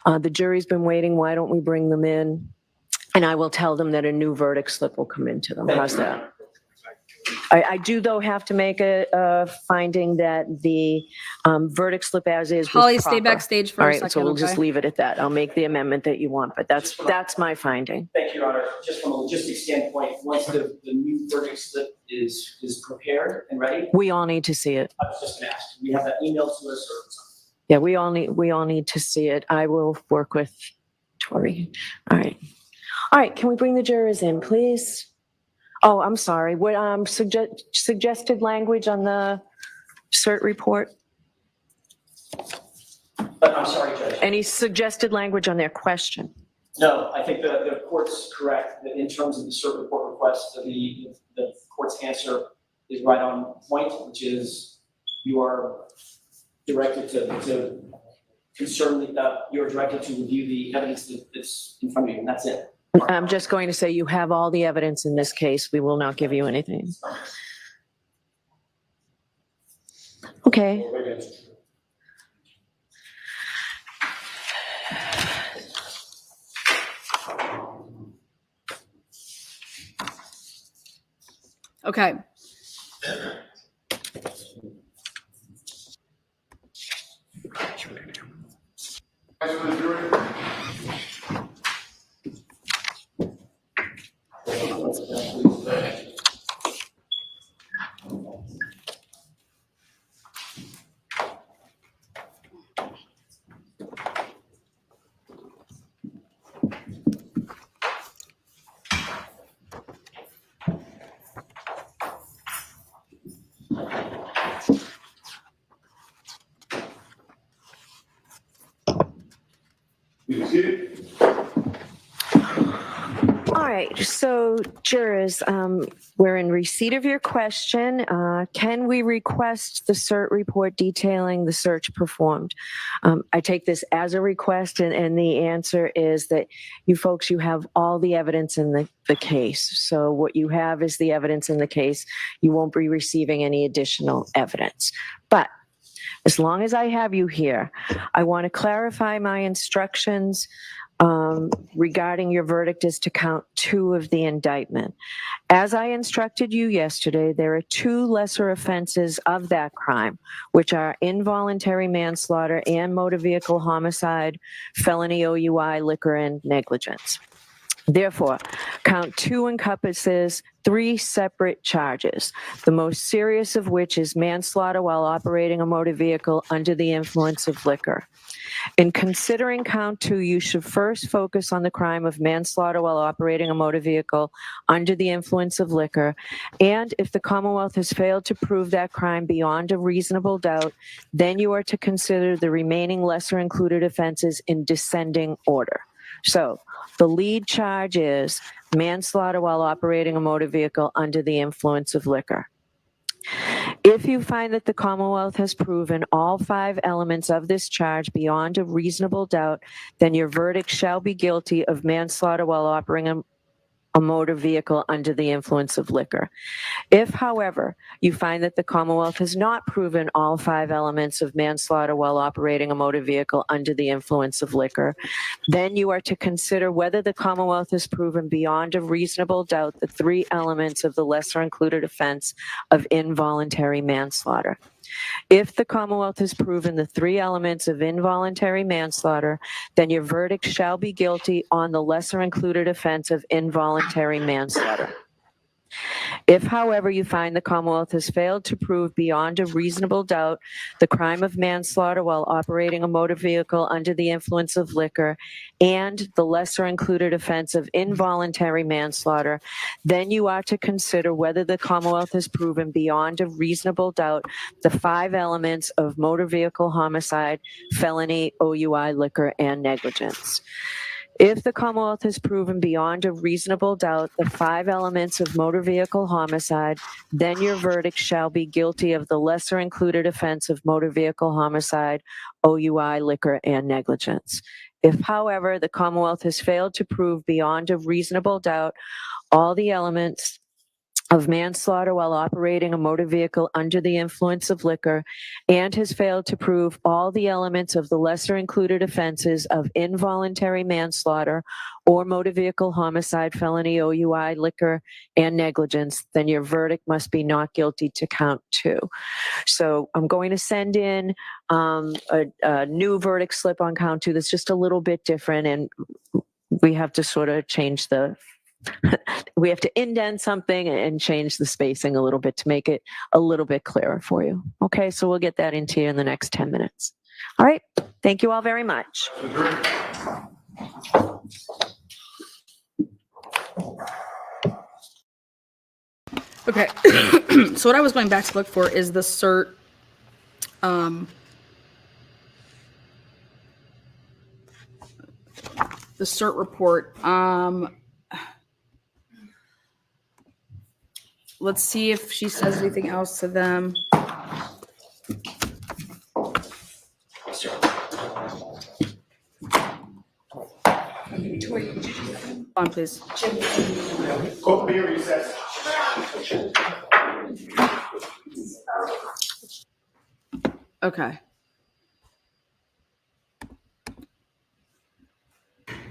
The jury's been waiting. Why don't we bring them in? And I will tell them that a new verdict slip will come into them. How's that? I do, though, have to make a finding that the verdict slip as is was Holly, stay proper. backstage for All a right, second, so we'll okay? just leave it at that. I'll make the amendment that you want, but that's my finding. Thank you, Your Honor. Just from a logistics standpoint, once the new verdict slip is prepared and ready, We all need to see it. I was just going to ask, do we have that email to us or something? Yeah, we all need to see it. I will work with Tori. All right, can we bring the jurors in, please? Oh, I'm sorry. What suggested language on the cert report? I'm sorry, Judge. Any suggested language on their question? No, I think the court's correct that in terms of the cert report request, the court's answer is right on point, which is you are directed to you're directed to review the evidence that's in front of you, and that's it. I'm just going to say you have all the evidence in this case. We will not give you anything. Okay. Okay. right, so jurors, we're in receipt of your question. Can we request the cert report detailing the search performed? I take this as a request, and the answer is that you folks, you have all the evidence in the case. So what you have is the evidence in the case. You won't be receiving any additional evidence. But as long as I have you here, I want to clarify my instructions regarding your verdict as to count 2 of the indictment. As I instructed you yesterday, there are 2 lesser offenses of that crime, which are involuntary manslaughter and motor vehicle homicide, felony OUI, liquor, and negligence. Therefore, count 2 encompasses 3 separate charges, the most serious of which is manslaughter while operating a motor vehicle under the influence of liquor. In considering count 2, you should first focus on the crime of manslaughter while operating a motor vehicle under the influence of liquor, and if the Commonwealth has failed to prove that crime beyond a reasonable doubt, then you are to consider the remaining lesser included offenses in descending order. So the lead charge is manslaughter while operating a motor vehicle under the influence of liquor. If you find that the Commonwealth has proven all 5 elements of this charge beyond a reasonable doubt, then your verdict shall be guilty of manslaughter while operating a motor vehicle under the influence of liquor. If, however, you find that the Commonwealth has not proven all 5 elements of manslaughter while operating a motor vehicle under the influence of liquor, then you are to consider whether the Commonwealth has proven beyond a reasonable doubt the 3 elements of the lesser included offense of involuntary manslaughter. If the Commonwealth has proven the 3 elements of involuntary manslaughter, then your verdict shall be guilty on the lesser included offense of involuntary manslaughter. If, however, you find the Commonwealth has failed to prove beyond a reasonable doubt the crime of manslaughter while operating a motor vehicle under the influence of liquor and the lesser included offense of involuntary manslaughter, then you are to consider whether the Commonwealth has proven beyond a reasonable doubt the 5 elements of motor vehicle homicide, felony, OUI, liquor, and negligence. If the Commonwealth has proven beyond a reasonable doubt the 5 elements of motor vehicle homicide, then your verdict shall be guilty of the lesser included offense of motor vehicle homicide, OUI, liquor, and negligence. If, however, the Commonwealth has failed to prove beyond a reasonable doubt all the elements of manslaughter while operating a motor vehicle under the influence of liquor and has failed to prove all the elements of the lesser included offenses of involuntary manslaughter or motor vehicle homicide, felony, OUI, liquor, and negligence, then your verdict must be not guilty to count 2. So I'm going to send in a new verdict slip on count 2 that's just a little bit different, and we have to sort of change we have to indent something and change the spacing a little bit to make it a little bit clearer for you. Okay, so we'll get that into you in the next 10 minutes. All right, thank you all very much. Okay, so what I was going back to look for is the cert, report. Let's see if she says anything else to them. On, please. Call me recess. Okay.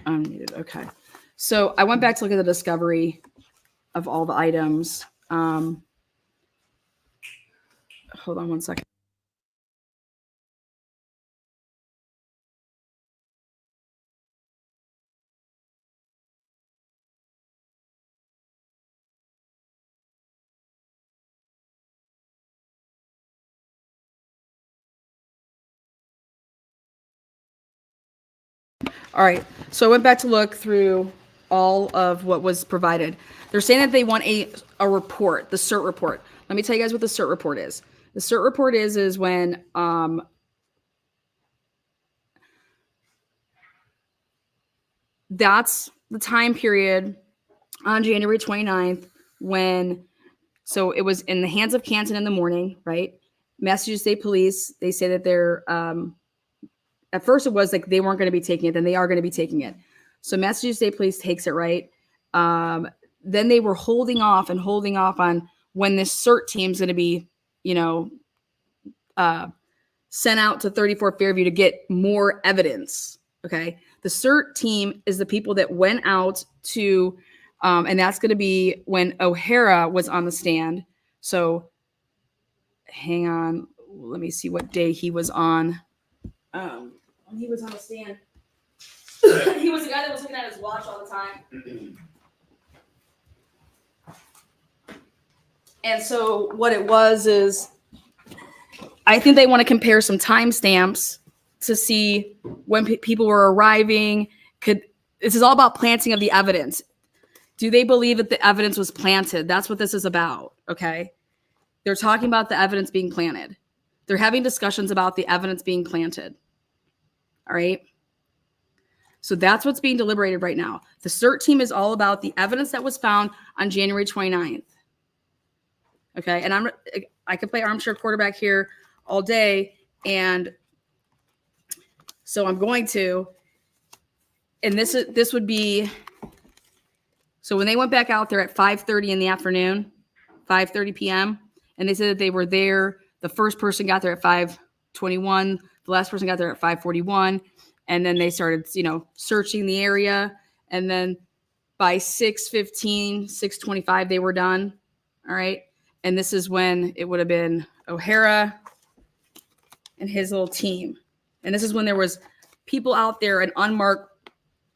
Unmuted. Okay. So I went back to look at the discovery of all the items. Hold on one second. All right, so I went back to look through all of what was provided. They're saying that they want a report, the cert report. Let me tell you guys what the cert report is. The cert report is when that's the time period on January 29th when, so it was in the hands of Canton in the morning, right? Massachusetts State Police, they say that they're, at first it was like they weren't going to be taking it, then they are going to be taking it. So Massachusetts State Police takes it, right? Then they were holding off on when this CERT team's going to be, sent out to 34 Fairview to get more evidence. Okay. The CERT team is the people that went out to, and that's going to be when O'Hara was on the stand. So hang on. Let me see what day he was on. When he was on the stand, he was the guy that was looking at his watch all the time. And so what it was is, I think they want to compare some timestamps to see when people were arriving. This is all about planting of the evidence. Do they believe that the evidence was planted? That's what this is about, okay? They're talking about the evidence being planted. They're having discussions about the evidence being planted, all right? So that's what's being deliberated right now. The CERT team is all about the evidence that was found on January 29th, okay? And I could play armchair quarterback here all day. And so I'm going to, and this would be, so when they went back out there at 5:30 in the afternoon, 5:30 p.m., and they said that they were there, the first person got there at 5:21, the last person got there at 5:41, and then they started, searching the area, and then by 6:15, 6:25, they were done, all right? And this is when it would have been O'Hara and his little team. And this is when there was people out there, an unmarked,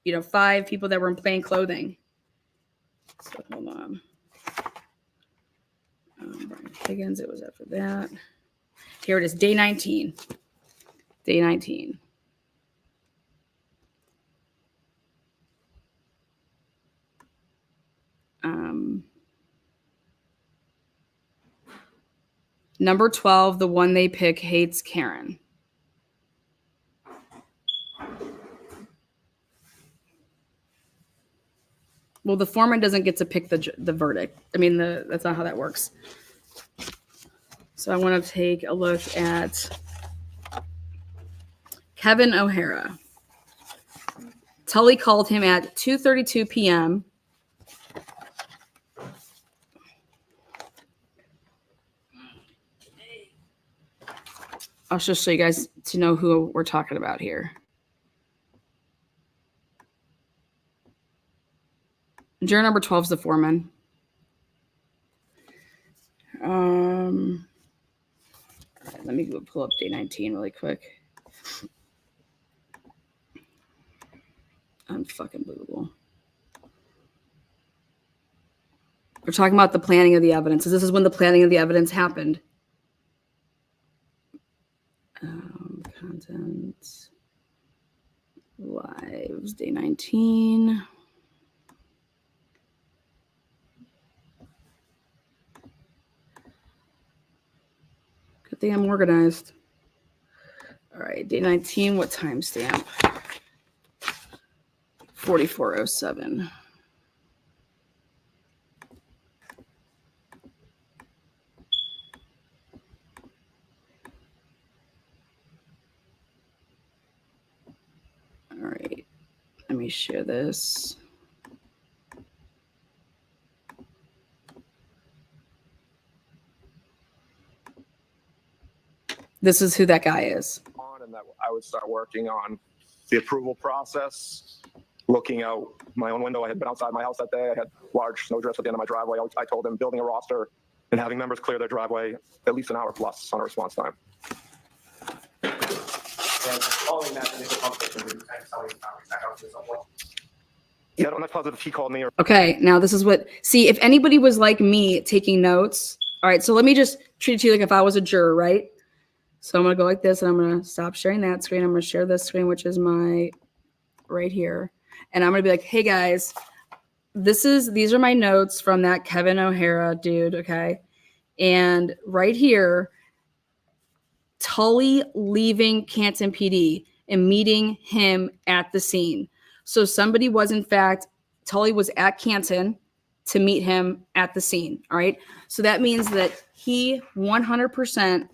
5 people that were in plain clothing. So hold on. Brian Higgins, it was after that. Here it is, day 19. Day 19. Number 12, the one they pick, hates Karen. Well, the foreman doesn't get to pick the verdict. I mean, that's not how that works. So I want to take a look at Kevin O'Hara. Tully called him at 2:32 p.m. I'll just show you guys to know who we're talking about here. Juror number 12 is the foreman. All right, let me go pull up day 19 really quick. Unfucking believable. We're talking about the planning of the evidence. So this is when the planning of the evidence happened. Content. Lives, day 19. Good thing I'm organized. All right, day 19, what timestamp? 44:07. All right, let me share this. This is who that guy is. And that I would start working on the approval process, looking out my own window. I had been outside my house that day. I had large snowdrifts at the end of my driveway. I told him building a roster and having members clear their driveway at least an hour plus on a response time. And following that initial conversation, we kind of telling back out to someone. Yeah, I'm not positive if he called me or. Okay, now this is what, see, if anybody was like me taking notes, all right, so let me just treat it to you like if I was a juror, right? So I'm going to go like this, and I'm going to stop sharing that screen. I'm going to share this screen, which is my right here. And I'm going to be like, hey, guys, these are my notes from that Kevin O'Hara dude, okay? And right here, Tully leaving Canton PD and meeting him at the scene. So somebody was, in fact, Tully was at Canton, to meet him at the scene. All right. So that means that he 100%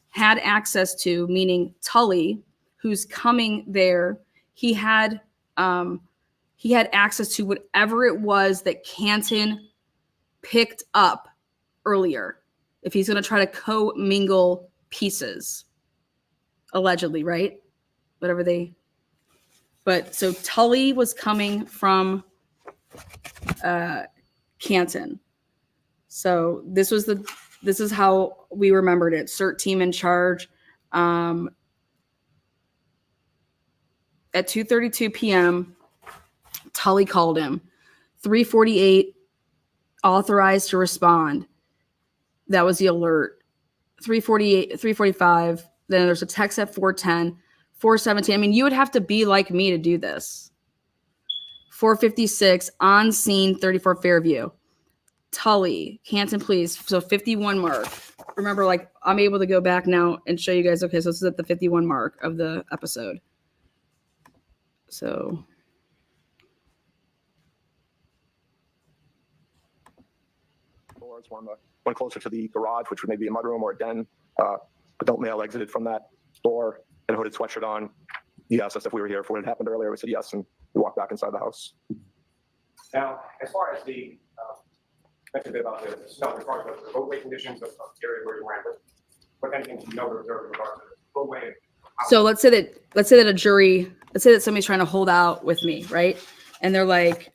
had access to, meaning Tully, who's coming there, he had access to whatever it was that Canton picked up earlier. If he's going to try to co-mingle pieces, allegedly, right? But so Tully was coming from Canton. So this is how we remembered it. CERT team in charge. At 2:32 p.m., Tully called him. 3:48, authorized to respond. That was the alert. 3:48, 3:45. Then there's a text at 4:10, 4:17. I mean, you would have to be like me to do this. 4:56, on scene, 34 Fairview. Tully, Canton, please. So 51 mark. Remember, like, I'm able to go back now and show you guys. Okay, so this is at the 51 mark of the episode. So One closer to the garage, which would maybe be a mudroom or a den. Adult male exited from that door, had a hooded sweatshirt on. He asked us if we were here for what had happened earlier. We said yes, and we walked back inside the house. Now, as far as the, mentioned a bit about the snow, as far as the roadway conditions of the area where you ran, what anything you know to observe in regards to the roadway? So let's say that a jury, let's say that somebody's trying to hold out with me, right? And they're like,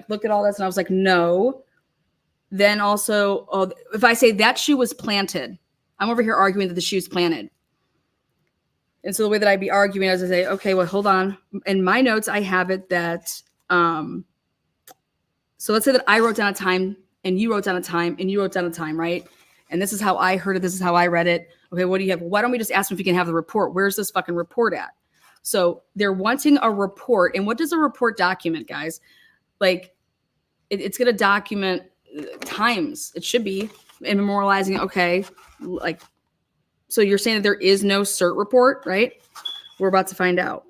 look at all this. And I was like, no. Then also, if I say that shoe was planted, I'm over here arguing that the shoe's planted. And so the way that I'd be arguing is I say, okay, well, hold on. In my notes, I have it that, so let's say that I wrote down a time and you wrote down a time and you wrote down a time, right? And this is how I heard it. This is how I read it. Okay, what do you have? Why don't we just ask them if you can have the report? Where's this fucking report at? So they're wanting a report. And what does a report document, guys? Like, it's going to document times. It should be. And memorializing, okay, like, so you're saying that there is no CERT report, right? We're about to find out.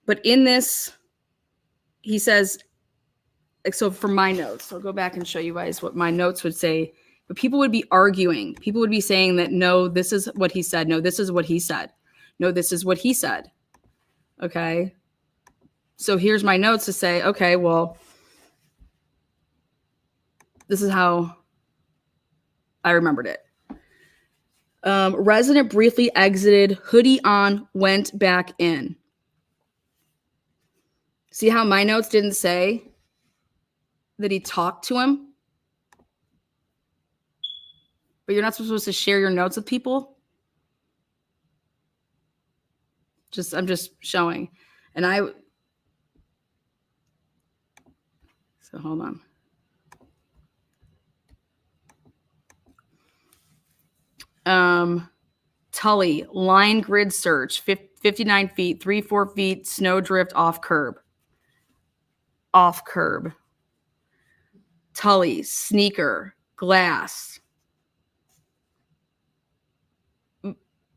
But in this, he says, like, so from my notes, I'll go back and show you guys what my notes would say. But people would be arguing. People would be saying that, no, this is what he said. No, this is what he said. No, this is what he said. Okay. So here's my notes to say, okay, well, this is how I remembered it. Resident briefly exited, hoodie on, went back in. See how my notes didn't say that he talked to him? But you're not supposed to share your notes with people? I'm just showing. And so hold on. Tully, line grid search, 59 feet, 3-4 feet, snow drift off curb. Off curb. Tully, sneaker, glass.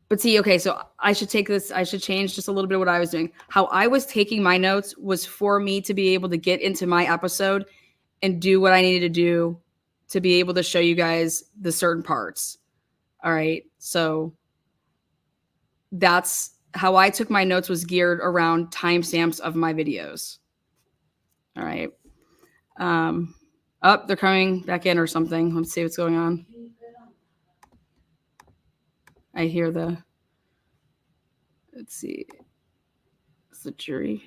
But see, okay, so I should change just a little bit of what I was doing. How I was taking my notes was for me to be able to get into my episode and do what I needed to do to be able to show you guys the certain parts. All right, so that's how I took my notes, was geared around timestamps of my videos. All right. They're coming back in or something. Let's see what's going on. I hear let's see. It's the jury.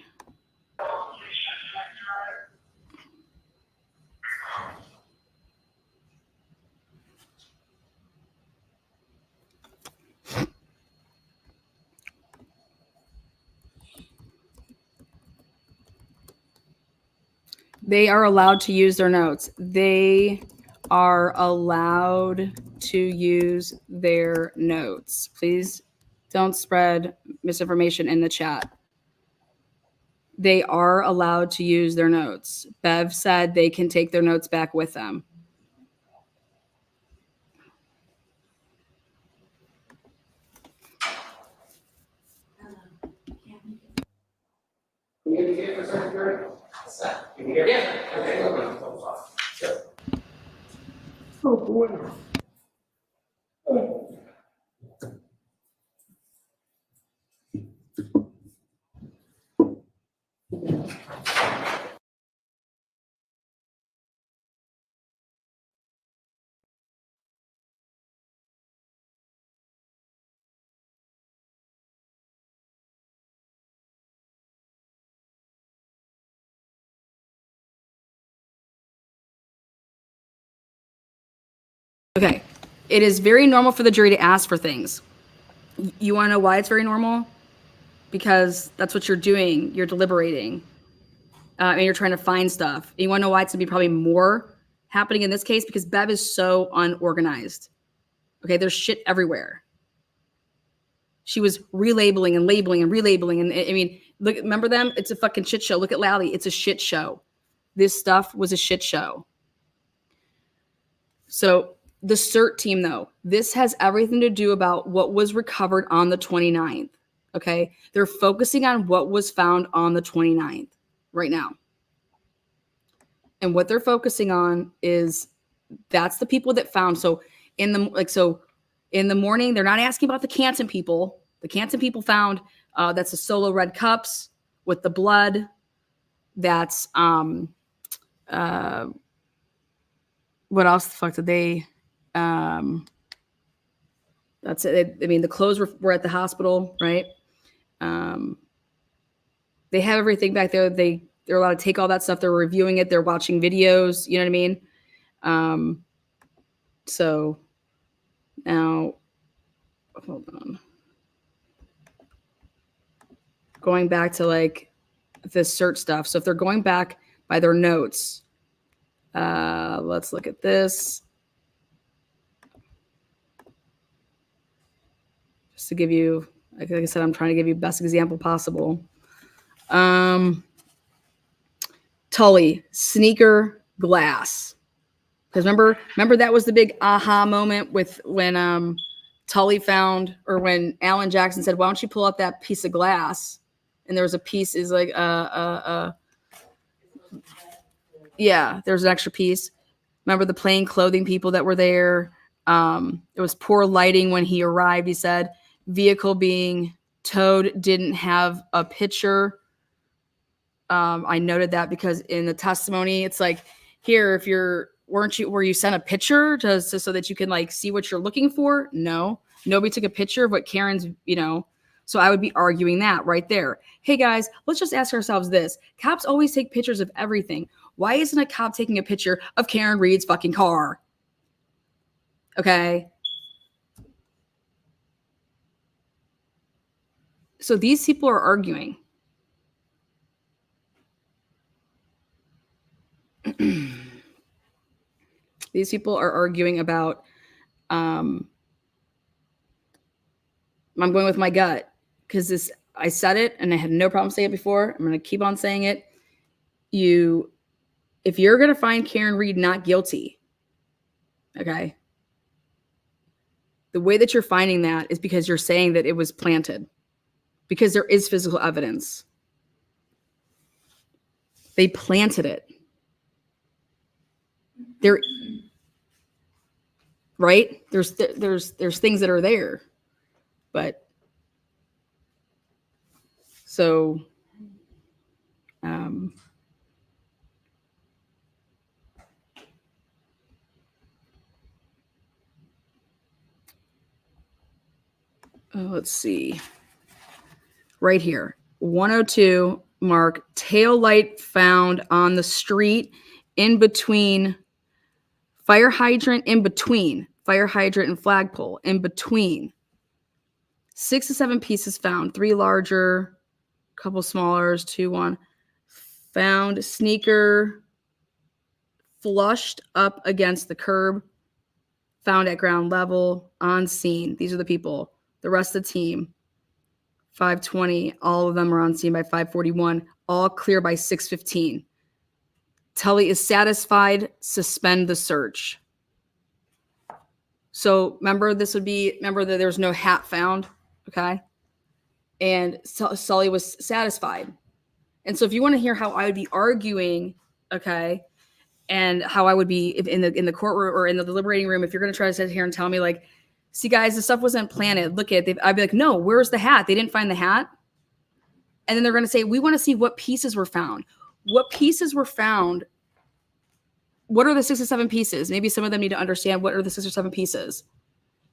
They are allowed to use their notes. They are allowed to use their notes. Please don't spread misinformation in the chat. They are allowed to use their notes. Bev said they can take their notes back with them. Oh, boy. Okay. It is very normal for the jury to ask for things. You want to know why it's very normal? Because that's what you're doing. You're deliberating. And you're trying to find stuff. And you want to know why it's going to be probably more happening in this case? Because Bev is so unorganized. Okay, there's shit everywhere. She was relabeling and labeling and relabeling. And I mean, look, remember them? It's a fucking shit show. Look at Lally. It's a shit show. This stuff was a shit show. So the CERT team, though, this has everything to do about what was recovered on the 29th. Okay, they're focusing on what was found on the 29th right now. And what they're focusing on is that's the people that found. So in the morning, they're not asking about the Canton people. The Canton people found that's the solo red cups with the blood. That's what else the fuck did they? That's it. I mean, the clothes were at the hospital, right? They have everything back there. They're allowed to take all that stuff. They're reviewing it. They're watching videos. You know what I mean? So now, hold on. Going back to like the CERT stuff. So if they're going back by their notes, let's look at this. Just to give you, like I said, I'm trying to give you the best example possible. Tully, sneaker glass. Because remember that was the big aha moment with when Tully found, or when Alan Jackson said, why don't you pull out that piece of glass? And there was a piece is like yeah, there's an extra piece. Remember the plain clothing people that were there? It was poor lighting when he arrived. He said vehicle being towed didn't have a picture. I noted that because in the testimony, it's like, here, if were you sent a picture just so that you can like see what you're looking for? No, nobody took a picture of what Karen's, so I would be arguing that right there. Hey guys, let's just ask ourselves this. Cops always take pictures of everything. Why isn't a cop taking a picture of Karen Reed's fucking car? Okay. So these people are arguing. These people are arguing about, I'm going with my gut because I said it and I had no problem saying it before. I'm going to keep on saying it. If you're going to find Karen Reed not guilty, okay, the way that you're finding that is because you're saying that it was planted, because there is physical evidence. They planted it. Right? There's things that are there, but so let's see. Right here, 102 mark, tail light found on the street in between fire hydrant, and flagpole, in between. 6 to 7 pieces found, 3 larger, couple smaller, 2, 1. Found sneaker flushed up against the curb, found at ground level, on scene. These are the people. The rest of the team, 5:20, all of them are on scene by 5:41, all clear by 6:15. Tully is satisfied, suspend the search. So remember that there's no hat found, okay? And Sully was satisfied. And so if you want to hear how I would be arguing, okay, and how I would be in the courtroom or in the deliberating room, if you're going to try to sit here and tell me like, see guys, this stuff wasn't planted. Look at it. I'd be like, no, where's the hat? They didn't find the hat. And then they're going to say, we want to see what pieces were found. What pieces were found? What are the 6 or 7 pieces? Maybe some of them need to understand what are the 6 or 7 pieces.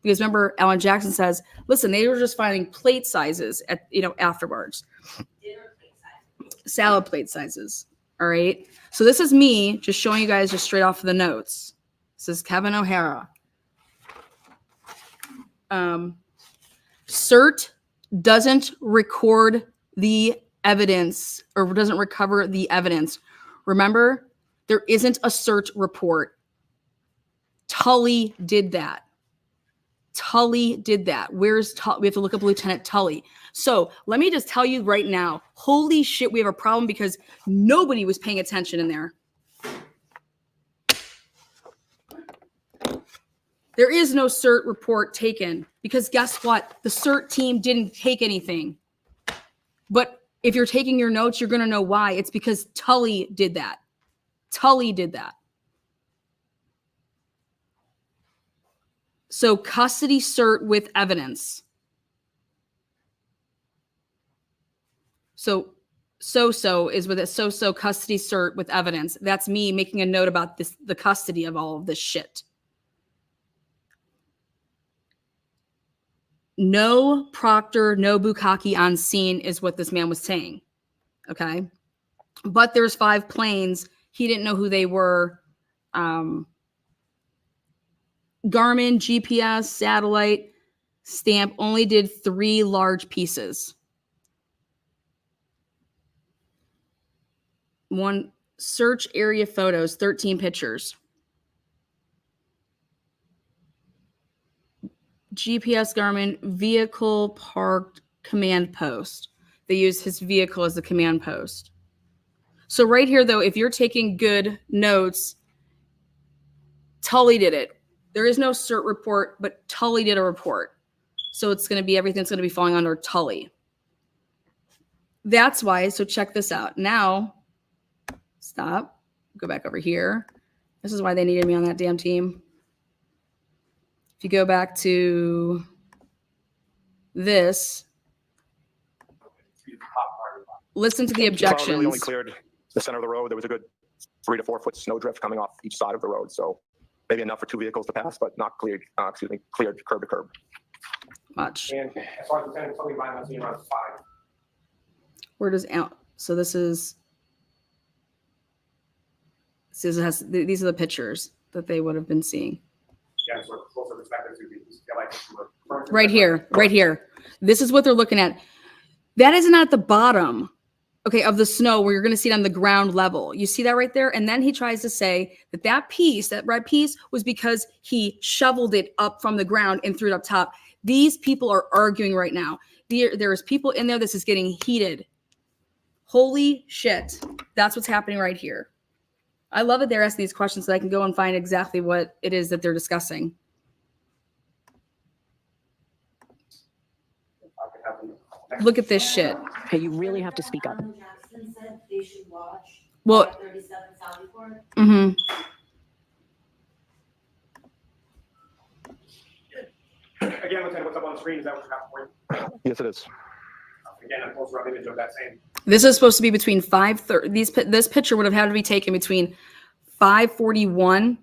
Because remember, Alan Jackson says, listen, they were just finding plate sizes at, afterwards. Salad plate sizes. All right. So this is me just showing you guys just straight off of the notes. This is Kevin O'Hara. CERT doesn't record the evidence or doesn't recover the evidence. Remember, there isn't a CERT report. Tully did that. Tully did that. Where's Tully? We have to look up Lieutenant Tully. So let me just tell you right now, holy shit, we have a problem because nobody was paying attention in there. There is no CERT report taken because guess what? The CERT team didn't take anything. But if you're taking your notes, you're going to know why. It's because Tully did that. Tully did that. So custody cert with evidence. So is with a so custody cert with evidence. That's me making a note about this, the custody of all of this shit. No proctor, no bukkake on scene is what this man was saying. Okay. But there's 5 planes. He didn't know who they were. Garmin, GPS, satellite, stamp only did 3 large pieces. 1 search area photos, 13 pictures. GPS Garmin vehicle parked command post. They use his vehicle as the command post. So right here, though, if you're taking good notes, Tully did it. There is no CERT report, but Tully did a report. So it's going to be, everything's going to be falling under Tully. That's why, so check this out. Now, stop, go back over here. This is why they needed me on that damn team. If you go back to this, listen to the objections. Really only cleared the center of the road. There was a good 3 to 4 foot snow drift coming off each side of the road. So maybe enough for 2 vehicles to pass, but not cleared, cleared curb to curb. Much. And as far as the tenant, something by us, around 5. Where does out? So this is. These are the pictures that they would have been seeing. Yeah, so closer perspective to the Right here, right here. This is what they're looking at. That is not the bottom, okay, of the snow where you're going to see it on the ground level. You see that right there? And then he tries to say that that piece, that red piece, was because he shoveled it up from the ground and threw it up top. These people are arguing right now. There is people in there. This is getting heated. Holy shit. That's what's happening right here. I love it they're asking these questions so I can go and find exactly what it is that they're discussing. Look at this shit. Okay, you really have to speak up. Jackson said they should watch Well, 37 Sally Court. mm-hmm. Again, Lieutenant, what's up on the screen? Is that what you got for you? Yes, it is. Again, a close up image of that same. This is supposed to be between 5:30. This picture would have had to be taken between 5:41,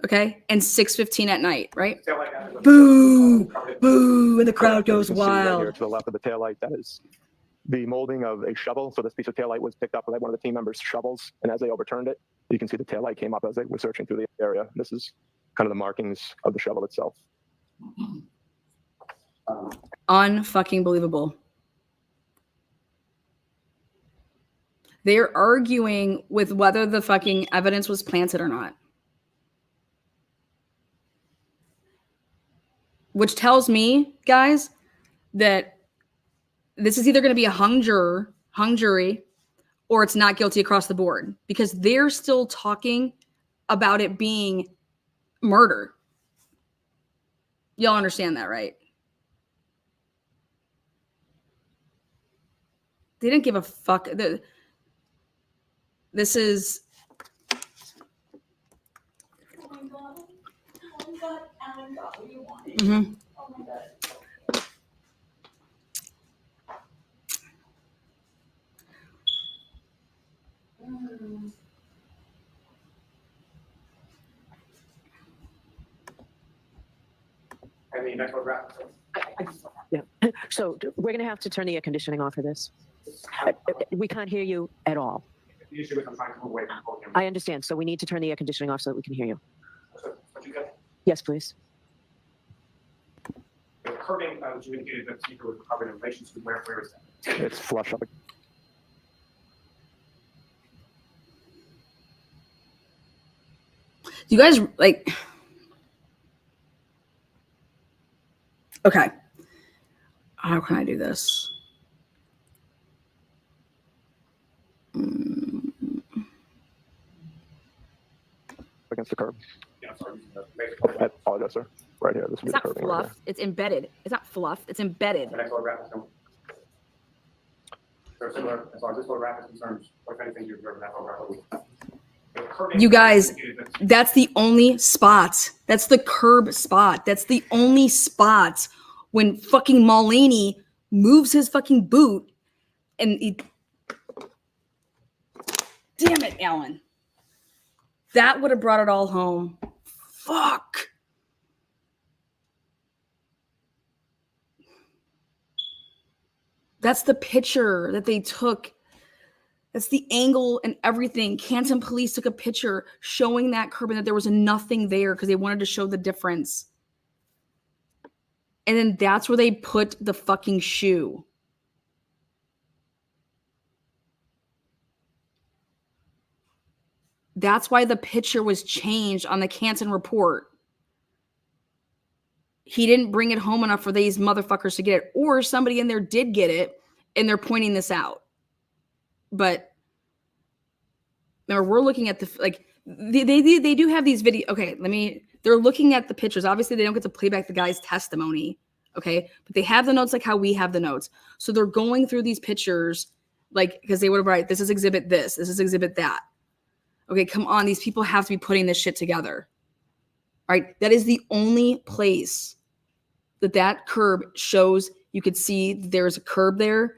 okay, and 6:15 at night, right? Boo, boo, and the crowd goes You can see right wild. here to the left of the taillight, that is the molding of a shovel. So this piece of taillight was picked up by one of the team members' shovels, and as they overturned it, you can see the taillight came up as they were searching through the area. This is kind of the markings of the shovel itself. Unfucking believable. They're arguing with whether the fucking evidence was planted or not. Which tells me, guys, that this is either going to be a hung jury, or it's not guilty across the board, because they're still talking about it being murder. Y'all understand that, right? they didn't give a fuck. This is. Mm-hmm. And the next photograph. Yeah. So we're going to have to turn the air conditioning off for this. We can't hear you at all. The issue is I'm trying to move away from the podium. I understand. So we need to turn the air conditioning off so that we can hear you. What you said? Yes, please. The curving, which you indicated that the speaker was covered in relation to where is that? It's flush up. You guys like. Okay. How can I do this? Against the curb. Yeah, I'm sorry. I apologize, sir. Right here. This would It's be the not curving right fluff. It's embedded. It's not fluff. It's embedded. The next photograph is coming. So similar, as far as this photograph is concerned, what kind of things you observed in that photograph? The curving, You guys, indicated that that's the only spot. That's the curb spot. That's the only spot when fucking Mullaney moves his fucking boot and he. Damn it, Alan. That would have brought it all home. Fuck. That's the picture that they took. That's the angle and everything. Canton police took a picture showing that curb and that there was nothing there because they wanted to show the difference. And then that's where they put the fucking shoe. That's why the picture was changed on the Canton report. He didn't bring it home enough for these motherfuckers to get it, or somebody in there did get it and they're pointing this out. But remember, we're looking at the, like, they do have these video. Okay, they're looking at the pictures. Obviously, they don't get to play back the guy's testimony. Okay, but they have the notes like how we have the notes. So they're going through these pictures, like, because they would have write, this is exhibit this is exhibit that. Okay, come on. These people have to be putting this shit together. Right? That is the only place that curb shows you could see there's a curb there.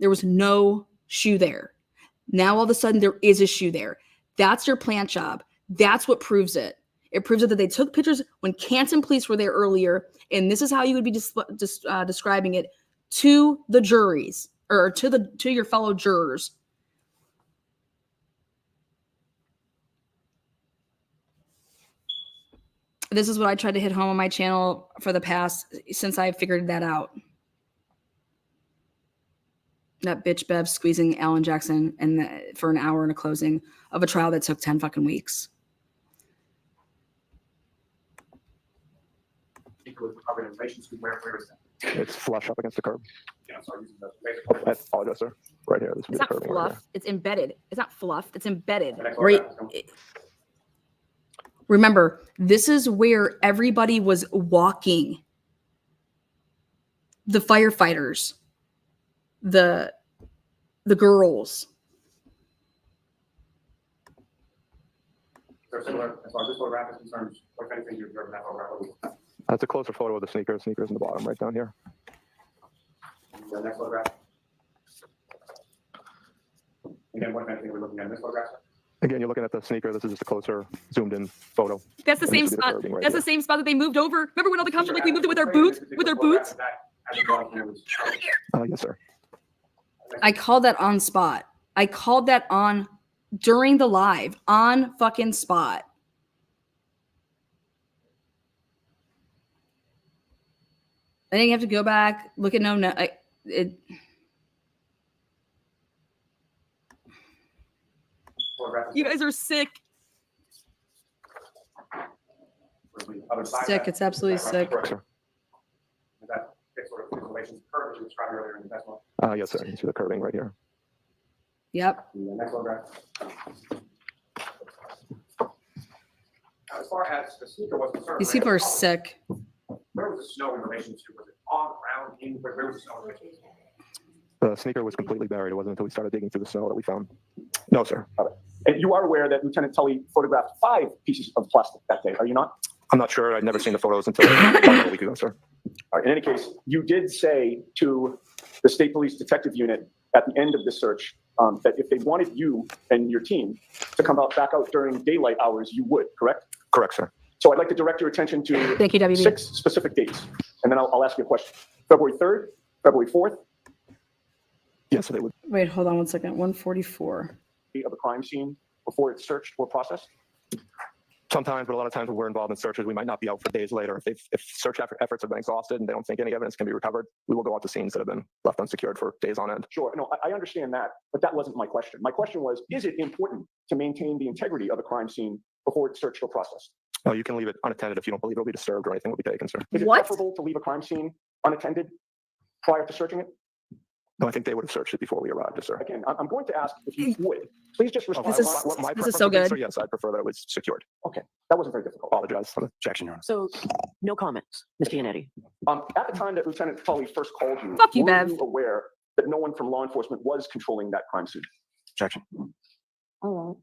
There was no shoe there. Now all of a sudden there is a shoe there. That's your plant job. That's what proves it. It proves it that they took pictures when Canton police were there earlier, and this is how you would be describing it to the juries or to your fellow jurors. This is what I tried to hit home on my channel for the past, since I figured that out. That bitch Bev squeezing Alan Jackson for an hour in a closing of a trial that took 10 fucking weeks. It's flush up against the curb. Yeah, I'm sorry. I apologize, sir. Right here. This would It's be the not curving right fluff. It's embedded. It's not fluff. It's embedded. The next Right. photograph is coming. Remember, this is where everybody was walking. The firefighters, the girls. So similar, as far as this photograph is concerned, what kind of things you observed in that photograph? That's a closer photo of the sneaker. The sneaker's in the bottom right down here. The next photograph. Again, what kind of thing are we looking at in this photograph? Again, you're looking at the sneaker. This is just a closer zoomed in photo. That's the And same this would be spot. curving right That's here. the same spot that they moved over. Remember when all the cops were like, we moved it with our boots? With our boots? Yes, sir. I called that on spot. I called that on during the live, on fucking spot. I didn't have to go back, look at you guys are sick. Sick. It's absolutely sick. That sort of relations curve that you described earlier in the testimony. Yes, sir. You can see the curving right here. Yep. The next photograph. As far as the sneaker was concerned, These people are sick. where was the snow in relation to? Was it on ground? Where was the snow in relation to? The sneaker was completely buried. It wasn't until we started digging through the snow that we found. No, sir. All right. And you are aware that Lieutenant Tully photographed 5 pieces of plastic that day, are you not? I'm not sure. I'd never seen the photos until about a week ago, sir. All right. In any case, you did say to the State Police Detective Unit at the end of the search that if they wanted you and your team to come back out during daylight hours, you would, correct? Correct, sir. So I'd like to direct your attention to Thank you, WB. 6 specific dates, and then I'll ask you a question. February 3rd, February 4th. Yes, so they would. Wait, hold on one second. 144. Of a crime scene before it's searched or processed? Sometimes, but a lot of times when we're involved in searches, we might not be out for days later. If search efforts have been exhausted and they don't think any evidence can be recovered, we will go out to scenes that have been left unsecured for days on end. Sure, no, I understand that, but that wasn't my question. My question was, is it important to maintain the integrity of a crime scene before it's searched or processed? Oh, you can leave it unattended if you don't believe it'll be disturbed or anything will be taken, sir. Is it preferable to leave a crime scene unattended prior to searching it? No, I think they would have searched it before we arrived, yes, sir. Again, I'm going to ask if you would. Please just respond. This is so good. Sir, yes, I'd prefer that it was secured. Okay, that wasn't very difficult. Apologize for the objection, Your Honor. So, no comments, Mr. Yannetti. At the time that Lieutenant Tully first called you, Fuck you, were Bev. you aware that no one from law enforcement was controlling that crime scene? Objection. Hello.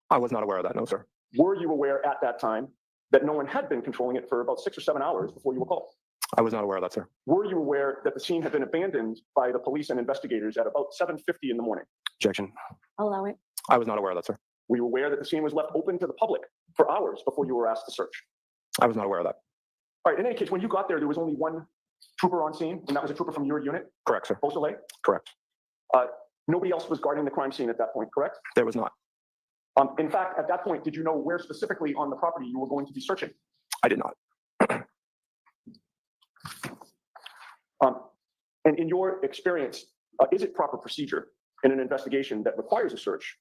I was not aware of that, no, sir. Were you aware at that time that no one had been controlling it for about 6 or 7 hours before you were called? I was not aware of that, sir. Were you aware that the scene had been abandoned by the police and investigators at about 7:50 in the morning? Objection. Allow it. I was not aware of that, sir. Were you aware that the scene was left open to the public for hours before you were asked to search? I was not aware of that. All right, in any case, when you got there was only one trooper on scene, and that was a trooper from your unit? Correct, sir. Postal A? Correct. Nobody else was guarding the crime scene at that point, correct? There was not. In fact, at that point, did you know where specifically on the property you were going to be searching? I did not. And in your experience, is it proper procedure in an investigation that requires a search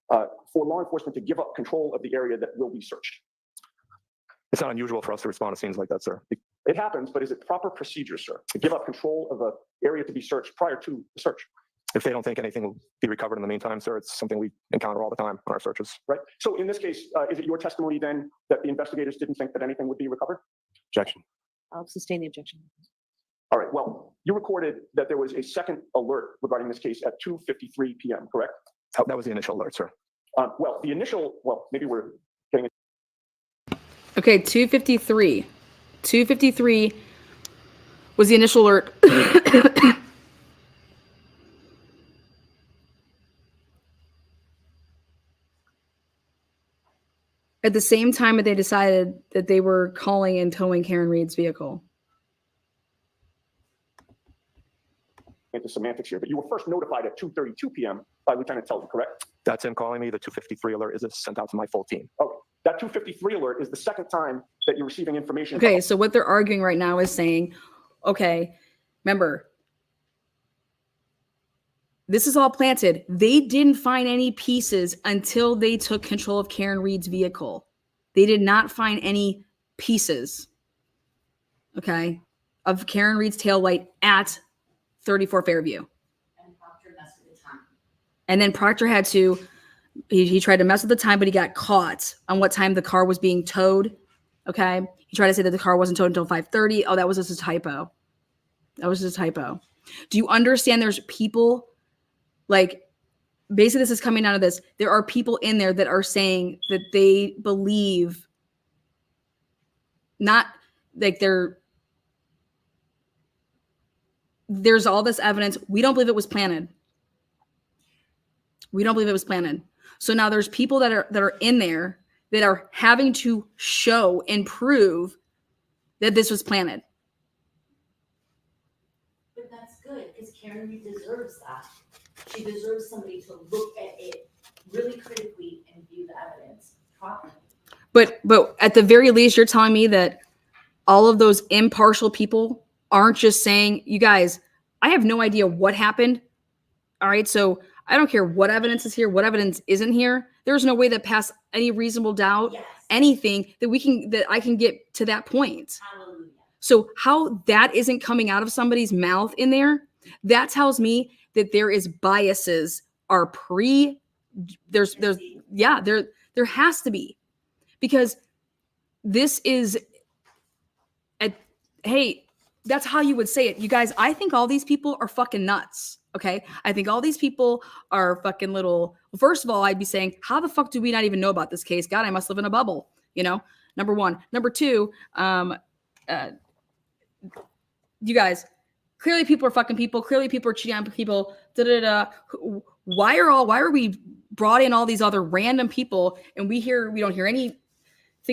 for law enforcement to give up control of the area that will be searched? It's not unusual for us to respond to scenes like that, sir. It happens, but is it proper procedure, sir, to give up control of an area to be searched prior to the search? If they don't think anything will be recovered in the meantime, sir, it's something we encounter all the time on our searches. Right. So in this case, is it your testimony then that the investigators didn't think that anything would be recovered? Objection. I'll sustain the objection. All right. Well, you recorded that there was a second alert regarding this case at 2:53 p.m., correct? That was the initial alert, sir. Maybe we're getting it. Okay, 2:53. 2:53 was the initial alert. At the same time that they decided that they were calling and towing Karen Reed's vehicle. Into semantics here, but you were first notified at 2:32 p.m. by Lieutenant Tully, correct? That's him calling me. The 253 alert is sent out to my full team. Okay. That 2:53 alert is the second time that you're receiving information. Okay, so what they're arguing right now is saying, okay, remember, this is all planted. They didn't find any pieces until they took control of Karen Reed's vehicle. They did not find any pieces, okay, of Karen Reed's taillight at 34 Fairview. And Proctor messed with the time. And then Proctor had to, he tried to mess with the time, but he got caught on what time the car was being towed, okay? He tried to say that the car wasn't towed until 5:30. Oh, that was just a typo. That was just a typo. Do you understand there's people, like, basically this is coming out of this. There are people in there that are saying that they believe, not like there's all this evidence. We don't believe it was planted. We don't believe it was planted. So now there's people that are in there that are having to show and prove that this was planted. But that's good because Karen Reed deserves that. She deserves somebody to look at it really critically and view the evidence properly. But at the very least, you're telling me that all of those impartial people aren't just saying, you guys, I have no idea what happened. All right. So I don't care what evidence is here, what evidence isn't here. There's no way that past any reasonable doubt, anything that I can get to that point. Hallelujah. So how that isn't coming out of somebody's mouth in there, that tells me that there is biases are there has to be, because this is hey, that's how you would say it. You guys, I think all these people are fucking nuts. Okay. I think all these people are fucking little. First of all, I'd be saying, how the fuck do we not even know about this case? God, I must live in a bubble, you know? Number one. Number two, you guys, clearly people are fucking people. Clearly people are cheating on people. Why are we brought in all these other random people and we don't hear anything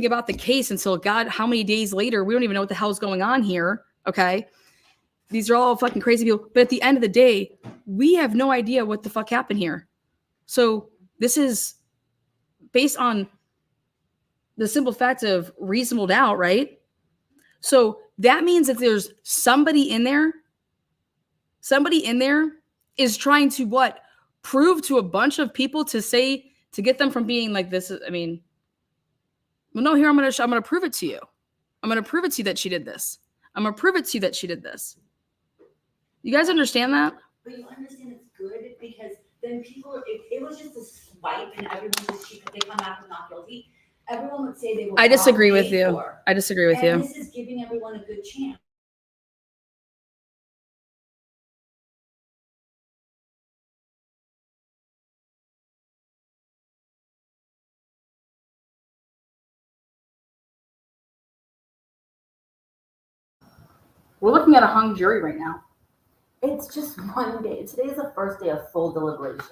about the case until God, how many days later? We don't even know what the hell's going on here. Okay. These are all fucking crazy people. But at the end of the day, we have no idea what the fuck happened here. So this is based on the simple fact of reasonable doubt, right? So that means that there's somebody in there is trying to what? Prove to a bunch of people to get them from being like this. I mean, well, no, here I'm going to prove it to you. I'm going to prove it to you that she did this. I'm going to prove it to you that she did this. You guys understand that? But you understand it's good because then people, if it was just a swipe and everyone was cheap, they come back with not guilty, everyone would say they were. I disagree with you. I disagree with you. And this is giving everyone a good chance. We're looking at a hung jury right now. It's just one day. Today is the first day of full deliberations.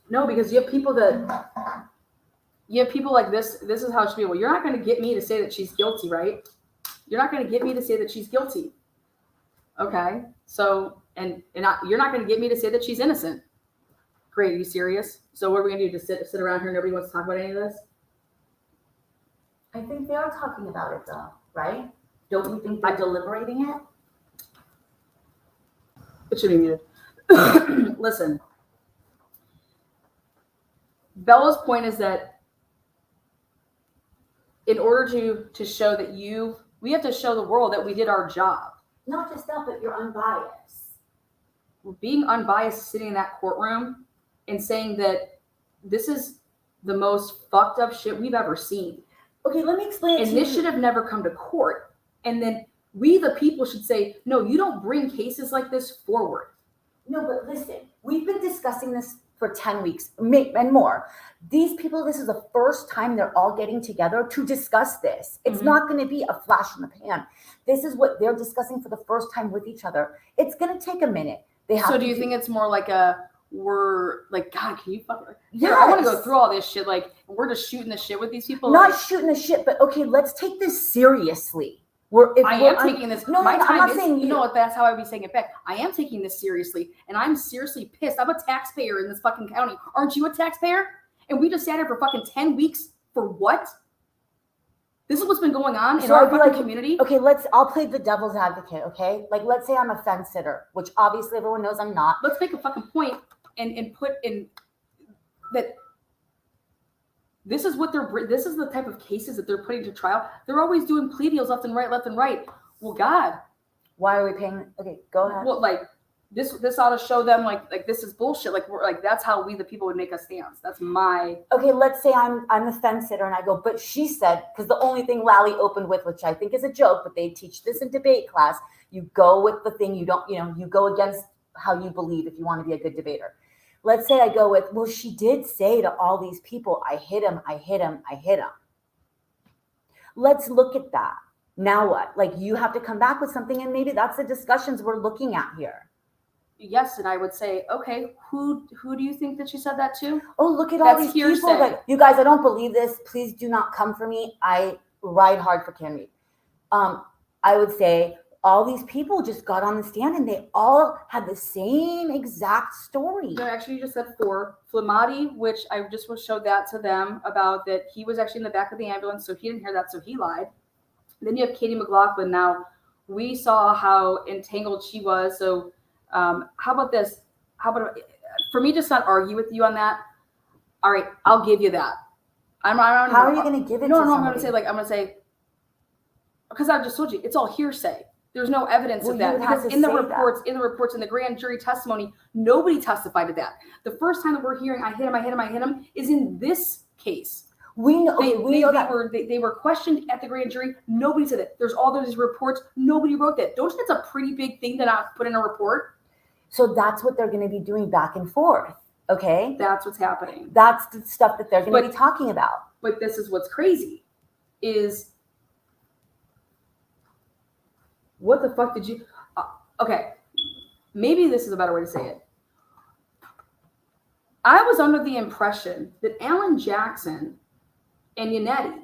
No, because you have people like this. This is how it should be. Well, you're not going to get me to say that she's guilty, right? You're not going to get me to say that she's guilty. Okay. So, you're not going to get me to say that she's innocent. Great. Are you serious? So what are we going to do? Just sit around here and nobody wants to talk about any of this? I think they are talking about it though, right? Don't you think they're deliberating it? It should be muted. Listen. Bella's point is that in order to show that we have to show the world that we did our job. Not just that, but you're unbiased. Being unbiased, sitting in that courtroom and saying that this is the most fucked up shit we've ever seen. Okay, let me explain. And this should have never come to court. And then we, the people, should say, no, you don't bring cases like this forward. No, but listen, we've been discussing this for 10 weeks and more. These people, this is the first time they're all getting together to discuss this. It's not going to be a flash in the pan. This is what they're discussing for the first time with each other. It's going to take a minute. So do you think it's more like we're like, God, can you fucking, I want to go through all this shit. Like, we're just shooting the shit with these people. Not shooting the shit, but okay, let's take this seriously. I am taking this. No, I'm not saying you know what? That's how I'd be saying it back. I am taking this seriously, and I'm seriously pissed. I'm a taxpayer in this fucking county. Aren't you a taxpayer? And we just sat here for fucking 10 weeks for what? This is what's been going on in our fucking community. Okay, I'll play the devil's advocate. Okay, like let's say I'm a fence sitter, which obviously everyone knows I'm not. Let's make a fucking point and put in that. This is the type of cases that they're putting to trial. They're always doing plea deals left and right. Well, God. Why are we paying? Okay, go ahead. Well, like this ought to show them like this is bullshit. Like we're like, that's how we, the people, would make a stance. That's my. Okay, let's say I'm the fence sitter and I go, but she said, because the only thing Lally opened with, which I think is a joke, but they teach this in debate class, you go with the thing you don't, you go against how you believe if you want to be a good debater. Let's say I go with, well, she did say to all these people, I hit him. Let's look at that. Now what? Like you have to come back with something, and maybe that's the discussions we're looking at here. Yes, and I would say, okay, who do you think that she said that to? Oh, look at all these people. That, you guys, I don't believe this. Please do not come for me. I ride hard for Candy. I would say all these people just got on the stand and they all had the same exact story. No, actually, you just said 4. Flamati, which I just showed that to them about that he was actually in the back of the ambulance, so he didn't hear that, so he lied. Then you have Katie McLaughlin. Now, we saw how entangled she was. So how about this? For me, just not argue with you on that. All right, I'll give you that. How are you going to give it to somebody? I'm going to say, because I just told you, it's all hearsay. There's no evidence of that because in the reports, in the grand jury testimony, nobody testified to that. The first time that we're hearing I hit him is in this case. We know, okay, we know that. They were questioned at the grand jury. Nobody said it. There's all those reports. Nobody wrote that. Don't you think that's a pretty big thing to not put in a report? So that's what they're going to be doing back and forth. Okay. That's what's happening. That's the stuff that they're going to be talking about. But this is what's crazy is what the fuck did you, okay. Maybe this is a better way to say it. I was under the impression that Alan Jackson and Yannetti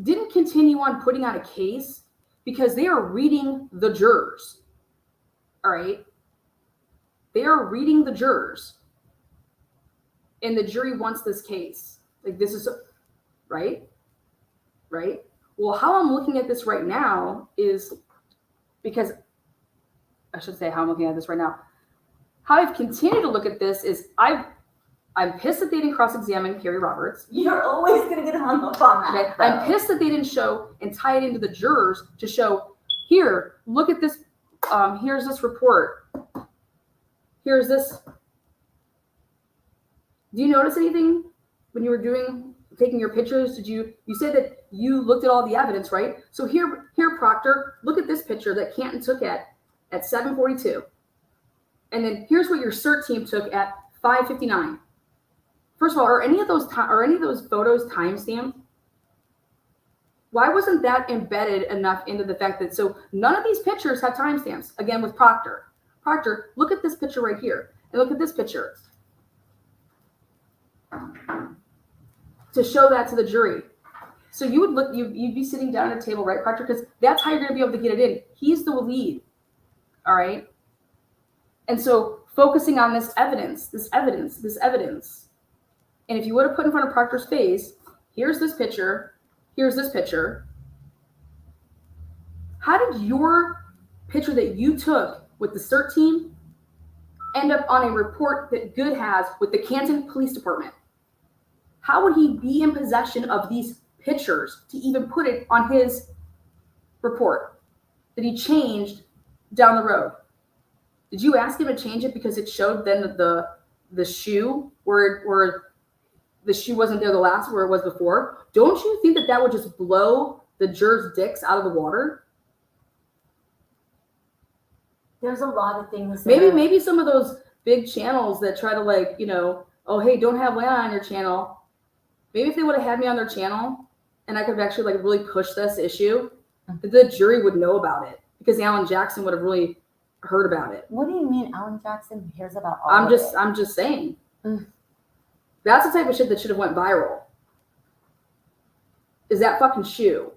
didn't continue on putting on a case because they are reading the jurors. All right. They are reading the jurors. And the jury wants this case. Like this is, right? Right? Well, how I'm looking at this right now is because, I should say how I'm looking at this right now. How I've continued to look at this is I'm pissed that they didn't cross-examine Carrie Roberts. You're always going to get hung up on that. Okay? I'm pissed that they didn't show and tie it into the jurors to show, here, look at this. Here's this report. Here's this. Do you notice anything when you were taking your pictures? You said that you looked at all the evidence, right? So here, Proctor, look at this picture that Canton took at 7:42. And then here's what your CERT team took at 5:59. First of all, are any of those photos timestamped? Why wasn't that embedded enough into the fact that, so none of these pictures have timestamps? Again, with Proctor. Proctor, look at this picture right here. And look at this picture. To show that to the jury. So you would look, you'd be sitting down at a table, right, Proctor? Because that's how you're going to be able to get it in. He's the lead. All right. And so focusing on this evidence. And if you would have put in front of Proctor's face, here's this picture, here's this picture. How did your picture that you took with the CERT team end up on a report that Good has with the Canton Police Department? How would he be in possession of these pictures to even put it on his report that he changed down the road? Did you ask him to change it because it showed then the shoe where the shoe wasn't there the last where it was before? Don't you think that would just blow the jurors' dicks out of the water? There's a lot of things. Maybe some of those big channels that try to oh, hey, don't have Lana on your channel. Maybe if they would have had me on their channel and I could have actually really pushed this issue, that the jury would know about it because Alan Jackson would have really heard about it. What do you mean Alan Jackson hears about all I'm of it? I'm just saying. That's the type of shit that should have went viral. Is that fucking shoe?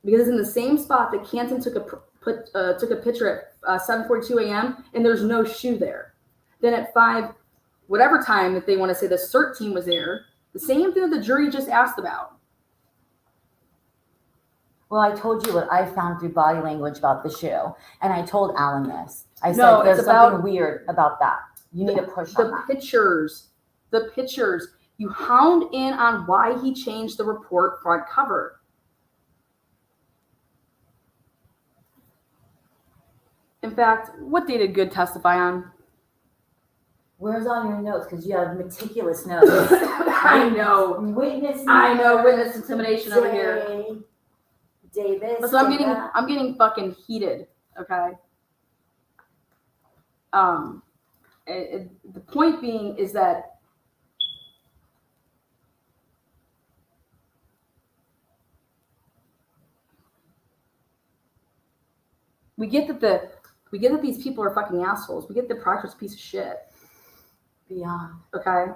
Because it's in the same spot that Canton took a picture at 7:42 a.m. and there's no shoe there. Then at 5, whatever time that they want to say the CERT team was there, the same thing that the jury just asked about. Well, I told you what I found through body language about the shoe, and I told Alan this. I said No, there's it's about something weird about that. You need to push on that. The pictures. You hound in on why he changed the report front cover. In fact, what day did Good testify on? Where's all your notes? Because you have meticulous notes. I know. Witness intimidation over here. Davis. So I'm getting fucking heated. Okay. The point being is that we get that these people are fucking assholes. We get that Proctor's a piece of shit. Beyond. Okay.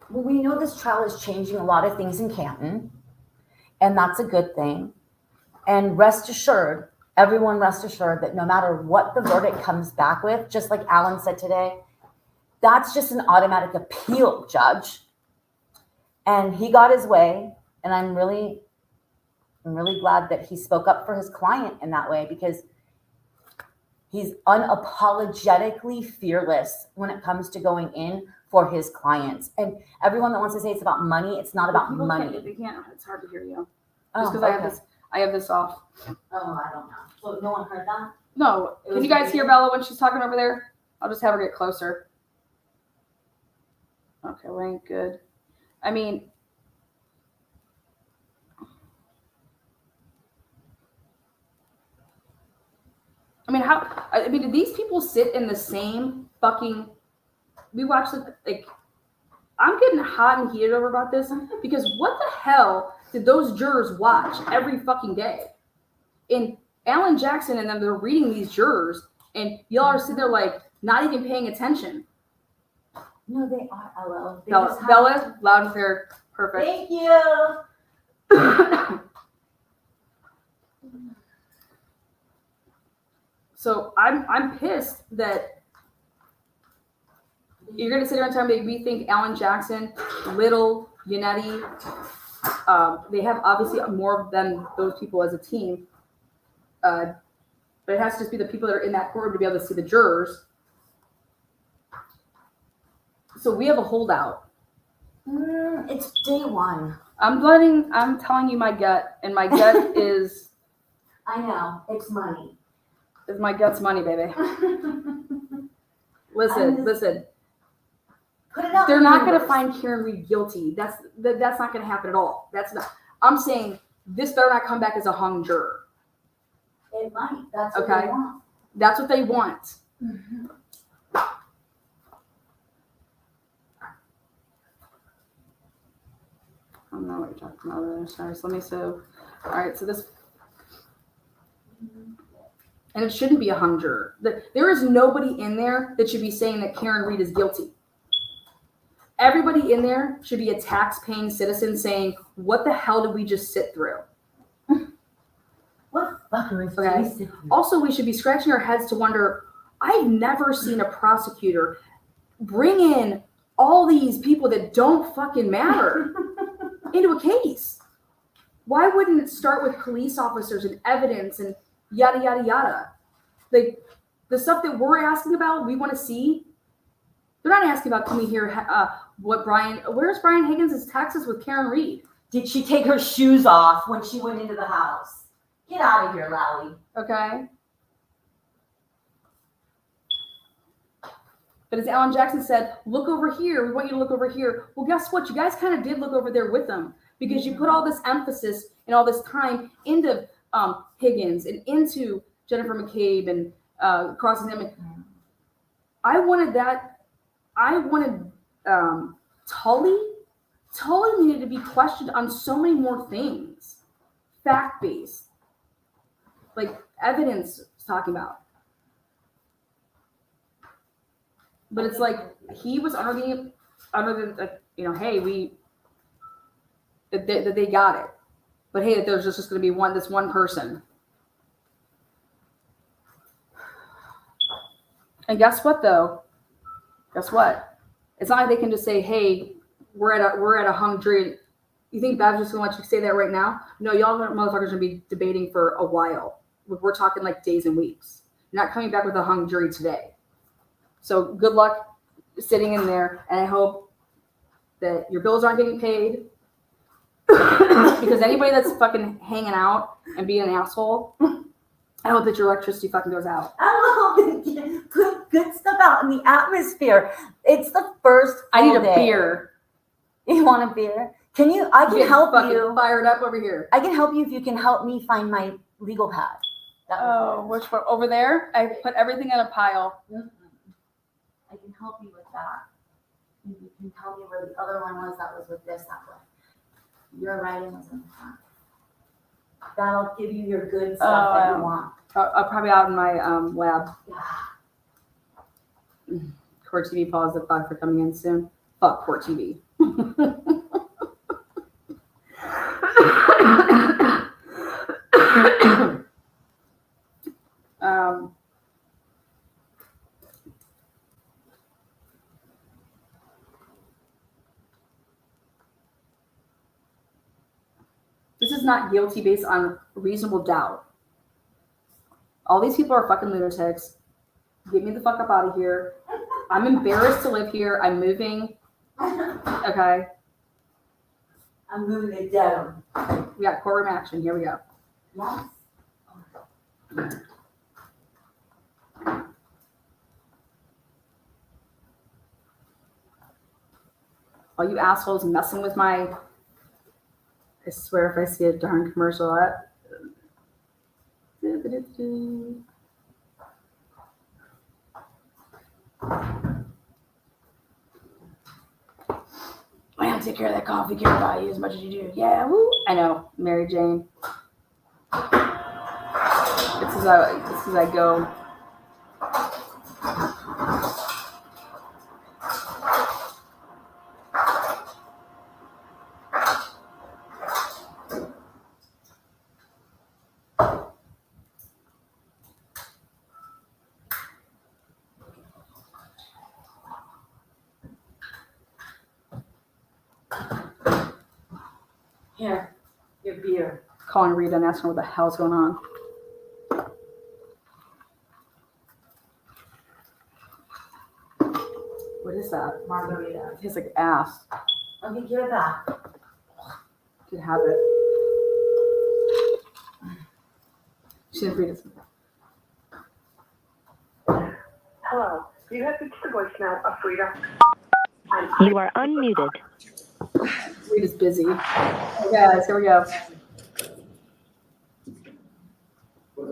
Well, we know this trial is changing a lot of things in Canton, and that's a good thing. And rest assured, everyone rest assured that no matter what the verdict comes back with, just like Alan said today, that's just an automatic appeal, Judge. And he got his way, and I'm really glad that he spoke up for his client in that way, because he's unapologetically fearless when it comes to going in for his clients. And everyone that wants to say it's about money, it's not about money. They can't. It's hard to hear you. Oh, Just because I have this off. Oh, I don't know. So no one heard that? No, can you guys hear Bella when she's talking over there? I'll just have her get closer. Okay, we ain't good. I mean, did these people sit in the same fucking? We watched it, like, I'm getting hot and heated over about this because what the hell did those jurors watch every fucking day? And Alan Jackson and them, they're reading these jurors, and y'all are sitting there like not even paying attention. No, they are. Hello. Bella, loud and clear, perfect. Thank you. So I'm pissed that you're gonna sit here and tell me we think Alan Jackson, Little, Yannetti, they have obviously more than those people as a team. But it has to just be the people that are in that courtroom to be able to see the jurors. So we have a holdout. It's day one. I'm telling you my gut, and my gut is. I know, it's money. Is my gut's money, baby. Listen. Put it out. They're not going to find Karen Reed guilty. That's not going to happen at all. That's not. I'm saying this better not come back as a hung juror. It might. That's what they want. That's what they want. Mm-hmm. I don't know what you're talking about. Sorry. So let me all right. So this. And it shouldn't be a hung juror. There is nobody in there that should be saying that Karen Reed is guilty. Everybody in there should be a tax-paying citizen saying, what the hell did we just sit through? What fuckery? Okay. Also, we should be scratching our heads to wonder, I've never seen a prosecutor bring in all these people that don't fucking matter into a case. Why wouldn't it start with police officers and evidence and yada, yada, yada? Like, the stuff that we're asking about, we want to see. They're not asking about, can we hear where's Brian Higgins' taxes with Karen Reed? Did she take her shoes off when she went into the house? Get out of here, Lally. Okay. But as Alan Jackson said, look over here. We want you to look over here. Well, guess what? You guys kind of did look over there with them because you put all this emphasis and all this time into Higgins and into Jennifer McCabe and crossing them. I wanted Tully. Tully needed to be questioned on so many more things, fact-based, like evidence talking about. But it's like he was under the hey, that they got it. But hey, that there's just going to be this one person. And guess what, though? Guess what? It's not like they can just say, hey, we're at a hung jury. You think Bab's just going to let you say that right now? No, y'all motherfuckers are going to be debating for a while. We're talking like days and weeks. You're not coming back with a hung jury today. So good luck sitting in there, and I hope that your bills aren't getting paid. Because anybody that's fucking hanging out and being an asshole, I hope that your electricity fucking goes out. I hope that put good stuff out in the atmosphere. It's the first. I need a day. beer. You want a beer? I can help you. Fired up over here. I can help you if you can help me find my legal pad. Which one? Over there? I put everything in a pile. Mm-hmm. I can help you with that. You can tell me where the other one was that was with this that way. Your writing was in the front. That'll give you your good stuff that you want. I'll probably out in my lab. Court TV paused the clock for coming in soon. Fuck Court TV. This is not guilty based on reasonable doubt. All these people are fucking lunatics. Get me the fuck up out of here. I'm embarrassed to live here. I'm moving. Okay. I'm moving it down. We got courtroom action. Here we go. Yes. All you assholes messing with my. I swear, if I see a darn commercial, I don't take care of that coffee, care about you as much as you do. Yeah, woo. I know, Mary Jane. It's as I go. Here, your beer. Calling Rita and asking her what the hell's going on. What is that? Margarita. It tastes like ass. Okay, give it back. Could have it. She didn't read it. Hello, you have reached the voicemail of Frida. You are unmuted. Rita's busy. Okay, guys, here we go.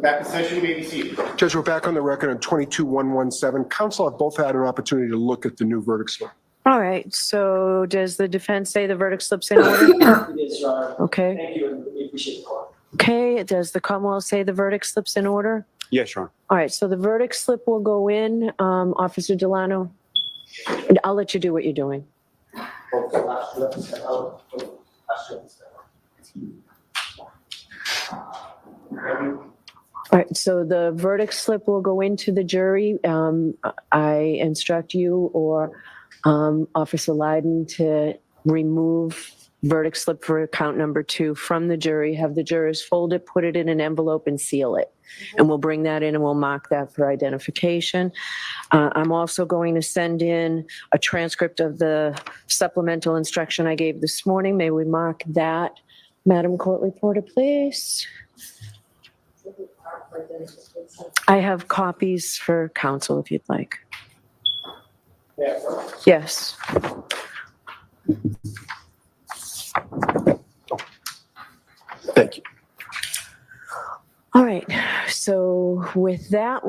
Back in session, you may be seated. Judge, we're back on the record on 22-117. Counsel have both had an opportunity to look at the new verdict slip. All right, so does the defense say the verdict slip's in order? It is, Your Honor. Okay. Thank you, and we appreciate the call. Okay, does the Commonwealth say the verdict slip's in order? Yes, Your Honor. All right, so the verdict slip will go in. Officer Delano, and I'll let you do what you're doing. All right, so the verdict slip will go into the jury. I instruct you or Officer Leiden to remove verdict slip for count number 2 from the jury, have the jurors fold it, put it in an envelope and seal it. And we'll bring that in and we'll mark that for identification. I'm also going to send in a transcript of the supplemental instruction I gave this morning. May we mark that? Madam Court Reporter, please. I have copies for counsel if you'd like. Yes. Thank you. All right, so with that,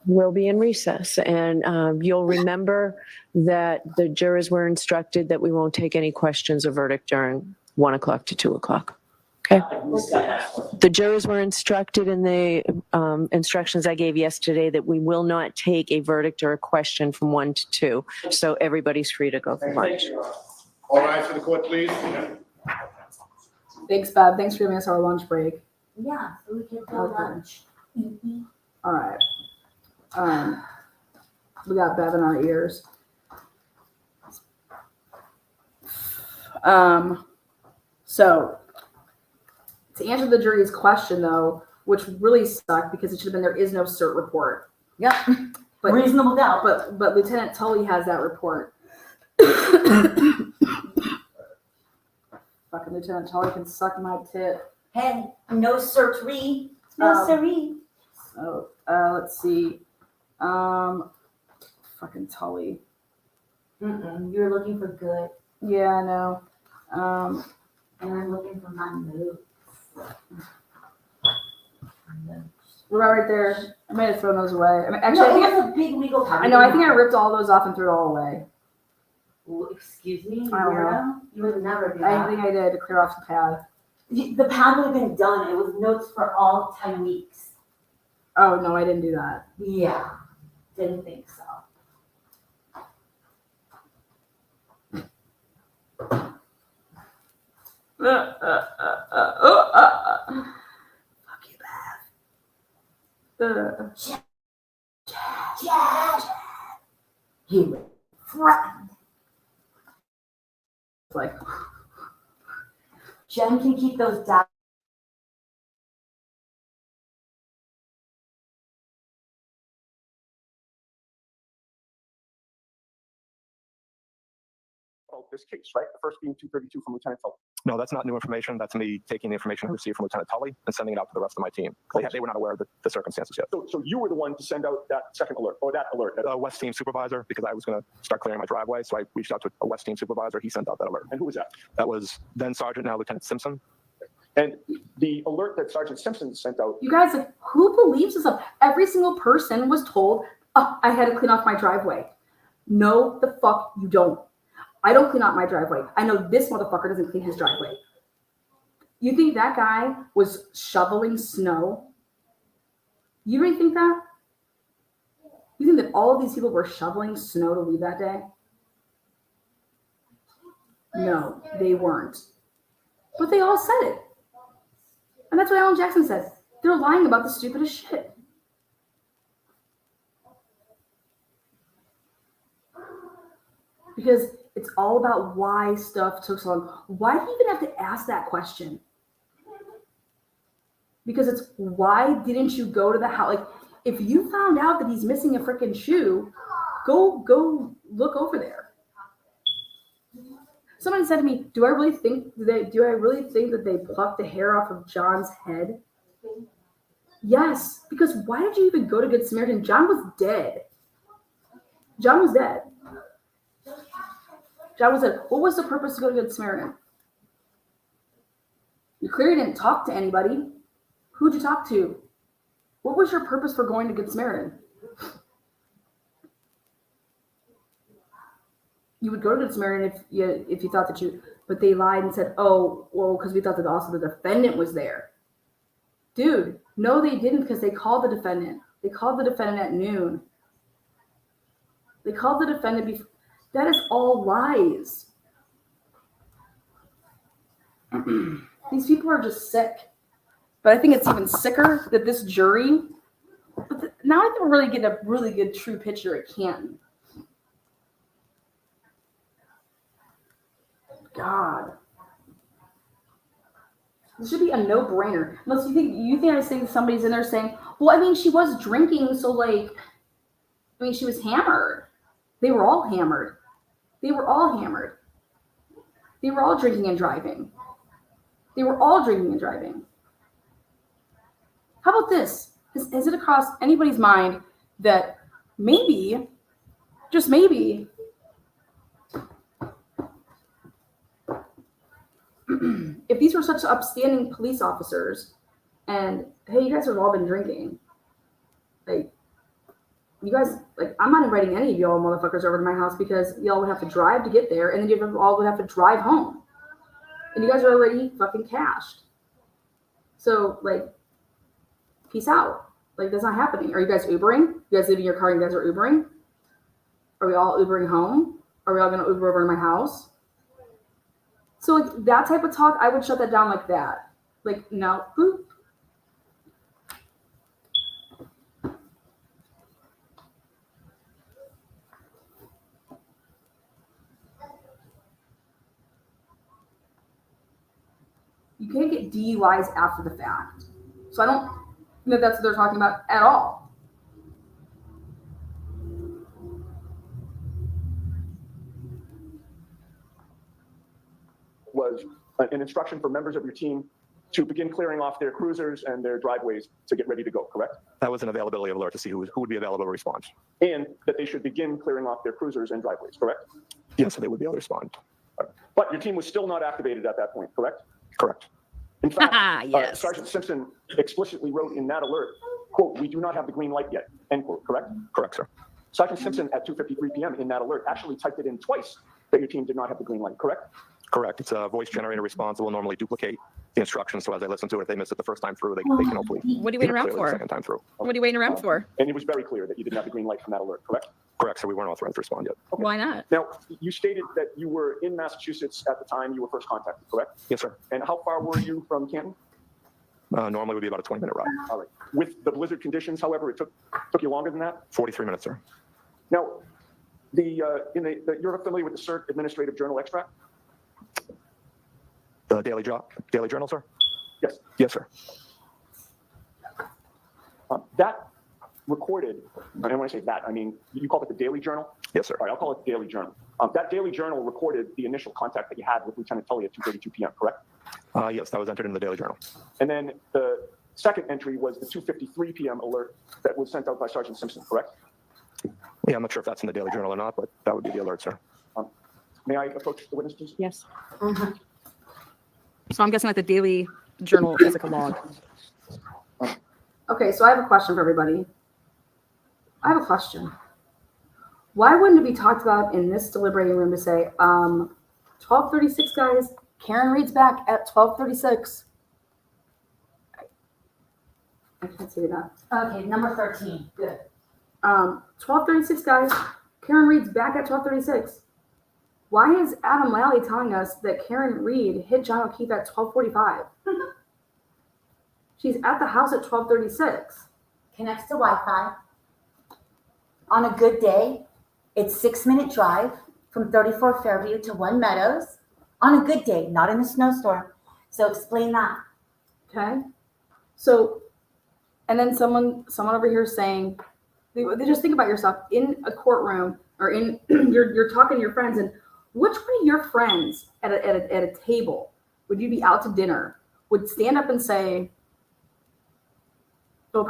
we'll be in recess. And you'll remember that the jurors were instructed that we won't take any questions or verdict during 1 o'clock to 2 o'clock. Okay. The jurors were instructed in the instructions I gave yesterday that we will not take a verdict or a question from 1 to 2. So everybody's free to go for lunch. All rise for the court, please. Thanks, Bob. Thanks for giving us our lunch break. Yeah, so we can go lunch. All right. We got Bev in our ears. So to answer the jury's question, though, which really sucked because it should have been there is no cert report. Yep. But, Reasonable doubt. But Lieutenant Tully has that report. Fucking Lieutenant Tully can suck my tit. Hey, no siree. No siree. So let's see. Fucking Tully. You're looking for good. Yeah, I know. And I'm looking for my notes. We're right there. I might have thrown those away. I mean, actually, No, I think it was a big legal package. I know. I think I ripped all those off and threw it all away. Well, excuse me, I don't know. You would never do I that. think I did to clear off the pad. The pad would have been done. It was notes for all 10 weeks. Oh no, I didn't do that. Yeah, didn't think so. Fuck you, Beth. He was threatened. Like, Jen can keep those down. about this case, right? The first being 232 from Lieutenant Tully. No, that's not new information. That's me taking the information I received from Lieutenant Tully and sending it out to the rest of my team. They were not aware of the circumstances yet. So you were the one to send out that second alert, or that alert? A West Team supervisor, because I was going to start clearing my driveway, so I reached out to a West Team supervisor. He sent out that alert. And who was that? That was then Sergeant, now Lieutenant Simpson. And the alert that Sergeant Simpson sent out. You guys, like, who believes this? Every single person was told, oh, I had to clean off my driveway. No, the fuck you don't. I don't clean out my driveway. I know this motherfucker doesn't clean his driveway. You think that guy was shoveling snow? You really think that? You think that all of these people were shoveling snow to leave that day? No, they weren't. But they all said it. And that's what Alan Jackson said. They're lying about the stupidest shit. Because it's all about why stuff took so long. Why do you even have to ask that question? Because it's why didn't you go to the house? Like, if you found out that he's missing a freaking shoe, go look over there. Somebody said to me, do I really think that they plucked the hair off of John's head? Yes, because why did you even go to Good Samaritan? John was dead. John was dead. John was dead. What was the purpose to go to Good Samaritan? You clearly didn't talk to anybody. Who'd you talk to? What was your purpose for going to Good Samaritan? You would go to Good Samaritan if you thought that you, but they lied and said, oh, well, because we thought that also the defendant was there. Dude, no, they didn't, because they called the defendant. They called the defendant at noon. They called the defendant before. That is all lies. These people are just sick. But I think it's even sicker that this jury, now I can really get a really good true picture at Canton. God. This should be a no-brainer. Unless you think I think somebody's in there saying, well, I mean, she was drinking, so like, I mean, she was hammered. They were all hammered. They were all hammered. They were all drinking and driving. They were all drinking and driving. How about this? Has it crossed anybody's mind that maybe, just maybe, if these were such upstanding police officers and, hey, you guys have all been drinking, like, you guys, like, I'm not inviting any of y'all motherfuckers over to my house because y'all would have to drive to get there and then you all would have to drive home. And you guys are already fucking cashed. So, like, peace out. Like, that's not happening. Are you guys Ubering? You guys leaving your car and you guys are Ubering? Are we all Ubering home? Are we all going to Uber over to my house? So, like, that type of talk, I would shut that down like that. Like, no, boop. You can't get DUIs after the fact. So I don't think that's what they're talking about at all. Was an instruction for members of your team to begin clearing off their cruisers and their driveways to get ready to go, correct? That was an availability alert to see who would be available to respond. And that they should begin clearing off their cruisers and driveways, correct? Yes, so they would be able to respond. But your team was still not activated at that point, correct? Correct. In fact, yes. Sergeant Simpson explicitly wrote in that alert, quote, we do not have the green light yet, end quote, correct? Correct, sir. Sergeant Simpson at 2:53 p.m. in that alert actually typed it in twice that your team did not have the green light, correct? Correct. It's a voice generator response that will normally duplicate the instructions. So as I listen to it, if they miss it the first time through, they can hopefully. What are you waiting around clearly for? the second time through. What are you waiting around for? And it was very clear that you didn't have the green light from that alert, correct? Correct. So we weren't authorized to respond yet. Okay. Why not? Now, you stated that you were in Massachusetts at the time you were first contacted, correct? Yes, sir. And how far were you from Canton? Normally would be about a 20-minute ride. All right. With the blizzard conditions, however, it took you longer than that? 43 minutes, sir. Now, you're familiar with the CERT Administrative Journal extract? The Daily Journal, sir? Yes. Yes, sir. That recorded, and when I say that, I mean, you call it the Daily Journal? Yes, sir. All right, I'll call it the Daily Journal. That daily journal recorded the initial contact that you had with Lieutenant Tully at 2:32 p.m., correct? Yes, that was entered in the daily journal. And then the second entry was the 2:53 p.m. alert that was sent out by Sergeant Simpson, correct? Yeah, I'm not sure if that's in the daily journal or not, but that would be the alert, sir. May I approach the witness, please? Yes. So I'm guessing like the daily journal is like a log. Okay, so I have a question for everybody. I have a question. Why wouldn't it be talked about in this deliberating room to say, 12:36 guys, Karen Reed's back at 12:36. I can't see that. Okay, number 13. Good. 12:36 guys, Karen Reed's back at 12:36. Why is Adam Lally telling us that Karen Reed hit John O'Keefe at 12:45? She's at the house at 12:36. Connects to Wi-Fi. On a good day, it's 6-minute drive from 34 Fairview to 1 Meadows. On a good day, not in a snowstorm. So explain that. Okay. So, and then someone over here is saying, they just think about yourself in a courtroom or in you're talking to your friends, and which one of your friends at a table would you be out to dinner would stand up and say, "Oh,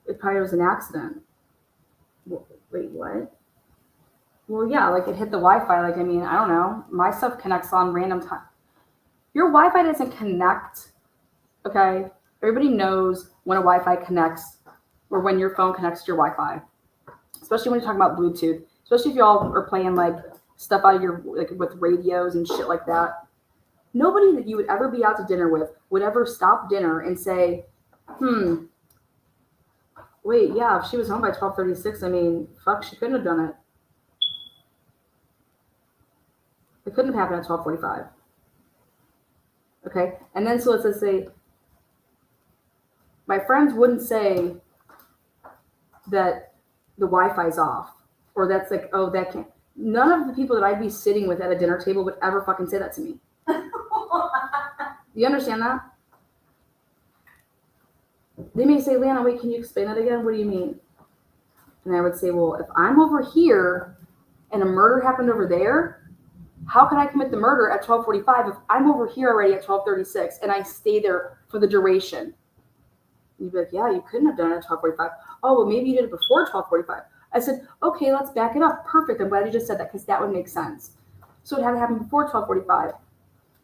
it probably was an accident." Wait, what? Well, yeah, like it hit the Wi-Fi. Like, I mean, I don't know. My stuff connects on random time. Your Wi-Fi doesn't connect. Okay, everybody knows when a Wi-Fi connects or when your phone connects to your Wi-Fi, especially when you're talking about Bluetooth. Especially if y'all are playing like stuff out of your like with radios and shit like that. Nobody that you would ever be out to dinner with would ever stop dinner and say, wait, yeah, if she was home by 12:36, I mean, fuck, she couldn't have done it. It couldn't have happened at 12:45. Okay, and then so let's just say, my friends wouldn't say that the Wi-Fi's off, or that's like, oh, that can't. None of the people that I'd be sitting with at a dinner table would ever fucking say that to me. You understand that? They may say, Lana, wait, can you explain that again? What do you mean? And I would say, well, if I'm over here and a murder happened over there, how can I commit the murder at 12:45 if I'm over here already at 12:36 and I stay there for the duration? You'd be like, yeah, you couldn't have done it at 12:45. Oh, well, maybe you did it before 12:45. I said, okay, let's back it up. Perfect. I'm glad you just said that because that would make sense. So it had to happen before 12:45.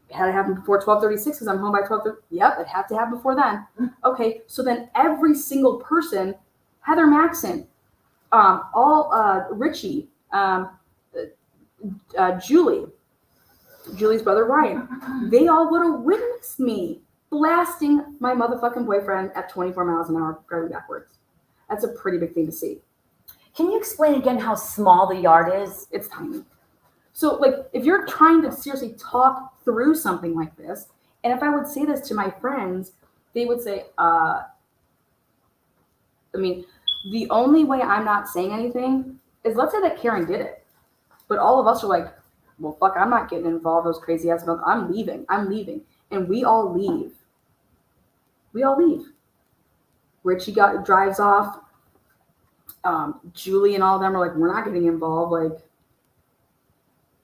It had to happen before 12:36 because I'm home by 12:30. Yep, it had to happen before then. Okay, so then every single person, Heather Maxon, Richie, Julie's brother Ryan, they all would have witnessed me blasting my motherfucking boyfriend at 24 miles an hour driving backwards. That's a pretty big thing to see. Can you explain again how small the yard is? It's tiny. So, like, if you're trying to seriously talk through something like this, and if I would say this to my friends, they would say, I mean, the only way I'm not saying anything is let's say that Karen did it. But all of us are like, well, fuck, I'm not getting involved, those crazy ass milk. I'm leaving. And we all leave. Richie drives off. Julie and all of them are like, we're not getting involved. Like,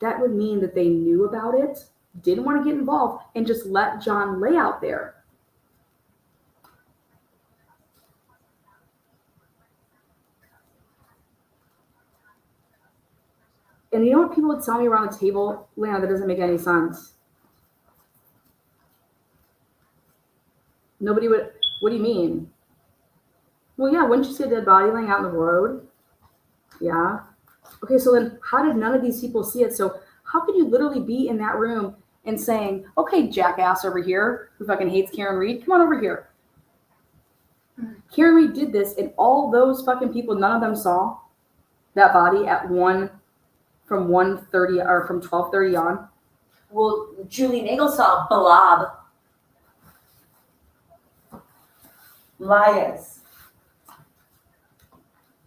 that would mean that they knew about it, didn't want to get involved, and just let John lay out there. And you know what people would tell me around the table? Lana, that doesn't make any sense. Nobody would, what do you mean? Well, yeah, wouldn't you see a dead body laying out in the road? Yeah. Okay, so then how did none of these people see it? So how could you literally be in that room and saying, okay, jackass over here who fucking hates Karen Reed, come on over here. Karen Reed did this, and all those fucking people, none of them saw that body at from 1:30 or from 12:30 on. Well, Julie Nagel saw a blob. Liars.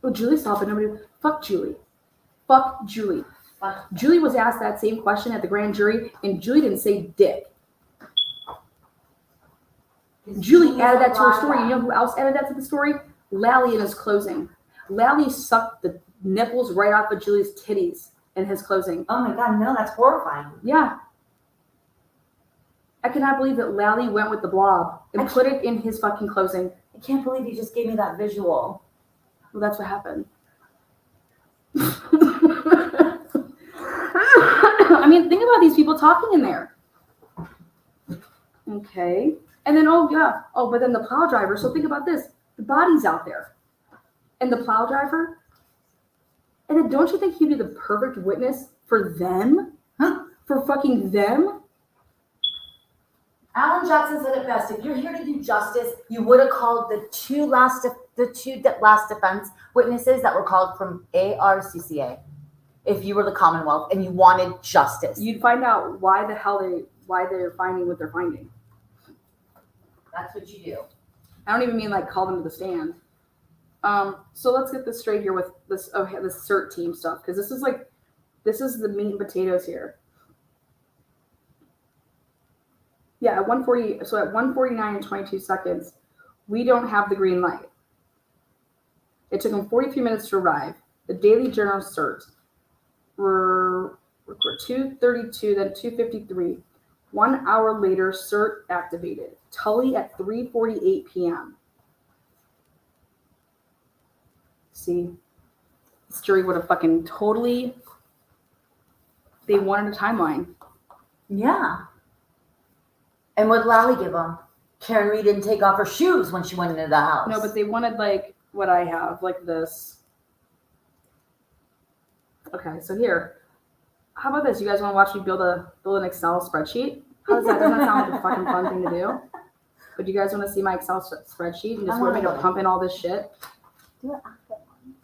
Well, Julie saw it, but nobody. Fuck Julie. Julie was asked that same question at the grand jury, and Julie didn't say dick. Julie added that to her story. You know who else added that to the story? Lally in his closing. Lally sucked the nipples right off of Julie's titties in his closing. Oh my God, no, that's horrifying. Yeah. I cannot believe that Lally went with the blob and put it in his fucking closing. I can't believe you just gave me that visual. Well, that's what happened. I mean, think about these people talking in there. Okay. And then, but then the plow driver. So think about this. The body's out there. And the plow driver. And then don't you think he'd be the perfect witness for them? Huh? For fucking them? Alan Jackson said it best. If you're here to do justice, you would have called the two last defense witnesses that were called from ARCCA. If you were the Commonwealth and you wanted justice, you'd find out why they're finding what they're finding. That's what you do. I don't even mean like call them to the stand. So let's get this straight here with this this CERT team stuff, because this is the meat and potatoes here. Yeah, at 1:40, so at 1:49 and 22 seconds, we don't have the green light. It took them 43 minutes to arrive. The Daily Journal CERT were 2:32, then 2:53. 1 hour later, CERT activated. Tully at 3:48 p.m. See, this jury would have fucking totally. They wanted a timeline. Yeah. And what did Lally give them? Karen Reed didn't take off her shoes when she went into the house. No, but they wanted like what I have, like this. Okay, so here. How about this? You guys want to watch me build an Excel spreadsheet? How does that? Doesn't that sound like a fucking fun thing to do? But you guys want to see my Excel spreadsheet and just want me to pump in all this shit? Do it after one.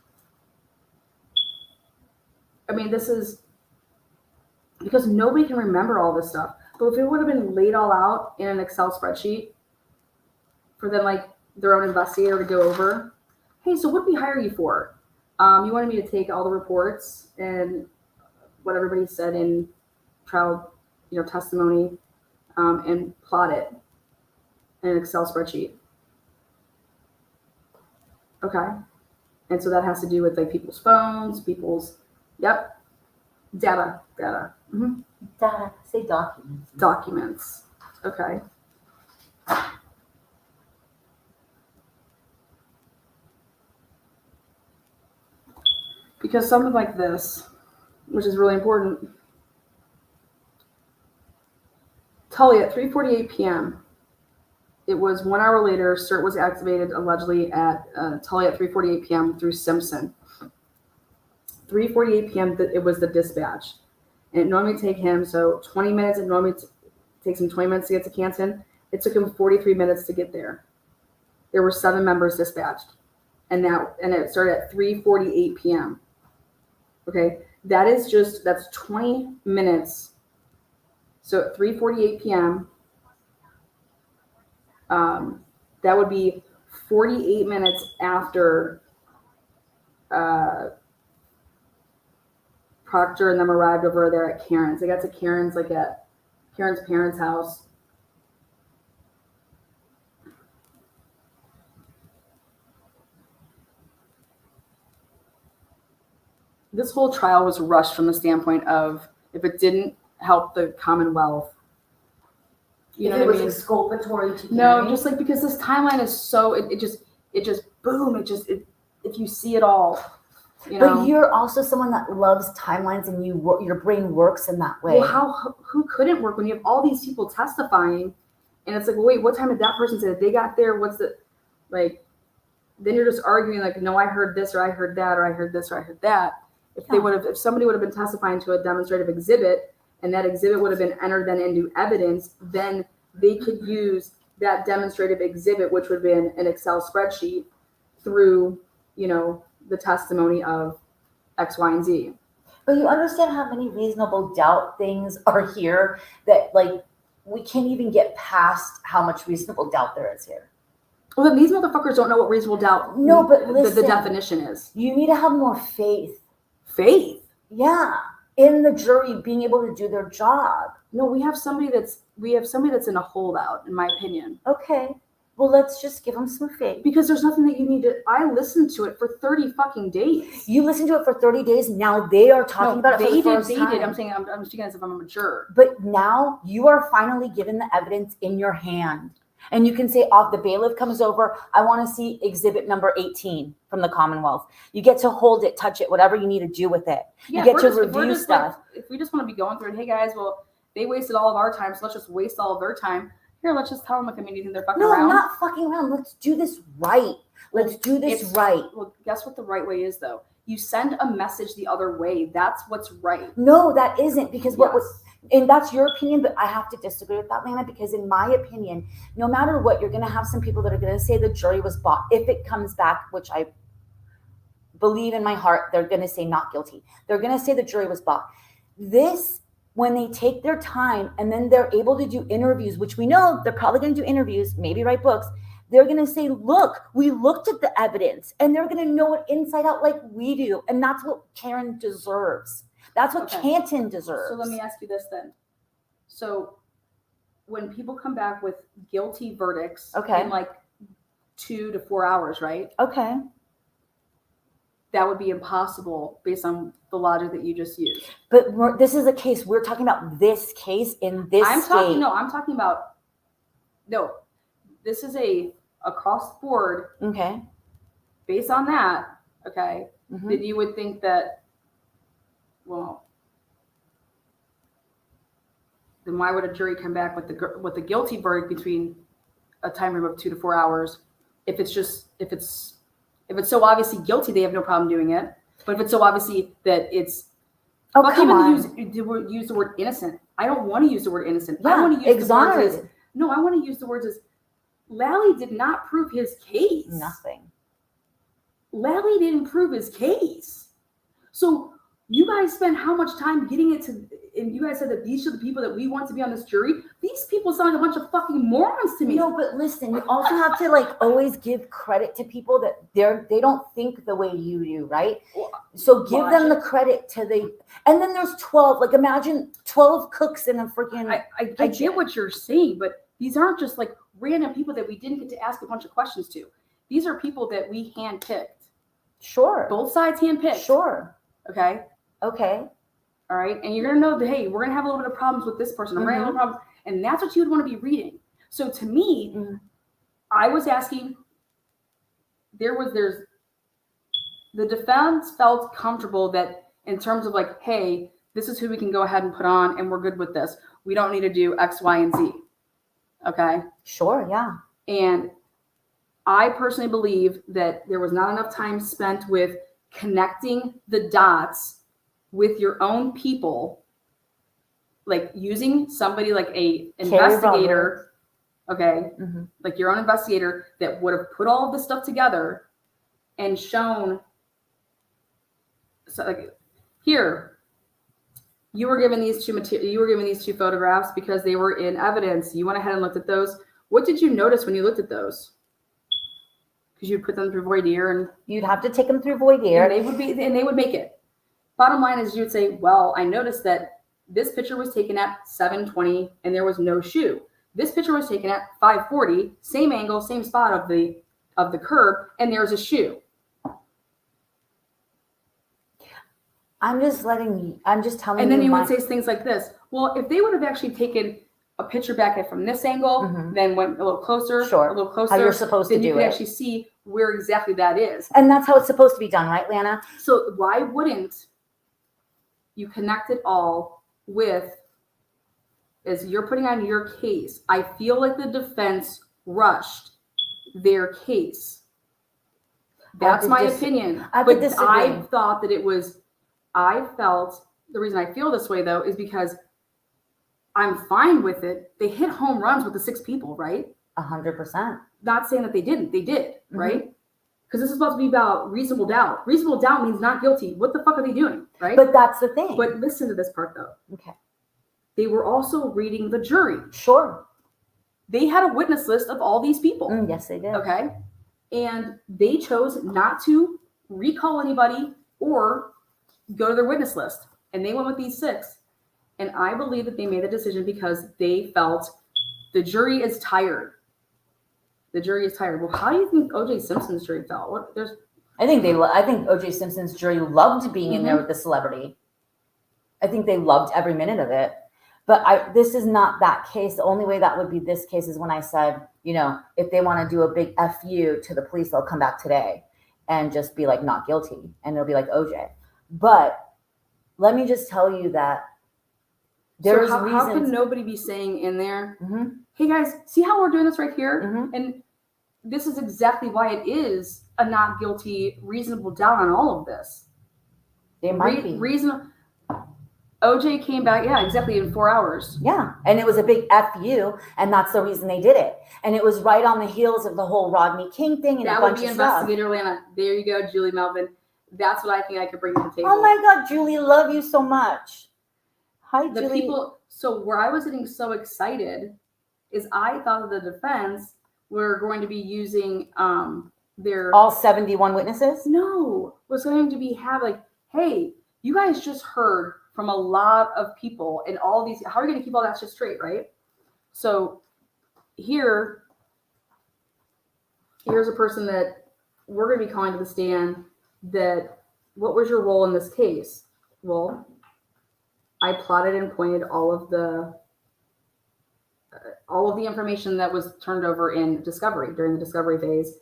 I mean, this is because nobody can remember all this stuff. But if it would have been laid all out in an Excel spreadsheet for them, like their own investigator to go over, hey, so what did we hire you for? You wanted me to take all the reports and what everybody said in trial, testimony, and plot it in an Excel spreadsheet. Okay. And so that has to do with like people's phones, data. Mm-hmm. Data, say documents. Documents. Okay. Because something like this, which is really important, Tully at 3:48 p.m. It was 1 hour later. CERT was activated allegedly at Tully at 3:48 p.m. through Simpson. 3:48 p.m. It was the dispatch. And it normally take him, so 20 minutes, it normally takes him 20 minutes to get to Canton. It took him 43 minutes to get there. There were 7 members dispatched. And it started at 3:48 p.m. Okay, that's 20 minutes. So at 3:48 p.m., that would be 48 minutes after Proctor and them arrived over there at Karen's. They got to Karen's at Karen's parents' house. This whole trial was rushed from the standpoint of if it didn't help the Commonwealth. You know what I mean? It was exculpatory to No, Karen. just like because this timeline is so it just boom, if you see it all. But you're also someone that loves timelines, and your brain works in that way. Well, who couldn't work when you have all these people testifying, and it's like, well, wait, what time did that person say that they got there? What's the like? Then you're just arguing like, no, I heard this, or I heard that, or I heard this, or I heard that. If somebody would have been testifying to a demonstrative exhibit, and that exhibit would have been entered then into evidence, then they could use that demonstrative exhibit, which would have been an Excel spreadsheet, through the testimony of X, Y, and Z. But you understand how many reasonable doubt things are here that like we can't even get past how much reasonable doubt there is here. Well, then these motherfuckers don't know what reasonable doubt. No, but listen, the definition is. You need to have more faith. Faith. Yeah, in the jury being able to do their job. No, we have somebody that's in a holdout, in my opinion. Okay. Well, let's just give them some faith. Because there's nothing that you need to. I listened to it for 30 fucking days. You listened to it for 30 days. Now they are talking about it for the first time. They did. I'm saying I'm speaking as if I'm a mature. But now you are finally given the evidence in your hand. And you can say, the bailiff comes over, I want to see exhibit number 18 from the Commonwealth. You get to hold it, touch it, whatever you need to do with it. Yeah, you get to review stuff. Like, if we just want to be going through it, hey guys, well, they wasted all of our time, so let's just waste all of their time. Here, let's just tell them like immediately they're fucking around. No, not fucking around. Let's do this right. Let's do this right. Well, guess what the right way is, though? You send a message the other way. That's what's right. No, that isn't, because what was... And that's your opinion, but I have to disagree with that, Lana, because in my opinion, no matter what, you're going to have some people that are going to say the jury was bought. If it comes back, which I believe in my heart, they're going to say not guilty. They're going to say the jury was bought. This, when they take their time and then they're able to do interviews, which we know they're probably going to do interviews, maybe write books, they're going to say, look, we looked at the evidence, and they're going to know it inside out like we do. And that's what Karen deserves. That's what Canton deserves. So let me ask you this then. So when people come back with guilty verdicts in like 2 to 4 hours, right? Okay. That would be impossible based on the logic that you just used. But this is a case. We're talking about this case in this state. I'm talking about, this is a across the board. Okay. Based on that, okay, then you would think that, well, then why would a jury come back with the guilty verdict between a time frame of 2 to 4 hours? If it's so obviously guilty, they have no problem doing it. But if it's so obviously that it's, come on. Use the word innocent. I don't want to use the word innocent. Yeah, I want to use exonerated. the words as, no, I want to use the words as Lally did not prove his case. Nothing. Lally didn't prove his case. So you guys spent how much time getting it to, and you guys said that these are the people that we want to be on this jury. These people sound like a bunch of fucking morons to me. No, but listen, you also have to like always give credit to people that they don't think the way you do, right? So give them the credit to and then there's 12, like imagine 12 cooks in a freaking. I get what you're saying, but these aren't just like random people that we didn't get to ask a bunch of questions to. These are people that we handpicked. Sure. Both sides handpicked. Sure. Okay. Okay. All right. And you're going to know that, hey, we're going to have a little bit of problems with this person. We're going to have a little problem. And that's what you would want to be reading. So to me, I was asking, the defense felt comfortable that in terms of like, hey, this is who we can go ahead and put on and we're good with this. We don't need to do X, Y, and Z. Okay. Sure. Yeah. And I personally believe that there was not enough time spent with connecting the dots with your own people, like using somebody like a investigator, okay, like your own investigator that would have put all of this stuff together and shown. So like here, you were given these two photographs because they were in evidence. You went ahead and looked at those. What did you notice when you looked at those? Because you'd put them through voir dire, and you'd have to take them through voir dire, and they would make it. Bottom line is, you would say, well, I noticed that this picture was taken at 7:20 and there was no shoe. This picture was taken at 5:40, same angle, same spot of the curb, and there's a shoe. I'm just telling you. And then you would say things like this. Well, if they would have actually taken a picture back from this angle, then went a little closer, a little closer, how you're supposed to do it, then you could actually see where exactly that is. And that's how it's supposed to be done, right, Lana? So why wouldn't you connect it all with, as you're putting on your case? I feel like the defense rushed their case. That's my opinion. But I thought that it was, I felt, the reason I feel this way though is because I'm fine with it. They hit home runs with the 6 people, right? 100%. Not saying that they didn't. They did, right? Because this is supposed to be about reasonable doubt. Reasonable doubt means not guilty. What the fuck are they doing, right? But that's the thing. But listen to this part, though. Okay. They were also reading the jury. Sure. They had a witness list of all these people. Yes, they did. Okay. And they chose not to recall anybody or go to their witness list. And they went with these 6. And I believe that they made the decision because they felt the jury is tired. The jury is tired. Well, how do you think O.J. Simpson's jury felt? I think O.J. Simpson's jury loved being in there with the celebrity. I think they loved every minute of it. But this is not that case. The only way that would be this case is when I said, you know, if they want to do a big FU to the police, they'll come back today and just be like, not guilty. And it'll be like OJ. But let me just tell you that there's how reasons. can nobody be saying in there, hey guys, see how we're doing this right here? And this is exactly why it is a not guilty, reasonable doubt on all of this. They might be. OJ came back, yeah, exactly, in 4 hours. Yeah, and it was a big FU, and that's the reason they did it. And it was right on the heels of the whole Rodney King thing and that a bunch would be of stuff. Investigator Atlanta. There you go, Julie Melvin. That's what I think I could bring to the table. Oh my God, Julie, love you so much. Hi, the Julie. people. So where I was getting so excited is I thought that the defense were going to be using their all 71 witnesses. No, was going to be like, hey, you guys just heard from a lot of people and all these. How are you going to keep all that shit straight, right? So here's a person that we're going to be calling to the stand. That what was your role in this case? Well, I plotted and pointed all of the information that was turned over in discovery during the discovery phase.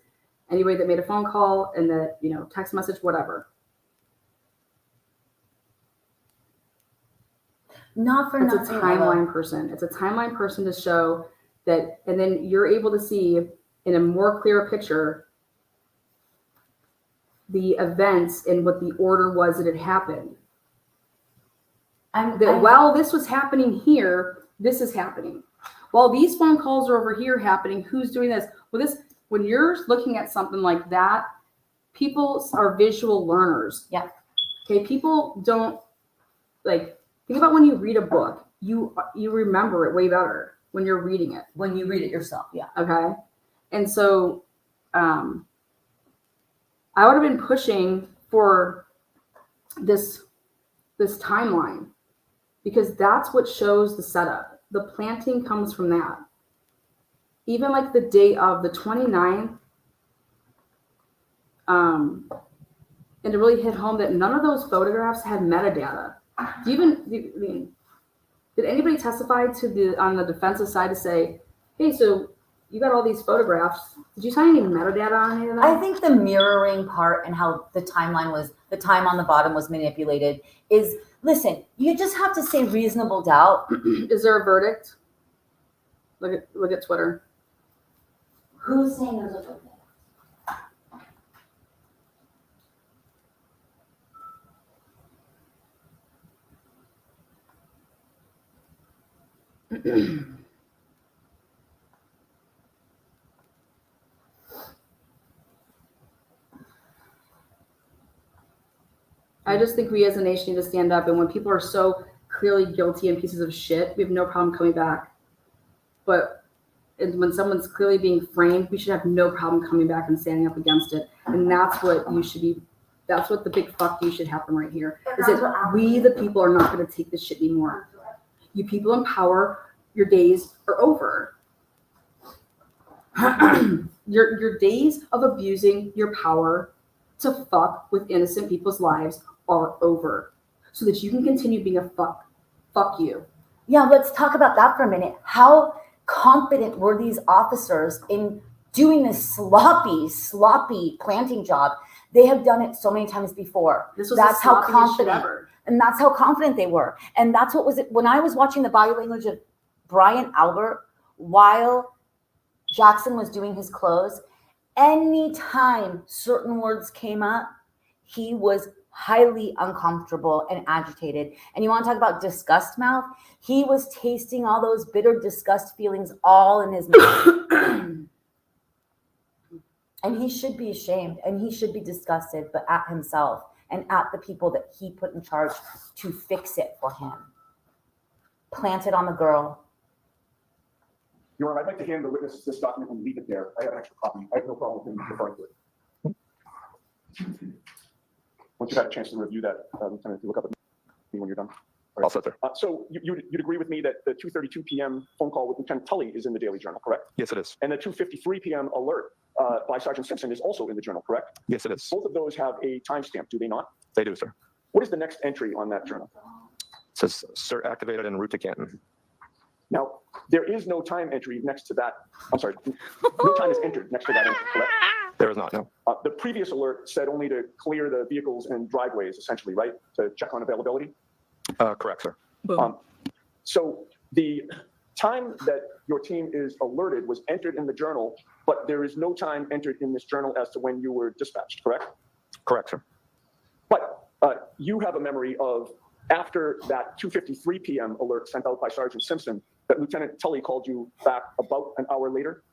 Anybody that made a phone call and that, you know, text message, whatever. Not for nothing. It's a timeline person. It's a timeline person to show that, and then you're able to see in a more clear picture the events and what the order was that had happened. While this was happening here, this is happening. While these phone calls are over here happening, who's doing this? Well, when you're looking at something like that, people are visual learners. Yeah. Okay. People don't think about when you read a book, you remember it way better when you're reading it. When you read it yourself. Yeah. Okay. And so, I would have been pushing for this timeline because that's what shows the setup. The planting comes from that. Even like the day of the 29th, and to really hit home that none of those photographs had metadata. Did anybody testify on the defensive side to say, hey, so you got all these photographs. Did you sign any metadata on any of that? I think the mirroring part and how the time on the bottom was manipulated is, listen, you just have to say reasonable doubt. Is there a verdict? Look at Twitter. Who's saying there's a verdict? I just think we as a nation need to stand up. And when people are so clearly guilty and pieces of shit, we have no problem coming back. But when someone's clearly being framed, we should have no problem coming back and standing up against it. And that's what you should be. That's what the big fuck you should happen right here. Is that we, the people, are not going to take this shit anymore. You people in power, your days are over. Your days of abusing your power to fuck with innocent people's lives are over, so that you can continue being a fuck you. Yeah, let's talk about that for a minute. How confident were these officers in doing this sloppy planting job? They have done it so many times before. That's how confident, and that's how confident they were. And that's what was it when I was watching the body language of Brian Albert while Jackson was doing his close. Anytime certain words came up, he was highly uncomfortable and agitated. And you want to talk about disgust mouth? He was tasting all those bitter disgust feelings all in his mouth. And he should be ashamed and he should be disgusted, but at himself and at the people that he put in charge to fix it for him. Plant it on the girl. Your Honor, I'd like to hand the witness this document and leave it there. I have an extra copy. I have no problem with him referring to it. Once you've had a chance to review that, Lieutenant, if you look up at me when you're done. All set, sir. So you'd agree with me that the 2:32 p.m. phone call with Lieutenant Tully is in the Daily Journal, correct? Yes, it is. And the 2:53 p.m. alert by Sergeant Simpson is also in the journal, correct? Yes, it is. Both of those have a timestamp, do they not? They do, sir. What is the next entry on that journal? It says cert activated en route to Canton. Now, there is no time entry next to that. I'm sorry, no time is entered next to that entry, correct? There is not, no. The previous alert said only to clear the vehicles and driveways, essentially, right? To check on availability? Correct, sir. So the time that your team is alerted was entered in the journal, but there is no time entered in this journal as to when you were dispatched, correct? Correct, sir. But you have a memory of after that 2:53 p.m. alert sent out by Sergeant Simpson, that Lieutenant Tully called you back about an hour later?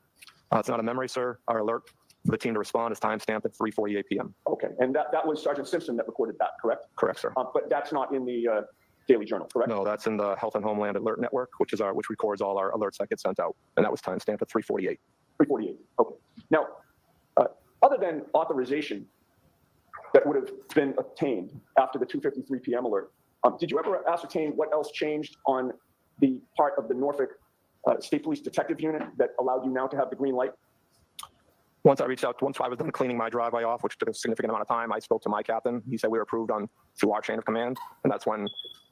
It's not a memory, sir. Our alert for the team to respond is timestamped at 3:48 p.m. Okay, and that was Sergeant Simpson that recorded that, correct? Correct, sir. But that's not in the Daily Journal, correct? No, that's in the Health and Homeland Alert Network, which records all our alerts that get sent out, and that was timestamped at 3:48. 3:48. Okay. Now, other than authorization that would have been obtained after the 2:53 p.m. alert, did you ever ascertain what else changed on the part of the Norfolk State Police Detective Unit that allowed you now to have the green light? Once I was done cleaning my driveway off, which took a significant amount of time, I spoke to my captain. He said we were approved through our chain of command, and that's when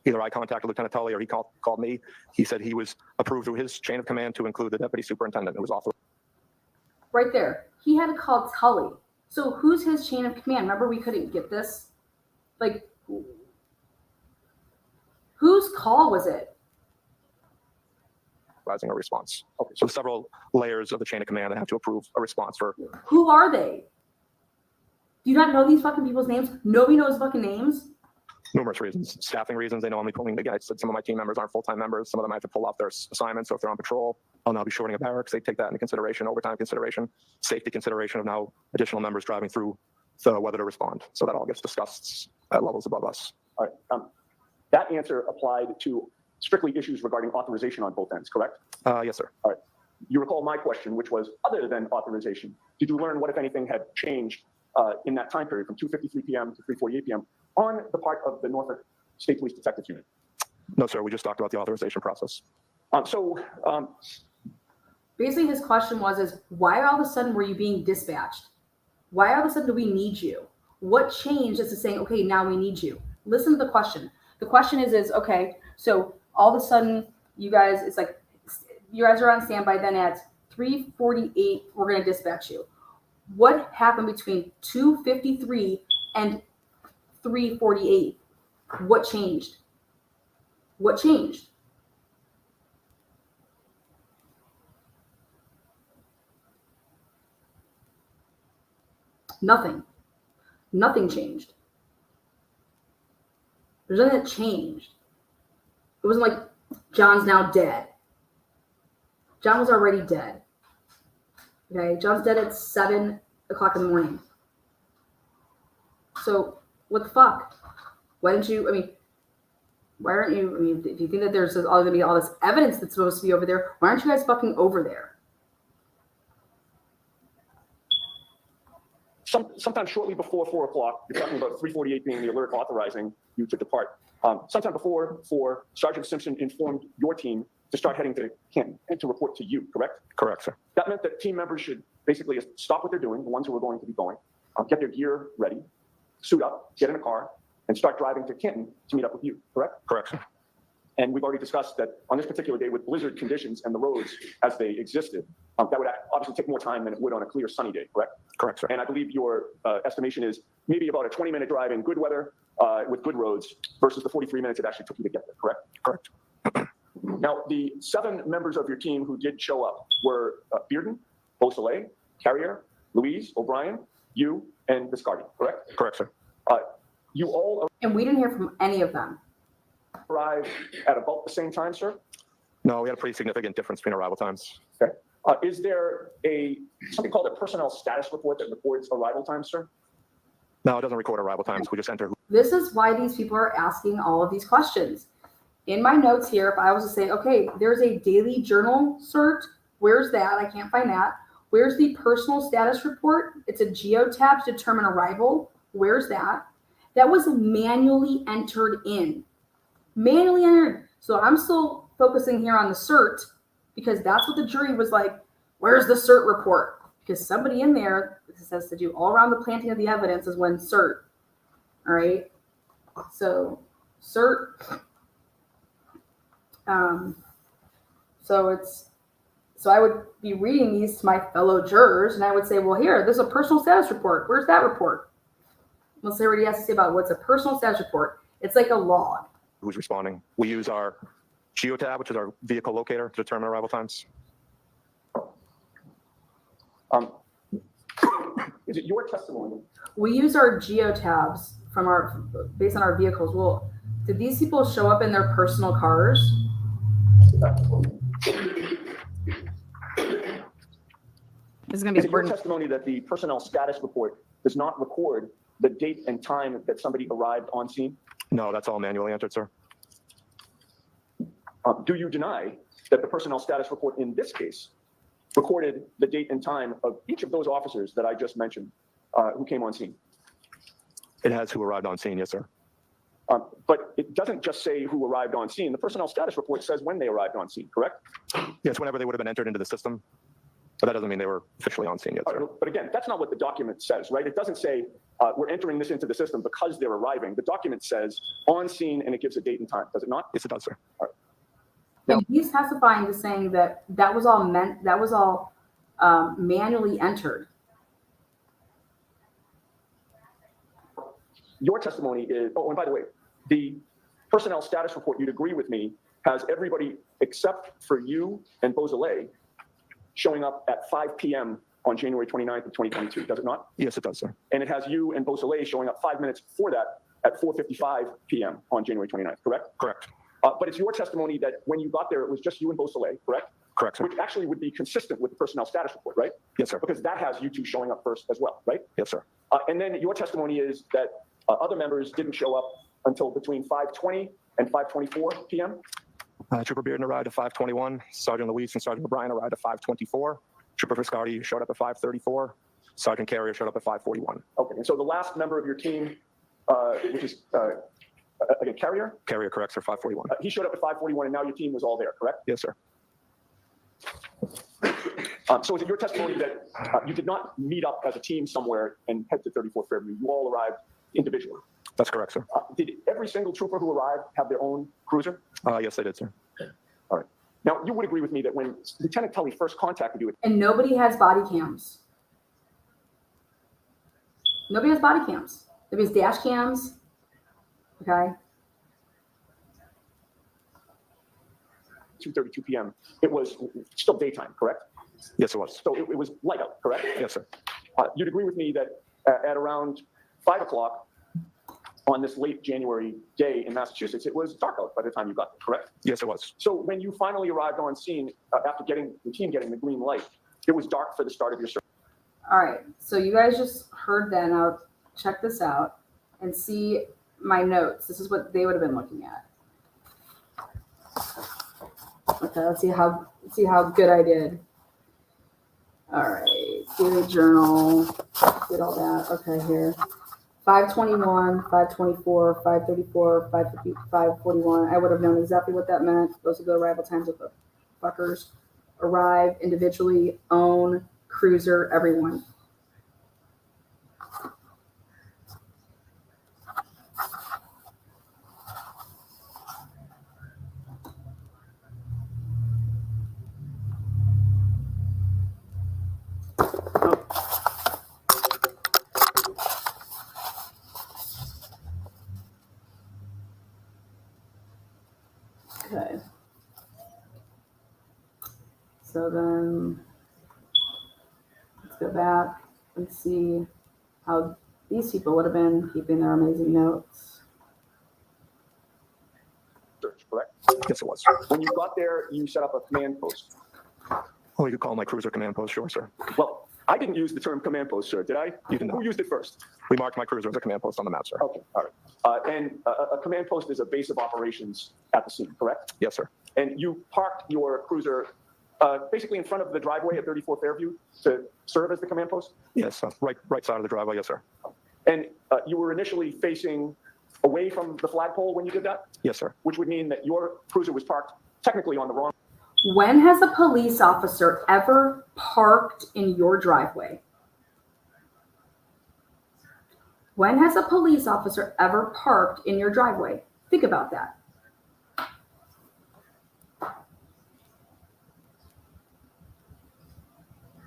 either I contacted Lieutenant Tully or he called me. He said he was approved through his chain of command to include the deputy superintendent who was authorized. Right there. He had to call Tully. So who's his chain of command? Remember, we couldn't get this? Like, whose call was it? A response. Okay. So several layers of the chain of command that have to approve a response for. Who are they? Do you not know these fucking people's names? Nobody knows fucking names? Numerous reasons. Staffing reasons. They know I'm pulling together. I said some of my team members aren't full-time members. Some of them I have to pull off their assignments. So if they're on patrol, I'll now be shorting a barracks. They take that into consideration, overtime consideration, safety consideration of now additional members driving through the whether to respond. So that all gets discussed at levels above us. All right. That answer applied to strictly issues regarding authorization on both ends, correct? Yes, sir. All right. You recall my question, which was, other than authorization, did you learn what, if anything, had changed in that time period from 2:53 p.m. to 3:48 p.m. on the part of the Norfolk State Police Detective Unit? No, sir. We just talked about the authorization process. Basically, his question was, why all of a sudden were you being dispatched? Why all of a sudden do we need you? What changed as to saying, okay, now we need you? Listen to the question. The question is okay, so all of a sudden, you guys, it's like, you guys are on standby. Then at 3:48, we're going to dispatch you. What happened between 2:53 and 3:48? What changed? What changed? Nothing. Nothing changed. There's nothing that changed. It wasn't like John's now dead. John was already dead. Okay, John's dead at 7 o'clock in the morning. So what the fuck? Why didn't you? Why aren't you? If you think that there's all going to be all this evidence that's supposed to be over there, why aren't you guys fucking over there? Sometime shortly before 4 o'clock, you're talking about 3:48 being the alert authorizing you to depart. Sometime before 4, Sergeant Simpson informed your team to start heading to Canton and to report to you, correct? Correct, sir. That meant that team members should basically stop what they're doing, the ones who are going to be going, get their gear ready, suit up, get in a car, and start driving to Canton to meet up with you, correct? Correct, sir. And we've already discussed that on this particular day with blizzard conditions and the roads as they existed, that would obviously take more time than it would on a clear sunny day, correct? Correct, sir. And I believe your estimation is maybe about a 20-minute drive in good weather with good roads versus the 43 minutes it actually took you to get there, correct? Correct. Now, the 7 members of your team who did show up were Bearden, Beausoleil, Carrier, Louise, O'Brien, you, and Viscardi, correct? Correct, sir. You all And we didn't hear from any of them. arrived at about the same time, sir? No, we had a pretty significant difference between arrival times. Okay. Is there something called a personnel status report that records arrival time, sir? No, it doesn't record arrival times. We just enter. This is why these people are asking all of these questions. In my notes here, if I was to say, okay, there's a daily journal cert, where's that? I can't find that. Where's the personal status report? It's a geo tab to determine arrival. Where's that? That was manually entered in. Manually entered. So I'm still focusing here on the cert because that's what the jury was like, where's the cert report? Because somebody in there says to do all around the planting of the evidence is when cert. All right. So cert. So I would be reading these to my fellow jurors, and I would say, well, here, there's a personal status report. Where's that report? Let's say what he has to say about what's a personal status report. It's like a log. Who's responding? We use our geotab, which is our vehicle locator, to determine arrival times. Is it your testimony? We use our geotabs based on our vehicles. Well, did these people show up in their personal cars? This is going to be your testimony that the personnel status report does not record the date and time that somebody arrived on scene? No, that's all manually entered, sir. Do you deny that the personnel status report in this case recorded the date and time of each of those officers that I just mentioned who came on scene? It has who arrived on scene, yes, sir. But it doesn't just say who arrived on scene. The personnel status report says when they arrived on scene, correct? Yes, whenever they would have been entered into the system. But that doesn't mean they were officially on scene yet, sir. But again, that's not what the document says, right? It doesn't say we're entering this into the system because they're arriving. The document says on scene and it gives a date and time, does it not? Yes, it does, sir. All right. And he's testifying to saying that was all manually entered. Your testimony is, oh, and by the way, the personnel status report, you'd agree with me, has everybody except for you and Beausoleil showing up at 5 p.m. on January 29th of 2022, does it not? Yes, it does, sir. And it has you and Beausoleil showing up 5 minutes before that at 4:55 p.m. on January 29th, correct? Correct. But it's your testimony that when you got there, it was just you and Beausoleil, correct? Correct, sir. Which actually would be consistent with the personnel status report, right? Yes, sir. Because that has you two showing up first as well, right? Yes, sir. And then your testimony is that other members didn't show up until between 5:20 and 5:24 p.m.? Trooper Bearden arrived at 5:21. Sergeant Luis and Sergeant O'Brien arrived at 5:24. Trooper Viscardi showed up at 5:34. Sergeant Carrier showed up at 5:41. Okay, and so the last member of your team, which is again, Carrier? Carrier, correct, sir, 5:41. He showed up at 5:41, and now your team was all there, correct? Yes, sir. So is it your testimony that you did not meet up as a team somewhere and head to 34 Fairview? You all arrived individually? That's correct, sir. Did every single trooper who arrived have their own cruiser? Yes, they did, sir. All right. Now, you would agree with me that when Lieutenant Tully first contacted you, And nobody has body cams. Nobody has body cams. Nobody has dash cams. Okay. 2:32 p.m., it was still daytime, correct? Yes, it was. So it was light out, correct? Yes, sir. You'd agree with me that at around 5 o'clock on this late January day in Massachusetts, it was dark out by the time you got there, correct? Yes, it was. So when you finally arrived on scene, after getting the green light, it was dark for the start of your search. All right. So you guys just heard that. Now check this out and see my notes. This is what they would have been looking at. Okay, let's see how good I did. All right, daily journal, did all that. Okay, here. 5:21, 5:24, 5:34, 5:50, 5:41. I would have known exactly what that meant. Those are the arrival times of the fuckers. Arrive individually, own, cruiser, everyone. Okay. So then let's go back and see how these people would have been keeping their amazing notes. Correct? Yes, it was. When you got there, you set up a command post. Oh, you could call my cruiser command post, sure, sir. Well, I didn't use the term command post, sir, did I? You did not. Who used it first? We marked my cruiser as a command post on the map, sir. Okay, all right. And a command post is a base of operations at the scene, correct? Yes, sir. And you parked your cruiser basically in front of the driveway at 34 Fairview to serve as the command post? Yes, right side of the driveway, yes, sir. And you were initially facing away from the flagpole when you did that? Yes, sir. Which would mean that your cruiser was parked technically on the wrong. When has a police officer ever parked in your driveway? When has a police officer ever parked in your driveway? Think about that.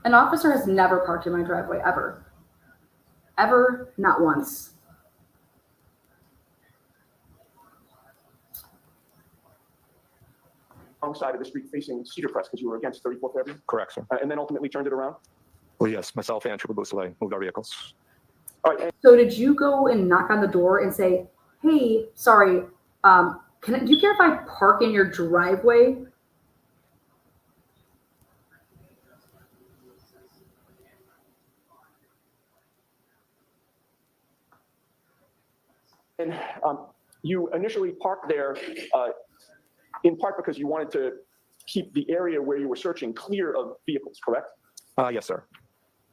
An officer has never parked in my driveway, ever. Ever, not once. Wrong side of the street facing Cedar Crest because you were against 34th Avenue? Correct, sir. And then ultimately turned it around? Well, yes, myself and Trooper Bousselet moved our vehicles. All right. So did you go and knock on the door and say, hey, sorry, do you care if I park in your driveway? And you initially parked there in part because you wanted to keep the area where you were searching clear of vehicles, correct? Yes, sir.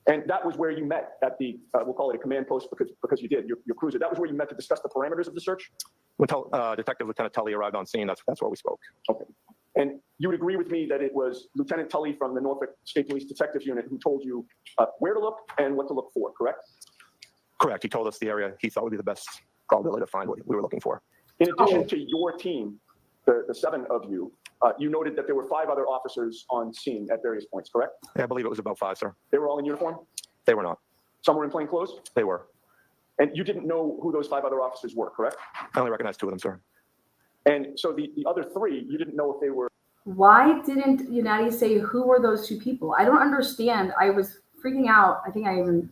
And that was where you met at the, we'll call it a command post because you did, your cruiser. That was where you met to discuss the parameters of the search? When Detective Lieutenant Tully arrived on scene, that's where we spoke. Okay. And you would agree with me that it was Lieutenant Tully from the Norfolk State Police Detective Unit who told you where to look and what to look for, correct? Correct. He told us the area he thought would be the best probability to find what we were looking for. In addition to your team, the 7 of you, you noted that there were 5 other officers on scene at various points, correct? Yeah, I believe it was about 5, sir. They were all in uniform? They were not. Some were in plain clothes? They were. And you didn't know who those 5 other officers were, correct? I only recognized 2 of them, sir. And so the other 3, you didn't know if they were. Why didn't Yolanda say who were those 2 people? I don't understand. I was freaking out. I think I even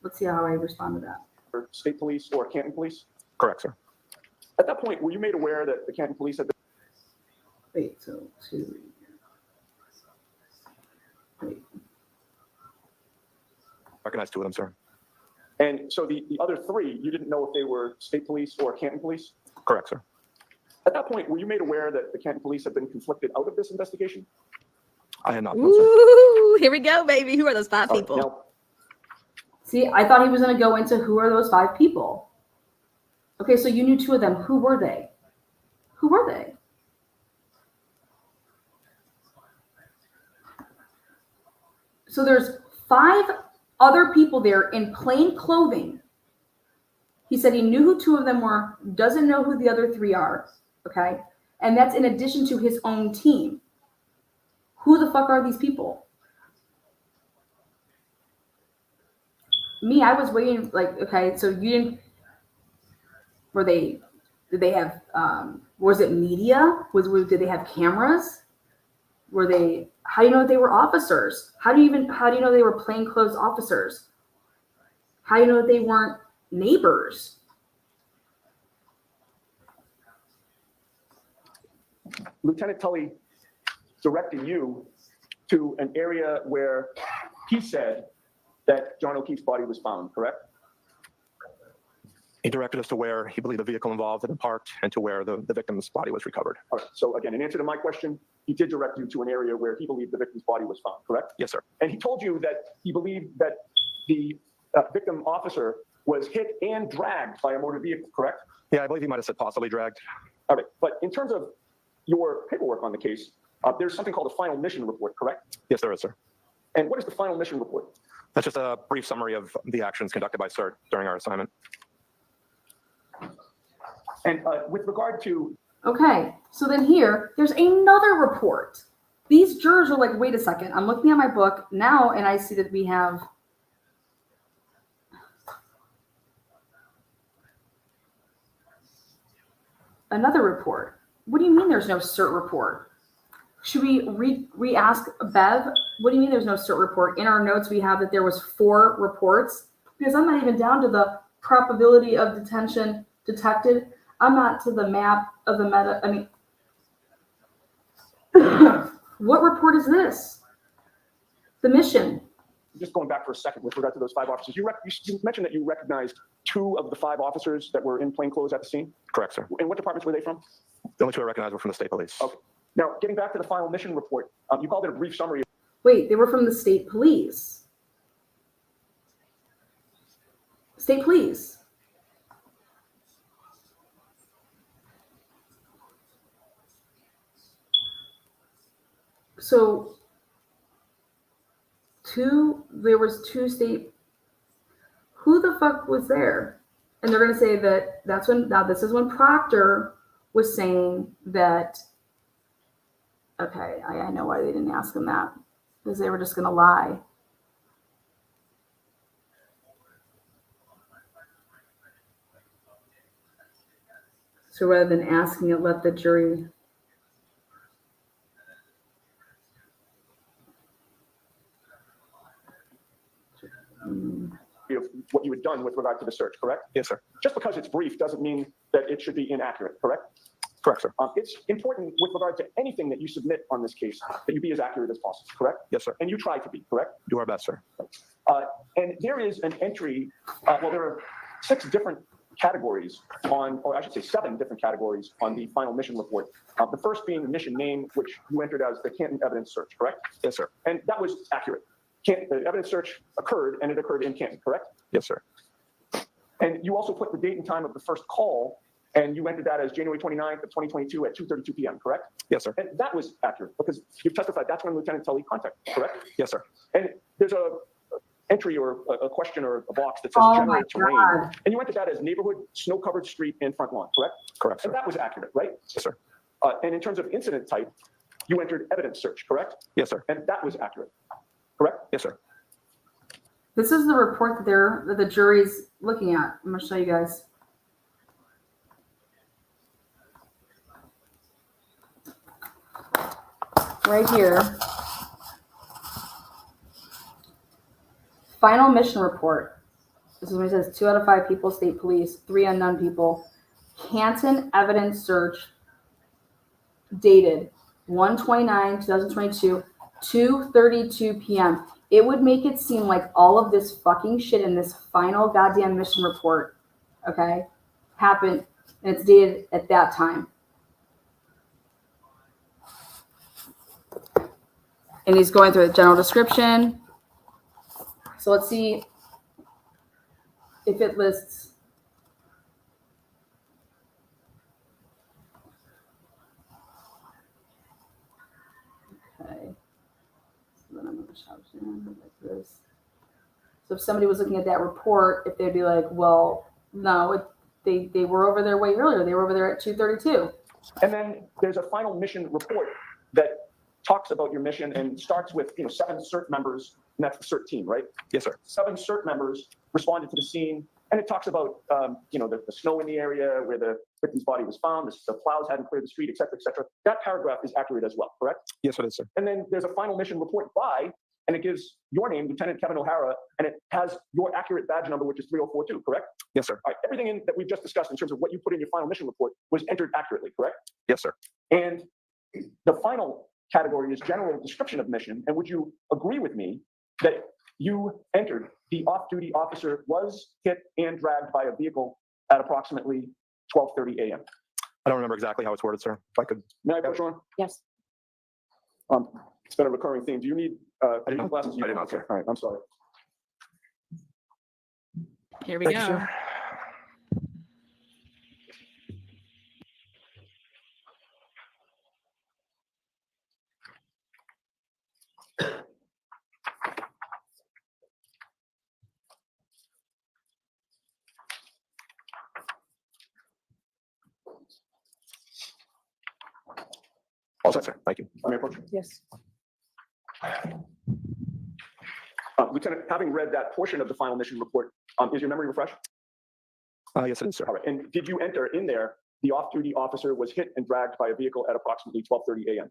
let's see how I respond to that. State police or Canton police? Correct, sir. At that point, were you made aware that the Canton police had been. Wait, so 2. Wait. Recognized 2 of them, sir. And so the other 3, you didn't know if they were state police or Canton police? Correct, sir. At that point, were you made aware that the Canton police had been conflicted out of this investigation? I had not. Ooh, here we go, baby. Who are those 5 people? Now, see, I thought he was going to go into who are those 5 people. Okay, so you knew 2 of them. Who were they? Who were they? So there's 5 other people there in plain clothing. He said he knew who 2 of them were, doesn't know who the other 3 are, okay? And that's in addition to his own team. Who the fuck are these people? Me, I was waiting, like, okay, so you didn't, did they have, was it media? Did they have cameras? How do you know they were officers? How do you know they were plainclothes officers? How do you know they weren't neighbors? Lieutenant Tully directed you to an area where he said that John O'Keefe's body was found, correct? He directed us to where he believed the vehicle involved had been parked and to where the victim's body was recovered. All right. So again, in answer to my question, he did direct you to an area where he believed the victim's body was found, correct? Yes, sir. And he told you that he believed that the victim officer was hit and dragged by a motor vehicle, correct? Yeah, I believe he might have said possibly dragged. All right. But in terms of your paperwork on the case, there's something called a final mission report, correct? Yes, there is, sir. And what is the final mission report? That's just a brief summary of the actions conducted by CERT during our assignment. And with regard to. Okay, so then there's another report. These jurors are like, wait a second, I'm looking at my book now and I see that we have another report. What do you mean there's no CERT report? Should we re-ask Bev? What do you mean there's no CERT report? In our notes, we have that there was 4 reports because I'm not even down to the probability of detention detected. I'm not to the map of the meta. I mean, what report is this? The mission. Just going back for a second with regard to those 5 officers, you mentioned that you recognized 2 of the 5 officers that were in plain clothes at the scene? Correct, sir. And what departments were they from? The only 2 I recognized were from the state police. Okay. Now, getting back to the final mission report, you called it a brief summary. Wait, they were from the state police. State police. So there was two state, who the fuck was there? And they're going to say that this is when Proctor was saying that, okay, I know why they didn't ask him that, because they were just going to lie. So rather than asking it, let the jury. Of what you had done with regard to the search, correct? Yes, sir. Just because it's brief doesn't mean that it should be inaccurate, correct? Correct, sir. It's important with regard to anything that you submit on this case that you be as accurate as possible, correct? Yes, sir. And you try to be, correct? Do our best, sir. And there is an entry, well, there are 6 different categories on, or I should say 7 different categories on the final mission report. The first being the mission name, which you entered as the Canton evidence search, correct? Yes, sir. And that was accurate. The evidence search occurred, and it occurred in Canton, correct? Yes, sir. And you also put the date and time of the first call, and you entered that as January 29th of 2022 at 2:32 p.m., correct? Yes, sir. And that was accurate because you've testified that's when Lieutenant Tully contacted, correct? Yes, sir. And there's a entry or a question or a box that says generate terrain, and you entered that as neighborhood, snow-covered street, and front lawn, correct? Correct, sir. And that was accurate, right? Yes, sir. And in terms of incident type, you entered evidence search, correct? Yes, sir. And that was accurate, correct? Yes, sir. This is the report that the jury's looking at. I'm going to show you guys. Right here. Final mission report. This is when it says 2 out of 5 people, state police, 3 unknown people. Canton evidence search dated 1/29/2022, 2:32 p.m. It would make it seem like all of this fucking shit in this final goddamn mission report, okay, happened, and it's dated at that time. And he's going through the general description. So let's see if it lists. Okay. So then I'm going to shout down like this. So if somebody was looking at that report, if they'd be like, well, no, they were over there way earlier. They were over there at 2:32. And then there's a final mission report that talks about your mission and starts with 7 CERT members, and that's the CERT team, right? Yes, sir. 7 CERT members responded to the scene, and it talks about the snow in the area where the victim's body was found, the plows hadn't cleared the street, et cetera, et cetera. That paragraph is accurate as well, correct? Yes, it is, sir. And then there's a final mission report by, and it gives your name, Lieutenant Kevin O'Hara, and it has your accurate badge number, which is 3042, correct? Yes, sir. All right, everything that we've just discussed in terms of what you put in your final mission report was entered accurately, correct? Yes, sir. And the final category is general description of mission. And would you agree with me that you entered the off-duty officer was hit and dragged by a vehicle at approximately 12:30 a.m.? I don't remember exactly how it's worded, sir. If I could. May I push on? Yes. It's been a recurring theme. Do you need glasses? I did not, sir. All right, I'm sorry. Here we go. All set, sir. Thank you. May I approach? Yes. Lieutenant, having read that portion of the final mission report, is your memory refreshed? Yes, it is, sir. All right. And did you enter in there, the off-duty officer was hit and dragged by a vehicle at approximately 12:30 a.m.?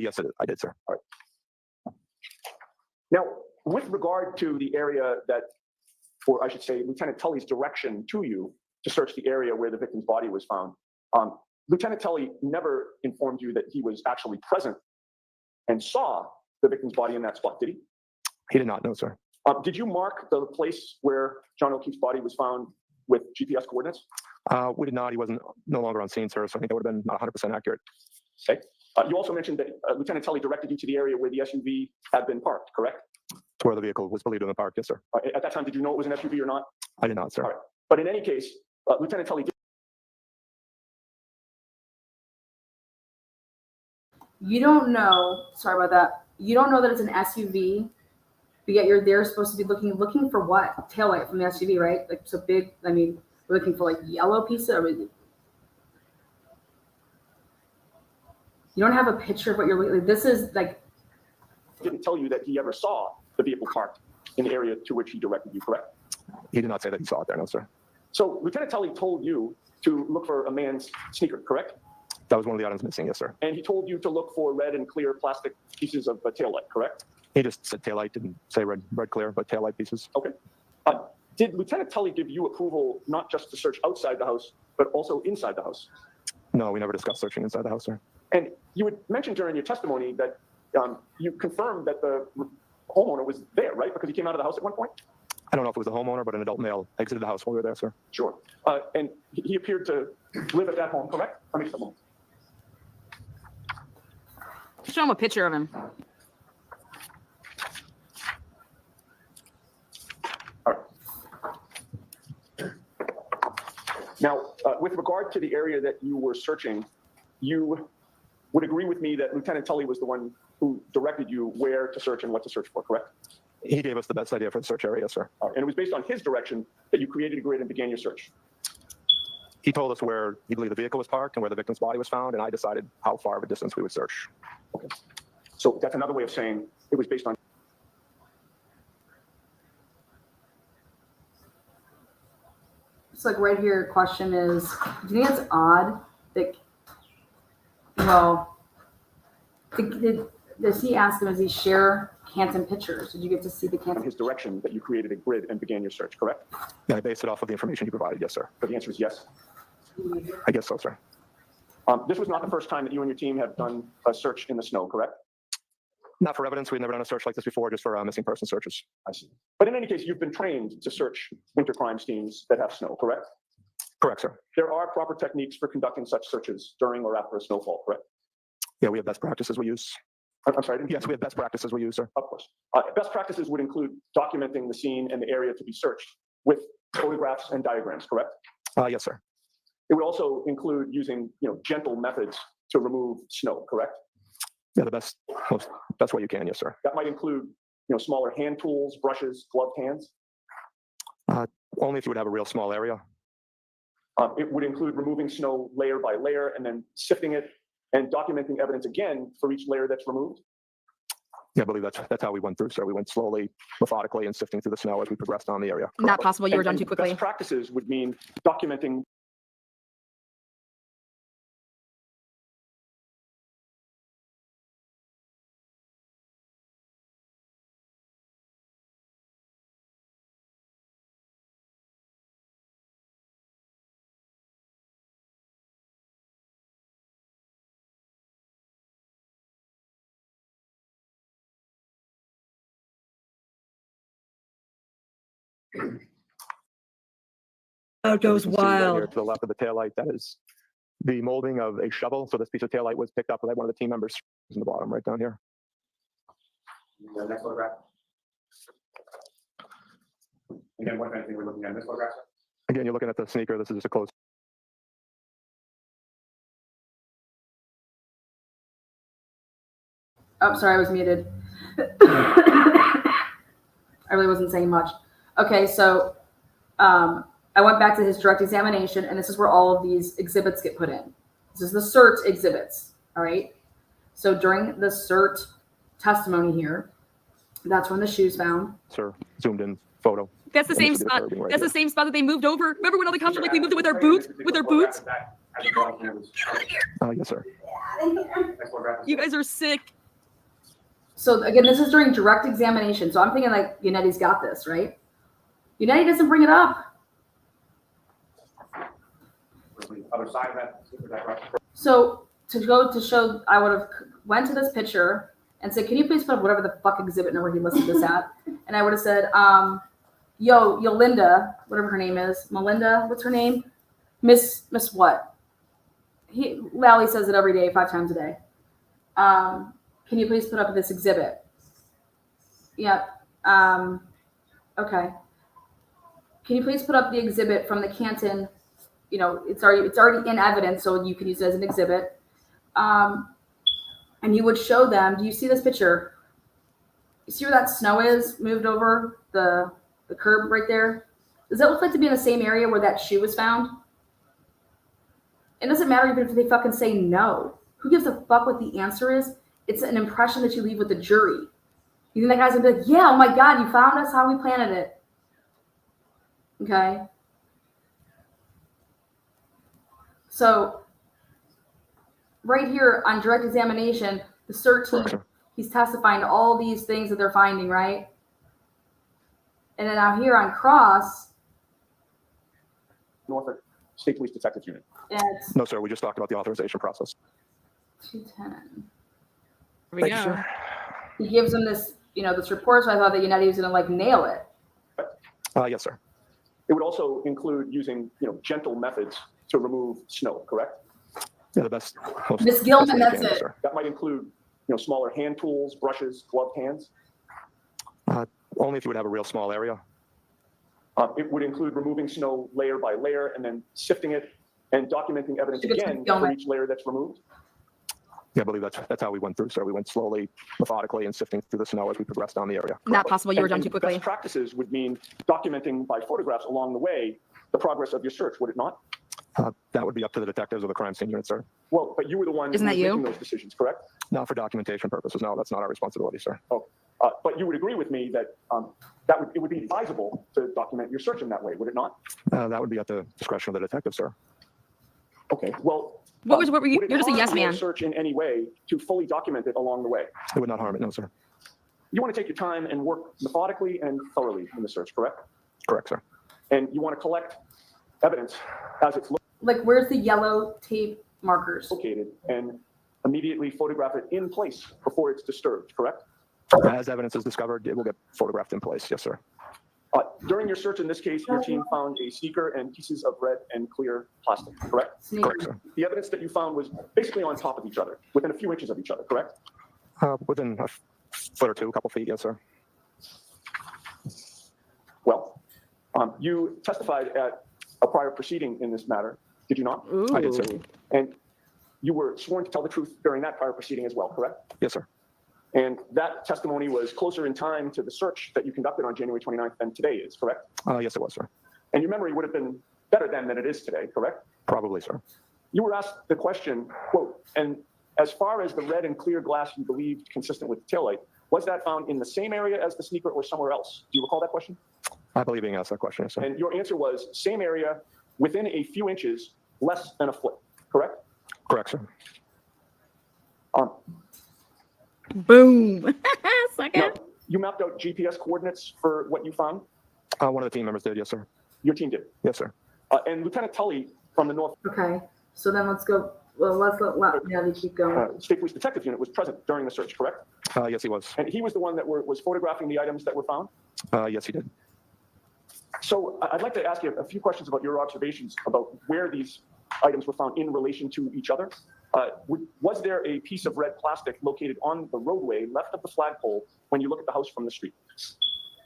Yes, I did, sir. All right. Now, with regard to the area that, or I should say, Lieutenant Tully's direction to you to search the area where the victim's body was found, Lieutenant Tully never informed you that he was actually present and saw the victim's body in that spot, did he? He did not, no, sir. Did you mark the place where John O'Keefe's body was found with GPS coordinates? We did not. He wasn't no longer on scene, sir, so I think that would have been not 100% accurate. Okay. You also mentioned that Lieutenant Tully directed you to the area where the SUV had been parked, correct? To where the vehicle was believed in the park, yes, sir. At that time, did you know it was an SUV or not? I did not, sir. All right. But in any case, Lieutenant Tully did. You don't know, sorry about that. You don't know that it's an SUV, but yet you're there supposed to be looking for what? Taillight from the SUV, right? Like, so big, I mean, we're looking for like yellow pieces. You don't have a picture of what you're looking, like, this is like. Didn't tell you that he ever saw the vehicle parked in the area to which he directed you, correct? He did not say that he saw it there, no, sir. So Lieutenant Tully told you to look for a man's sneaker, correct? That was one of the items missing, yes, sir. And he told you to look for red and clear plastic pieces of a taillight, correct? He just said taillight, didn't say red clear, but taillight pieces. Okay. Did Lieutenant Tully give you approval not just to search outside the house, but also inside the house? No, we never discussed searching inside the house, sir. And you had mentioned during your testimony that you confirmed that the homeowner was there, right? Because he came out of the house at one point? I don't know if it was a homeowner, but an adult male exited the house while we were there, sir. Sure. And he appeared to live at that home, correct? Let me just a moment. Show him a picture of him. Now, with regard to the area that you were searching, you would agree with me that Lieutenant Tully was the one who directed you where to search and what to search for, correct? He gave us the best idea for the search area, sir. And it was based on his direction that you created a grid and began your search. He told us where he believed the vehicle was parked and where the victim's body was found, and I decided how far of a distance we would search. Okay. So that's another way of saying it was based on. It's like right here, question is, do you think it's odd that, well, does he ask him, does he share Canton pictures? Did you get to see the Canton? His direction that you created a grid and began your search, correct? Yeah, I based it off of the information he provided, yes, sir. So the answer is yes. I guess so, sir. This was not the first time that you and your team have done a search in the snow, correct? Not for evidence. We've never done a search like this before, just for missing person searches. I see. But in any case, you've been trained to search winter crime scenes that have snow, correct? Correct, sir. There are proper techniques for conducting such searches during or after a snowfall, correct? Yeah, we have best practices we use. I'm sorry? Yes, we have best practices we use, sir. Of course. Best practices would include documenting the scene and the area to be searched with photographs and diagrams, correct? Yes, sir. It would also include using, gentle methods to remove snow, correct? Yeah, the best way you can, yes, sir. That might include, smaller hand tools, brushes, gloved hands. Only if you would have a real small area. It would include removing snow layer by layer and then sifting it and documenting evidence again for each layer that's removed. Yeah, I believe that's how we went through, sir. We went slowly, methodically, and sifting through the snow as we progressed on the area. Not possible. You were done too quickly. Best practices would mean documenting. Oh, it goes You can see right wild. here to the left of the taillight, that is the molding of a shovel. So this piece of taillight was picked up by one of the team members in the bottom right down here. The next photograph. Again, what kind of thing we're looking at in this photograph? Again, you're looking at the sneaker. This is just a close. Oh, sorry, I was muted. I really wasn't saying much. Okay, so I went back to his direct examination, and this is where all of these exhibits get put in. This is the CERT exhibits, all right? So during the CERT testimony here, that's when the shoes found. Sir, zoomed in photo. That's the same spot. That's the same spot that they moved over. Remember when all the cops were like, we moved it with our boots? With our boots? Yes, sir. You guys are sick. So again, this is during direct examination. So I'm thinking like, Unetti's got this, right? Unetti doesn't bring it up. Other side of that. So to go to show, I would have went to this picture and said, can you please put up whatever the fuck exhibit number he listed this at? And I would have said, Yolanda, whatever her name is, Melinda, what's her name? Miss what? Lally says it every day, 5 times a day. Can you please put up this exhibit? Yep. Okay. Can you please put up the exhibit from the Canton? It's already in evidence, so you can use it as an exhibit. And and you would show them, do you see this picture? You see where that snow is moved over the curb right there? Does that look like to be in the same area where that shoe was found? It doesn't matter even if they fucking say no. Who gives a fuck what the answer is? It's an impression that you leave with the jury. You think that guy's gonna be like, yeah, oh my God, you found us, how we planted it. Okay? So, right here on direct examination, the CERT team, he's testifying to all these things that they're finding, right? And then out here on cross, Norfolk State Police Detective Unit. it's No, sir, we just talked about the authorization process. 210. Thank you, sir. He gives them this, this report, so I thought that United was gonna nail it. Yes, sir. It would also include using, gentle methods to remove snow, correct? Yeah, the best. Miss Gilman, that's it. Sir. That might include, smaller hand tools, brushes, gloved hands. Only if you would have a real small area. It would include removing snow layer by layer and then sifting it and documenting evidence again for each layer that's removed. Yeah, I believe that's how we went through, sir. We went slowly, methodically, and sifting through the snow as we progressed down the area. Not possible. You were done too quickly. Best practices would mean documenting by photographs along the way the progress of your search, would it not? That would be up to the detectives or the crime scene unit, sir. Well, but you were the one Isn't that you? making those decisions, correct? Not for documentation purposes. No, that's not our responsibility, sir. Oh, but you would agree with me that it would be advisable to document your search in that way, would it not? That would be at the discretion of the detective, sir. Okay. Well, what were you? would it You're just a harm yes your man. search in any way to fully document it along the way? It would not harm it, no, sir. You want to take your time and work methodically and thoroughly in the search, correct? Correct, sir. And you want to collect evidence as it's Like, where's the yellow tape markers? located and immediately photograph it in place before it's disturbed, correct? As evidence is discovered, it will get photographed in place. Yes, sir. During your search in this case, your team found a sneaker and pieces of red and clear plastic, correct? Correct, sir. The evidence that you found was basically on top of each other, within a few inches of each other, correct? Within a foot or two, a couple feet, yes, sir. Well, you testified at a prior proceeding in this matter, did you not? I did, sir. And you were sworn to tell the truth during that prior proceeding as well, correct? Yes, sir. And that testimony was closer in time to the search that you conducted on January 29th than today is, correct? Yes, it was, sir. And your memory would have been better then than it is today, correct? Probably, sir. You were asked the question, quote, and as far as the red and clear glass you believed consistent with the taillight, was that found in the same area as the sneaker or somewhere else? Do you recall that question? I believe being asked that question, yes, sir. And your answer was same area within a few inches, less than a foot, correct? Correct, sir. Boom. Now, you mapped out GPS coordinates for what you found? One of the team members did, yes, sir. Your team did? Yes, sir. And Lieutenant Tully from the North Okay. So then let's go. Well, let's keep going. State Police Detective Unit was present during the search, correct? Yes, he was. And he was the one that was photographing the items that were found? Yes, he did. So I'd like to ask you a few questions about your observations about where these items were found in relation to each other. Was there a piece of red plastic located on the roadway left of the flagpole when you look at the house from the street?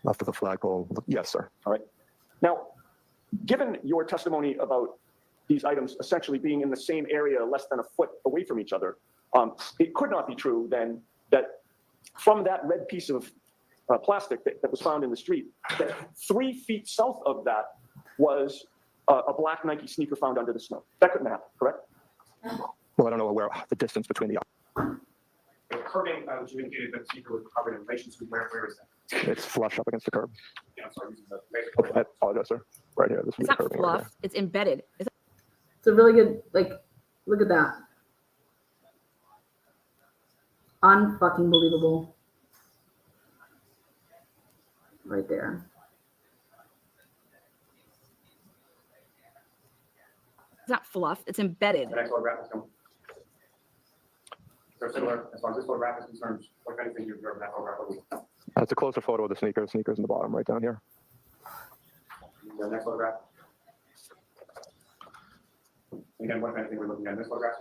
Left of the flagpole, yes, sir. All right. Now, given your testimony about these items essentially being in the same area less than a foot away from each other, it could not be true then that from that red piece of plastic that was found in the street, that 3 feet south of that was a black Nike sneaker found under the snow. That couldn't happen, correct? Well, I don't know where the distance between the. The curbing, which you indicated that the sneaker was covered in relation to, where is that? It's flush up against the curb. Yeah, I'm sorry, using the I apologize, sir. Right here. This is It's the not curbing. Right fluff. It's embedded. It's a really good, look at that. Unfucking believable. Right there. It's not fluff. It's embedded. The next photograph is coming. So similar, as far as this photograph is concerned, what kind of thing you observed in that photograph? It's a closer photo of the sneakers. Sneakers in the bottom, right down here. The next photograph. Again, what kind of thing we're looking at in this photograph?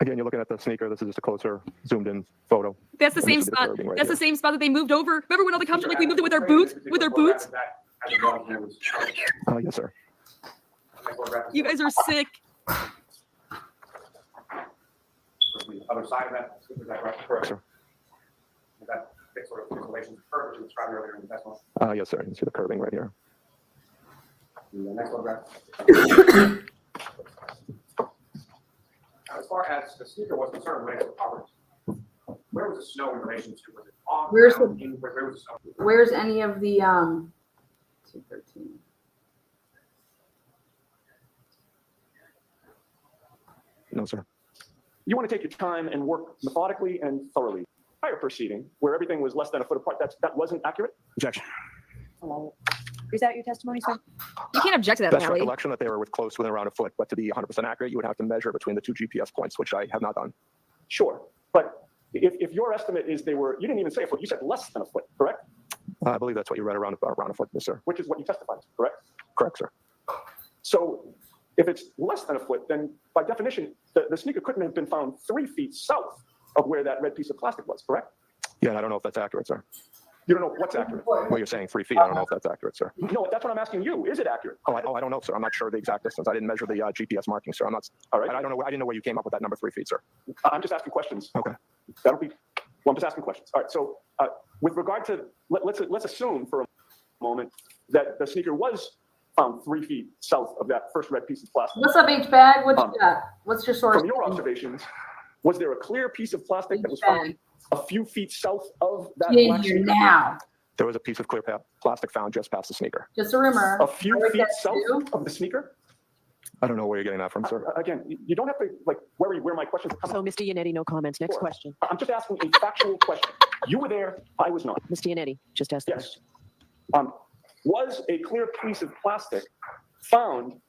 Again, you're looking at the sneaker. This is just a closer, zoomed-in photo. That's the And same this is spot. curbing right That's the here. same spot that they moved over. Remember when all the cops were like, we moved it with our boots? With our boots? Yes, sir. You guys are sick. the other side of that, is that correct? Correct, sir. Is that sort of installation curve that you described earlier in the next one? Yes, sir. You can see the curving right here. The next photograph. As far as the sneaker was concerned, when it was covered, where was the snow in relation to? Was it on? Where's down, the- in, where was the snow? Where's any of the 213? No, sir. You want to take your time and work methodically and thoroughly. Prior proceeding, where everything was less than a foot apart, that wasn't accurate? Objection. Is that your testimony, sir? You can't object to that, Best Lally. recollection that they were within around a foot, but to be 100% accurate, you would have to measure between the two GPS points, which I have not done. Sure, but if your estimate is you didn't even say a foot, you said less than a foot, correct? I believe that's what you read around a foot, yes, sir. Which is what you testified to, correct? Correct, sir. So if it's less than a foot, then by definition, the sneaker couldn't have been found 3 feet south of where that red piece of plastic was, correct? Yeah, and I don't know if that's accurate, sir. You don't know what's accurate. Well, you're saying 3 feet. I don't know if that's accurate, sir. No, that's what I'm asking you. Is it accurate? I don't know, sir. I'm not sure the exact distance. I didn't measure the GPS marking, sir. I'm not. All right. I don't know. I didn't know where you came up with that number 3 feet, sir. I'm just asking questions. Okay. Well, I'm just asking questions. All right. So with regard to, let's assume for a moment that the sneaker was found 3 feet south of that first red piece of plastic. What's up, H-Bag? What you got? What's your source? From your observations, was there a clear piece of plastic that was found a few feet south of that Get black here sneaker? now. There was a piece of clear plastic found just past the sneaker. Just a rumor. A few feet south of the sneaker? I don't know where you're getting that from, sir. Again, you don't have to worry where my questions are coming So, Mr. Yannetti, no comments. Next question. I'm just asking a factual question. You were there, I was not. Mr. Yannetti, just ask the Yes. question. Was a clear piece of plastic found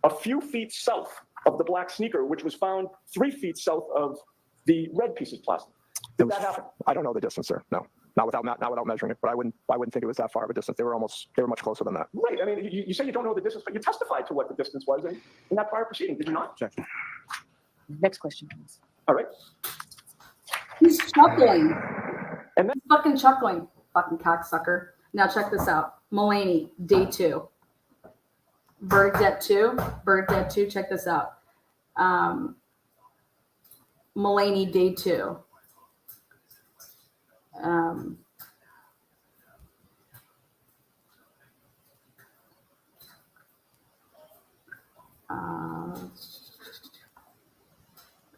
a few feet south of the black sneaker, which was found 3 feet south of the red piece of plastic? Did that happen? I don't know the distance, sir. No, not without measuring it. But I wouldn't think it was that far of a distance. They were much closer than that. Right. I mean, you say you don't know the distance, but you testified to what the distance was in that prior proceeding, did you not? Objection. Next question, please. All right. He's chuckling. And then He's fucking chuckling. Fucking cocksucker. Now check this out. Mulaney, day 2. Verdict at 2. Check this out. Mulaney, day 2. If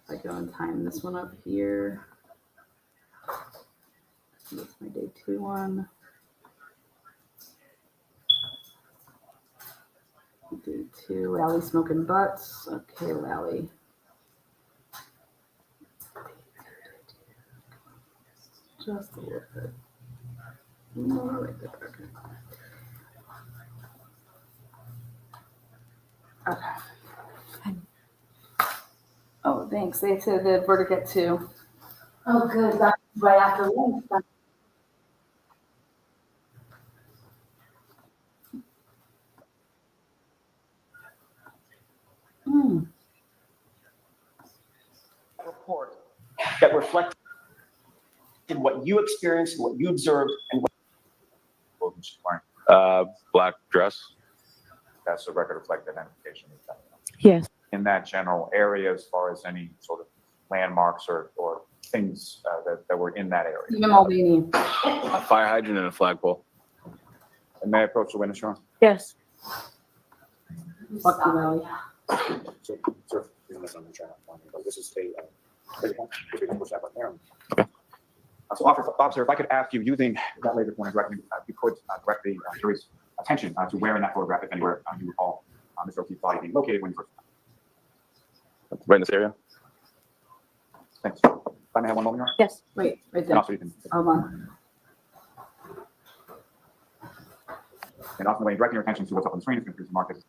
I go and time this one up here, that's my day 2 one. Day 2, Lally smoking butts. Okay, Lally. Just a little bit. More right there. Okay. Oh, thanks. They said the verdict at 2. Oh, good. That's right after lunch. Report that reflected what you experienced, what you observed, and what Black dress. That's a record reflected identification. Yes. In that general area, as far as any sort of landmarks or things that were in that area. Even Maldini. A fire hydrant and a flagpole. And may I approach the witness, Sean? Yes. Fuck you, Lally. So, this is a, So, officer, if I could ask you, using that laser pointer directly, if you could direct the jury's attention to where in that photograph, if anywhere, you recall Mr. O'Keefe's body being located when you first. Right in this area. Thanks. If I may have one moment, Your Honor? Yes. Wait, right And there. also, you can. Hold on. And also, when you direct your attention to what's up on the screen, it's going to be marked as.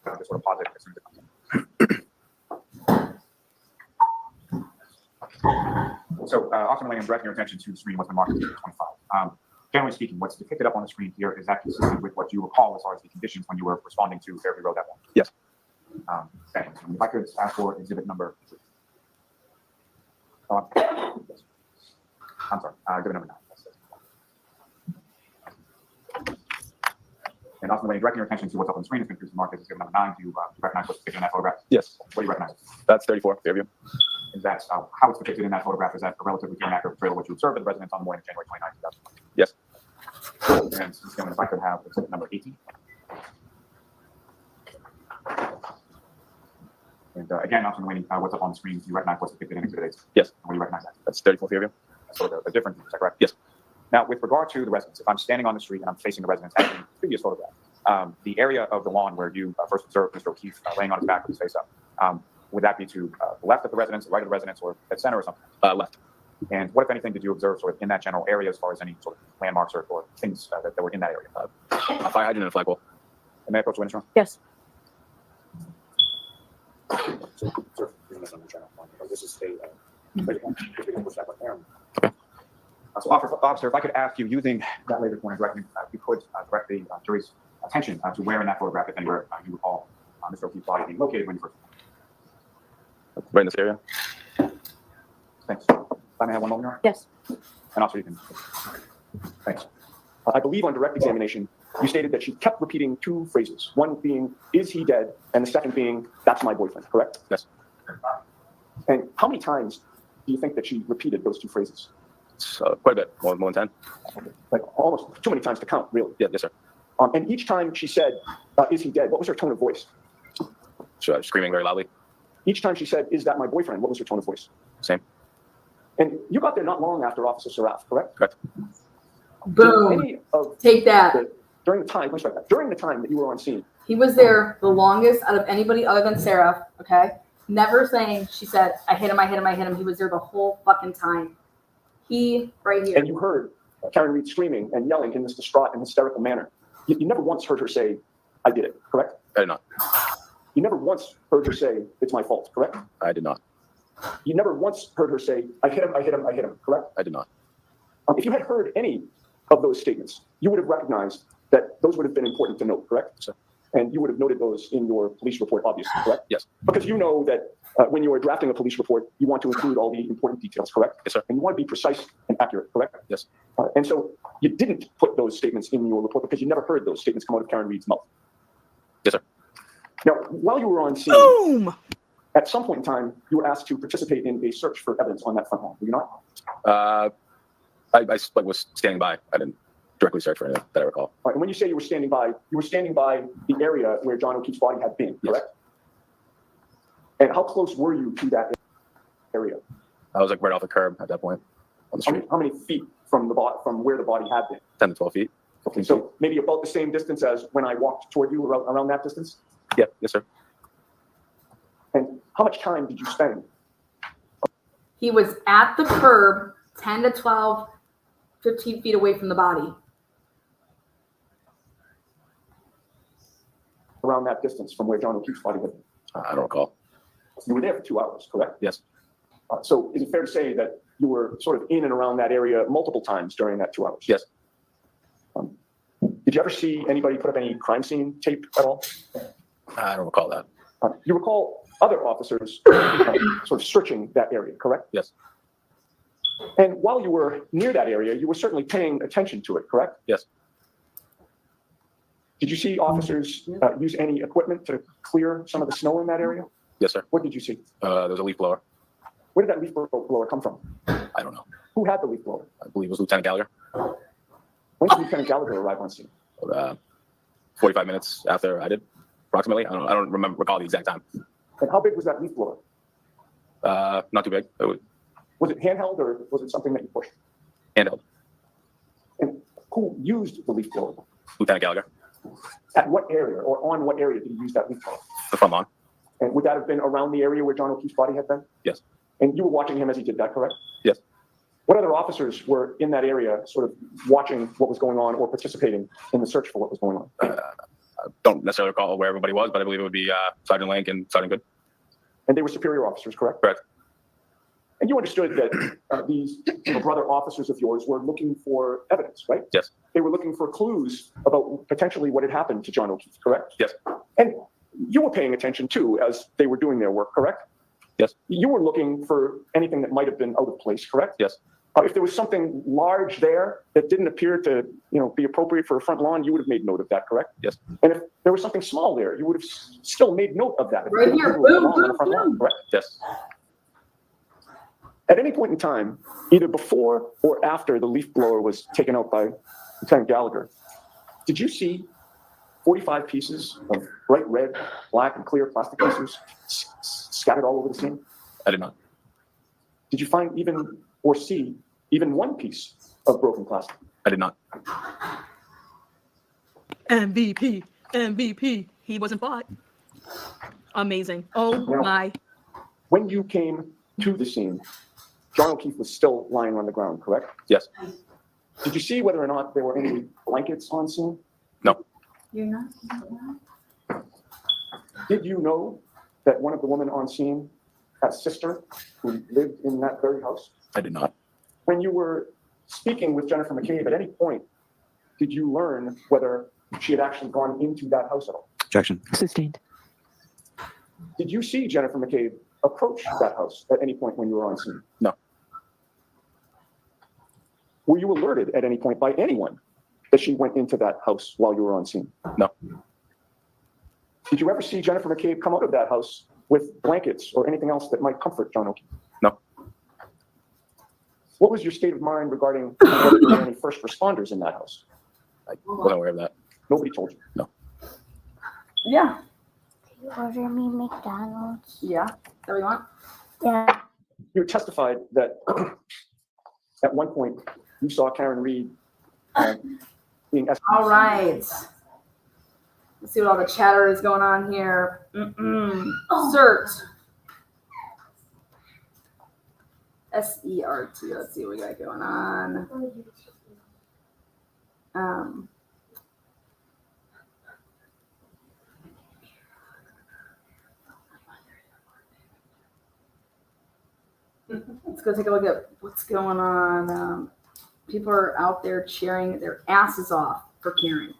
Just sort of pause it as soon as it comes in. So, often when I'm directing your attention to the screen, what's been marked as 25. Generally speaking, what's depicted up on the screen here is that consistent with what you recall as far as the conditions when you were responding to Fairview Road that morning. Yes. Thank you. If I could ask for exhibit number. I'm sorry, exhibit number 9. And also, when directing your attention to what's up on the screen, it's going to be marked as exhibit number 9. Do you recognize what's depicted in that photograph? Yes. What do you recognize? That's 34. Fairview. Is that how it's depicted in that photograph? Is that a relatively clear and accurate portrayal of what you observed at the residence on the morning of January 29th, 2020? Yes. And so if I could have exhibit number 18. And again, also when what's up on the screen, do you recognize what's depicted in exhibit 8? Yes. And what do you recognize that? That's 34 Fairview. So the difference, is that correct? Yes. Now, with regard to the residence, if I'm standing on the street and I'm facing the residence as in the previous photograph, the area of the lawn where you first observed Mr. O'Keefe laying on his back with his face up, would that be to the left of the residence, the right of the residence, or at center or something? Left. And what, if anything, did you observe sort of in that general area as far as any sort of landmarks or things that were in that area? A fire hydrant and a flagpole. And may I approach the witness room? Yes. So, officer, if I could ask you, using that laser pointer directly, if you could direct the jury's attention to where in that photograph, if anywhere, you recall Mr. O'Keefe's body being located when you first. Right in this area. Thanks. If I may have one moment, Your Honor? Yes. And also you can. Thanks. I believe on direct examination, you stated that she kept repeating two phrases. One being, "Is he dead?" and the second being, "That's my boyfriend." Correct? Yes. And how many times do you think that she repeated those two phrases? It's quite a bit, more than 10. Like almost too many times to count, really. Yeah, yes, sir. And each time she said, "Is he dead?" what was her tone of voice? Screaming very loudly. Each time she said, "Is that my boyfriend?" what was her tone of voice? Same. And you got there not long after Officer Saraf, correct? Correct. Boom. Take that. During the time that you were on scene. He was there the longest out of anybody other than Sarah, okay? Never saying, she said, I hit him, I hit him, I hit him. He was there the whole fucking time. He, right here. And you heard Karen Reed screaming and yelling in this distraught and hysterical manner. You never once heard her say, "I did it," correct? I did not. You never once heard her say, "It's my fault," correct? I did not. You never once heard her say, "I hit him, I hit him, I hit him," correct? I did not. If you had heard any of those statements, you would have recognized that those would have been important to note, correct? Sir. And you would have noted those in your police report, obviously, correct? Yes. Because you know that when you are drafting a police report, you want to include all the important details, correct? Yes, sir. And you want to be precise and accurate, correct? Yes. And so you didn't put those statements in your report because you never heard those statements come out of Karen Reed's mouth. Yes, sir. Now, while you were on scene, Boom! At some point in time, you were asked to participate in a search for evidence on that front lawn, were you not? I was standing by. I didn't directly search for anything that I recall. All right, and when you say you were standing by the area where John O'Keefe's body had been, correct? Yes. And how close were you to that area? I was like right off the curb at that point on the street. How many feet from where the body had been? 10 to 12 feet. Okay, so maybe about the same distance as when I walked toward you, around that distance? Yeah, yes, sir. And how much time did you spend? He was at the curb, 10 to 12, 15 feet away from the body. Around that distance from where John O'Keefe's body had been? I don't recall. You were there for 2 hours, correct? Yes. So is it fair to say that you were sort of in and around that area multiple times during that 2 hours? Yes. Did you ever see anybody put up any crime scene tape at all? I don't recall that. You recall other officers sort of searching that area, correct? Yes. And while you were near that area, you were certainly paying attention to it, correct? Yes. Did you see officers use any equipment to clear some of the snow in that area? Yes, sir. What did you see? There was a leaf blower. Where did that leaf blower come from? I don't know. Who had the leaf blower? I believe it was Lieutenant Gallagher. When did Lieutenant Gallagher arrive on scene? 45 minutes after I did, approximately. I don't recall the exact time. And how big was that leaf blower? Not too big. Was it handheld or was it something that you pushed? Handheld. And who used the leaf blower? Lieutenant Gallagher. At what area or on what area did he use that leaf blower? The front lawn. And would that have been around the area where John O'Keefe's body had been? Yes. And you were watching him as he did that, correct? Yes. What other officers were in that area sort of watching what was going on or participating in the search for what was going on? I don't necessarily recall where everybody was, but I believe it would be Sergeant Lank and Sergeant Good. And they were superior officers, correct? Correct. And you understood that these brother officers of yours were looking for evidence, right? Yes. They were looking for clues about potentially what had happened to John O'Keefe, correct? Yes. And you were paying attention too as they were doing their work, correct? Yes. You were looking for anything that might have been out of place, correct? Yes. If there was something large there that didn't appear to, be appropriate for a front lawn, you would have made note of that, correct? Yes. And if there was something small there, you would have still made note of that. Right here, boom, boom, boom. Correct. Yes. At any point in time, either before or after the leaf blower was taken out by Lieutenant Gallagher, did you see 45 pieces of bright red, black, and clear plastic pieces scattered all over the scene? I did not. Did you find or see even one piece of broken plastic? I did not. MVP. He wasn't bought. Amazing. Oh Now, my. When you came to the scene, John O'Keefe was still lying on the ground, correct? Yes. Did you see whether or not there were any blankets on scene? No. You're not? Did you know that one of the women on scene had a sister who lived in that very house? I did not. When you were speaking with Jennifer McCabe, at any point, did you learn whether she had actually gone into that house at all? Objection. Sustained. Did you see Jennifer McCabe approach that house at any point when you were on scene? No. Were you alerted at any point by anyone that she went into that house while you were on scene? No. Did you ever see Jennifer McCabe come out of that house with blankets or anything else that might comfort John O'Keefe? No. What was your state of mind regarding whether there were any first responders in that house? I wasn't aware of that. Nobody told you? No. Yeah. Order me McDonald's. Yeah. Is that what you want? Yeah. You testified that at one point you saw Karen Reed being escorted. All right. Let's see what all the chatter is going on here. Cert. S-E-R-T. Let's see what we got going on. Let's go take a look at what's going on. People are out there cheering their asses off for Karen.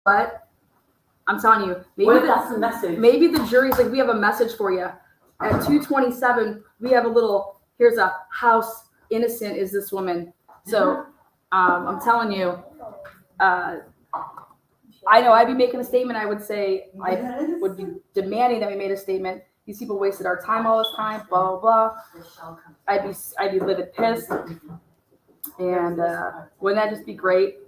But I'm telling you, That's the message. maybe the jury's like, we have a message for you. At 2:27, we have a little, here's a house, innocent is this woman. So I'm telling you, I know I'd be making a statement. I would say, I would be demanding that we made a statement. These people wasted our time all this time, blah, blah, blah. I'd be livid pissed. And wouldn't that just be great?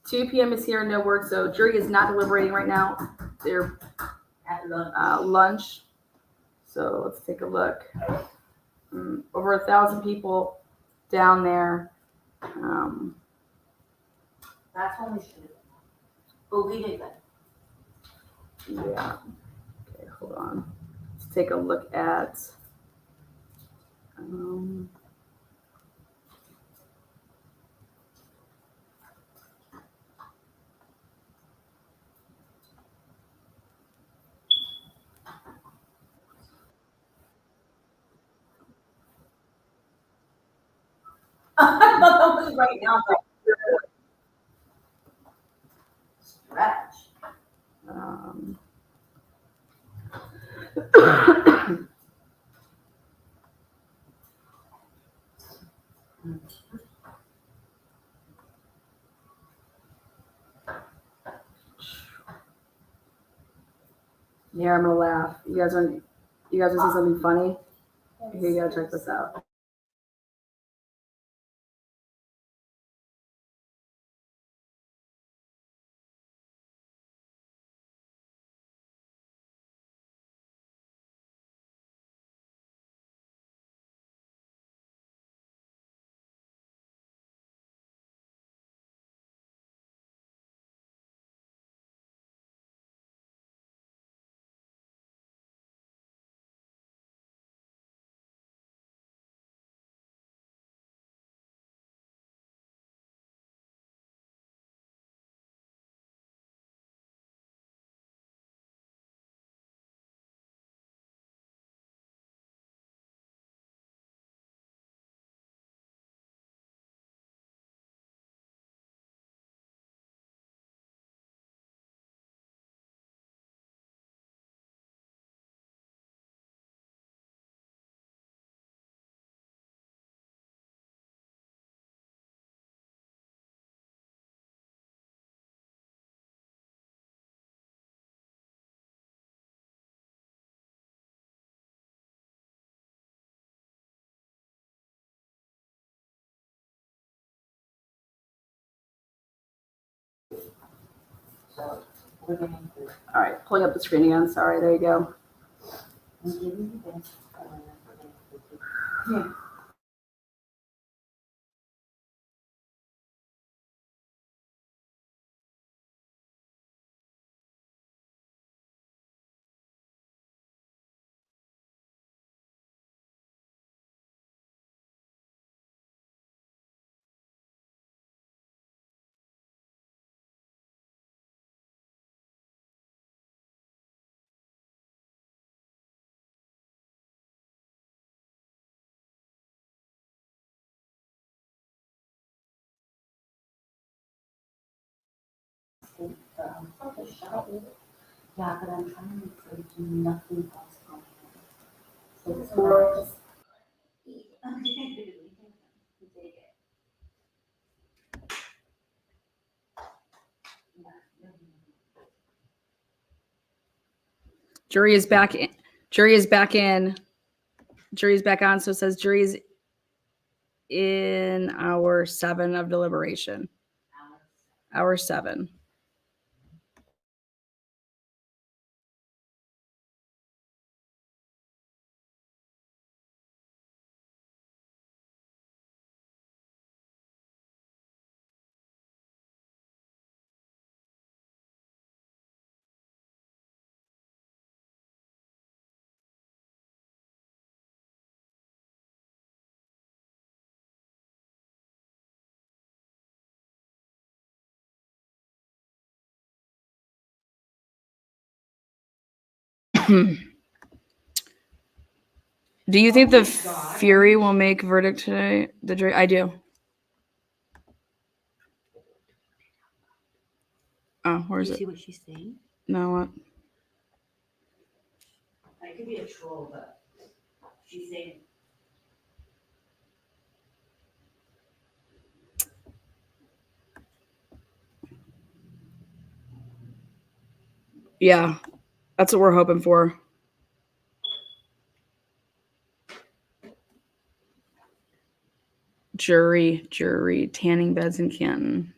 2 p.m. is here, no word. So jury is not deliberating right now. They're at lunch. So let's take a look. Over 1,000 people down there. That's only true. Believe it. Yeah. Okay, hold on. Let's take a look at. I thought that was right now. Stretch. Yeah, I'm gonna laugh. You guys want to see something funny? Here, you gotta check this out. All right, pulling up the screen again. Sorry, there you go. Yeah, but I'm trying to make sure to do nothing else. So it's more just. Jury is back in. Jury is back in. Jury's back on. So it says jury's in hour 7 of deliberation. Hour 7. Do you think the Fury will make verdict today? The jury, I do. Oh, where is You it? see what she's saying? No, what? It could be a troll, but she's saying. Yeah, that's what we're hoping for. Jury, tanning beds in Canton.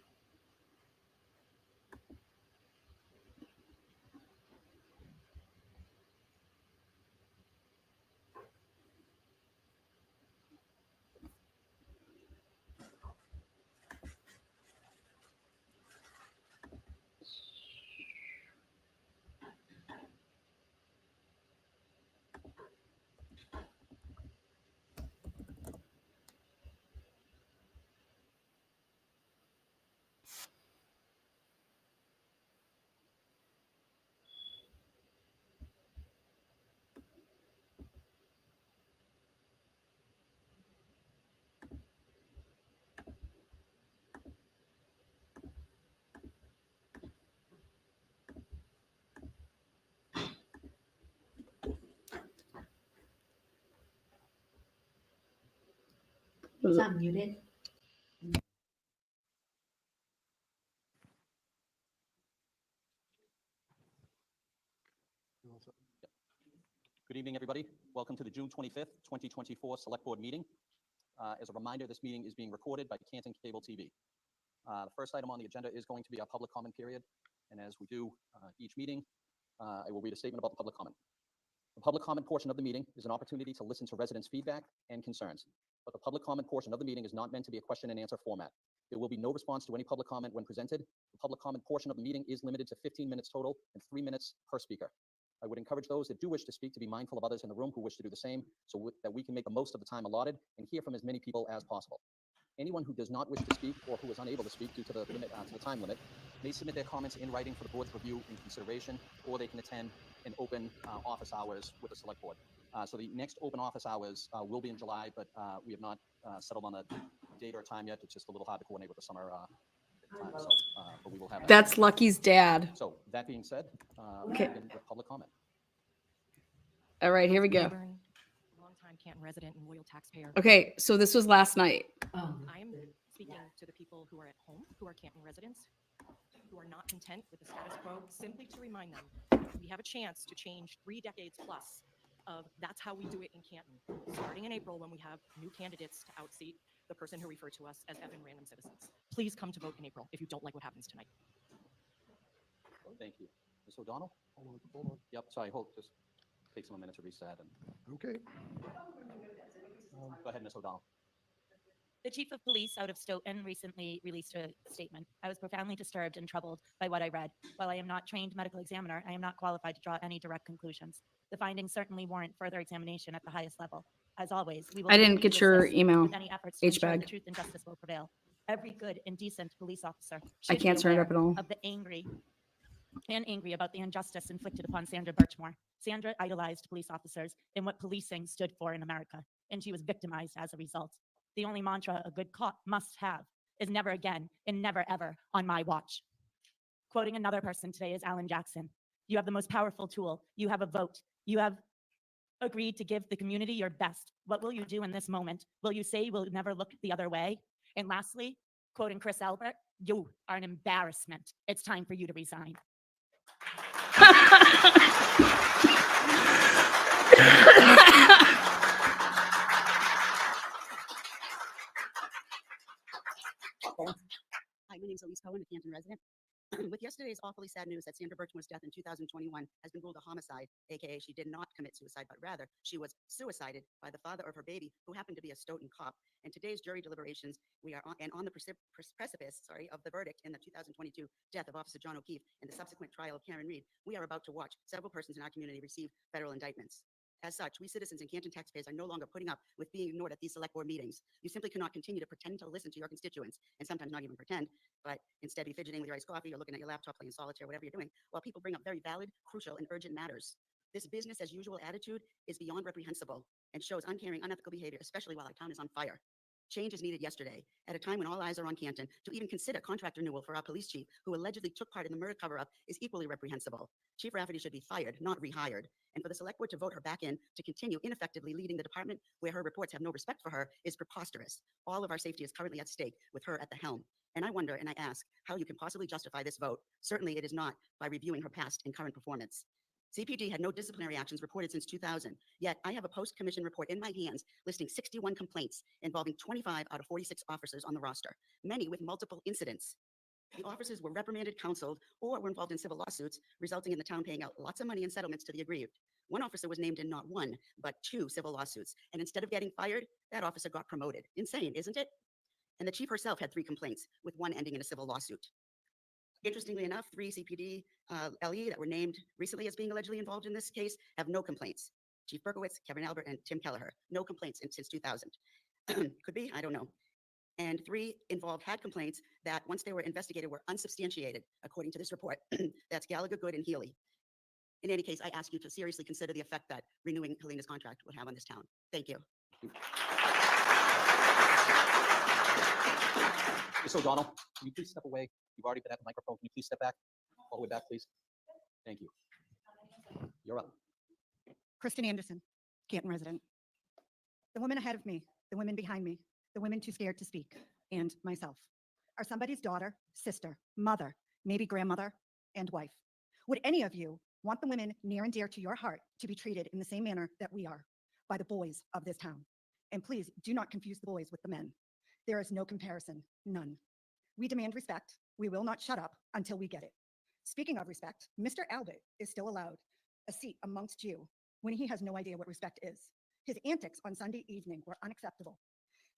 It's not muted. Good evening, everybody. Welcome to the June 25th, 2024 Select Board meeting. As a reminder, this meeting is being recorded by Canton Cable TV. The first item on the agenda is going to be our public comment period. And as we do each meeting, I will read a statement about the public comment. The public comment portion of the meeting is an opportunity to listen to residents' feedback and concerns. But the public comment portion of the meeting is not meant to be a question and answer format. There will be no response to any public comment when presented. The public comment portion of the meeting is limited to 15 minutes total and 3 minutes per speaker. I would encourage those that do wish to speak to be mindful of others in the room who wish to do the same so that we can make the most of the time allotted and hear from as many people as possible. Anyone who does not wish to speak or who is unable to speak due to the time limit may submit their comments in writing for the board's review and consideration, or they can attend an open office hours with the select board. So the next open office hours will be in July, but we have not settled on a date or time yet. It's just a little hard to coordinate with the summer time. So, but we will have that. That's Lucky's dad. So that being said, Okay. begin with public comment. All right, here we go. Longtime Canton resident and loyal taxpayer. Okay, so this was last night. I am speaking to the people who are at home, who are Canton residents, who are not content with the status quo, simply to remind them we have a chance to change 3 decades plus of that's how we do it in Canton, starting in April when we have new candidates to outseat the person who referred to us as Evan Random Citizens. Please come to vote in April if you don't like what happens tonight. Thank you. Ms. O'Donnell? Hold on. Yep, sorry, just takes them a minute to reset. And Okay. Go ahead, Ms. O'Donnell. The chief of police out of Stoughton recently released a statement. I was profoundly disturbed and troubled by what I read. While I am not trained medical examiner, I am not qualified to draw any direct conclusions. The findings certainly warrant further examination at the highest level. As always, we will I didn't continue get to your assist email, with any efforts to ensure H-bag. the truth and justice will prevail. Every good and decent police officer I should can't be turn it aware up at all. of the angry about the injustice inflicted upon Sandra Birchmore. Sandra idolized police officers and what policing stood for in America, and she was victimized as a result. The only mantra a good cop must have is never again and never ever on my watch. Quoting another person today is Alan Jackson. You have the most powerful tool. You have a vote. You have agreed to give the community your best. What will you do in this moment? Will you say you will never look the other way? And lastly, quoting Chris Albert, you are an embarrassment. It's time for you to resign. Hi, my name is Elise Cohen, a Canton resident. With yesterday's awfully sad news that Sandra Birchmore's death in 2021 has been ruled a homicide, aka she did not commit suicide, but rather she was suicided by the father of her baby, who happened to be a Stoughton cop. In today's jury deliberations, we are on the precipice of the verdict in the 2022 death of Officer John O'Keefe and the subsequent trial of Karen Reed. We are about to watch several persons in our community receive federal indictments. As such, we citizens and Canton taxpayers are no longer putting up with being ignored at these select board meetings. You simply cannot continue to pretend to listen to your constituents, and sometimes not even pretend, but instead be fidgeting with your iced coffee or looking at your laptop playing solitaire, whatever you're doing, while people bring up very valid, crucial, and urgent matters. This business as usual attitude is beyond reprehensible and shows uncaring, unethical behavior, especially while our town is on fire. Change is needed yesterday, at a time when all eyes are on Canton. To even consider contract renewal for our police chief, who allegedly took part in the murder cover-up, is equally reprehensible. Chief Rafferty should be fired, not rehired. And for the select board to vote her back in to continue ineffectively leading the department where her reports have no respect for her is preposterous. All of our safety is currently at stake with her at the helm. And I wonder and I ask how you can possibly justify this vote. Certainly it is not by reviewing her past and current performance. CPD had no disciplinary actions reported since 2000, yet I have a post-commission report in my hands listing 61 complaints involving 25 out of 46 officers on the roster, many with multiple incidents. The officers were reprimanded, counseled, or were involved in civil lawsuits, resulting in the town paying out lots of money in settlements to the aggrieved. One officer was named in not one, but 2 civil lawsuits, and instead of getting fired, that officer got promoted. Insane, isn't it? And the chief herself had 3 complaints, with 1 ending in a civil lawsuit. Interestingly enough, 3 CPD LE that were named recently as being allegedly involved in this case have no complaints. Chief Berkowitz, Kevin Albert, and Tim Kelleher, no complaints since 2000. Could be, I don't know. And 3 involved had complaints that once they were investigated were unsubstantiated, according to this report. That's Gallagher, Good, and Healy. In any case, I ask you to seriously consider the effect that renewing Helena's contract would have on this town. Thank you. Ms. O'Donnell, can you please step away? You've already been at the microphone. Can you please step back? All the way back, please. Thank you. You're up. Kristen Anderson, Canton resident. The women ahead of me, the women behind me, the women too scared to speak, and myself are somebody's daughter, sister, mother, maybe grandmother, and wife. Would any of you want the women near and dear to your heart to be treated in the same manner that we are by the boys of this town? And please do not confuse the boys with the men. There is no comparison, none. We demand respect. We will not shut up until we get it. Speaking of respect, Mr. Albert is still allowed a seat amongst you when he has no idea what respect is. His antics on Sunday evening were unacceptable.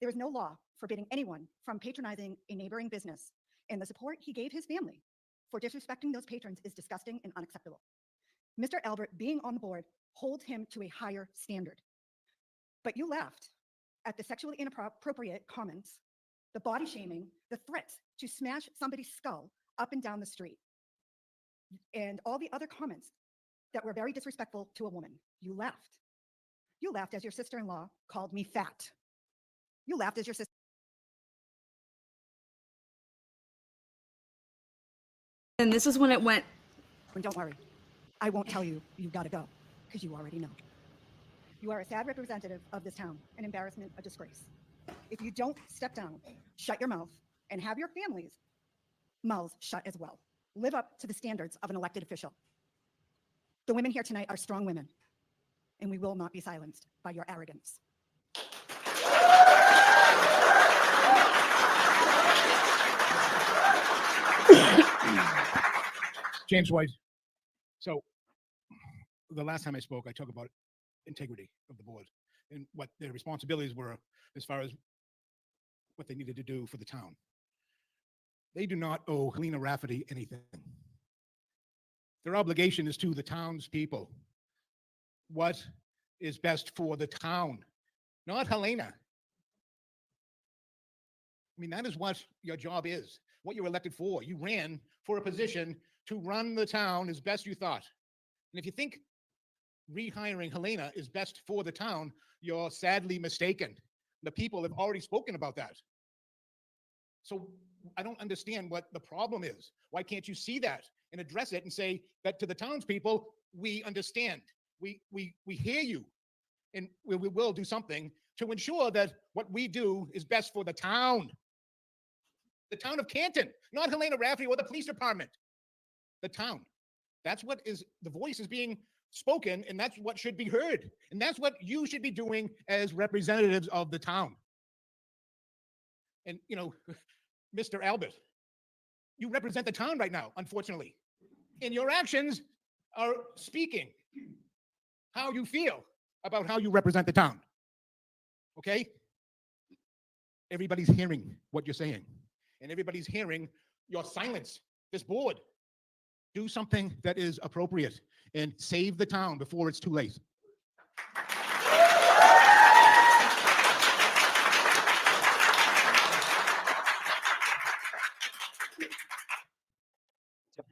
There is no law forbidding anyone from patronizing a neighboring business, and the support he gave his family for disrespecting those patrons is disgusting and unacceptable. Mr. Albert being on the board holds him to a higher standard. But you laughed at the sexually inappropriate comments, the body shaming, the threats to smash somebody's skull up and down the street, and all the other comments that were very disrespectful to a woman. You laughed. You laughed as your sister-in-law called me fat. You laughed as your sister. And this is when it went. And don't worry, I won't tell you you've got to go, because you already know. You are a sad representative of this town, an embarrassment, a disgrace. If you don't step down, shut your mouth, and have your families' mouths shut as well. Live up to the standards of an elected official. The women here tonight are strong women, and we will not be silenced by your arrogance. James White. So the last time I spoke, I talked about integrity of the board and what their responsibilities were as far as what they needed to do for the town. They do not owe Helena Rafferty anything. Their obligation is to the townspeople. What is best for the town, not Helena. I mean, that is what your job is, what you're elected for. You ran for a position to run the town as best you thought. And if you think rehiring Helena is best for the town, you're sadly mistaken. The people have already spoken about that. So I don't understand what the problem is. Why can't you see that and address it and say that to the townspeople, we understand, we hear you, and we will do something to ensure that what we do is best for the town of Canton, not Helena Rafferty or the police department, the town. That's what is, the voice is being spoken, and that's what should be heard. And that's what you should be doing as representatives of the town. And, you know, Mr. Albert, you represent the town right now, unfortunately. And your actions are speaking how you feel about how you represent the town. Okay? Everybody's hearing what you're saying. And everybody's hearing your silence. This board, do something that is appropriate and save the town before it's too late.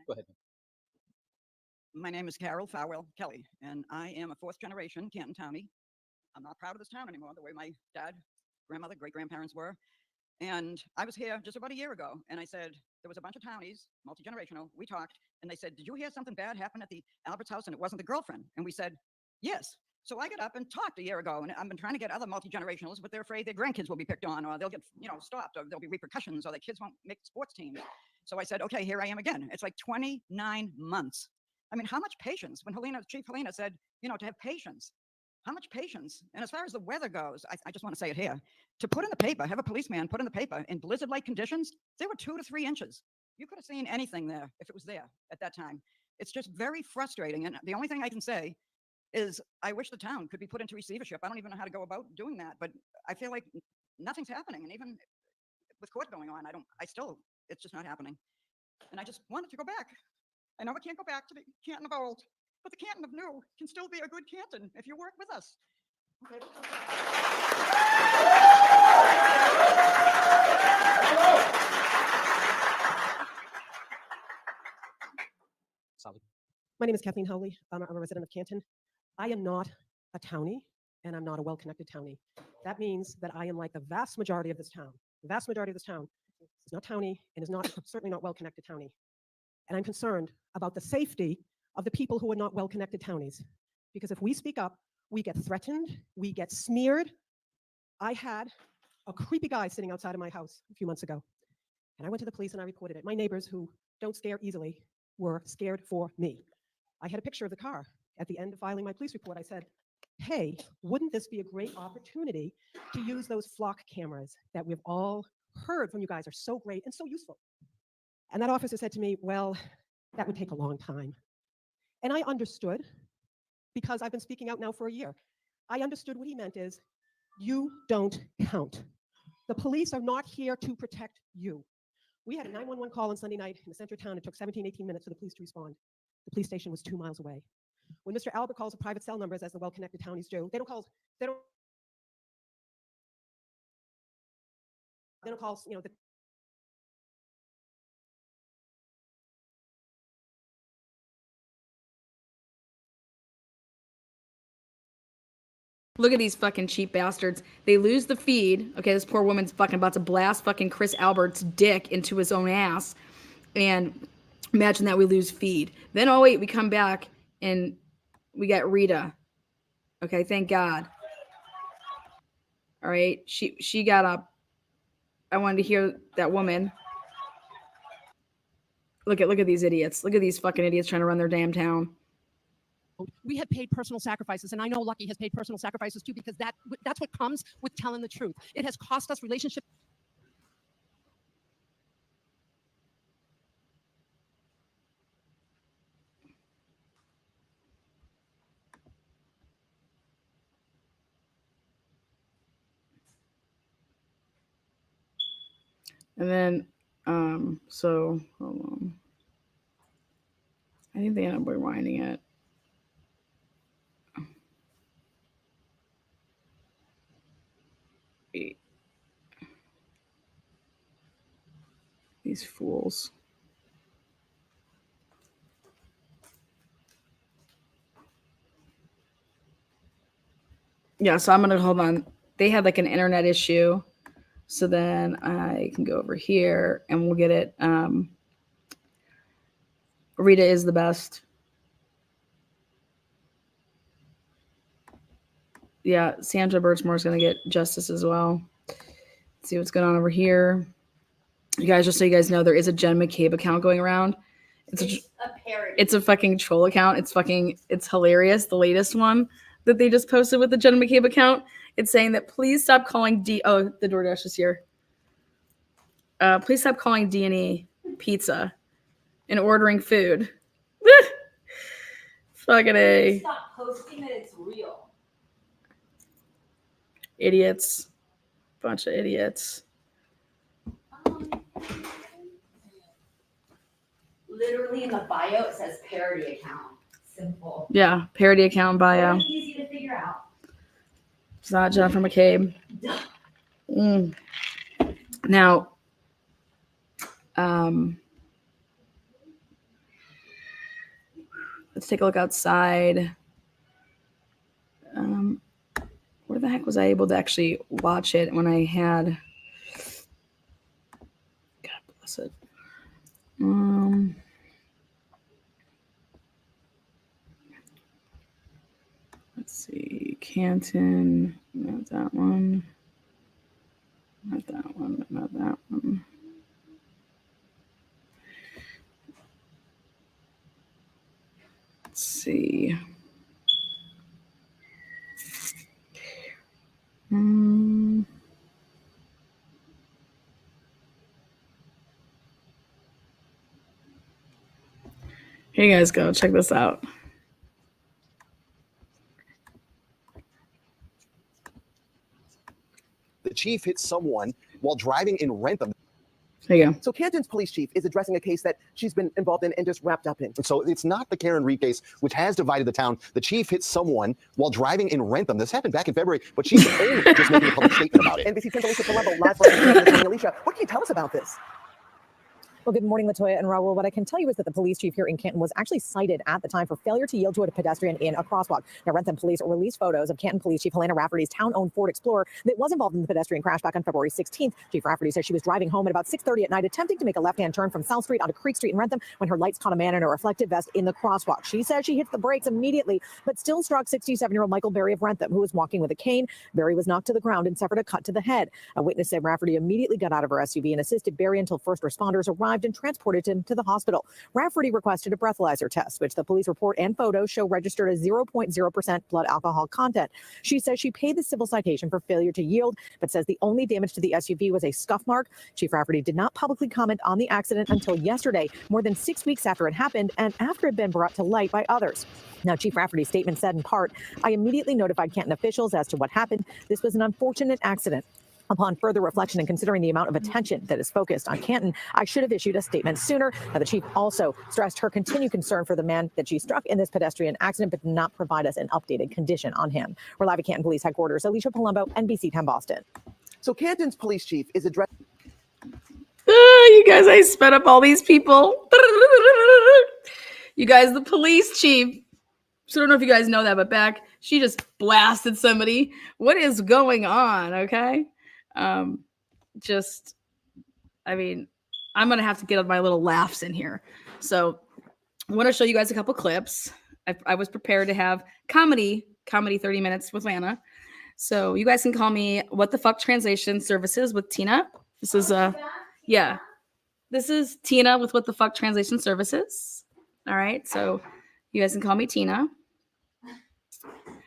Go ahead. My name is Carol Farwell Kelly, and I am a fourth generation Canton Townie. I'm not proud of this town anymore, the way my dad, grandmother, great-grandparents were. And I was here just about a year ago, and I said, there was a bunch of townies, multi-generational, we talked, and they said, did you hear something bad happen at the Albert's house and it wasn't the girlfriend? And we said, yes. So I got up and talked a year ago, and I've been trying to get other multi-generationals, but they're afraid their grandkids will be picked on, or they'll get, stopped, or there'll be repercussions, or their kids won't make sports teams. So I said, okay, here I am again. It's like 29 months. I mean, how much patience? When Chief Helena said, to have patience, how much patience? And as far as the weather goes, I just want to say it here, to put in the paper, have a policeman put in the paper, in blizzard-like conditions, there were 2 to 3 inches. You could have seen anything there if it was there at that time. It's just very frustrating. And the only thing I can say is I wish the town could be put into receivership. I don't even know how to go about doing that, but I feel like nothing's happening. And even with court going on, it's just not happening. And I just wanted to go back. I know we can't go back to the Canton of old, but the Canton of new can still be a good Canton if you work with us. Okay. My name is Kathleen Howley. I'm a resident of Canton. I am not a townie, and I'm not a well-connected townie. That means that I am like the vast majority of this town. The vast majority of this town is not townie and is not certainly not well-connected townie. And I'm concerned about the safety of the people who are not well-connected townies. Because if we speak up, we get threatened, we get smeared. I had a creepy guy sitting outside of my house a few months ago. And I went to the police and I reported it. My neighbors, who don't scare easily, were scared for me. I had a picture of the car. At the end of filing my police report, I said, hey, wouldn't this be a great opportunity to use those flock cameras that we've all heard from you guys are so great and so useful? And that officer said to me, well, that would take a long time. And I understood, because I've been speaking out now for a year. I understood what he meant is, you don't count. The police are not here to protect you. We had a 911 call on Sunday night in the center of town. It took 17, 18 minutes for the police to respond. The police station was 2 miles away. When Mr. Albert calls the private cell numbers, as the well-connected townies do, they don't call, the Look at these fucking cheap bastards. They lose the feed. Okay, this poor woman's fucking about to blast fucking Chris Albert's dick into his own ass. And imagine that we lose feed. Then, oh wait, we come back and we got Rita. Okay, thank God. All right, she got up. I wanted to hear that woman. Look at these idiots. Look at these fucking idiots trying to run their damn town. We have paid personal sacrifices, and I know Lucky has paid personal sacrifices too, because that's what comes with telling the truth. It has cost us relationships. And then, so hold on. I think they end up rewinding it. These fools. Yeah, so I'm gonna hold on. They had like an internet issue. So then I can go over here and we'll get it. Rita is the best. Yeah, Sandra Birchmore is going to get justice as well. Let's see what's going on over here. You guys, just so you guys know, there is a Jen McCabe account going around. It's a parody. It's a fucking troll account. It's hilarious. The latest one that they just posted with the Jen McCabe account. It's saying that please stop calling oh, the DoorDash is here. Please stop calling D&E pizza and ordering food. Fucking A. Stop posting that it's real. Idiots. Bunch of idiots. Literally in the bio, it says parody account. Simple. Yeah, parody account bio. Very easy to figure out. It's not Jennifer McCabe. Now, let's take a look outside. Where the heck was I able to actually watch it when I had? God bless it. Let's see, Canton, not that one. Not that one, not that one. Let's see. Here you guys go. Check this out. The chief hit someone while driving in Rentham. There you go. So Canton's police chief is addressing a case that she's been involved in and just wrapped up in. So it's not the Karen Reed case, which has divided the town. The chief hit someone while driving in Rentham. This happened back in February, but she's only just making a public statement about it. NBC 10's Alicia Palumbo, live from Alicia, what can you tell us about this? Well, good morning, Latoya and Raul. What I can tell you is that the police chief here in Canton was actually cited at the time for failure to yield to a pedestrian in a crosswalk. Now, Rentham police released photos of Canton Police Chief Helena Rafferty's town-owned Ford Explorer that was involved in the pedestrian crash back on February 16th. Chief Rafferty says she was driving home at about 6:30 at night, attempting to make a left-hand turn from South Street onto Creek Street in Rentham when her lights caught a man in a reflective vest in the crosswalk. She says she hit the brakes immediately, but still struck 67-year-old Michael Berry of Rentham, who was walking with a cane. Berry was knocked to the ground and suffered a cut to the head. A witness said Rafferty immediately got out of her SUV and assisted Berry until first responders arrived and transported him to the hospital. Rafferty requested a breathalyzer test, which the police report and photos show registered a 0.0% blood alcohol content. She says she paid the civil citation for failure to yield, but says the only damage to the SUV was a scuff mark. Chief Rafferty did not publicly comment on the accident until yesterday, more than 6 weeks after it happened and after it had been brought to light by others. Now, Chief Rafferty's statement said in part, "I immediately notified Canton officials as to what happened. This was an unfortunate accident. Upon further reflection and considering the amount of attention that is focused on Canton, I should have issued a statement sooner." Now, the chief also stressed her continued concern for the man that she struck in this pedestrian accident, but did not provide us an updated condition on him. We're live at Canton Police Headquarters. Alicia Palumbo, NBC 10 Boston. So Canton's police chief is addressing. You guys, I sped up all these people. You guys, the police chief. So I don't know if you guys know that, but she just blasted somebody. What is going on? Okay. I'm going to have to get my little laughs in here. So I want to show you guys a couple clips. I was prepared to have comedy 30 minutes with Lana. So you guys can call me What the Fuck Translation Services with Tina. This is this is Tina with What the Fuck Translation Services. All right. So you guys can call me Tina.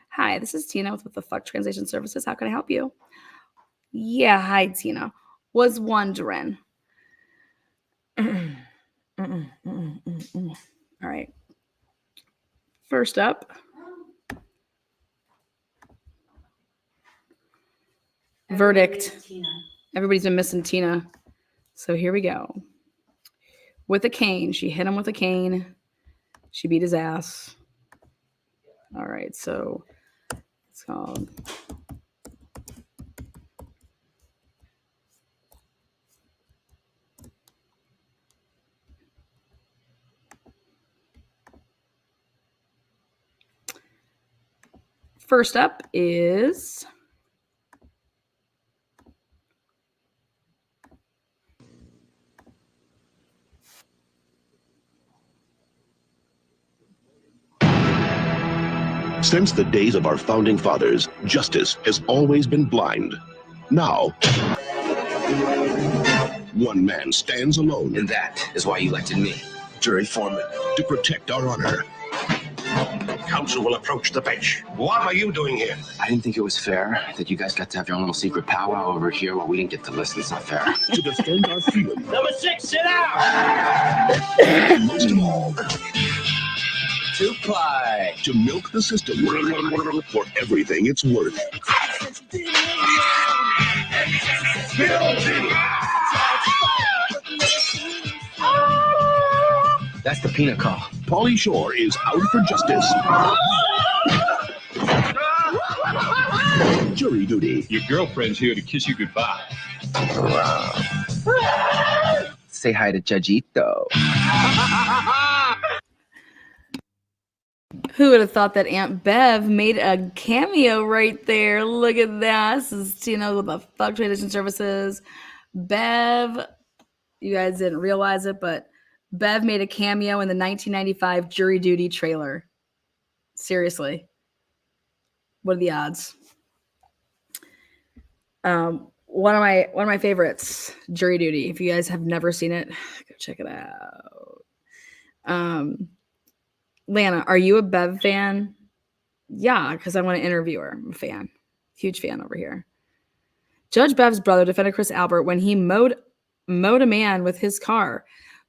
Hi, this is Tina with What the Fuck Translation Services. How can I help you? Yeah, hi, Tina. Was wondering. All right. First up. Verdict. Everybody's been missing Tina. So here we go. With a cane. She hit him with a cane. She beat his ass. All right, so it's called first up is Since the days of our founding fathers, justice has always been blind. Now, one man stands alone. And that is why you elected me, jury foreman, to protect our honor. Counsel will approach the bench. What are you doing here? I didn't think it was fair that you guys got to have your own little secret powwow over here while we didn't get to listen. It's not fair. To defend our freedom. Number 6, sit down! Most of all, to play. to milk the system for everything it's worth. That's the peanut call. Pauly Shore is out for justice. Jury duty. Your girlfriend's here to kiss you goodbye. Say hi to Judgito. Who would have thought that Aunt Bev made a cameo right there? Look at that. This is Tina with the Fuck Transition Services. Bev, you guys didn't realize it, but Bev made a cameo in the 1995 Jury Duty trailer. Seriously. What are the odds? One of my favorites, Jury Duty. If you guys have never seen it, go check it out. Lana, are you a Bev fan? Yeah, because I want to interview her. I'm a fan. Huge fan over here. Judge Bev's brother defended Chris Albert when he mowed a man with his car.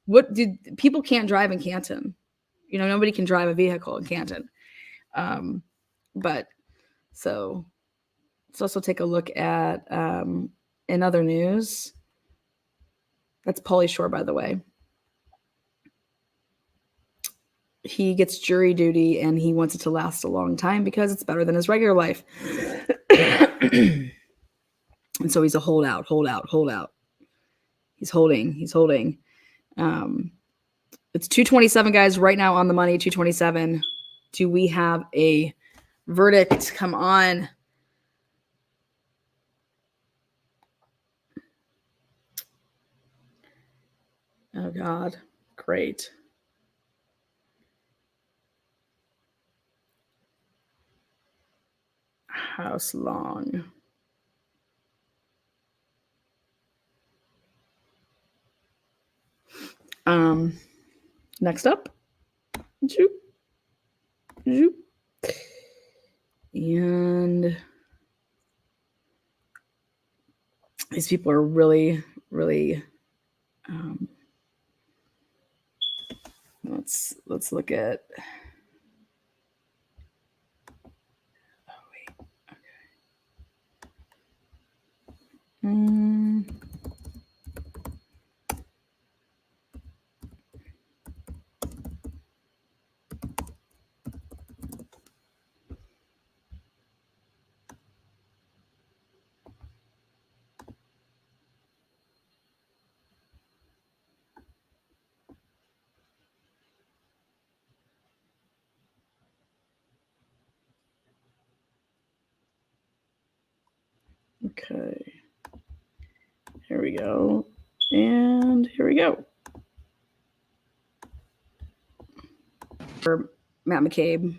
What did people can't drive in Canton? You know, nobody can drive a vehicle in Canton. But so let's also take a look at in other news. That's Pauly Shore, by the way. He gets jury duty and he wants it to last a long time because it's better than his regular life. And so he's a holdout. He's holding. It's 2:27, guys, right now on the money, 2:27. Do we have a verdict? Come on. Oh, God. Great. House long. Next up. Zoop. And these people are really let's look at okay. Here we go. And here we go. For Matt McCabe.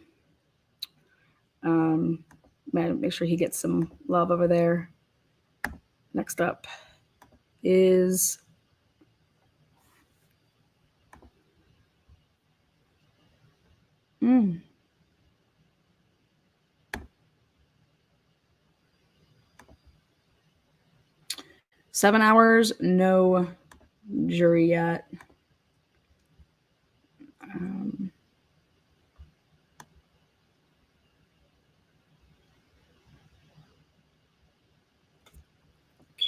Make sure he gets some love over there. Next up is Mm. 7 hours, no jury yet.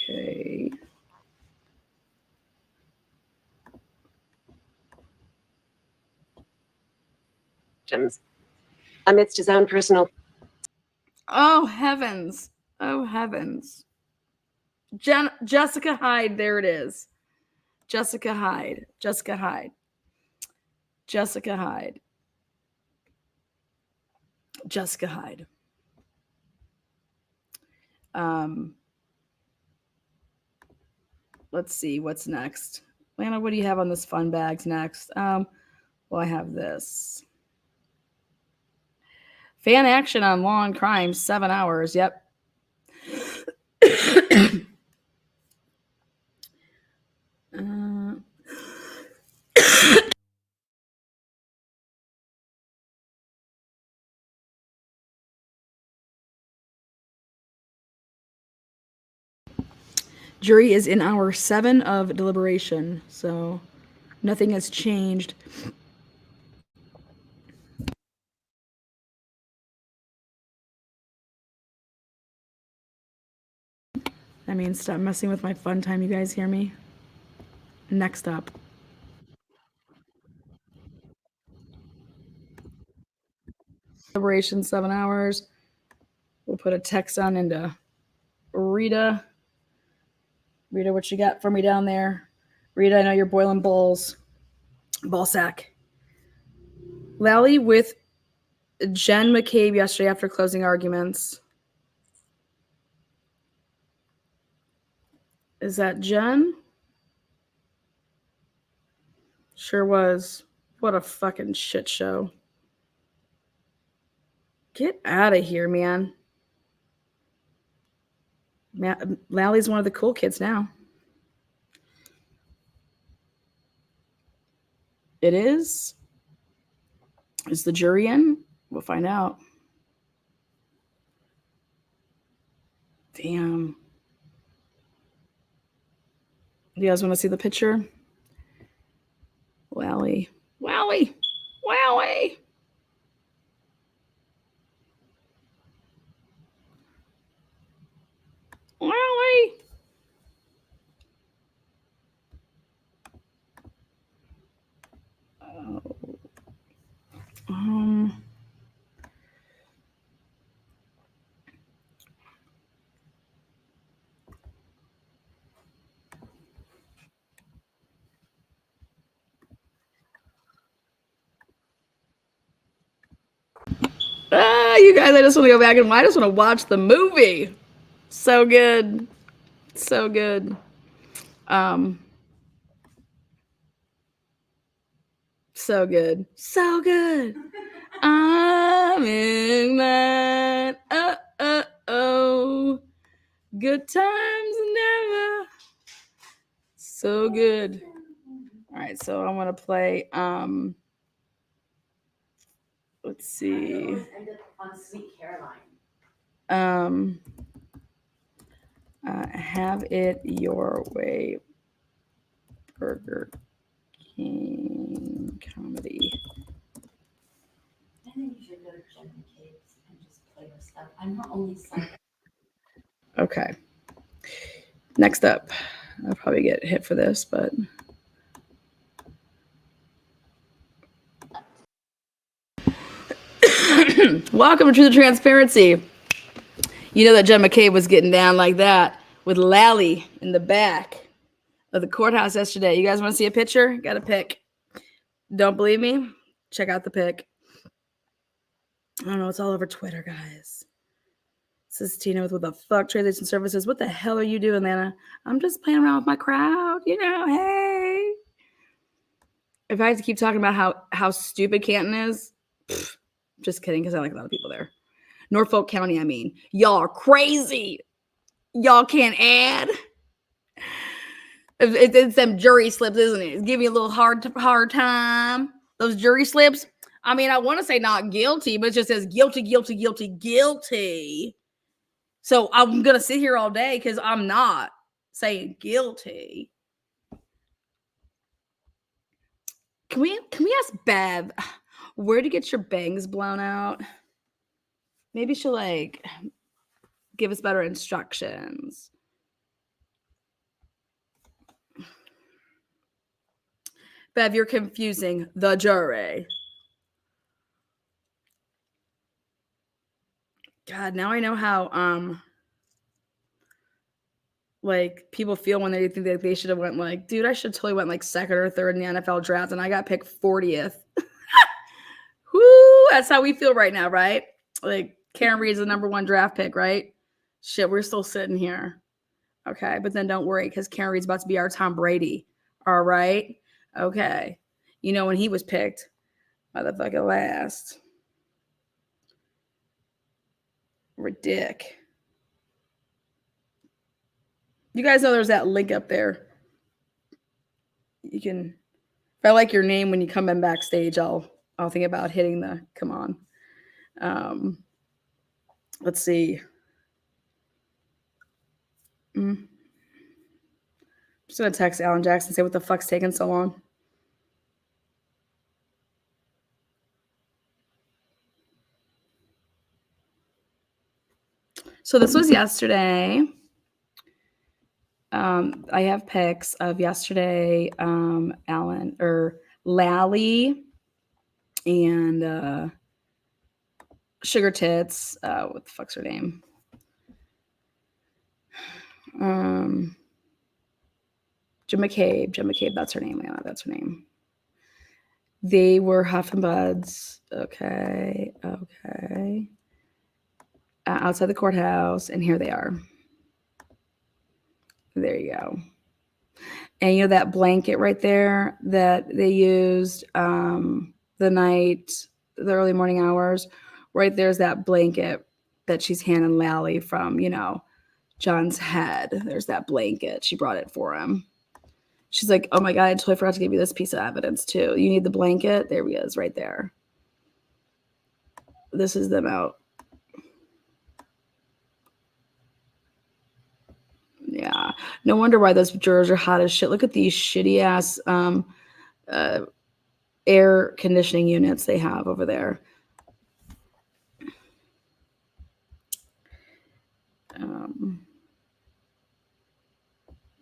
Okay. victims amidst his own personal. Oh heavens! Oh heavens! Jessica Hyde, there it is. Jessica Hyde. Jessica Hyde. Jessica Hyde. Jessica Hyde. Let's see what's next. Lana, what do you have on this fun bags next? Well, I have this. Fan action on Law and Crime, 7 hours. Yep. Jury is in hour 7 of deliberation, so nothing has changed. I mean, stop messing with my fun time. You guys hear me? Next up. Deliberation, 7 hours. We'll put a text on into Rita. Rita, what you got for me down there? Rita, I know you're boiling balls. Ball sack. Lally with Jen McCabe yesterday after closing arguments. Is that Jen? Sure was. What a fucking shit show. Get out of here, man. Lally's one of the cool kids now. It is. Is the jury in? We'll find out. Damn. You guys want to see the picture? Lally. Wowie. Wowie. Wowie. You guys, I just want to go back and I just want to watch the movie. So good. So good. So good. So good. I'm in that. Oh. Good times never. So good. All right, so I want to play let's see. On Sweet Caroline. Have it your way. Burger King comedy. I think you should go to Jen McCabe's and just play her stuff. I'm her only son. Okay. Next up, I'll probably get hit for this, but welcome to Truth and Transparency. You know that Jen McCabe was getting down like that with Lally in the back of the courthouse yesterday. You guys want to see a picture? Got a pic. Don't believe me? Check out the pic. I don't know. It's all over Twitter, guys. This is Tina with What the Fuck Translation Services. What the hell are you doing, Lana? I'm just playing around with my crowd. You know, hey. If I had to keep talking about how stupid Canton is, just kidding, because I like a lot of people there. Norfolk County, I mean. Y'all are crazy. Y'all can't add. It's them jury slips, isn't it? It's giving you a little hard time. Those jury slips. I mean, I want to say not guilty, but it just says guilty, guilty, guilty, guilty. So I'm going to sit here all day because I'm not saying guilty. Can we ask Bev where to get your bangs blown out? Maybe she'll like give us better instructions. Bev, you're confusing the jury. God, now I know how like people feel when they think that they should have went like, dude, I should totally went like second or third in the NFL draft and I got picked 40th. Whoo, that's how we feel right now, right? Like Karen Reed's the number 1 draft pick, right? Shit, we're still sitting here. Okay, but then don't worry because Karen Reed's about to be our Tom Brady. All right? Okay. You know when he was picked by the fucking last. Ridic. You guys know there's that link up there. You can, if I like your name when you come in backstage, I'll think about hitting the come on. Let's see. I'm just gonna text Alan Jackson, say what the fuck's taking so long. So this was yesterday. I have pics of yesterday, Alan or Lally and Sugar Tits. What the fuck's her name? Jen McCabe, that's her name. Yeah, that's her name. They were huffing buds. Okay. Outside the courthouse, and here they are. There you go. And you know that blanket right there that they used the early morning hours? Right there's that blanket that she's handing Lally from, John's head. There's that blanket. She brought it for him. She's like, oh my God, I totally forgot to give you this piece of evidence too. You need the blanket? There he is right there. This is them out. Yeah. No wonder why those jurors are hot as shit. Look at these shitty ass air conditioning units they have over there.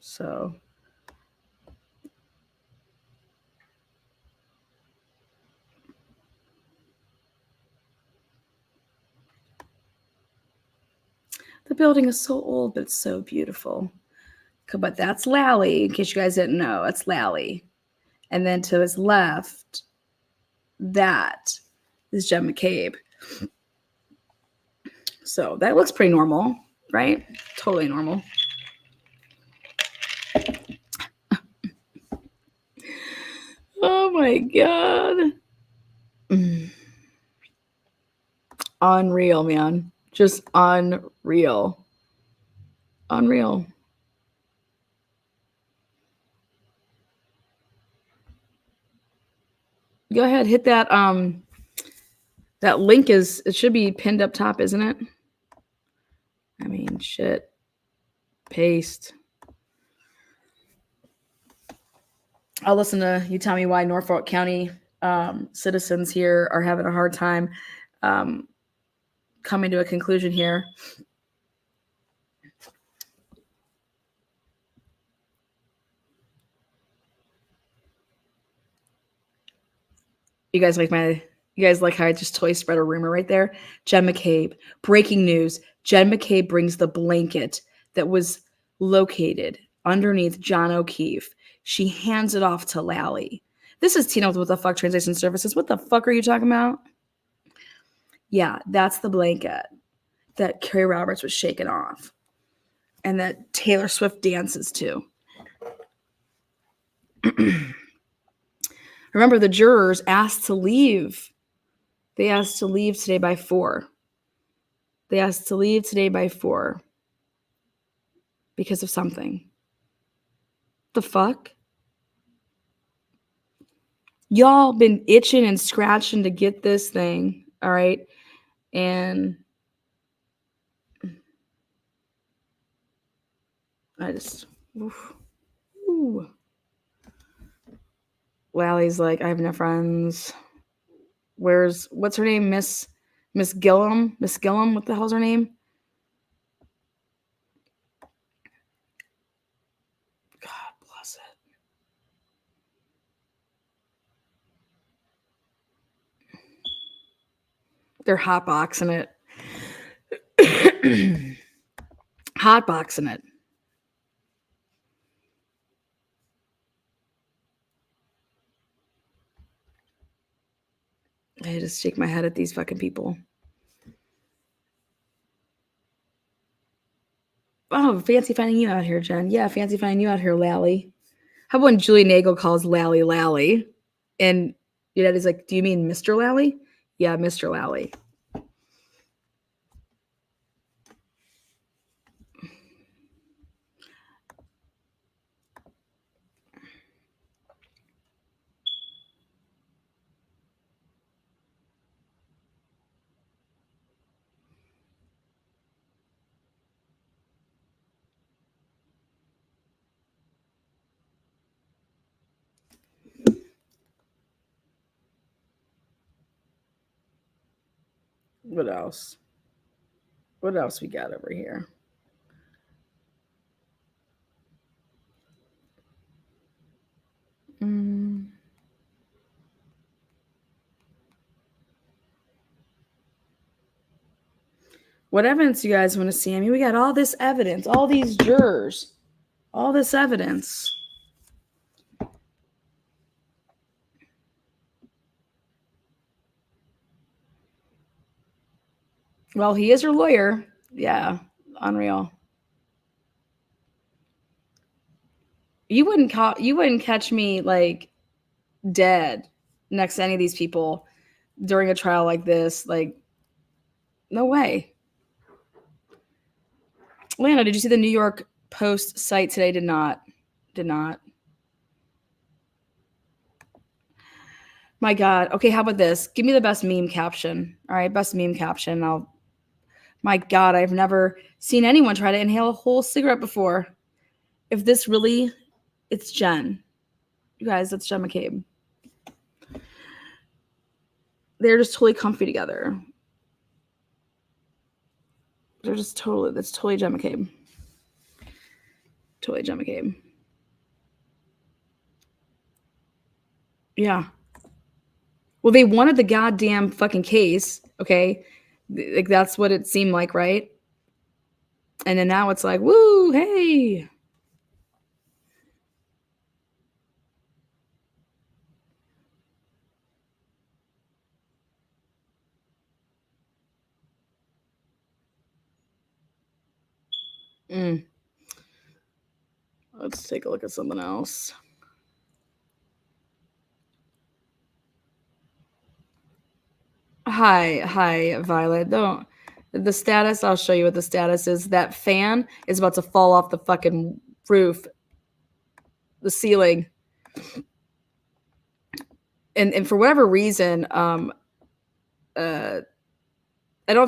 So the building is so old, but it's so beautiful. But that's Lally, in case you guys didn't know. That's Lally. And then to his left, that is Jen McCabe. So that looks pretty normal, right? Totally normal. Oh my God. Unreal, man. Just unreal. Unreal. Go ahead, hit that. That link it should be pinned up top, isn't it? I mean, shit. Paste. I'll listen to you tell me why Norfolk County citizens here are having a hard time coming to a conclusion here. You guys like how I just totally spread a rumor right there? Jen McCabe. Breaking news. Jen McCabe brings the blanket that was located underneath John O'Keefe. She hands it off to Lally. This is Tina with What the Fuck Translation Services. What the fuck are you talking about? Yeah, that's the blanket that Carrie Roberts was shaking off. And that Taylor Swift dances to. Remember, the jurors asked to leave. They asked to leave today by 4. They asked to leave today by 4 because of something. The fuck? Y'all been itching and scratching to get this thing, all right? And I just, ooh. Lally's like, I have no friends. What's her name? Miss Gillum? Miss Gillum? What the hell's her name? God bless it. They're hotboxing it. Hotboxing it. I just shake my head at these fucking people. Oh, fancy finding you out here, Jen. Yeah, fancy finding you out here, Lally. How about when Julie Nagel calls Lally Lally? And your daddy's like, do you mean Mr. Lally? Yeah, Mr. Lally. What else? What else we got over here? What evidence you guys want to see? I mean, we got all this evidence, all these jurors, all this evidence. Well, he is your lawyer. Yeah, unreal. You wouldn't catch me like dead next to any of these people during a trial like this. Like, no way. Lana, did you see the New York Post site today? Did not. My God. Okay, how about this? Give me the best meme caption. All right, best meme caption. My God, I've never seen anyone try to inhale a whole cigarette before. If this really, it's Jen. You guys, that's Jen McCabe. They're just totally comfy together. That's totally Jen McCabe. Totally Jen McCabe. Yeah. Well, they wanted the goddamn fucking case, okay? Like, that's what it seemed like, right? And then now it's like, woo, hey. Let's take a look at something else. Hi, Violet. The status, I'll show you what the status is. That fan is about to fall off the fucking roof, the ceiling. And for whatever reason, I don't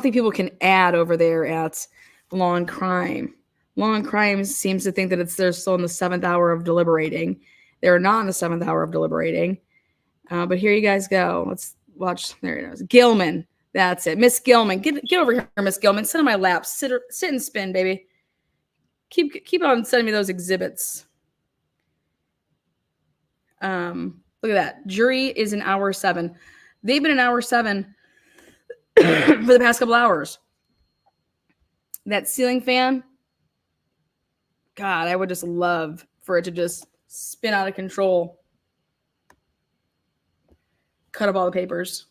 think people can add over there at Law and Crime. Law and Crime seems to think that they're still in the 7th hour of deliberating. They're not in the 7th hour of deliberating. But here you guys go. Let's watch. There it is. Gilman. That's it. Miss Gilman. Get over here, Miss Gilman. Sit on my lap. Sit and spin, baby. Keep on sending me those exhibits. Look at that. Jury is in hour 7. They've been in hour 7 for the past couple hours. That ceiling fan. God, I would just love for it to just spin out of control. Cut up all the papers.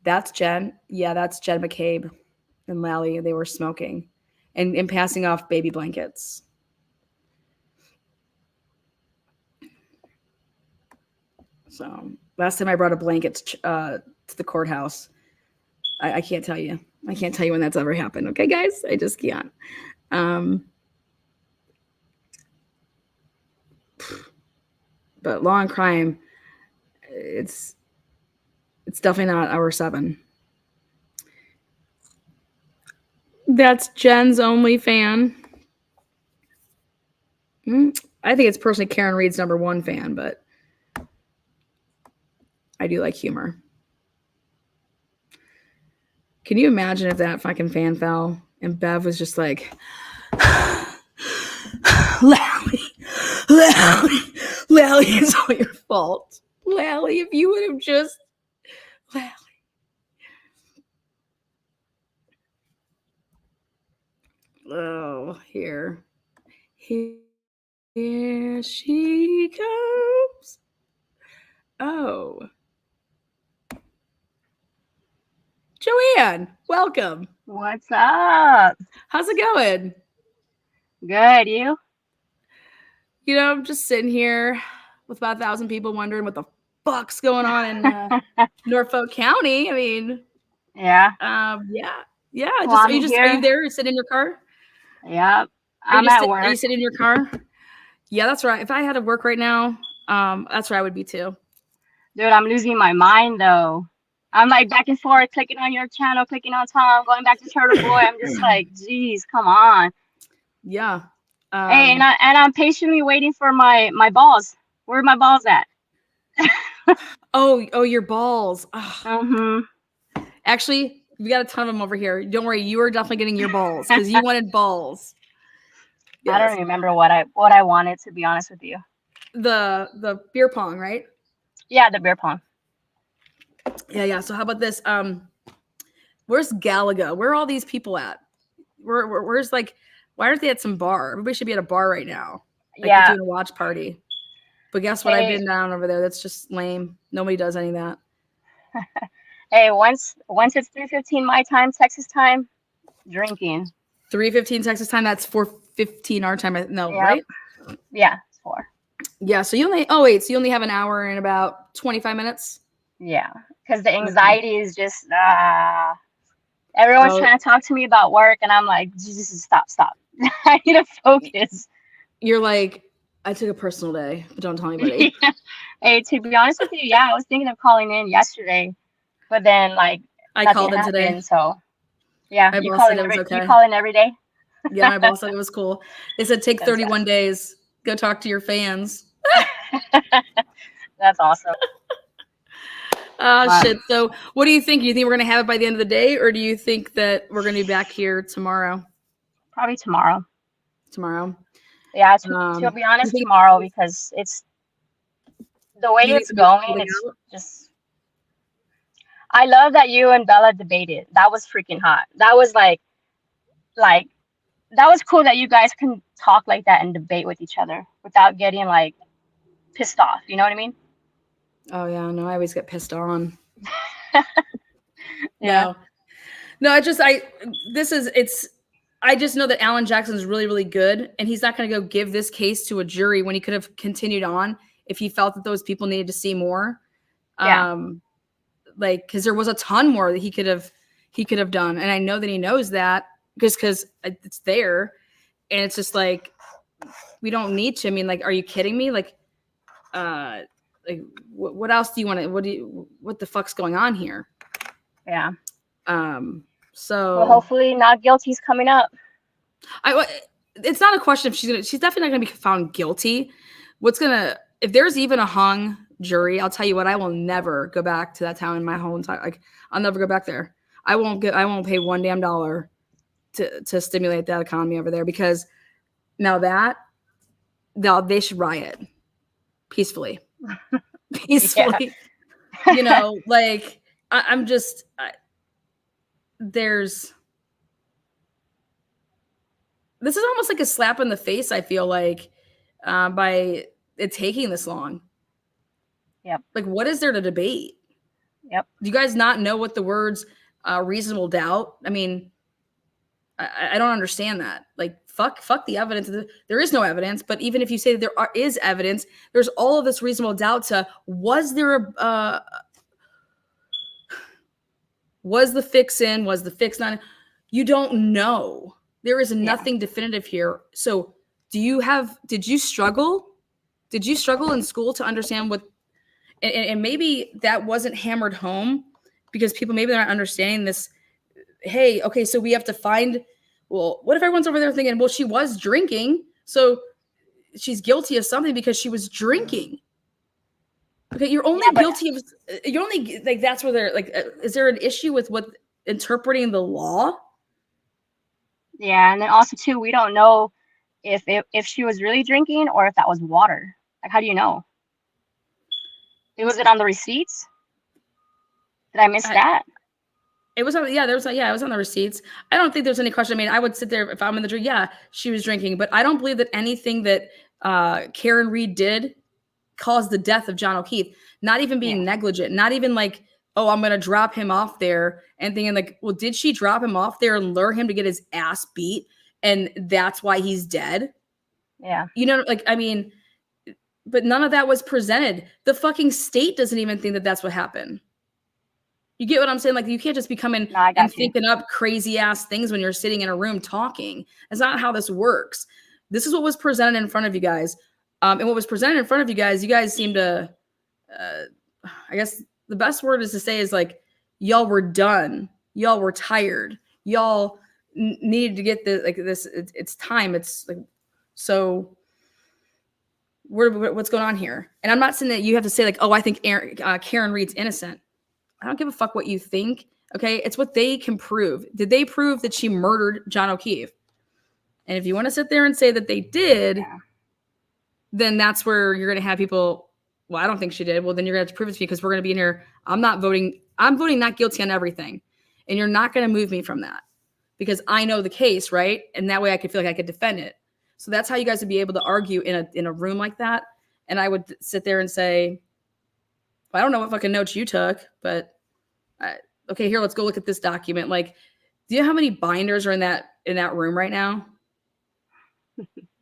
That's Jen. Yeah, that's Jen McCabe and Lally. They were smoking and passing off baby blankets. So last time I brought a blanket to the courthouse. I can't tell you. I can't tell you when that's ever happened. Okay, guys? I just can't. But Law and Crime, it's definitely not hour 7. That's Jen's only fan. I think it's personally Karen Reed's #1 fan, but I do like humor. Can you imagine if that fucking fan fell and Bev was just like, Lally, it's all your fault. Lally, if you would have just, Lally. Oh, here she comes. Oh, Joanne, welcome. What's up? How's it going? Good, you? You know, I'm just sitting here with about 1,000 people wondering what the fuck's going on in Norfolk County. I mean, Yeah. Yeah. Well, Are I'm you here. there? You're sitting in your car? Yep. Are I'm you at Are you work. sitting in your car? Yeah, that's right. If I had to work right now, that's where I would be too. Dude, I'm losing my mind though. I'm like back and forth, clicking on your channel, clicking on Tom, going back to Turtle Boy. I'm just like, geez, come on. Yeah. Hey, and I'm patiently waiting for my balls. Where are my balls at? Oh, your balls. Mm-hmm. Actually, we got a ton of them over here. Don't worry, you are definitely getting your balls because you wanted balls. I don't remember what I wanted, to be honest with you. The beer pong, right? Yeah, the beer pong. Yeah. So how about this? Where's Galaga? Where are all these people at? Where's like, why aren't they at some bar? Everybody should be at a bar right now. Like Yeah. doing a watch party. But guess what? I've Hey. been down over there. That's just lame. Nobody does any of that. Hey, once it's 3:15 my time, Texas time, drinking. 3:15 Texas time. That's 4:15 our time. No, Yep. right? Yeah, it's 4. Yeah. So you only have an hour and about 25 minutes. Yeah, because the anxiety is just everyone's trying to talk to me about work, and I'm like, Jesus, stop. I need to focus. You're like, I took a personal day, but don't tell anybody. Yeah. Hey, to be honest with you, yeah, I was thinking of calling in yesterday, but then like I nothing called in today. happened, so yeah, My you boss call said in it was okay. you call in every day. Yeah, my boss said it was cool. They said take That's 31 days. Go talk to your fans. That's awesome. Oh, Wow. shit. So what do you think? Do you think we're going to have it by the end of the day, or do you think that we're going to be back here tomorrow? Probably tomorrow. Tomorrow? Yeah, to be honest, you think- tomorrow, because it's the way you it's think we'll going. be It's out? just. I love that you and Bella debated. That was freaking hot. That was like that was cool that you guys can talk like that and debate with each other without getting like pissed off. You know what I mean? Oh, yeah. No, I always get pissed on. Yeah. No, I just know that Alan Jackson is really, really good, and he's not going to go give this case to a jury when he could have continued on if he felt that those people needed to see more. Yeah. Like, because there was a ton more that he could have done, and I know that he knows that because it's there, and it's just like we don't need to. I mean, like, are you kidding me? Like what else do you want to? What the fuck's going on here? Yeah. So well, hopefully not guilty's coming up. It's not a question if she's definitely not gonna be found guilty. If there's even a hung jury, I'll tell you what, I will never go back to that town in my whole entire, like, I'll never go back there. I won't pay one damn dollar to stimulate that economy over there, because now they should riot peacefully. Peacefully. You know, like this is almost like a slap in the face, I feel like, by it taking this long. Yep. Like, what is there to debate? Yep. Do you guys not know what the words reasonable doubt? I mean, I don't understand that. Like, fuck the evidence. There is no evidence, but even if you say that there is evidence, there's all of this reasonable doubt to, was the fix in? Was the fix not? You don't know. There is nothing definitive here. So did you struggle? Did you struggle in school to understand what, and maybe that wasn't hammered home because people, maybe they're not understanding this. Hey, okay, so we have to find, well, what if everyone's over there thinking, well, she was drinking, so she's guilty of something because she was drinking. Okay, you're only guilty of, you're only, like, that's where they're, like, is there an issue with what interpreting the law? Yeah, and then also too, we don't know if she was really drinking or if that was water. Like, how do you know? Was it on the receipts? Did I miss that? It was on, yeah, there was, yeah, it was on the receipts. I don't think there's any question. I mean, I would sit there if I'm in the jury. Yeah, she was drinking, but I don't believe that anything that Karen Reed did caused the death of John O'Keefe. Not even being negligent, not even like, oh, I'm going to drop him off there and thinking like, well, did she drop him off there and lure him to get his ass beat? And that's why he's dead. Yeah. You know, like, I mean, but none of that was presented. The fucking state doesn't even think that that's what happened. You get what I'm saying? Like, you can't just be coming and thinking up crazy ass things when you're sitting in a room talking. That's not how this works. This is what was presented in front of you guys. And what was presented in front of you guys seem to, I guess the best word is to say is like, y'all were done. Y'all were tired. Y'all needed to get this, it's time. It's like, so what's going on here? And I'm not saying that you have to say like, oh, I think Karen Reed's innocent. I don't give a fuck what you think. Okay. It's what they can prove. Did they prove that she murdered John O'Keefe? And if you want to sit there and say that they did, then that's where you're going to have people. Well, I don't think she did. Well, then you're going to have to prove it to me because we're going to be in here. I'm voting not guilty on everything. And you're not going to move me from that because I know the case, right? And that way I could feel like I could defend it. So that's how you guys would be able to argue in a room like that. And I would sit there and say, well, I don't know what fucking notes you took, but okay, here, let's go look at this document. Like, do you know how many binders are in that room right now?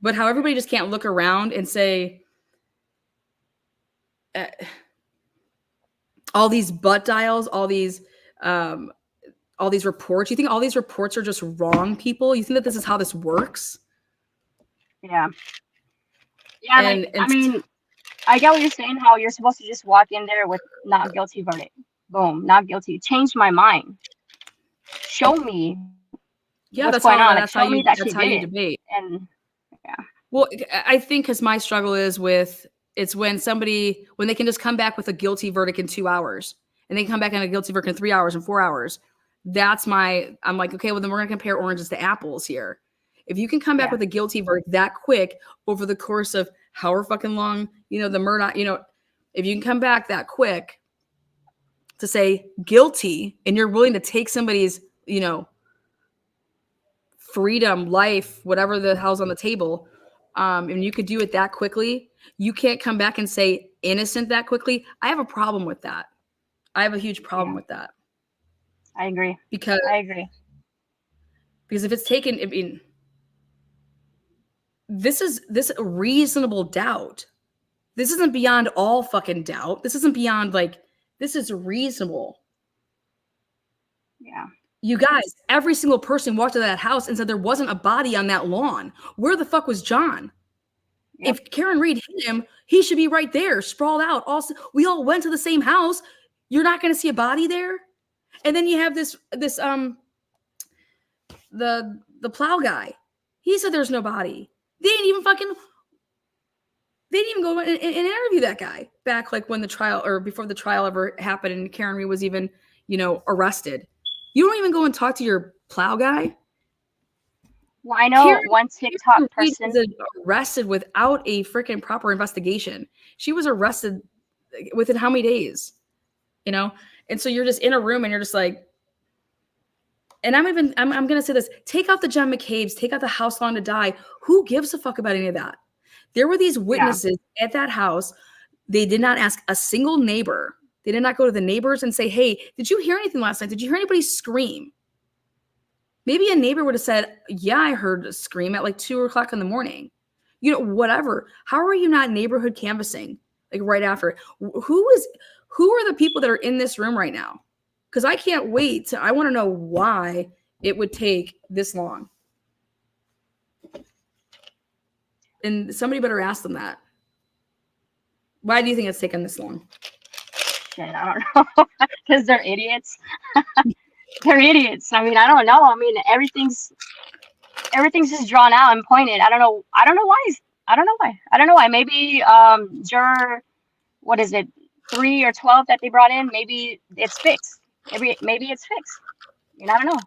But how everybody just can't look around and say, all these butt dials, all these reports. You think all these reports are just wrong, people? You think that this is how this works? Yeah. Yeah. I mean, I get what you're saying, how you're supposed to just walk in there with not guilty verdict. Boom, not guilty. Change my mind. Show me what's going on. Show me that that's how you debate. And yeah. Well, I think because my struggle is with it's when they can just come back with a guilty verdict in 2 hours and they can come back in a guilty verdict in 3 hours and 4 hours. I'm like, okay, well, then we're going to compare oranges to apples here. If you can come back with a guilty verdict that quick over the course of however fucking long, the murder, if you can come back that quick to say guilty and you're willing to take somebody's, freedom, life, whatever the hell's on the table, and you could do it that quickly, you can't come back and say innocent that quickly. I have a problem with that. I have a huge problem with that. I agree. Because if it's taken, I mean, this reasonable doubt. This isn't beyond all fucking doubt. This isn't beyond this is reasonable. Yeah. You guys, every single person walked to that house and said there wasn't a body on that lawn. Where the fuck was John? Yep. If Karen Reed hit him, he should be right there, sprawled out. Also, we all went to the same house. You're not going to see a body there. And then you have the plow guy. He said there's no body. They didn't even go and interview that guy back when the trial or before the trial ever happened and Karen Reed was even, arrested. You don't even go and talk to your plow guy. Well, I know one TikTok person was arrested without a freaking proper investigation. She was arrested within how many days? And so you're just in a room and you're just like, and I'm going to say this, take out the Jen McCabe's, take out the House Long to Die. Who gives a fuck about any of that? There were these witnesses at that house. They did not ask a single neighbor. They did not go to the neighbors and say, hey, did you hear anything last night? Did you hear anybody scream? Maybe a neighbor would have said, yeah, I heard a scream at 2:00 in the morning. Whatever. How are you not neighborhood canvassing right after? Who are the people that are in this room right now? Because I can't wait. I want to know why it would take this long. And somebody better ask them that. Why do you think it's taken this long? Shit, I don't know. Because they're idiots. They're idiots. I mean, I don't know. I mean, everything's just drawn out and pointed. I don't know why. Maybe juror, what is it, 3 or 12 that they brought in? Maybe it's fixed. Maybe it's fixed. I don't know.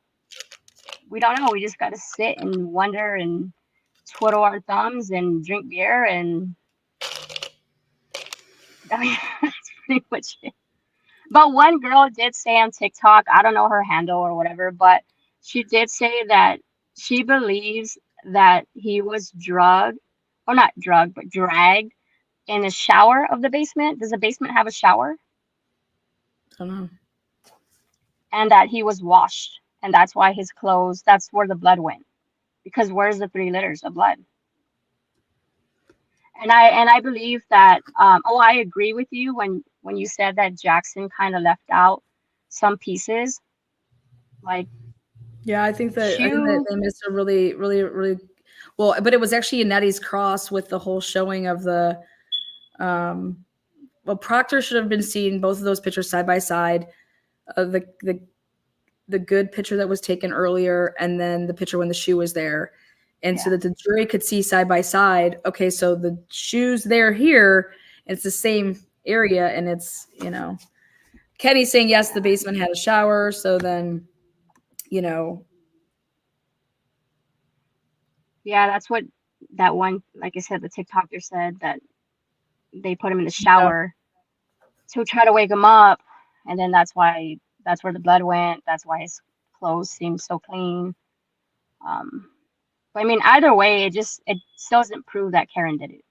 We don't know. We just got to sit and wonder and twiddle our thumbs and drink beer and I mean, that's pretty much it. But one girl did say on TikTok, I don't know her handle or whatever, but she did say that she believes that he was drugged, or not drugged, but dragged in the shower of the basement. Does the basement have a shower? I don't know. And that he was washed, and that's why his clothes, that's where the blood went. Because where's the 3 liters of blood? And I believe that I agree with you when you said that Jackson kind of left out some pieces. Like, Yeah, I think that shoe. they missed a really, really, really well, but it was actually Nettie's cross with the whole showing of the well, Proctor should have been seen both of those pictures side by side. The good picture that was taken earlier, and then the picture when the shoe was there. And so that the jury could see side by side, okay, so the shoe's there here, it's the same area, and it's, you know, Kenny's saying, yes, the basement had a shower, so then, you know. Yeah, that's what that one, like I said, the TikToker said that they put him in the shower to try to wake him up, and then that's where the blood went. That's why his clothes seemed so clean. But I mean, either way, it still doesn't prove that Karen did it.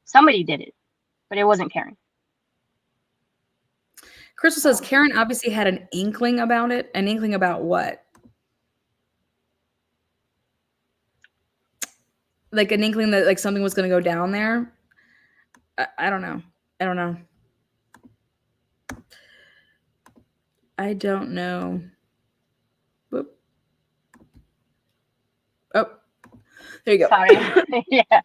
Somebody did it, but it wasn't Karen. Crystal says Karen obviously had an inkling about it. An inkling about what? Like an inkling that like something was going to go down there. I don't know. I don't know. I don't know. Whoop. Oh, there you go. Sorry. Yeah.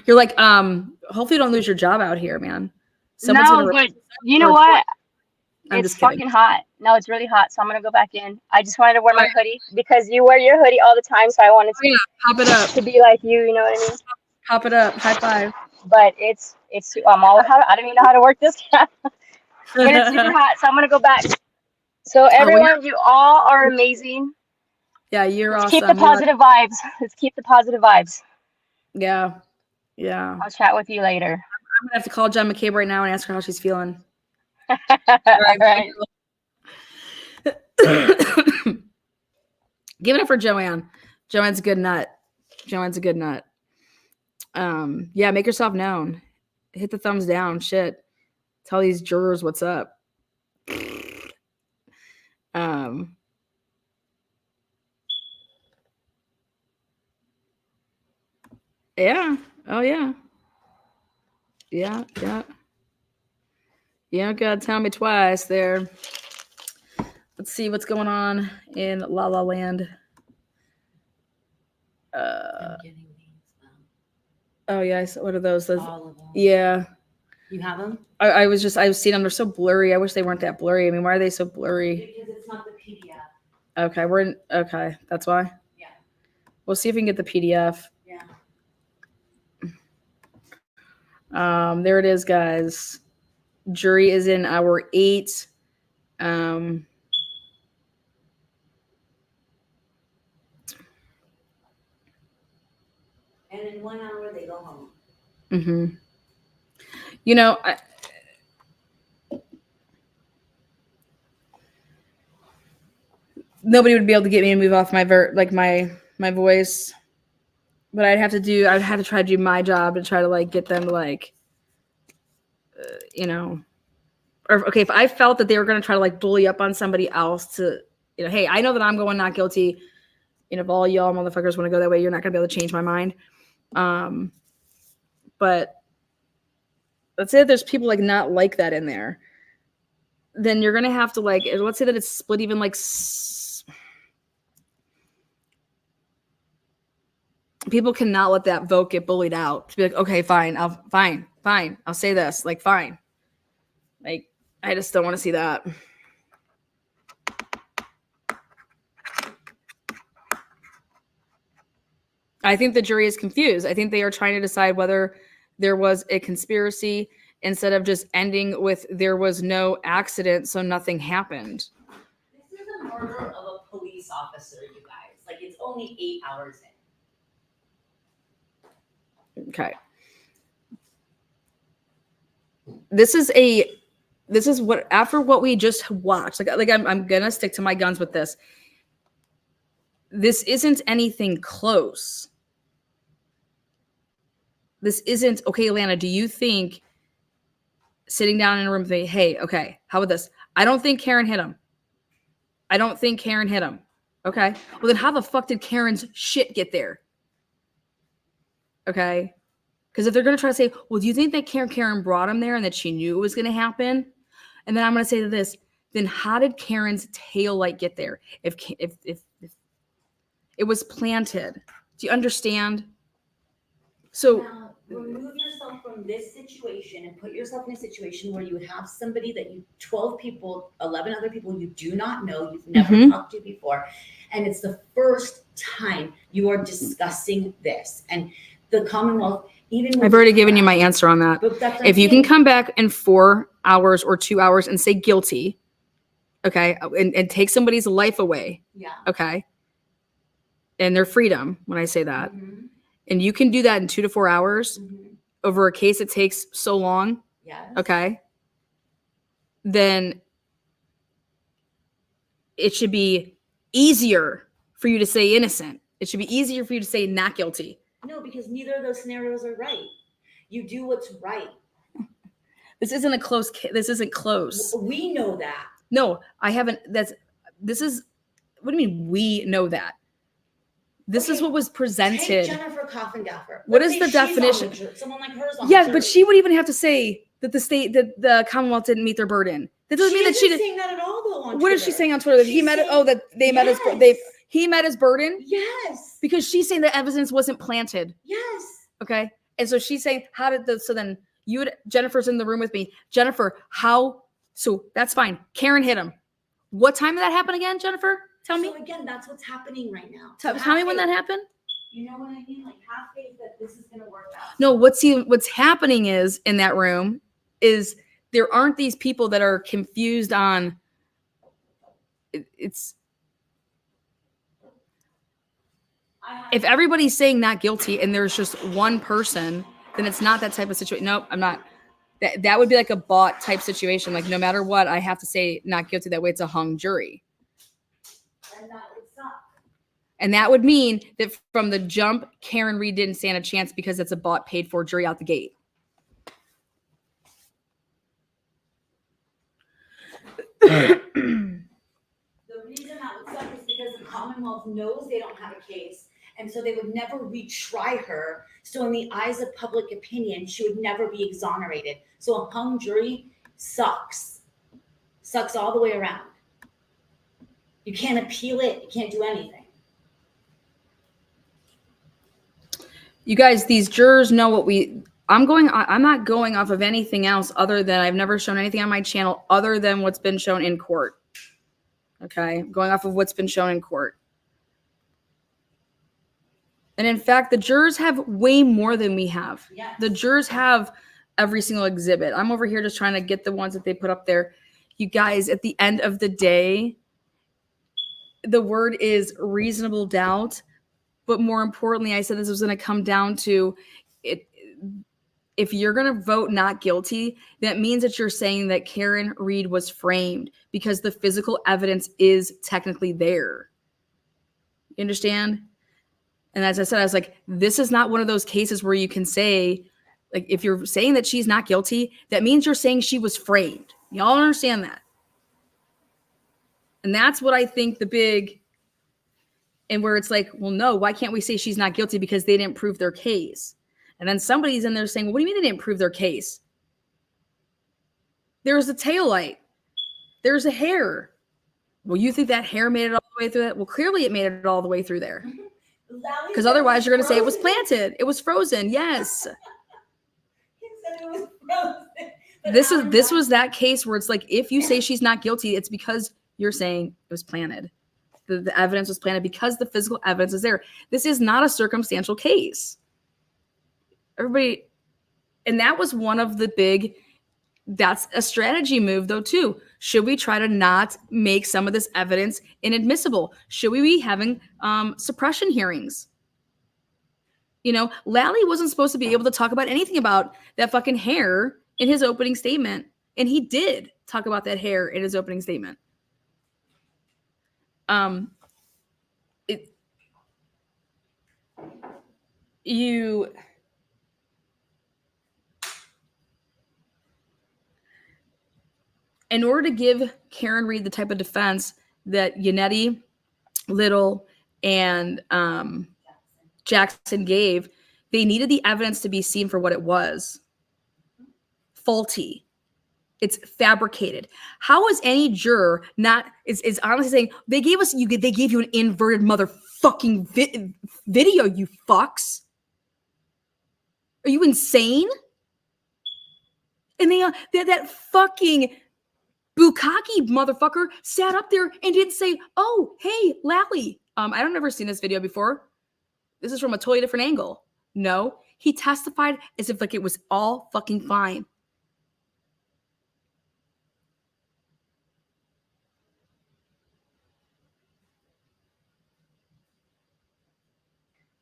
You're like, hopefully you don't lose your job out here, man. No, but you know what? I'm It's just kidding. fucking hot. No, it's really hot, so I'm gonna go back in. I just wanted to wear my hoodie because you wear your hoodie all the time, so I wanted to pop it up to be like you know what I mean? Pop it up. High five. But it's I don't even know how to work this. But it's super hot, so I'm gonna go back. So everyone, you all are amazing. Yeah, you're Let's awesome. keep the positive vibes. Let's keep the positive vibes. Yeah. Yeah. I'll chat with you later. I'm gonna have to call Jen McCabe right now and ask her how she's feeling. All right. Give it up for Joanne. Joanne's a good nut. Joanne's a good nut. Yeah, make yourself known. Hit the thumbs down. Shit. Tell these jurors what's up. Yeah. Oh yeah. Yeah. Yeah. You don't gotta tell me twice there. Let's see what's going on in La La Land. Oh yeah, what are those? All of them. Yeah. You have them? I was seeing them. They're so blurry. I wish they weren't that blurry. I mean, why are they so blurry? Because it's not the PDF. Okay, okay. That's why. Yeah. We'll see if we can get the PDF. Yeah. There it is, guys. Jury is in hour 8. And in 1 hour they go home. Mm-hmm. You know, nobody would be able to get me to move off my my voice, but I'd have to try to do my job and try to like get them to like, you know, or okay, if I felt that they were going to try to like bully up on somebody else to, you know, hey, I know that I'm going not guilty. You know, if all y'all motherfuckers want to go that way, you're not going to be able to change my mind. But let's say that there's people like not like that in there, then you're going to have to like, let's say that it's split even like people cannot let that vote get bullied out to be like, okay, fine. I'll say this, like, fine. Like, I just don't want to see that. I think the jury is confused. I think they are trying to decide whether there was a conspiracy instead of just ending with there was no accident, so nothing happened. This is a murder of a police officer, you guys. Like, it's only 8 hours in. Okay. This is a this is what, after what we just watched, like I'm gonna stick to my guns with this. This isn't anything close. This isn't, okay, Yolanda, do you think sitting down in a room with me, hey, okay, how about this? I don't think Karen hit him. I don't think Karen hit him. Okay. Well, then how the fuck did Karen's shit get there? Okay. Because if they're going to try to say, well, do you think that Karen brought him there and that she knew it was going to happen? And then I'm going to say to this, then how did Karen's tail light get there? If it was planted. Do you understand? So now, remove yourself from this situation and put yourself in a situation where you have somebody that 12 people, 11 other people you do not know, you've never talked to before. And it's the first time you are discussing this. And the Commonwealth, even I've already given you my answer on that. If you can come back in 4 hours or 2 hours and say guilty, okay, and take somebody's life away, okay, and their freedom, when I say that, and you can do that in 2 to 4 hours over a case that takes so long, okay, then it should be easier for you to say innocent. It should be easier for you to say not guilty. No, because neither of those scenarios are right. You do what's right. This isn't a close case. This isn't close. We know that. No, I haven't. This is, what do you mean we know that? This is what was presented. Take Jennifer Coffindaffer. What Let's is say the she's on definition? Someone like hers on Yeah, the but jury. she would even have to say that the Commonwealth didn't meet their burden. That doesn't mean that she isn't did. saying that at all, though, on What is she Twitter. saying on Twitter? That he She's met it. saying- Oh, that they met his. He met his burden. Yes. Because she's saying the evidence wasn't planted. Yes. Okay. And so she's saying, how did the, so then Jennifer's in the room with me. Jennifer, how, so that's fine. Karen hit him. What time did that happen again, Jennifer? Tell me. So again, that's what's happening right now. Tell me when that happened. You know what I mean? Like have faith that this is going to work out. No, what's happening is in that room is there aren't these people that are confused on it's if everybody's saying not guilty and there's just one person, then it's not that type of situation. Nope, I'm not. That would be like a bought type situation. Like no matter what, I have to say not guilty. That way it's a hung jury. And that would suck. And that would mean that from the jump, Karen Reed didn't stand a chance because it's a bought paid for jury out the gate. The reason that would suck is because the Commonwealth knows they don't have a case. And so they would never retry her. So in the eyes of public opinion, she would never be exonerated. So a hung jury sucks. Sucks all the way around. You can't appeal it. You can't do anything. You guys, these jurors know what I'm not going off of anything else other than I've never shown anything on my channel other than what's been shown in court. Okay. I'm going off of what's been shown in court. And in fact, the jurors have way more than we have. Yes. The jurors have every single exhibit. I'm over here just trying to get the ones that they put up there. You guys, at the end of the day, the word is reasonable doubt. But more importantly, I said this was going to come down to it. If you're going to vote not guilty, that means that you're saying that Karen Reed was framed because the physical evidence is technically there. You understand? And as I said, I was like, this is not one of those cases where you can say, like, if you're saying that she's not guilty, that means you're saying she was framed. Y'all understand that? And that's what I think the big, and where it's like, well, no, why can't we say she's not guilty because they didn't prove their case? And then somebody's in there saying, well, what do you mean they didn't prove their case? There's a tail light. There's a hair. Well, you think that hair made it all the way through that? Well, clearly it made it all the way through there. Because otherwise you're going to say it was planted. It was frozen. Yes. This was that case where it's like, if you say she's not guilty, it's because you're saying it was planted. The evidence was planted because the physical evidence is there. This is not a circumstantial case. Everybody, and that was one of the big, that's a strategy move though too. Should we try to not make some of this evidence inadmissible? Should we be having suppression hearings? You know, Lally wasn't supposed to be able to talk about anything about that fucking hair in his opening statement. And he did talk about that hair in his opening statement. In order to give Karen Reed the type of defense that Yannetti, Little, and Jackson gave, they needed the evidence to be seen for what it was. Faulty. It's fabricated. How is any juror not is honestly saying they gave you an inverted motherfucking video, you fucks? Are you insane? And that fucking Bukkake motherfucker sat up there and didn't say, "Oh, hey, Lally." I don't ever seen this video before. This is from a totally different angle. No, he testified as if like it was all fucking fine.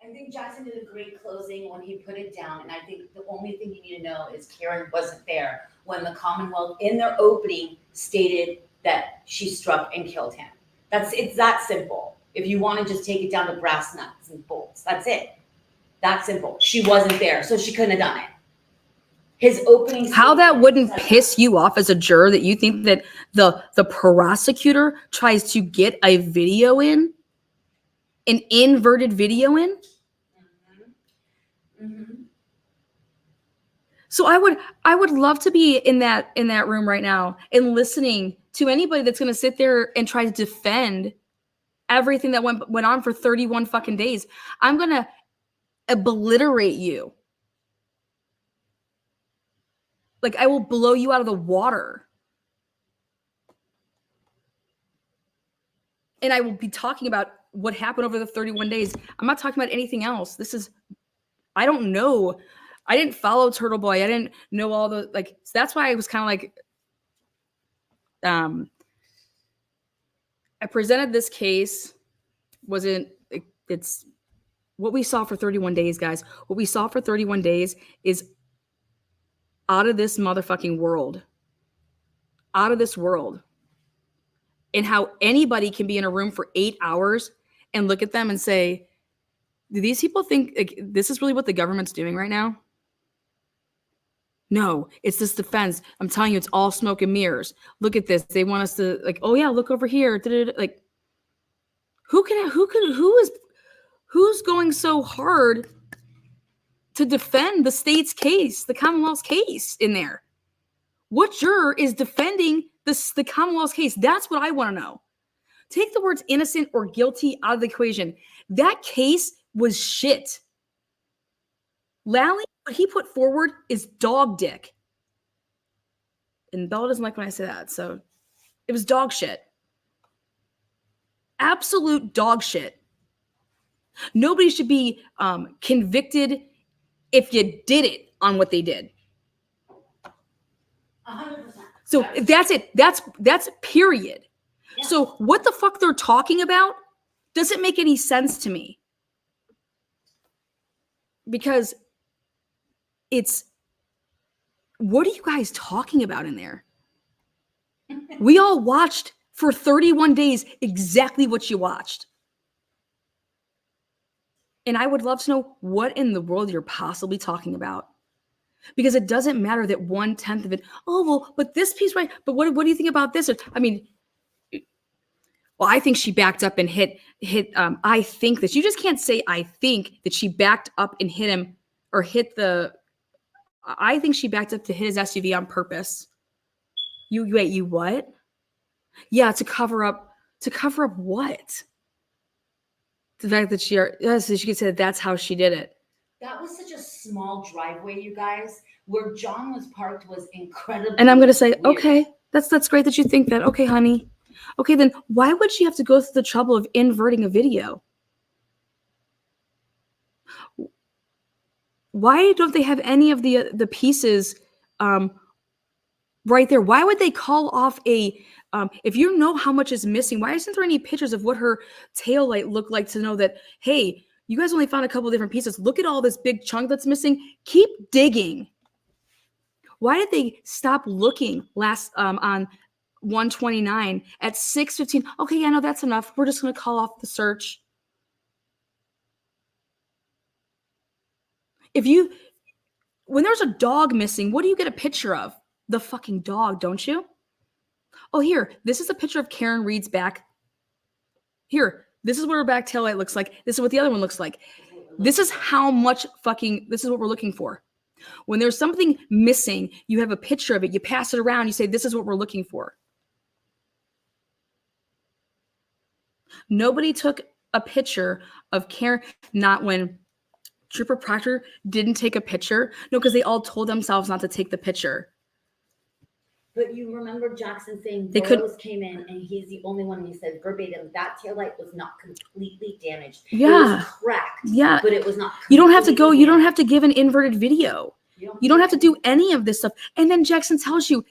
I think Jackson did a great closing when he put it down, and I think the only thing you need to know is Karen wasn't there when the Commonwealth, in their opening, stated that she struck and killed him. It's that simple. If you want to just take it down to brass nuts and bolts, that's it. That simple. She wasn't there, so she couldn't have done it. His opening. How that wouldn't piss you off as a juror that you think that the prosecutor tries to get a video in, an inverted video in. So I would love to be in that room right now and listening to anybody that's going to sit there and try to defend everything that went on for 31 fucking days. I'm going to obliterate you. Like, I will blow you out of the water. And I will be talking about what happened over the 31 days. I'm not talking about anything else. I don't know. I didn't follow Turtle Boy. I didn't know all the, like, so that's why I was kind of like, I presented this case. It's what we saw for 31 days, guys. What we saw for 31 days is out of this motherfucking world. Out of this world. And how anybody can be in a room for 8 hours and look at them and say, do these people think like, this is really what the government's doing right now? No, it's this defense. I'm telling you, it's all smoke and mirrors. Look at this. They want us to like, oh yeah, look over here. Like, who's going so hard to defend the state's case, the Commonwealth's case in there? What juror is defending the Commonwealth's case? That's what I want to know. Take the words innocent or guilty out of the equation. That case was shit. Lally, what he put forward is dog dick. And Bella doesn't like when I say that, so it was dog shit. Absolute dog shit. Nobody should be convicted if you did it on what they did. 100%. So that's it. That's period. Yeah. So what the fuck they're talking about doesn't make any sense to me. Because what are you guys talking about in there? We all watched for 31 days exactly what you watched. And I would love to know what in the world you're possibly talking about. Because it doesn't matter that 1/10 of it, oh, well, but this piece, right? But what do you think about this? I mean, well, I think she backed up and hit I think that you just can't say, I think that she backed up and hit him or hit I think she backed up to hit his SUV on purpose. You what? Yeah, to cover up what? The fact that she could say that that's how she did it. That was such a small driveway, you guys. Where John was parked was incredible. And I'm going to say, okay, that's great that you think that. Okay, honey. Okay, then why would she have to go through the trouble of inverting a video? Why don't they have any of the pieces right there? Why would they call off if you know how much is missing, why isn't there any pictures of what her tail light looked like to know that, hey, you guys only found a couple of different pieces. Look at all this big chunk that's missing. Keep digging. Why did they stop looking last on 129 at 6:15? Okay, yeah, no, that's enough. We're just going to call off the search. When there's a dog missing, what do you get a picture of? The fucking dog, don't you? Oh, here, this is a picture of Karen Reed's back. Here, this is what her back taillight looks like. This is what the other one looks like. This is how much this is what we're looking for. When there's something missing, you have a picture of it, you pass it around, you say, this is what we're looking for. Nobody took a picture of Karen, not when Trooper Proctor didn't take a picture. No, because they all told themselves not to take the picture. But you remember Jackson saying They Burroughs came in and he's the only one, and he said verbatim, that taillight was not completely damaged. Yeah. It was cracked. Yeah. But it was not. You don't have to go, completely you don't have to give an inverted video. You don't have to do do any of this stuff. And then Jackson tells you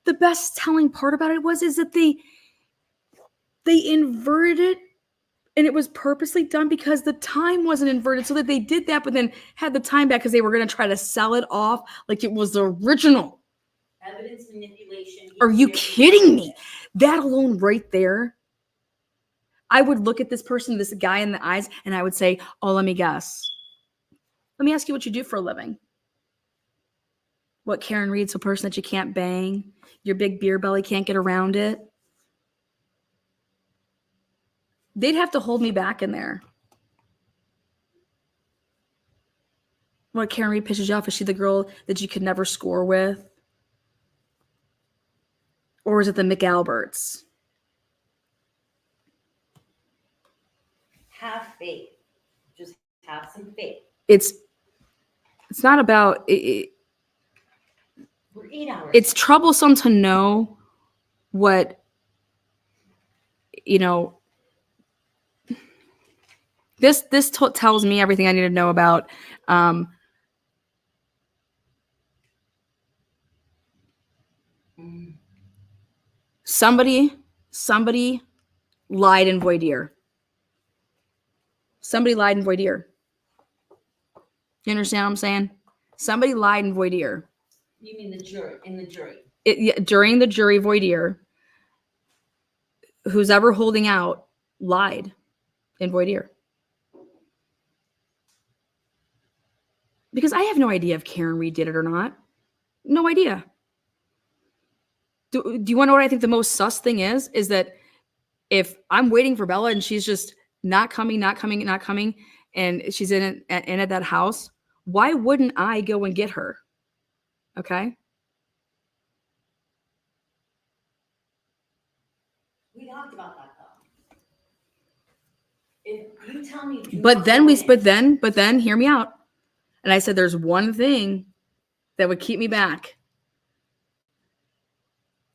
the best telling part about it is that they inverted it, and it was purposely done because the time wasn't inverted, so that they did that, but then had the time back because they were going to try to sell it off like it was the original. Evidence manipulation. Are you kidding me? That alone right there, I would look at this person, this guy in the eyes, and I would say, oh, let me guess. Let me ask you what you do for a living. What, Karen Reed's a person that you can't bang? Your big beer belly can't get around it? They'd have to hold me back in there. What, Karen Reed pisses you off? Is she the girl that you could never score with? Or is it the McAlberts? Have faith. Just have some faith. It's not about it. We're 8 hours. It's troublesome to know what, this tells me everything I need to know about somebody lied in voir dire. Somebody lied in voir dire. You understand what I'm saying? Somebody lied in voir dire. You mean the jury, in the jury? During the jury voir dire, who's ever holding out lied in voir dire. Because I have no idea if Karen Reed did it or not. No idea. Do you want to know what I think the most sus thing is? Is that if I'm waiting for Bella and she's just not coming, and she's in at that house, why wouldn't I go and get her? Okay. We talked about that though. If you tell me, But then hear me out. And I said, there's one thing that would keep me back.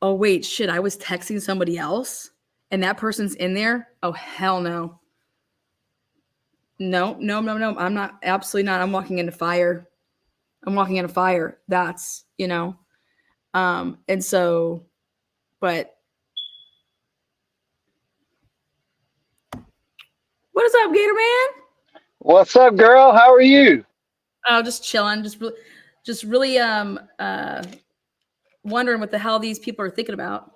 Oh, wait, shit, I was texting somebody else and that person's in there? Oh, hell no. No. I'm not, absolutely not. I'm walking into fire. That's, and so, but what is up, Gator Man? What's up, girl? How are you? Oh, just chilling. Just really wondering what the hell these people are thinking about.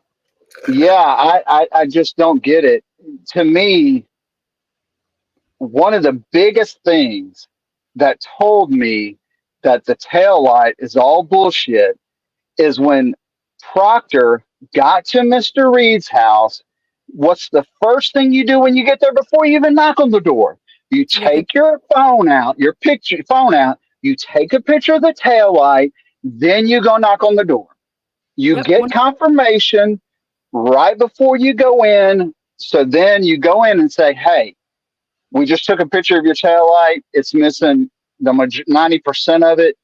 Yeah, I just don't get it. To me, one of the biggest things that told me that the taillight is all bullshit is when Proctor got to Mr. Reed's house. What's the first thing you do when you get there before you even knock on the door? You take your phone out, you take a picture of the taillight, then you go knock on the door. You get confirmation right before you go in. So then you go in and say, hey, we just took a picture of your taillight. It's missing 90% of it.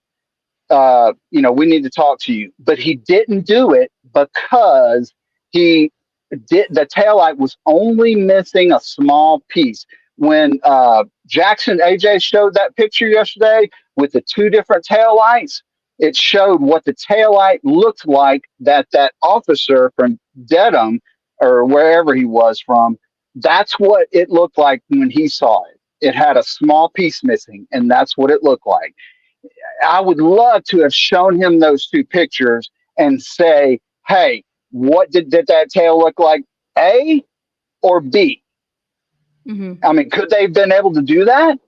We need to talk to you. But he didn't do it because the taillight was only missing a small piece. When AJ showed that picture yesterday with the two different taillights, it showed what the taillight looked like that officer from Dedham or wherever he was from, that's what it looked like when he saw it. It had a small piece missing, and that's what it looked like. I would love to have shown him those two pictures and say, hey, what did that tail look like? A or B? Mhm. I mean, could they have been able to do that?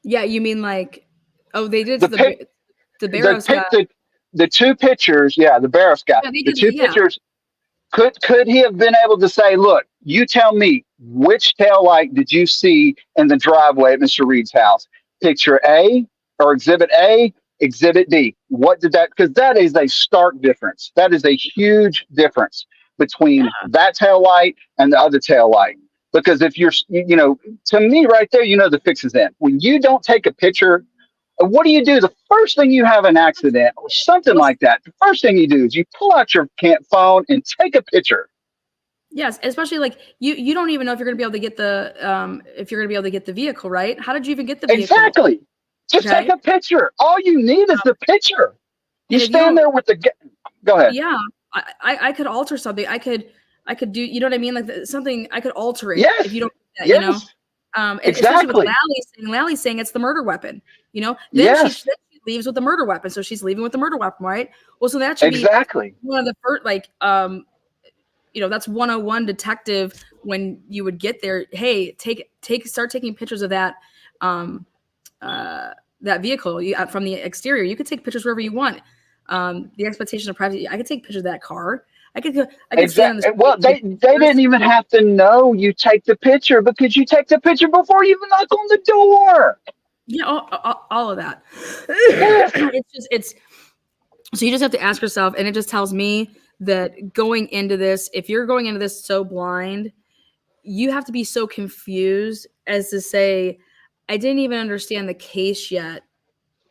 Yeah, you mean like, oh, they did The to pic, the Barrows guy. the two pictures, yeah, the Barrows guy, Yeah, they the did. two Yeah, pictures. Could he have been able to say, look, you tell me which tail light did you see in the driveway at Mr. Reed's house? Picture A or exhibit A, exhibit D. What did that, because that is a stark difference. That is a huge difference between that tail light and the other tail light. Because if you're, to me right there, the fix is in. When you don't take a picture, what do? The first thing you have an accident or something like that, the first thing you do is you pull out your phone and take a picture. yes, especially like you don't even know if you're gonna be able to get the vehicle, right? How did you even get the vehicle? Exactly. Just take a picture. All you need is the picture. You stand there with the. Go ahead. Yeah, I could alter something. I could do. You know what I mean? Like something I could alter it Yes. if you don't. Do that, Yes. And Exactly. especially with Lally's saying it's the murder weapon. Then Yes. she leaves with the murder weapon, so she's leaving with the murder weapon, right? Well, so that should Exactly. be one of the first, that's 101 detective when you would get there. Hey, start taking pictures of that that vehicle from the exterior. You could take pictures wherever you want. The expectation of privacy. I could take pictures of that car. I could stand Exactly. Well, they didn't even have to know you take the picture because you take the picture before you even knock on the door. Yeah, all of that. So you just have to ask yourself, and it just tells me that going into this, if you're going into this so blind, you have to be so confused as to say, I didn't even understand the case yet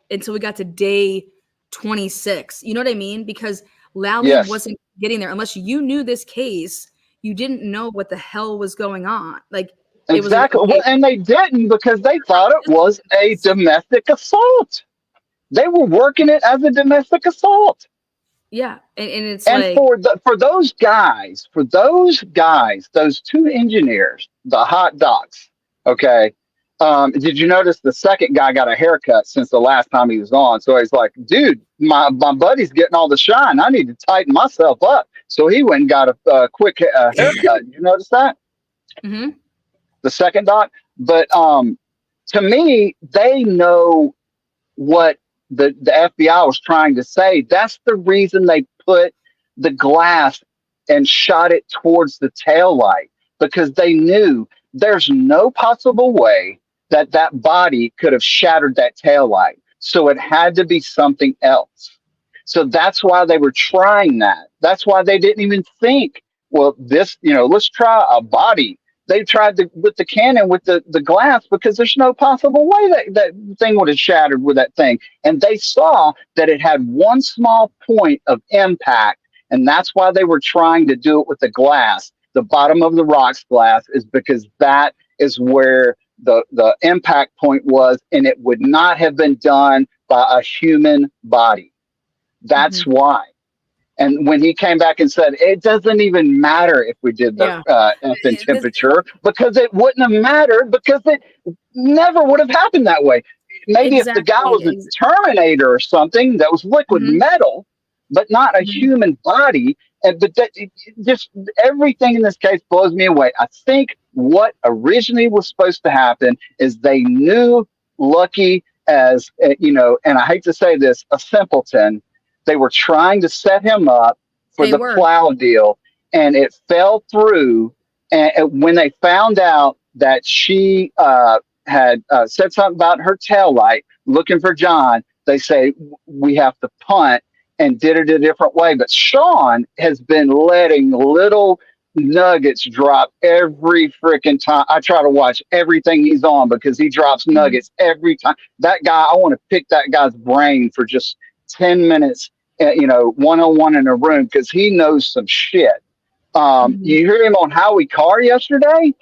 until we got to day 26. You know what I mean? Because Lally wasn't getting there. Unless you knew this case, you didn't know what the hell was going on. Like Exactly. Well, and they didn't because they thought it was a domestic assault. They were working it as a domestic assault. Yeah, and it's for those guys, those two engineers, the hot docs. Okay. Did you notice the second guy got a haircut since the last time he was on? So he's like, dude, my buddy's getting all the shine. I need to tighten myself up. So he went and got a quick haircut. Did you notice that? Mm-hmm. The second doc. But to me, they know what the FBI was trying to say. That's the reason they put the glass and shot it towards the tail light, because they knew there's no possible way that body could have shattered that tail light. So it had to be something else. So that's why they were trying that. That's why they didn't even think, well, this, let's try a body. They tried with the cannon with the glass because there's no possible way that thing would have shattered with that thing. And they saw that it had one small point of impact. And that's why they were trying to do it with the glass. The bottom of the rocks glass is because that is where the impact point was. And it would not have been done by a human body. That's why. And when he came back and said, it doesn't even matter if we did the infant temperature, because it wouldn't have mattered, because it never would have happened that way. Maybe if the guy was a Terminator or something that was liquid metal, but not a human body. But just everything in this case blows me away. I think what originally was supposed to happen is they knew Lucky as, and I hate to say this, a simpleton. They were trying to set him up for the plow deal, and it fell through. And when they found out that she had said something about her taillight looking for John, they say, we have to punt, and did it a different way. But Sean has been letting little nuggets drop every freaking time. I try to watch everything he's on because he drops nuggets every time. That guy, I want to pick that guy's brain for just 10 minutes, one-on-one in a room, because he knows some shit. You hear him on Howie Carr yesterday?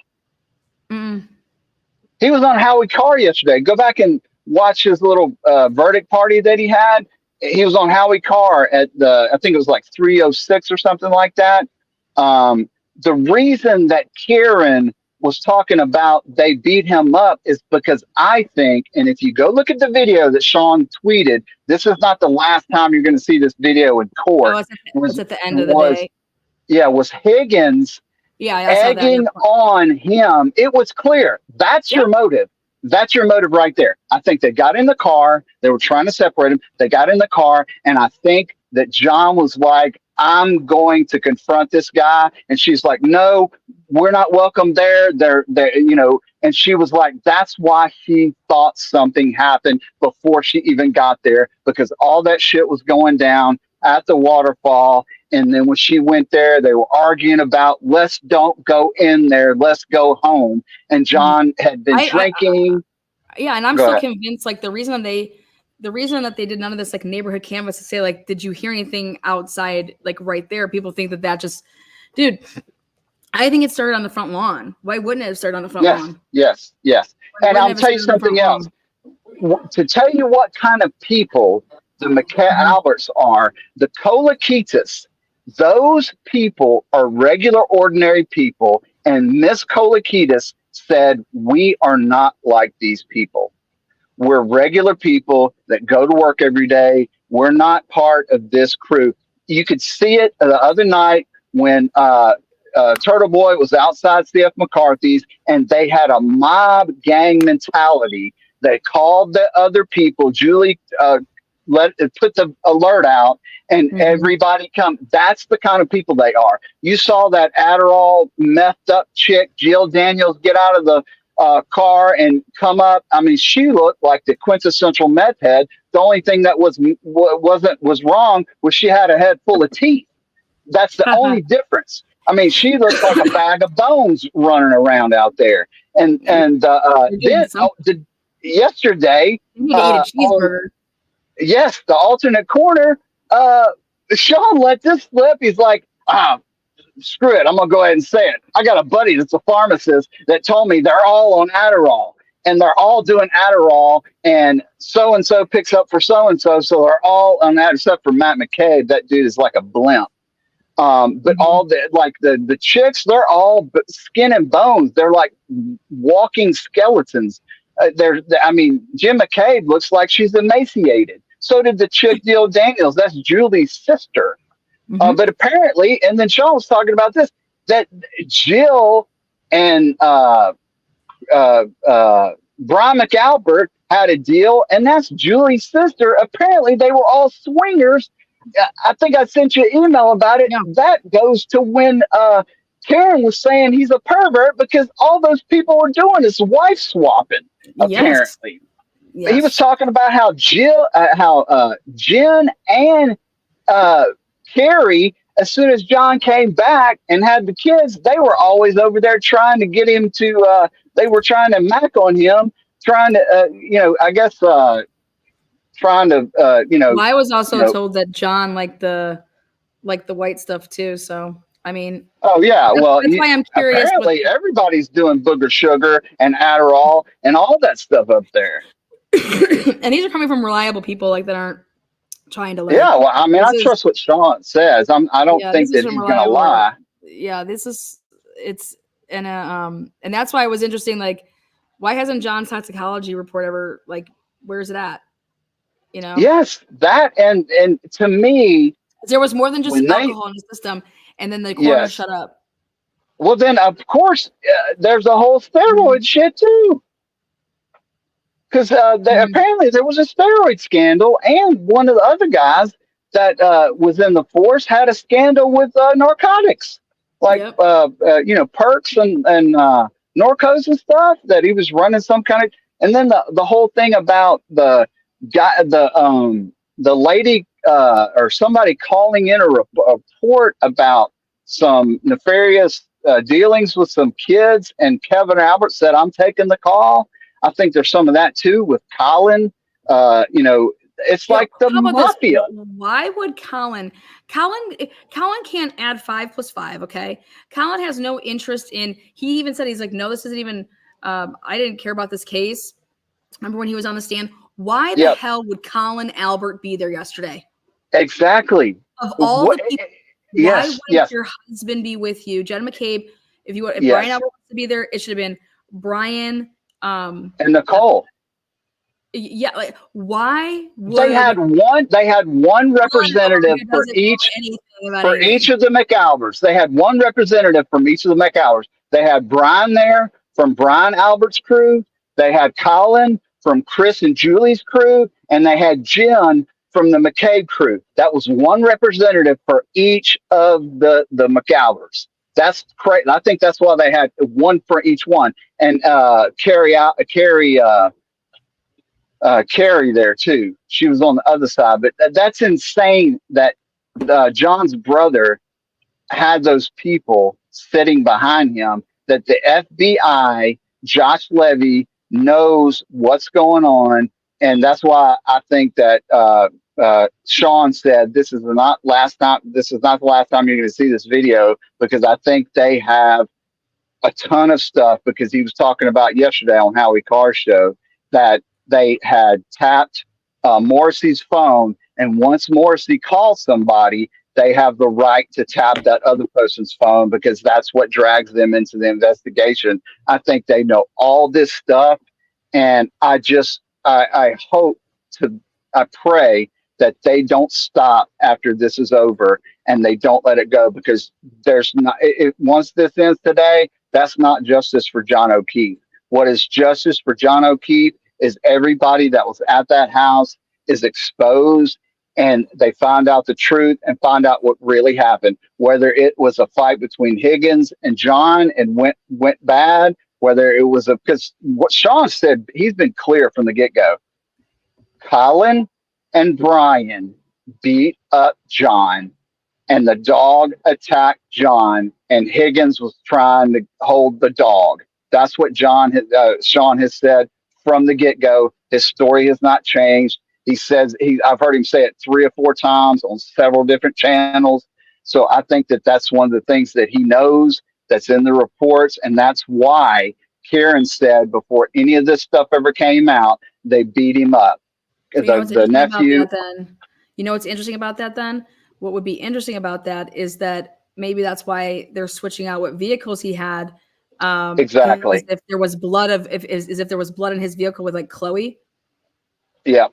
He was on Howie Carr yesterday. Go back and watch his little verdict party that he had. He was on Howie Carr at I think it was like 306 or something like that. The reason that Karen was talking about they beat him up is because I think, and if you go look at the video that Sean tweeted, this is not the last time you're going to see this video in court. It's at the end of the day. Yeah, was Higgins Yeah, I saw that. egging on him. It was clear. That's your motive. That's your motive right there. I think they got in the car. They were trying to separate him. They got in the car. And I think that John was like, I'm going to confront this guy. And she's like, no, we're not welcome there. They're, you know, and she was like, that's why she thought something happened before she even got there, because all that shit was going down at the waterfall. And then when she went there, they were arguing about, let's don't go in there, let's go home. And John had been drinking. Yeah, and I'm still convinced, like, the reason that they did none of this, like, neighborhood canvas to say, like, did you hear anything outside, like, right there? People think that just, dude, I think it started on the front lawn. Why wouldn't it have started on the front lawn? Yes. And I'll tell you something else. To tell you what kind of people the McCabe Alberts are, the Colaquitas, those people are regular, ordinary people. And Miss Colaquitas said, we are not like these people. We're regular people that go to work every day. We're not part of this crew. You could see it the other night when Turtle Boy was outside CF McCarthy's, and they had a mob gang mentality. They called the other people. Julie put the alert out, and everybody come. That's the kind of people they are. You saw that Adderall methed up chick, Jill Daniels, get out of the car and come up. I mean, she looked like the quintessential meth head. The only thing that was wrong was she had a head full of teeth. That's the only difference. I mean, she looks like a bag of bones running around out there. And then yesterday, yes, the alternate corner, Sean let this slip. He's like, screw it. I'm going to go ahead and say it. I got a buddy that's a pharmacist that told me they're all on Adderall, and they're all doing Adderall, and so picks up for so-and-so. So they're all on that, except for Matt McCabe. That dude is like a blimp. But all the chicks, they're all skin and bones. They're like walking skeletons. I mean, Jim McCabe looks like she's emaciated. So did the chick Jill Daniels. That's Julie's sister. But apparently, and then Sean was talking about this, that Jill and Brian McAlbert had a deal, and that's Julie's sister. Apparently, they were all swingers. I think I sent you an email about it. That goes to when Karen was saying he's a pervert because all those people were doing is wife swapping, apparently. Yes. He was talking about how Jen and Carrie, as soon as John came back and had the kids, they were always over there trying to get him to, they were trying to mac on him, trying to, I guess, trying to, Well, I was also told that John liked the white stuff too. So, I mean. Oh, yeah. Well, that's why I'm curious. Apparently, everybody's doing booger sugar and Adderall and all that stuff up there. And these are coming from reliable people, like, that aren't trying to. Yeah. Well, I mean, I trust what Sean says. I don't think that he's going to lie. Yeah. And that's why it was interesting. Like, why hasn't John's toxicology report ever, like, where's it at? You know? Yes, that and to me, there was more than just alcohol in the system, and then the coroner shut up. Well, then of course there's a whole steroid shit too, because apparently there was a steroid scandal, and one of the other guys that was in the force had a scandal with narcotics, like perks and Norcos and stuff, that he was running some kind of, and then the whole thing about the guy, the lady or somebody calling in a report about some nefarious dealings with some kids, and Kevin Albert said, I'm taking the call. I think there's some of that too with Colin. It's like the mafia. Why would Colin can't add 5 + 5. Okay. Colin has no interest in, he even said, he's like, no, this isn't even, I didn't care about this case. Remember when he was on the stand? Why the hell would Colin Albert be there yesterday? Exactly. Of all the people, why wouldn't your husband be with you? Jen McCabe If Brian Yes. Albert wants to be there, it should have been Brian. And Nicole. Yeah, like why would They had one representative for each of the McAlberts. They had one representative from each of the McAlberts. They had Brian there from Brian Albert's crew. They had Colin from Chris and Julie's crew, and they had Jen from the McCabe crew. That was one representative for each of the McAlberts. That's great. I think that's why they had one for each one. And Carrie there too. She was on the other side, but that's insane that John's brother had those people sitting behind him, that the FBI, Josh Levy, knows what's going on. And that's why I think that Sean said, this is not the last time you're going to see this video, because I think they have a ton of stuff, because he was talking about yesterday on Howie Carr's show that they had tapped Morrissey's phone, and once Morrissey calls somebody, they have the right to tap that other person's phone, because that's what drags them into the investigation. I think they know all this stuff, and I pray that they don't stop after this is over and they don't let it go, because once this ends today, that's not justice for John O'Keefe. What is justice for John O'Keefe is everybody that was at that house is exposed, and they find out the truth and find out what really happened, whether it was a fight between Higgins and John and went bad, whether it was because what Sean said, he's been clear from the get-go. Colin and Brian beat up John, and the dog attacked John, and Higgins was trying to hold the dog. That's what Sean has said from the get-go. His story has not changed. He says I've heard him say it 3 or 4 times on several different channels. So I think that that's one of the things that he knows, that's in the reports, and that's why Karen said before any of this stuff ever came out, they beat him up. The nephew. You know what's interesting about that then? What would be interesting about that is that maybe that's why they're switching out what vehicles he had. Exactly. If there was blood if there was blood in his vehicle with like Chloe. Yeah.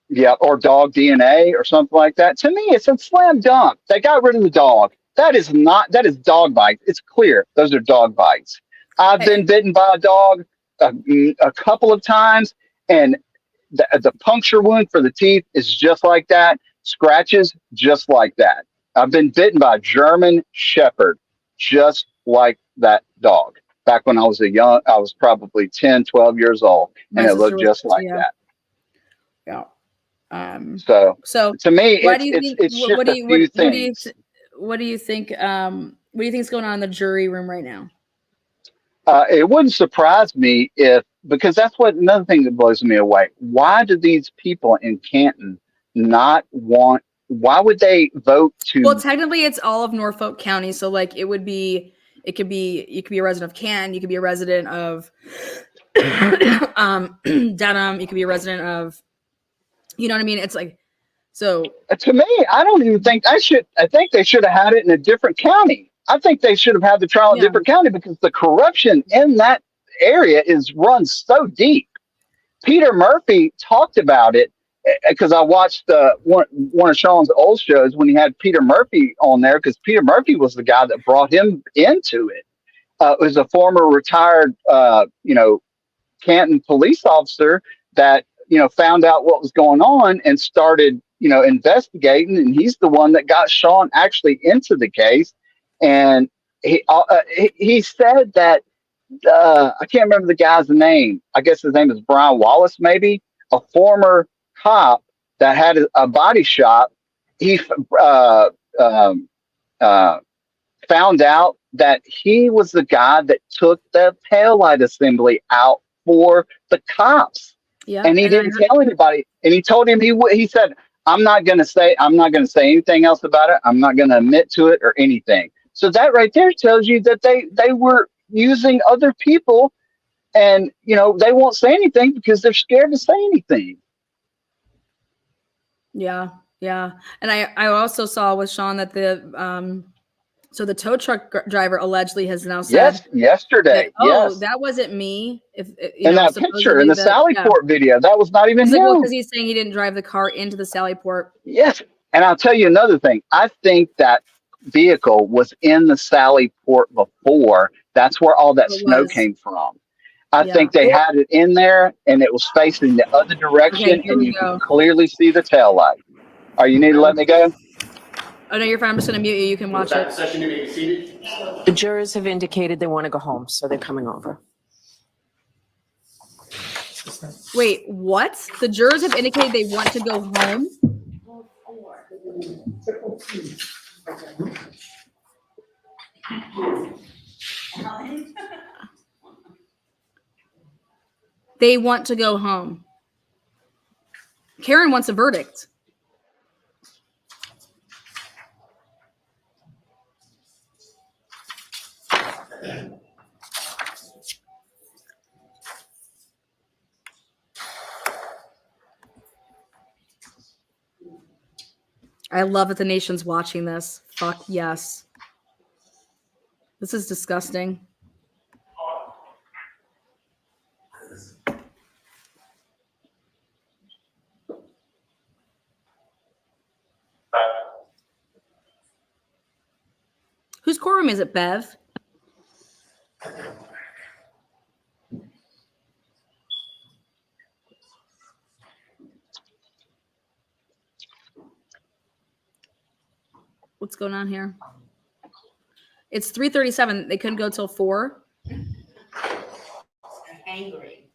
Yeah. Or dog DNA or something like that. To me, it's a slam dunk. They got rid of the dog. That is dog bites. It's clear. Those are dog bites. I've been bitten by a dog a couple of times, and the puncture wound for the teeth is just like that. Scratches just like that. I've been bitten by a German Shepherd just like that dog. Back when I was I was probably 10, 12 years old, and it looked just like that. Yeah. So to me, what do you think is going on in the jury room right now? It wouldn't surprise me because that's another thing that blows me away. Why do these people in Canton not want? Why would they vote to? Well, technically, it's all of Norfolk County, so like you could be a resident of Canton, you could be a resident of Dedham, you could be a resident of, you know what I mean? It's like, so to me, I don't even think I think they should have had it in a different county. I think they should have had the trial in a different county, because the corruption in that area runs so deep. Peter Murphy talked about it, because I watched one of Sean's old shows when he had Peter Murphy on there, because Peter Murphy was the guy that brought him into it. It was a former retired, Canton police officer that, found out what was going on and started, investigating. And he's the one that got Sean actually into the case. And he said that, I can't remember the guy's name. I guess his name is Brian Wallace, maybe, a former cop that had a body shop. He found out that he was the guy that took the taillight assembly out for the cops. Yeah, and he didn't tell anybody. And he told him he said, I'm not going to say anything else about it. I'm not going to admit to it or anything. So that right there tells you that they were using other people, and they won't say anything because they're scared to say anything. Yeah. And I also saw with Sean that So the tow truck driver allegedly has now said Yes, yesterday. that, oh, Yes. that wasn't me. If you In know, that picture, in supposedly the yeah. Sallyport video, that was not even He's like, well, him. because he's saying he didn't drive the car into the Sallyport. Yes. And I'll tell you another thing. I think that vehicle was in the Sallyport before. That's where all that It snow was. came from. I Yeah. think they had it in there and it was facing the other direction Okay, here and we you go. could clearly see the tail light. You need to let me go? Oh no, you're fine. I'm just gonna mute you. You can watch it. Session, you may be seated. The jurors have indicated they want to go home, so they're coming over. Wait, what? The jurors have indicated they want to go home. They want to go home. Karen wants a verdict. I love that the nation's watching this. Fuck yes. This is disgusting. Whose courtroom is it, Bev? What's going on here? It's 3:37. They couldn't go till 4. I'm angry.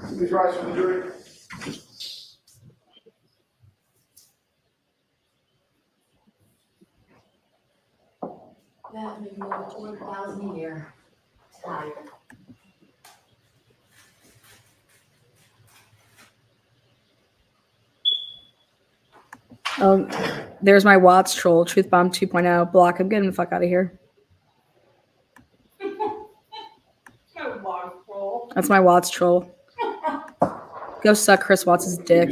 Please rise for the jury. That made me over 200,000 a year. Tired. Oh, there's my Watts troll. Truth bomb 2.0. Block. I'm getting the fuck out of here. That's my Watts troll. Go suck Chris Watts' dick.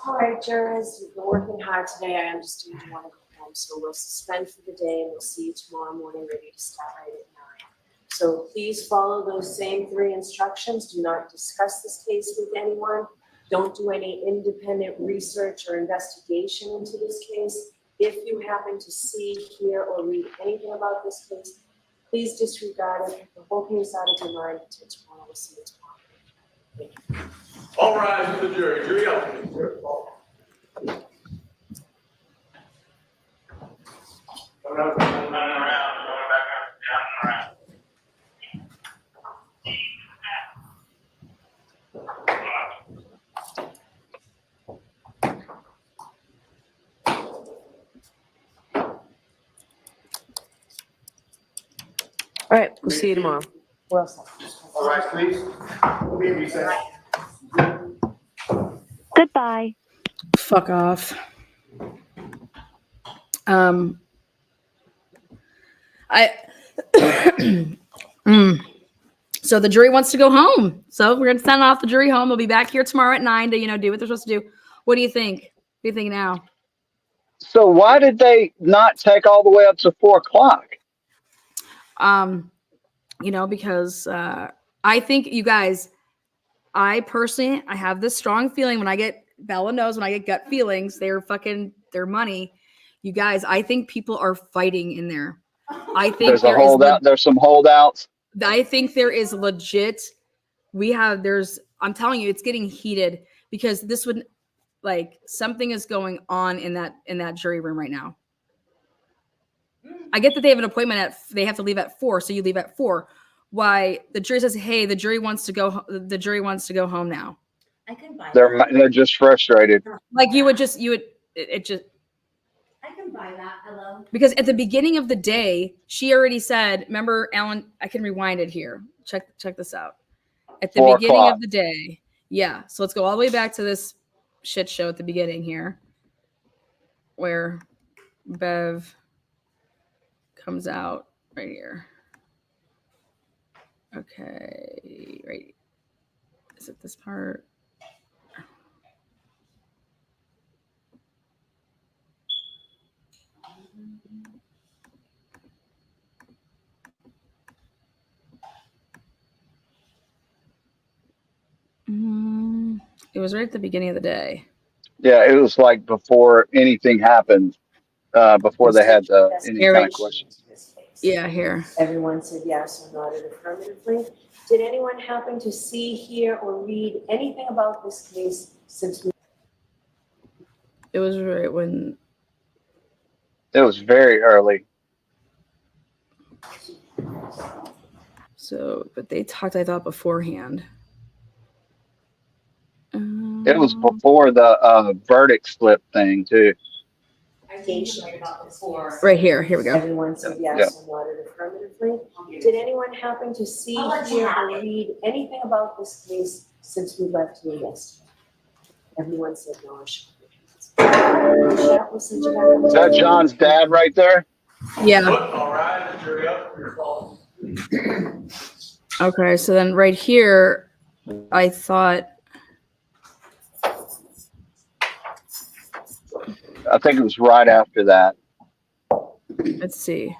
All right, jurors, you've been working hard today. I understand you want to go home, so we'll suspend for the day and we'll see you tomorrow morning ready to start right at 9. So please follow those same 3 instructions. Do not discuss this case with anyone. Don't do any independent research or investigation into this case. If you happen to see, hear, or read anything about this case, please disregard it. The whole case out of your mind until tomorrow. We'll see you tomorrow. Thank you. All rise for the jury. Jury up. All right, we'll see you tomorrow. We're all set. All rise, please. We'll be in recess. Goodbye. Fuck off. So the jury wants to go home. So we're gonna send off the jury home. They'll be back here tomorrow at 9 to, do what they're supposed to do. What do you think? What do you think now? So why did they not take all the way up to 4 o'clock? Because I think you guys, I personally have this strong feeling Bella knows when I get gut feelings, they're money. You guys, I think people are fighting in there. I think there's some holdouts. I think there is legit. I'm telling you, it's getting heated because this would something is going on in that jury room right now. I get that they have an appointment they have to leave at 4, so you leave at 4. Why the jury says, "Hey, the jury wants to go home now." I can buy They're just frustrated. I can buy that. Hello. Because at the beginning of the day, she already said, remember, Alan, I can rewind it here. Check this out. At the beginning of the day. Yeah. So let's go all the way back to this shit show at the beginning here. Where Bev comes out right here. Okay, right. Is it this part? It was right at the beginning of the day. Yeah, it was like before anything happened, before they had any kind of questions. Yeah, here. Everyone said yes or nodded affirmatively. Did anyone happen to see, hear, or read anything about this case since we? It was right when. It was very early. So, but they talked, I thought, beforehand. It was before the verdict slip thing too. I think she read about this before. Right here. Here we go. Everyone said yes or nodded affirmatively. Did anyone happen to see, hear, or read anything about this case since we left here yesterday? Everyone said no. Chat will send you back on Is that John's dad right there? Yeah. Okay, so then right here, I thought. I think it was right after that. Let's see.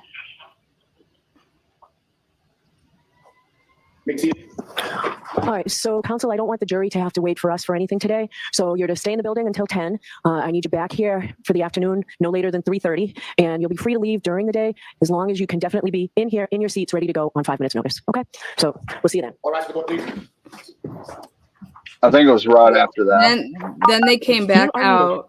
All right, so counsel, I don't want the jury to have to wait for us for anything today. So you're to stay in the building until 10. I need you back here for the afternoon, no later than 3:30, and you'll be free to leave during the day as long as you can definitely be in here in your seats ready to go on 5 minutes notice. Okay, so we'll see you then. All right, please. I think it was right after that. Then they came back out.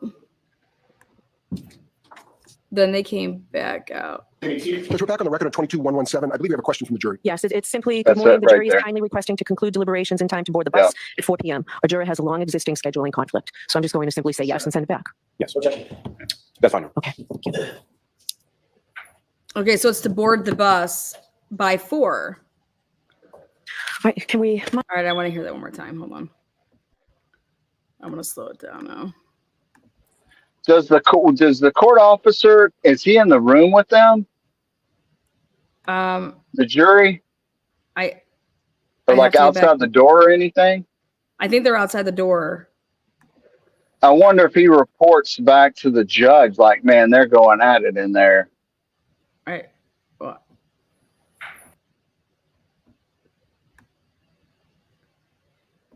Then they came back out. Judge, we're back on the record on 22-117. I believe we have a question from the jury. Yes, it's simply, That's good morning. it The right jury is there. kindly requesting to conclude deliberations in time to board the bus at 4 p.m. Our jury has a long existing scheduling conflict. So I'm just going to simply say yes and send it back. Yes. That's fine. Okay. Okay, so it's to board the bus by 4. All right, can we? All right, I want to hear that one more time. Hold on. I'm going to slow it down now. Does the court officer, is he in the room with them? The jury? I Or have like to go back. outside the door or anything? I think they're outside the door. I wonder if he reports back to the judge, like, man, they're going at it in there. All right. Well,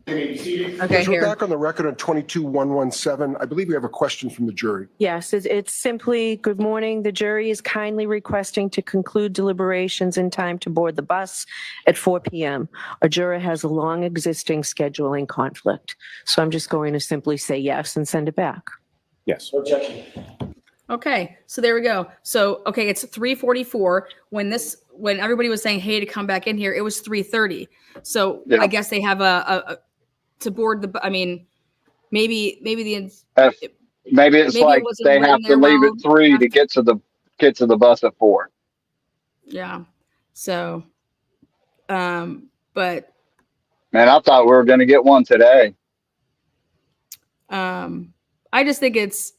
Okay, Okay, we're here. back on the record on 22-117. I believe we have a question from the jury. Yes, it's simply, good morning. The jury is kindly requesting to conclude deliberations in time to board the bus at 4 p.m. Our jury has a long existing scheduling conflict. So I'm just going to simply say yes and send it back. Yes. Okay, so there we go. So, okay, it's 3:44. When everybody was saying, hey, to come back in here, it was 3:30. So Yeah. I guess they have a to board the, I mean, maybe Maybe it's maybe it like wasn't they written have to there leave well. at 3 to get to the bus at 4. Yeah. So, but Man, I thought we were going to get one today. I just think it's,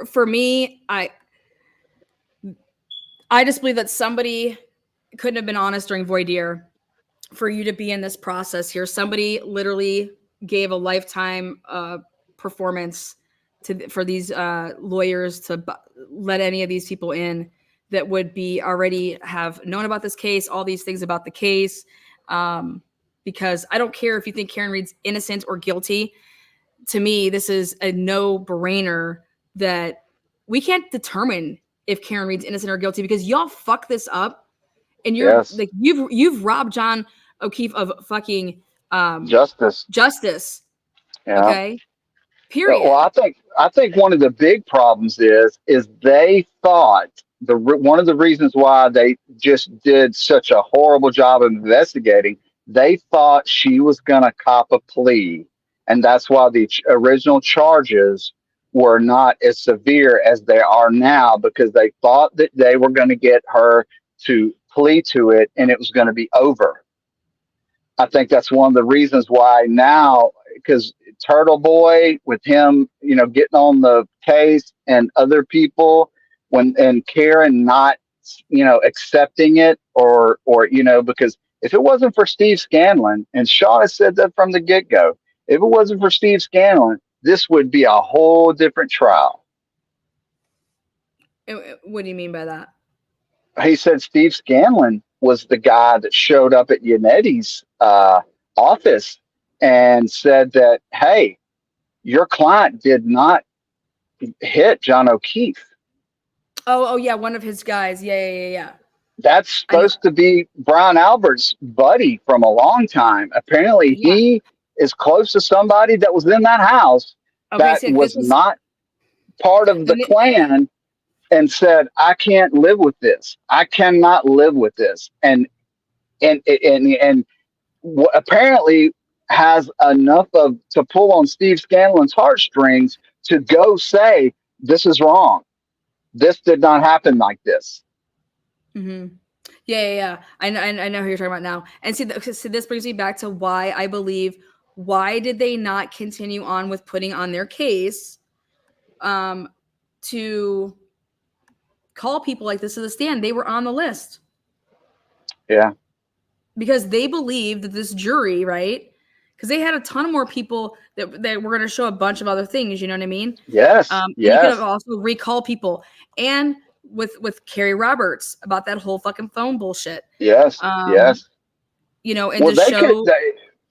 for me, I just believe that somebody couldn't have been honest during voir dire for you to be in this process here. Somebody literally gave a lifetime performance for these lawyers to let any of these people in that would be already have known about this case, all these things about the case. Because I don't care if you think Karen Reed's innocent or guilty. To me, this is a no-brainer that we can't determine if Karen Reed's innocent or guilty because y'all fuck this up, and like you've robbed John O'Keefe of fucking Justice. Yeah. Okay. Period. Well, I think one of the big problems is they thought one of the reasons why they just did such a horrible job of investigating. They thought she was going to cop a plea, and that's why the original charges were not as severe as they are now, because they thought that they were going to get her to plea to it and it was going to be over. I think that's one of the reasons why now, because Turtle Boy with him, getting on the case and other people and Karen not accepting it or because if it wasn't for Steve Scanlon, and Shaw has said that from the get-go, if it wasn't for Steve Scanlon, this would be a whole different trial. What do you mean by that? He said Steve Scanlon was the guy that showed up at Yanetti's office and said that, hey, your client did not hit John O'Keefe. Oh yeah, one of his guys. Yeah. That's supposed to be Brian Albert's buddy from a long time. Apparently, he is close to somebody that was in that house that was not part of the Klan and said, I can't live with this. I cannot live with this. And apparently has enough to pull on Steve Scanlon's heartstrings to go say, this is wrong. This did not happen like this. Mm-hmm. Yeah. I know who you're talking about now. And see, this brings me back to why I believe, why did they not continue on with putting on their case to call people like this to the stand? They were on the list. Yeah. Because they believed that this jury, right? Because they had a ton more people that were going to show a bunch of other things. You know what I mean? Yes. You could have also recalled people. And with Carrie Roberts about that whole fucking phone bullshit. Yes. Yes. And to show.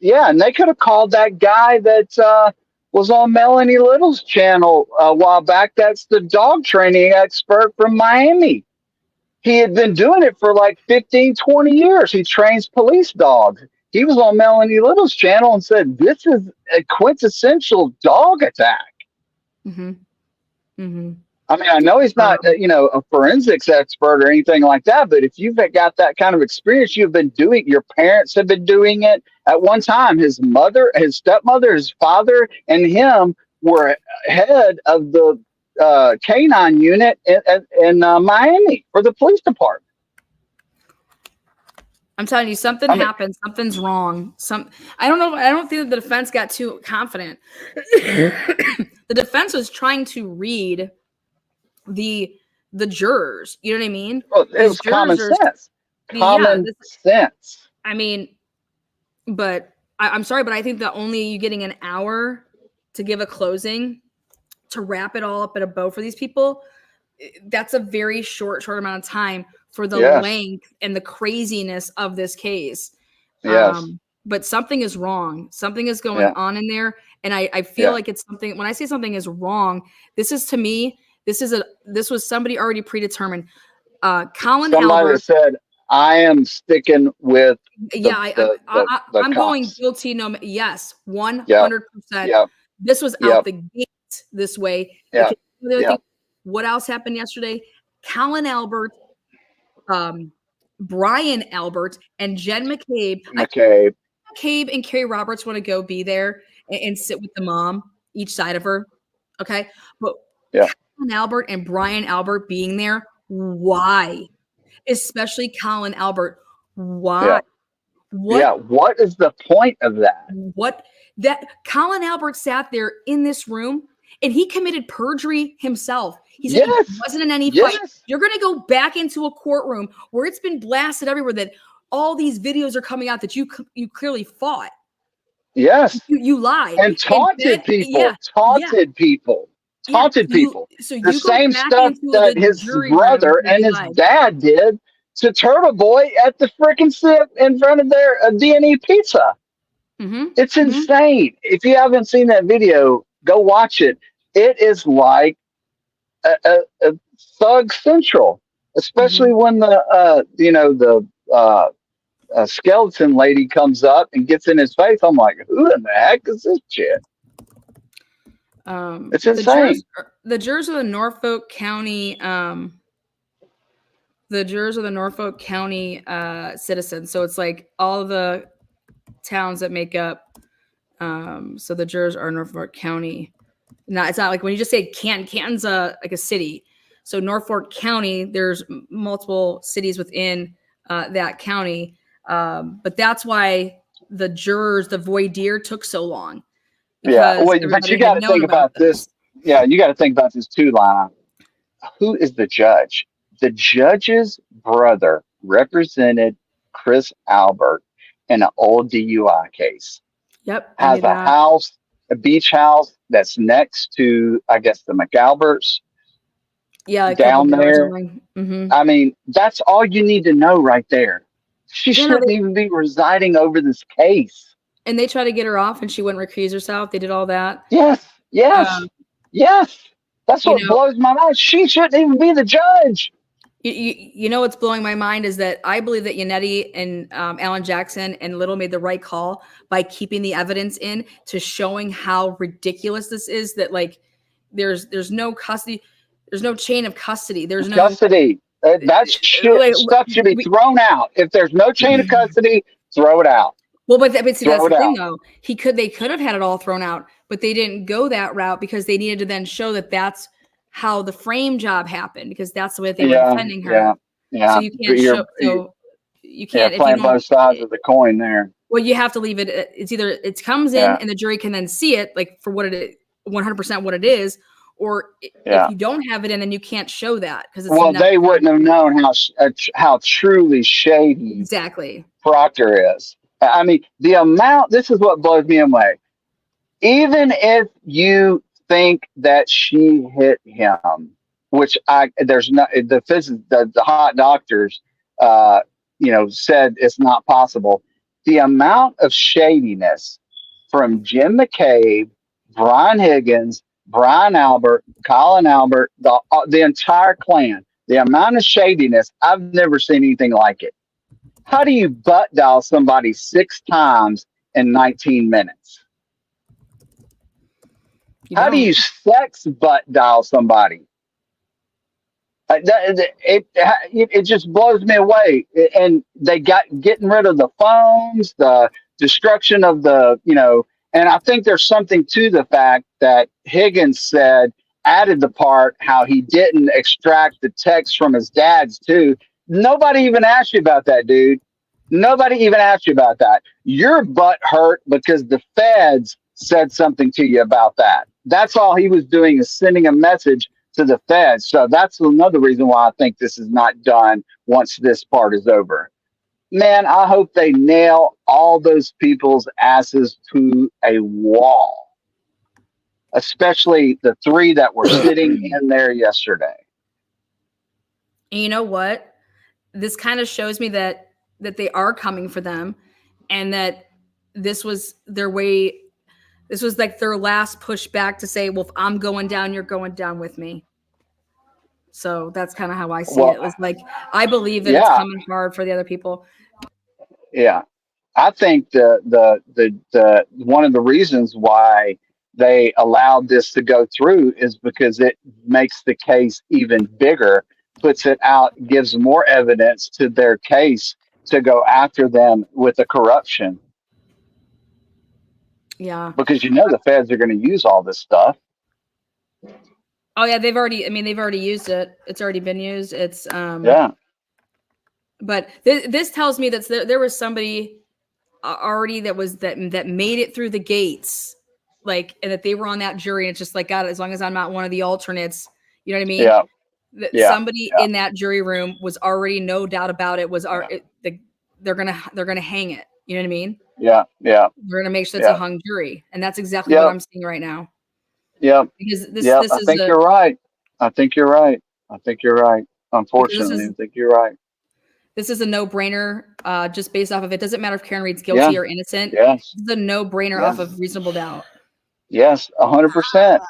And they could have called that guy that was on Melanie Little's channel a while back. That's the dog training expert from Miami. He had been doing it for like 15, 20 years. He trains police dogs. He was on Melanie Little's channel and said, this is a quintessential dog attack. Mm-hmm. Mm-hmm. I mean, I know he's not, a forensics expert or anything like that, but if you've got that kind of experience, your parents have been doing it. At one time, his mother, his stepmother, his father, and him were head of the canine unit in Miami for the police department. I'm telling you, something happened. Something's wrong. I don't know. I don't think that the defense got too confident. The defense was trying to read the jurors. You know what I mean? Well, it was common sense. Common sense. I mean, but I'm sorry, but I think that only you getting an hour to give a closing to wrap it all up in a bow for these people, that's a very short amount of time for the length and the craziness of this case. Yes. But something is wrong. Something is going on in there. And I feel like it's something, when I say something is wrong, this is, to me, this was somebody already predetermined. Colin Albert that said, I am sticking with I'm going guilty. No, yes, 100%. This was out the gate this way. What else happened yesterday? Colin Albert, Brian Albert, and Jen McCabe. McCabe and Carrie Roberts want to go be there and sit with the mom, each side of her. Okay. But Colin Albert and Brian Albert being there, why? Especially Colin Albert. Why? What is the point of that? That Colin Albert sat there in this room and he committed perjury himself. He said he wasn't in any fight. You're going to go back into a courtroom where it's been blasted everywhere that all these videos are coming out that you clearly fought. Yes. You lied. And taunted people. Taunted people. So the same stuff that his brother and his dad did to Turtle Boy at the freaking sit in front of their DNA pizza. Mm-hmm. It's insane. If you haven't seen that video, go watch it. It is like a Thug Central, especially when the skeleton lady comes up and gets in his face. I'm like, who in the heck is this shit? It's insane. The jurors of the Norfolk County, citizens. So it's like all the towns that make up. So the jurors are Norfolk County. No, it's not like when you just say Canton. Canton's like a city. So Norfolk County, there's multiple cities within that county. But that's why the jurors, the voir dire, took so long. But you got to think about this. Yeah, you got to think about this too, Lana. Who is the judge? The judge's brother represented Chris Albert in an old DUI case. Yep. I Has knew a that. house, a beach house that's next to, I guess, the McAlberts Yeah, a couple down doors there. away. Mm-hmm. I mean, that's all you need to know right there. She Yeah, no, shouldn't even be residing over this case. and they tried to get her off, and she wouldn't recuse herself. They did all that. Yes, yes, Um, yes. That's you what know, blows my mind. She shouldn't even be the judge. you know what's blowing my mind is that I believe that Yannetti and Alan Jackson and Little made the right call by keeping the evidence in to showing how ridiculous this is. That like there's no custody, there's no chain of custody, there's no Custody. That like stuff should be thrown out. If there's no chain of custody, throw it out. well, but see, that's Throw the it thing out. though. They could have had it all thrown out, but they didn't go that route because they needed to then show that that's how the frame job happened, because that's the way they were defending her. Yeah. So you can't show. So you can't. If you playing don't, both sides of the coin there. well, you have to leave it. It's either it comes in Yeah. and the jury can then see it like for what it is, 100% what it is, or Yeah. if you don't have it in, then you can't show that because it's Well, not they wouldn't have known how truly shady exactly. Proctor is. I mean, the amount. This is what blows me away. Even if you think that she hit him, which there's not the hot doctors, said it's not possible. The amount of shadiness from Jim McCabe, Brian Higgins, Brian Albert, Colin Albert, the entire clan, the amount of shadiness, I've never seen anything like it. How do you butt dial somebody 6 times in 19 minutes? How do you sex butt dial somebody? It just blows me away. And they getting rid of the phones, the destruction of and I think there's something to the fact that Higgins added the part how he didn't extract the text from his dad's too. Nobody even asked you about that, dude. Nobody even asked you about that. Your butt hurt because the feds said something to you about that. That's all he was doing, is sending a message to the feds. So that's another reason why I think this is not done once this part is over. Man, I hope they nail all those people's asses to a wall, especially the 3 that were sitting in there yesterday. And you know what? This kind of shows me that they are coming for them, and that this was their way. This was like their last pushback to say, well, if I'm going down, you're going down with me. So that's kind of how I see it. It was like, I believe that it's coming hard for the other people. Yeah. I think the one of the reasons why they allowed this to go through is because it makes the case even bigger, puts it out, gives more evidence to their case to go after them with the corruption. Yeah. Because the feds are going to use all this stuff. Oh yeah, they've already used it. It's already been used. It's yeah. But this tells me that there was somebody already that made it through the gates, like, and that they were on that jury. And it's just like, God, as long as I'm not one of the alternates, you know what I mean? Yeah. That somebody in that jury room was already, no doubt about it, they're gonna hang it. You know what I mean? Yeah. Yeah. We're gonna make sure it's a hung jury, and that's exactly what I'm seeing right now. Yeah. Because this I is think you're right. Unfortunately, I think you're right. This is a no-brainer, just based off of it. Doesn't matter if Karen Reed's guilty or innocent. Yes. This is a no-brainer off of reasonable doubt. Yes, 100%.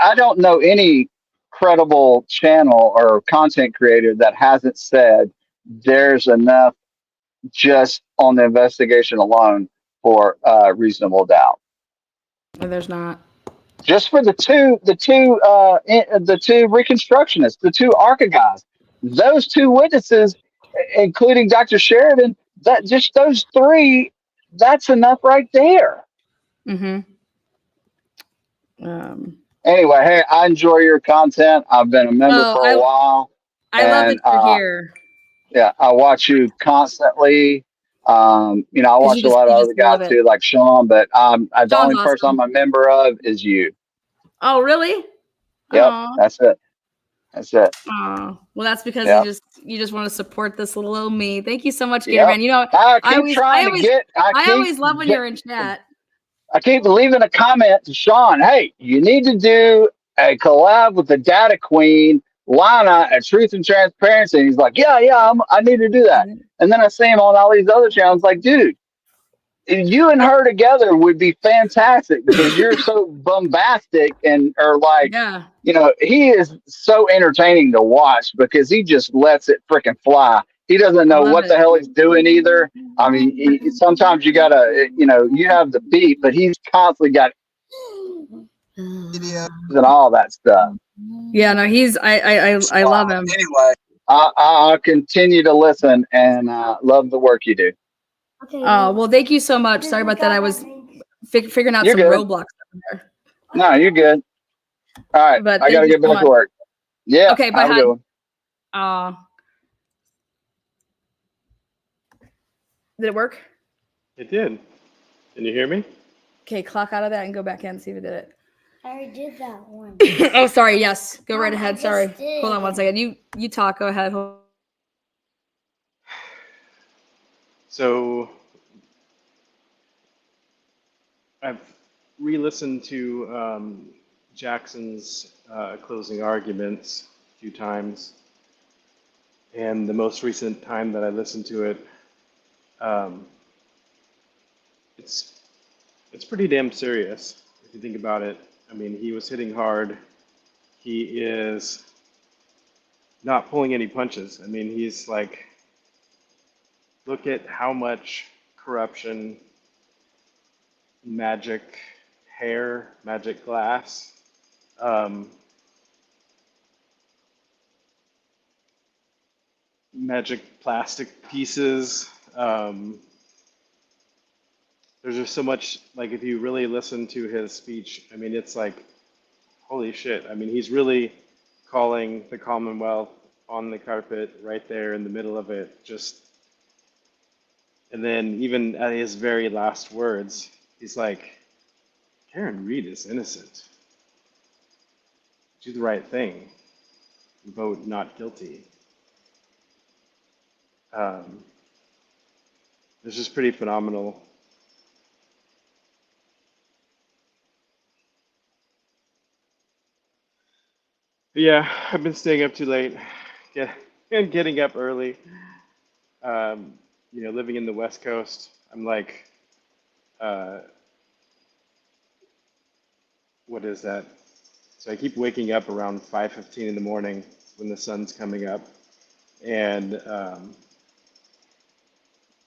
I don't know any credible channel or content creator that hasn't said there's enough just on the investigation alone for reasonable doubt. No, there's not. Just for the two reconstructionists, the 2 ARCA guys, those 2 witnesses, including Dr. Sheridan, that just those 3, that's enough right there. Mm-hmm. Anyway, hey, I enjoy your content. I've been a member for a while. I love that you're here. Yeah, I watch you constantly. I watch a lot of other guys too, like Sean, but the only person I'm a member of is you. Oh, really? Yep, that's it. That's it. Oh, well, that's because Yep. you just want to support this little old me. Thank you so much, Yep. Gatorman. You know, I I keep always, trying I to always, get. I always love when you're in chat. I keep leaving a comment to Sean. Hey, you need to do a collab with the Data Queen, Lana, at Truth and Transparency. And he's like, yeah, I need to do that. And then I see him on all these other channels. Like, dude, you and her together would be fantastic because you're so bombastic and are like, Yeah. you know, he is so entertaining to watch because he just lets it freaking fly. He doesn't know Love what it. the hell he's doing either. I mean, sometimes you gotta, you know, you have the beat, but he's constantly got videos and all that stuff. Yeah, no, I love him. Anyway, I'll continue to listen and love the work you do. Oh, well, thank you so much. Sorry about that. I was figuring out You're some good. roadblocks over there. No, you're good. All right, But I thank gotta you get so back to much. work. Yeah, Okay, bye, have a good hon. one. Did it work? It did. Can you hear me? Okay, clock out of that and go back in and see if it did it. I already did that one. Oh, sorry. Yes, go right Mom, I ahead. just Sorry. did. Hold on one second. You talk. Go ahead. So I've re-listened to Jackson's closing arguments a few times, and the most recent time that I listened to it, it's pretty damn serious if you think about it. I mean, he was hitting hard. He is not pulling any punches. I mean, he's like, look at how much corruption, magic hair, magic glass, magic plastic pieces. There's just so much, like, if you really listen to his speech, I mean, it's like, holy shit. I mean, he's really calling the Commonwealth on the carpet right there in the middle of it. Just, and then even at his very last words, he's like, Karen Reed is innocent. Do the right thing. Vote not guilty. This is pretty phenomenal. But yeah, I've been staying up too late and getting up early. You know, living in the West Coast, I'm like, what is that? So I keep waking up around 5:15 in the morning when the sun's coming up, and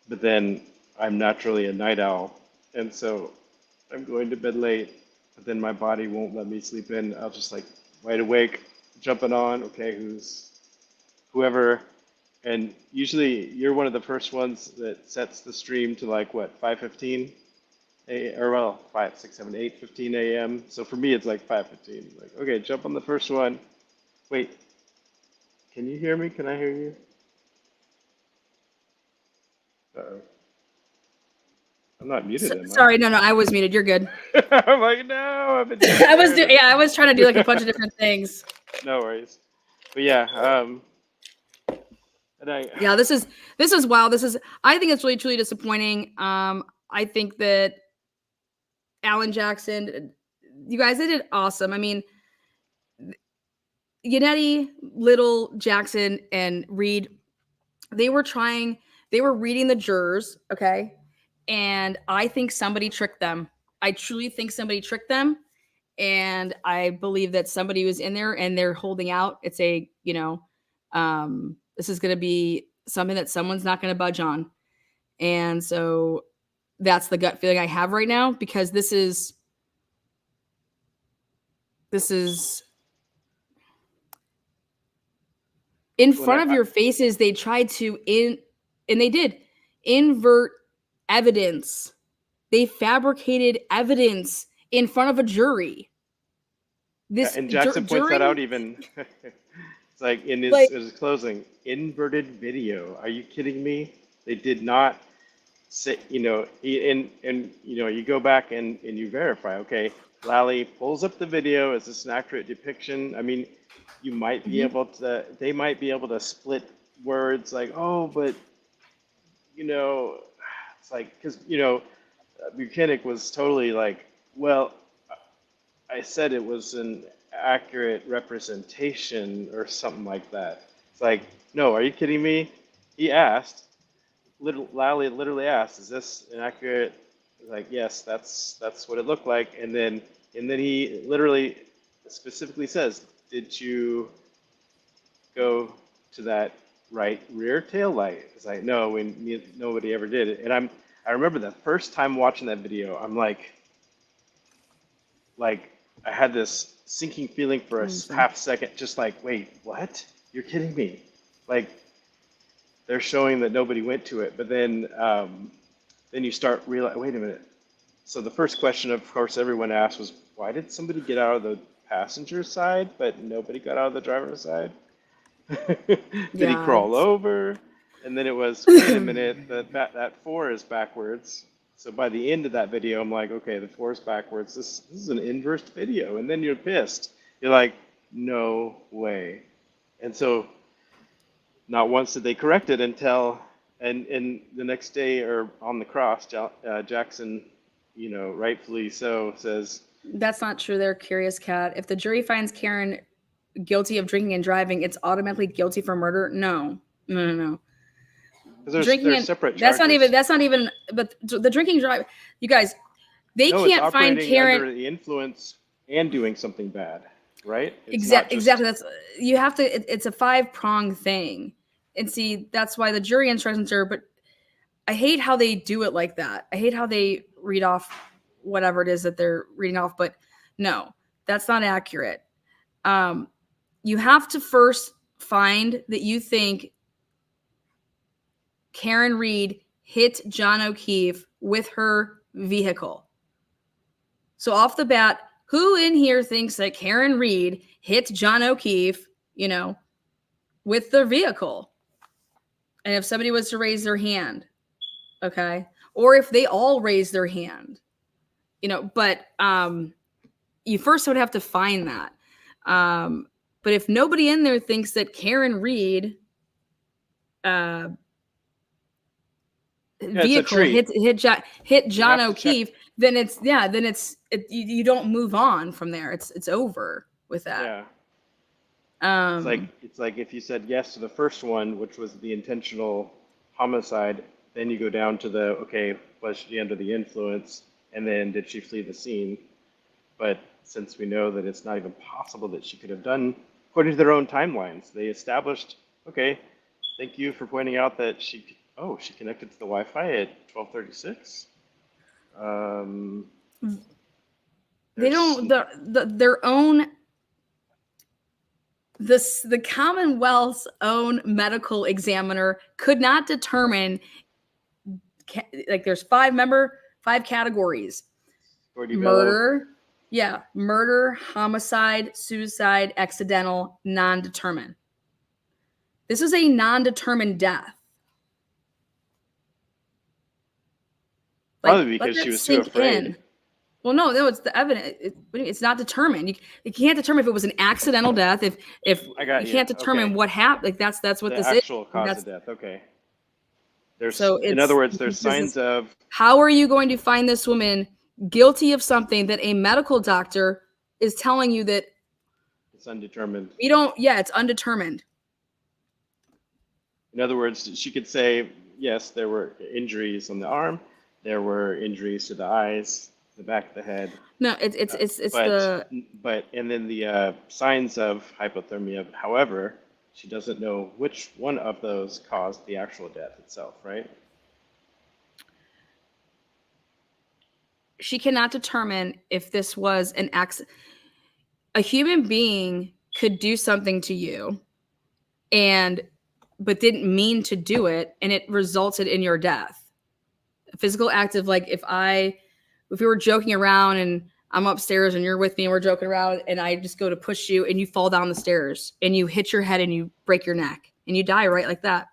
but then I'm naturally a night owl, and so I'm going to bed late, but then my body won't let me sleep in. I'll just like wide awake, jumping on, okay, whoever, and usually you're one of the first ones that sets the stream to like what, 5:15 or well, 5, 6, 7, 8, 15 a.m. So for me, it's like 5:15. Like, okay, jump on the first one. Wait, can you hear me? Can I hear you? Uh-oh. I'm not muted, am I? Sorry, no, I was muted. You're good. I'm like, no, I've been I was trying to do like a bunch of different things. No worries. But yeah, and Yeah, this is wild. I think it's really truly disappointing. I think that Alan Jackson, you guys, they did awesome. I mean, Yannetti, Little, Jackson, and Reed, they were reading the jurors, okay? And I think somebody tricked them. I truly think somebody tricked them. And I believe that somebody was in there and they're holding out. It's a, you know, this is going to be something that someone's not going to budge on. And so that's the gut feeling I have right now, because this is in front of your faces. They tried to and they did invert evidence. They fabricated evidence in front of a jury. yeah, and Jackson points that out even. It's like in his closing, inverted video. Are you kidding me? They did not say, you know, and you know, you go back and you verify, okay, Lally pulls up the video. Is this an accurate depiction? I mean, you might be able to, they might be able to split words like, oh, but, you know, it's like, because, you know, Buchanan was totally like, well, I said it was an accurate representation or something like that. It's like, no, are you kidding me? He asked, Lally literally asked, is this an accurate? Like, yes, that's what it looked like. And then he literally specifically says, did you go to that right rear tail light? It's like, no, nobody ever did it. And I remember the first time watching that video, I'm like I had this sinking feeling for a half second, just like, wait, what? You're kidding me? Like, they're showing that nobody went to it, but then you start realizing, wait a minute. So the first question, of course, everyone asked was, why did somebody get out of the passenger side, but nobody got out of the driver's side? Did he crawl over? And then it was, wait a minute, that 4 is backwards. So by the end of that video, I'm like, okay, the 4 is backwards. This is an inverse video. And then you're pissed. You're like, no way. And so not once did they correct it until, and the next day or on the cross, Jackson, you know, rightfully so, says, That's not true there, Curious Cat. If the jury finds Karen guilty of drinking and driving, it's automatically guilty for murder? No. There's separate charges. That's not even, but the drinking drive, you guys, they can't find Karen under the influence and doing something bad, right? Exactly. That's, you have to, it's a 5-pronged thing. And see, that's why the jury instructions are, but I hate how they do it like that. I hate how they read off whatever it is that they're reading off, but no, that's not accurate. You have to first find that you think Karen Reed hit John O'Keefe with her vehicle. So off the bat, who in here thinks that Karen Reed hit John O'Keefe, you know, with their vehicle? And if somebody was to raise their hand, okay, or if they all raise their hand, you know, but you first would have to find that. But if nobody in there thinks that Karen Reed vehicle hit John O'Keefe, then you don't move on from there. It's over with that. Yeah. It's like if you said yes to the first one, which was the intentional homicide, then you go down to the, okay, was she under the influence, and then did she flee the scene? But since we know that it's not even possible that she could have done, according to their own timelines, they established, okay, thank you for pointing out that she connected to the Wi-Fi at 12:36. They don't, their own, the Commonwealth's own medical examiner could not determine, like there's 5 categories. Murder, homicide, suicide, accidental, non-determined. This is a non-determined death. Probably because she was too afraid. Well, no, it's the evidence. It's not determined. You can't determine if it was an accidental death. If you can't determine what happened, like that's what this is. The actual cause of death. Okay. In other words, there's signs of. How are you going to find this woman guilty of something that a medical doctor is telling you that it's undetermined? It's undetermined. In other words, she could say, yes, there were injuries on the arm, there were injuries to the eyes, the back of the head. No, and then the signs of hypothermia. However, she doesn't know which one of those caused the actual death itself, right? She cannot determine if this was an accident. A human being could do something to you but didn't mean to do it, and it resulted in your death. A physical act of, like, if we were joking around and I'm upstairs and you're with me and we're joking around and I just go to push you and you fall down the stairs and you hit your head and you break your neck and you die right like that.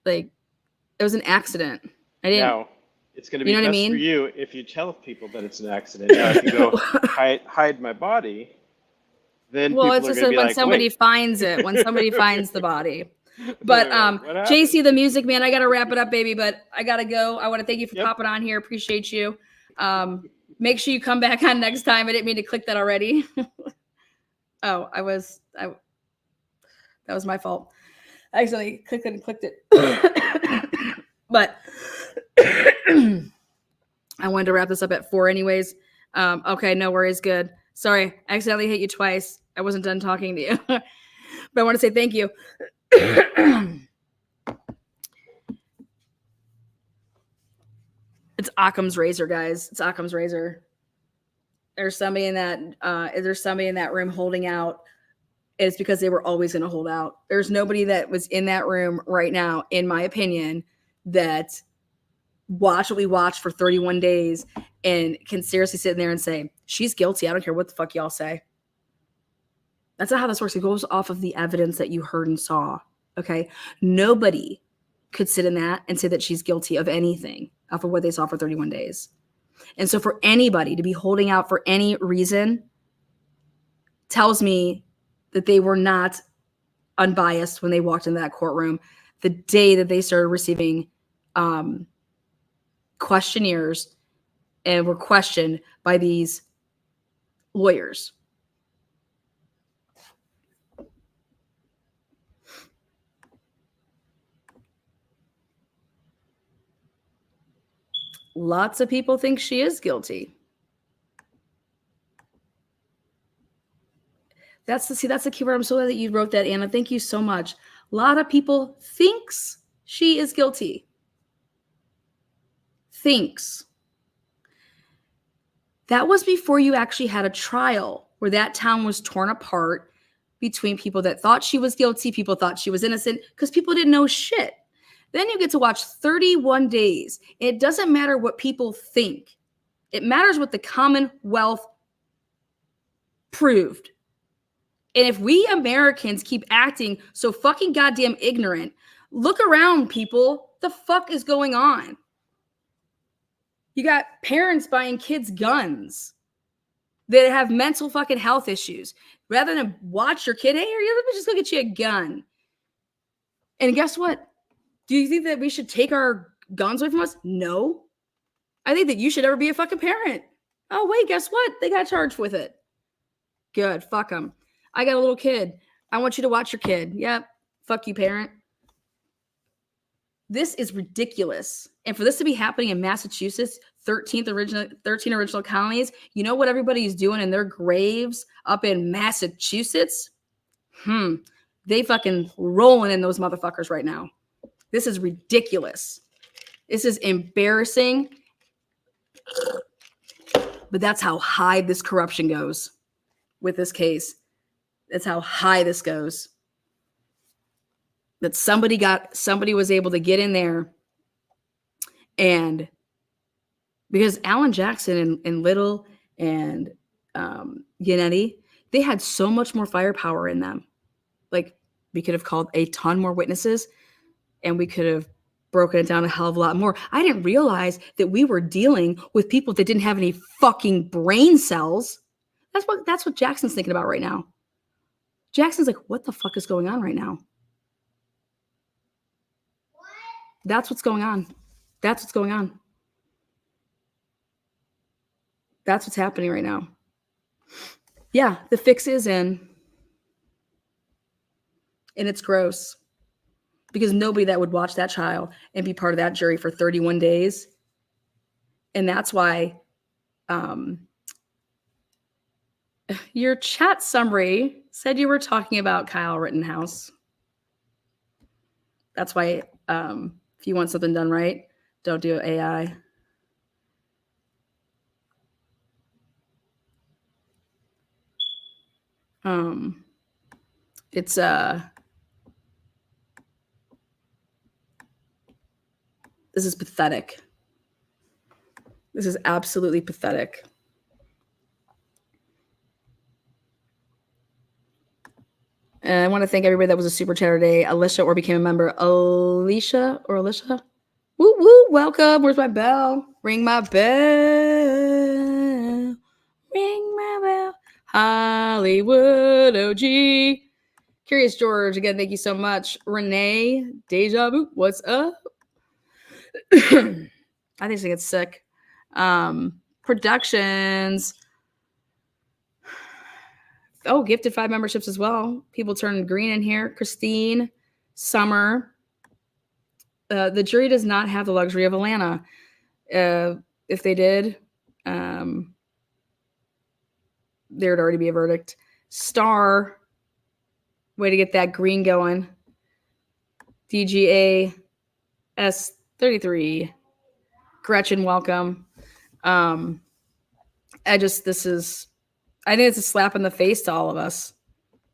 Like, it was an accident. It's going to be You know what I best for mean? you if you tell people that it's an accident. Now, if you go hide my body, then Well, people it's are just going to be when like, somebody wait. finds it, when somebody finds the body. But What happened? JC, the music man, I gotta wrap it up, baby. But I gotta go. I want to thank you for popping on here. Appreciate you. Make sure you come back on next time. I didn't mean to click that already. Oh, that was my fault. I accidentally clicked it and clicked it. But I wanted to wrap this up at 4 anyways. Okay, no worries. Good. Sorry, I accidentally hit you twice. I wasn't done talking to you. But I want to say thank you. It's Occam's razor, guys. It's Occam's razor. There's somebody in that room holding out. It's because they were always going to hold out. There's nobody that was in that room right now, in my opinion, that watched what we watched for 31 days and can seriously sit in there and say, she's guilty. I don't care what the fuck y'all say. That's not how this works. It goes off of the evidence that you heard and saw. Okay. Nobody could sit in that and say that she's guilty of anything off of what they saw for 31 days. And so for anybody to be holding out for any reason tells me that they were not unbiased when they walked into that courtroom the day that they started receiving questionnaires and were questioned by these lawyers. Lots of people think she is guilty. That's the key word. I'm so glad that you wrote that, Anna. Thank you so much. A lot of people thinks she is guilty. Thinks. That was before you actually had a trial where that town was torn apart between people that thought she was guilty, people thought she was innocent, because people didn't know shit. Then you get to watch 31 days. It doesn't matter what people think. It matters what the Commonwealth proved. And if we Americans keep acting so fucking goddamn ignorant, look around, people. The fuck is going on? You got parents buying kids guns that have mental fucking health issues. Rather than watch your kid, hey, let me just go get you a gun. And guess what? Do you think that we should take our guns away from us? No. I think that you should ever be a fucking parent. Oh, wait, guess what? They got charged with it. Good. Fuck them. I got a little kid. I want you to watch your kid. Yep. Fuck you, parent. This is ridiculous. And for this to be happening in Massachusetts, 13 original colonies, you know what everybody's doing in their graves up in Massachusetts? They fucking rolling in those motherfuckers right now. This is ridiculous. This is embarrassing. But that's how high this corruption goes with this case. That's how high this goes. That somebody was able to get in there, and because Alan Jackson and Little and Yannetti, they had so much more firepower in them. Like, we could have called a ton more witnesses and we could have broken it down a hell of a lot more. I didn't realize that we were dealing with people that didn't have any fucking brain cells. That's what Jackson's thinking about right now. Jackson's like, what the fuck is going on right now? That's what's going on. That's what's going on. That's what's happening right now. Yeah, the fix is in. And it's gross. Because nobody that would watch that trial and be part of that jury for 31 days. And that's why your chat summary said you were talking about Kyle Rittenhouse. That's why if you want something done right, don't do AI. It's this is pathetic. This is absolutely pathetic. And I want to thank everybody that was a super chatter today. Alicia or became a member. Alicia? Woo woo, welcome. Where's my bell? Ring my bell. Ring my bell. Hollywood OG. Curious George, again, thank you so much. Renee, Deja Vu, what's up? I think she gets sick. Productions. Oh, gifted 5 memberships as well. People turning green in here. Christine, Summer. The jury does not have the luxury of Atlanta. If they did, there'd already be a verdict. Star, way to get that green going. DGA S33. Gretchen, welcome. I think it's a slap in the face to all of us.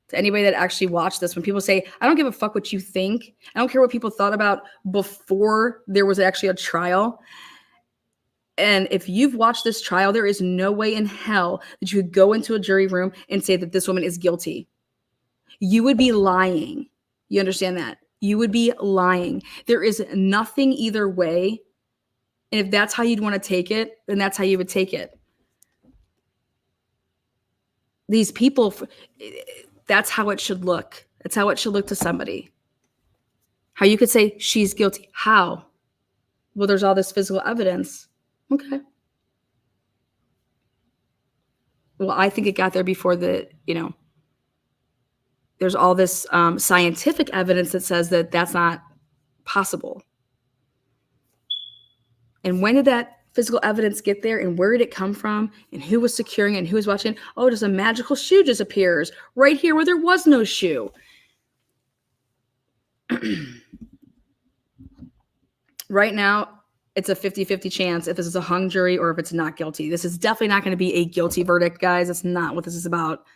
To anybody that actually watched this, when people say, I don't give a fuck what you think. I don't care what people thought about before there was actually a trial. And if you've watched this trial, there is no way in hell that you could go into a jury room and say that this woman is guilty. You would be lying. You understand that? You would be lying. There is nothing either way. And if that's how you'd want to take it, then that's how you would take it. These people, that's how it should look. That's how it should look to somebody. How you could say she's guilty. How? Well, there's all this physical evidence. Okay. Well, I think it got there before there's all this scientific evidence that says that that's not possible. And when did that physical evidence get there, and where did it come from, and who was securing it, and who was watching? Oh, just a magical shoe just appears right here where there was no shoe. Right now, it's a 50-50 chance if this is a hung jury or if it's not guilty. This is definitely not going to be a guilty verdict, guys. That's not what this is about.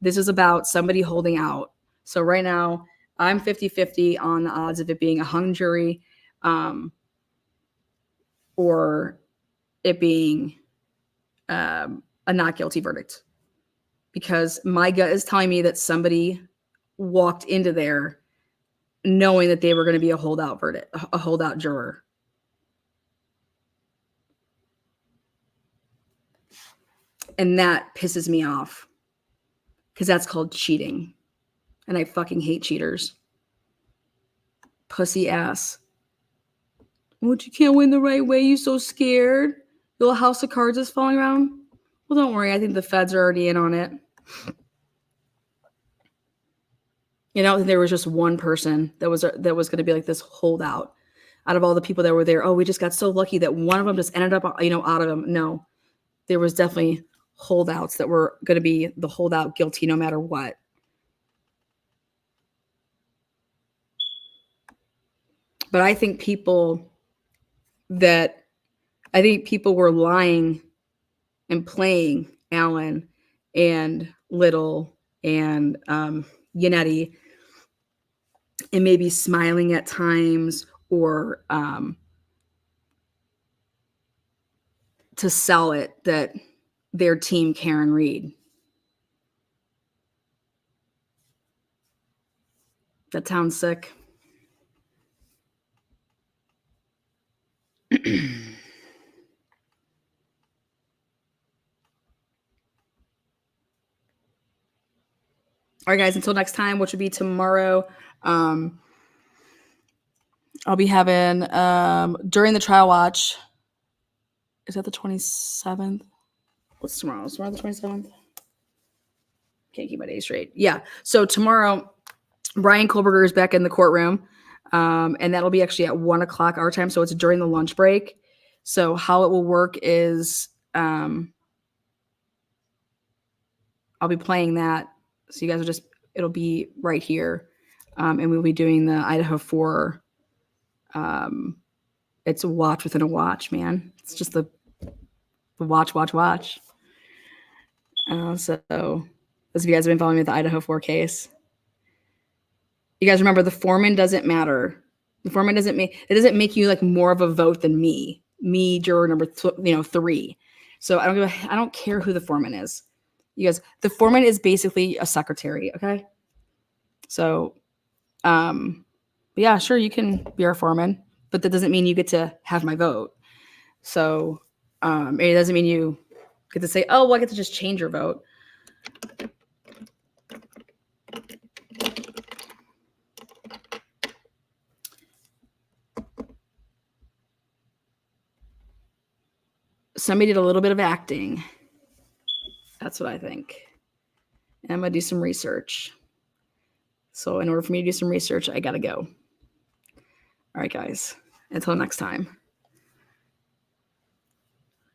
This is about somebody holding out. So right now, I'm 50-50 on the odds of it being a hung jury or it being a not guilty verdict. Because my gut is telling me that somebody walked into there knowing that they were going to be a holdout verdict, a holdout juror. And that pisses me off because that's called cheating. And I fucking hate cheaters. Pussy ass. What, you can't win the right way? You so scared? Your little house of cards is falling around? Well, don't worry. I think the feds are already in on it. You know, there was just one person that was going to be like this holdout out of all the people that were there. Oh, we just got so lucky that one of them just ended up, out of them. No, there was definitely holdouts that were going to be the holdout guilty no matter what. But I think people were lying and playing Alan and Little and Yannetti and maybe smiling at times or to sell it that their team Karen Reed. That sounds sick. All right, guys, until next time, which would be tomorrow, I'll be having, during the trial watch, is that the 27th? What's tomorrow? Is tomorrow the 27th? Can't keep my days straight. Yeah, so tomorrow, Brian Kohlberger is back in the courtroom, and that'll be actually at 1 o'clock our time, so it's during the lunch break. So how it will work is I'll be playing that. So you guys will it'll be right here. And we'll be doing the Idaho 4. It's a watch within a watch, man. It's just the watch. So those of you guys have been following me with the Idaho 4 case. You guys remember the foreman doesn't matter. The foreman doesn't make you like more of a vote than me, juror number 3. So I don't care who the foreman is. You guys, the foreman is basically a secretary, okay? So, yeah, sure, you can be our foreman. but that doesn't mean you get to have my vote. So it doesn't mean you get to say, oh, well, I get to just change your vote. Somebody did a little bit of acting. That's what I think. And I'm going to do some research. So in order for me to do some research, I got to go. All right, guys. Until next time.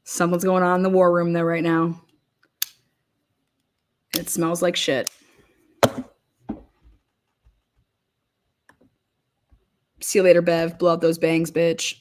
Something's going on in the war room there right now. It smells like shit. See you later, Bev. Blow out those bangs, bitch.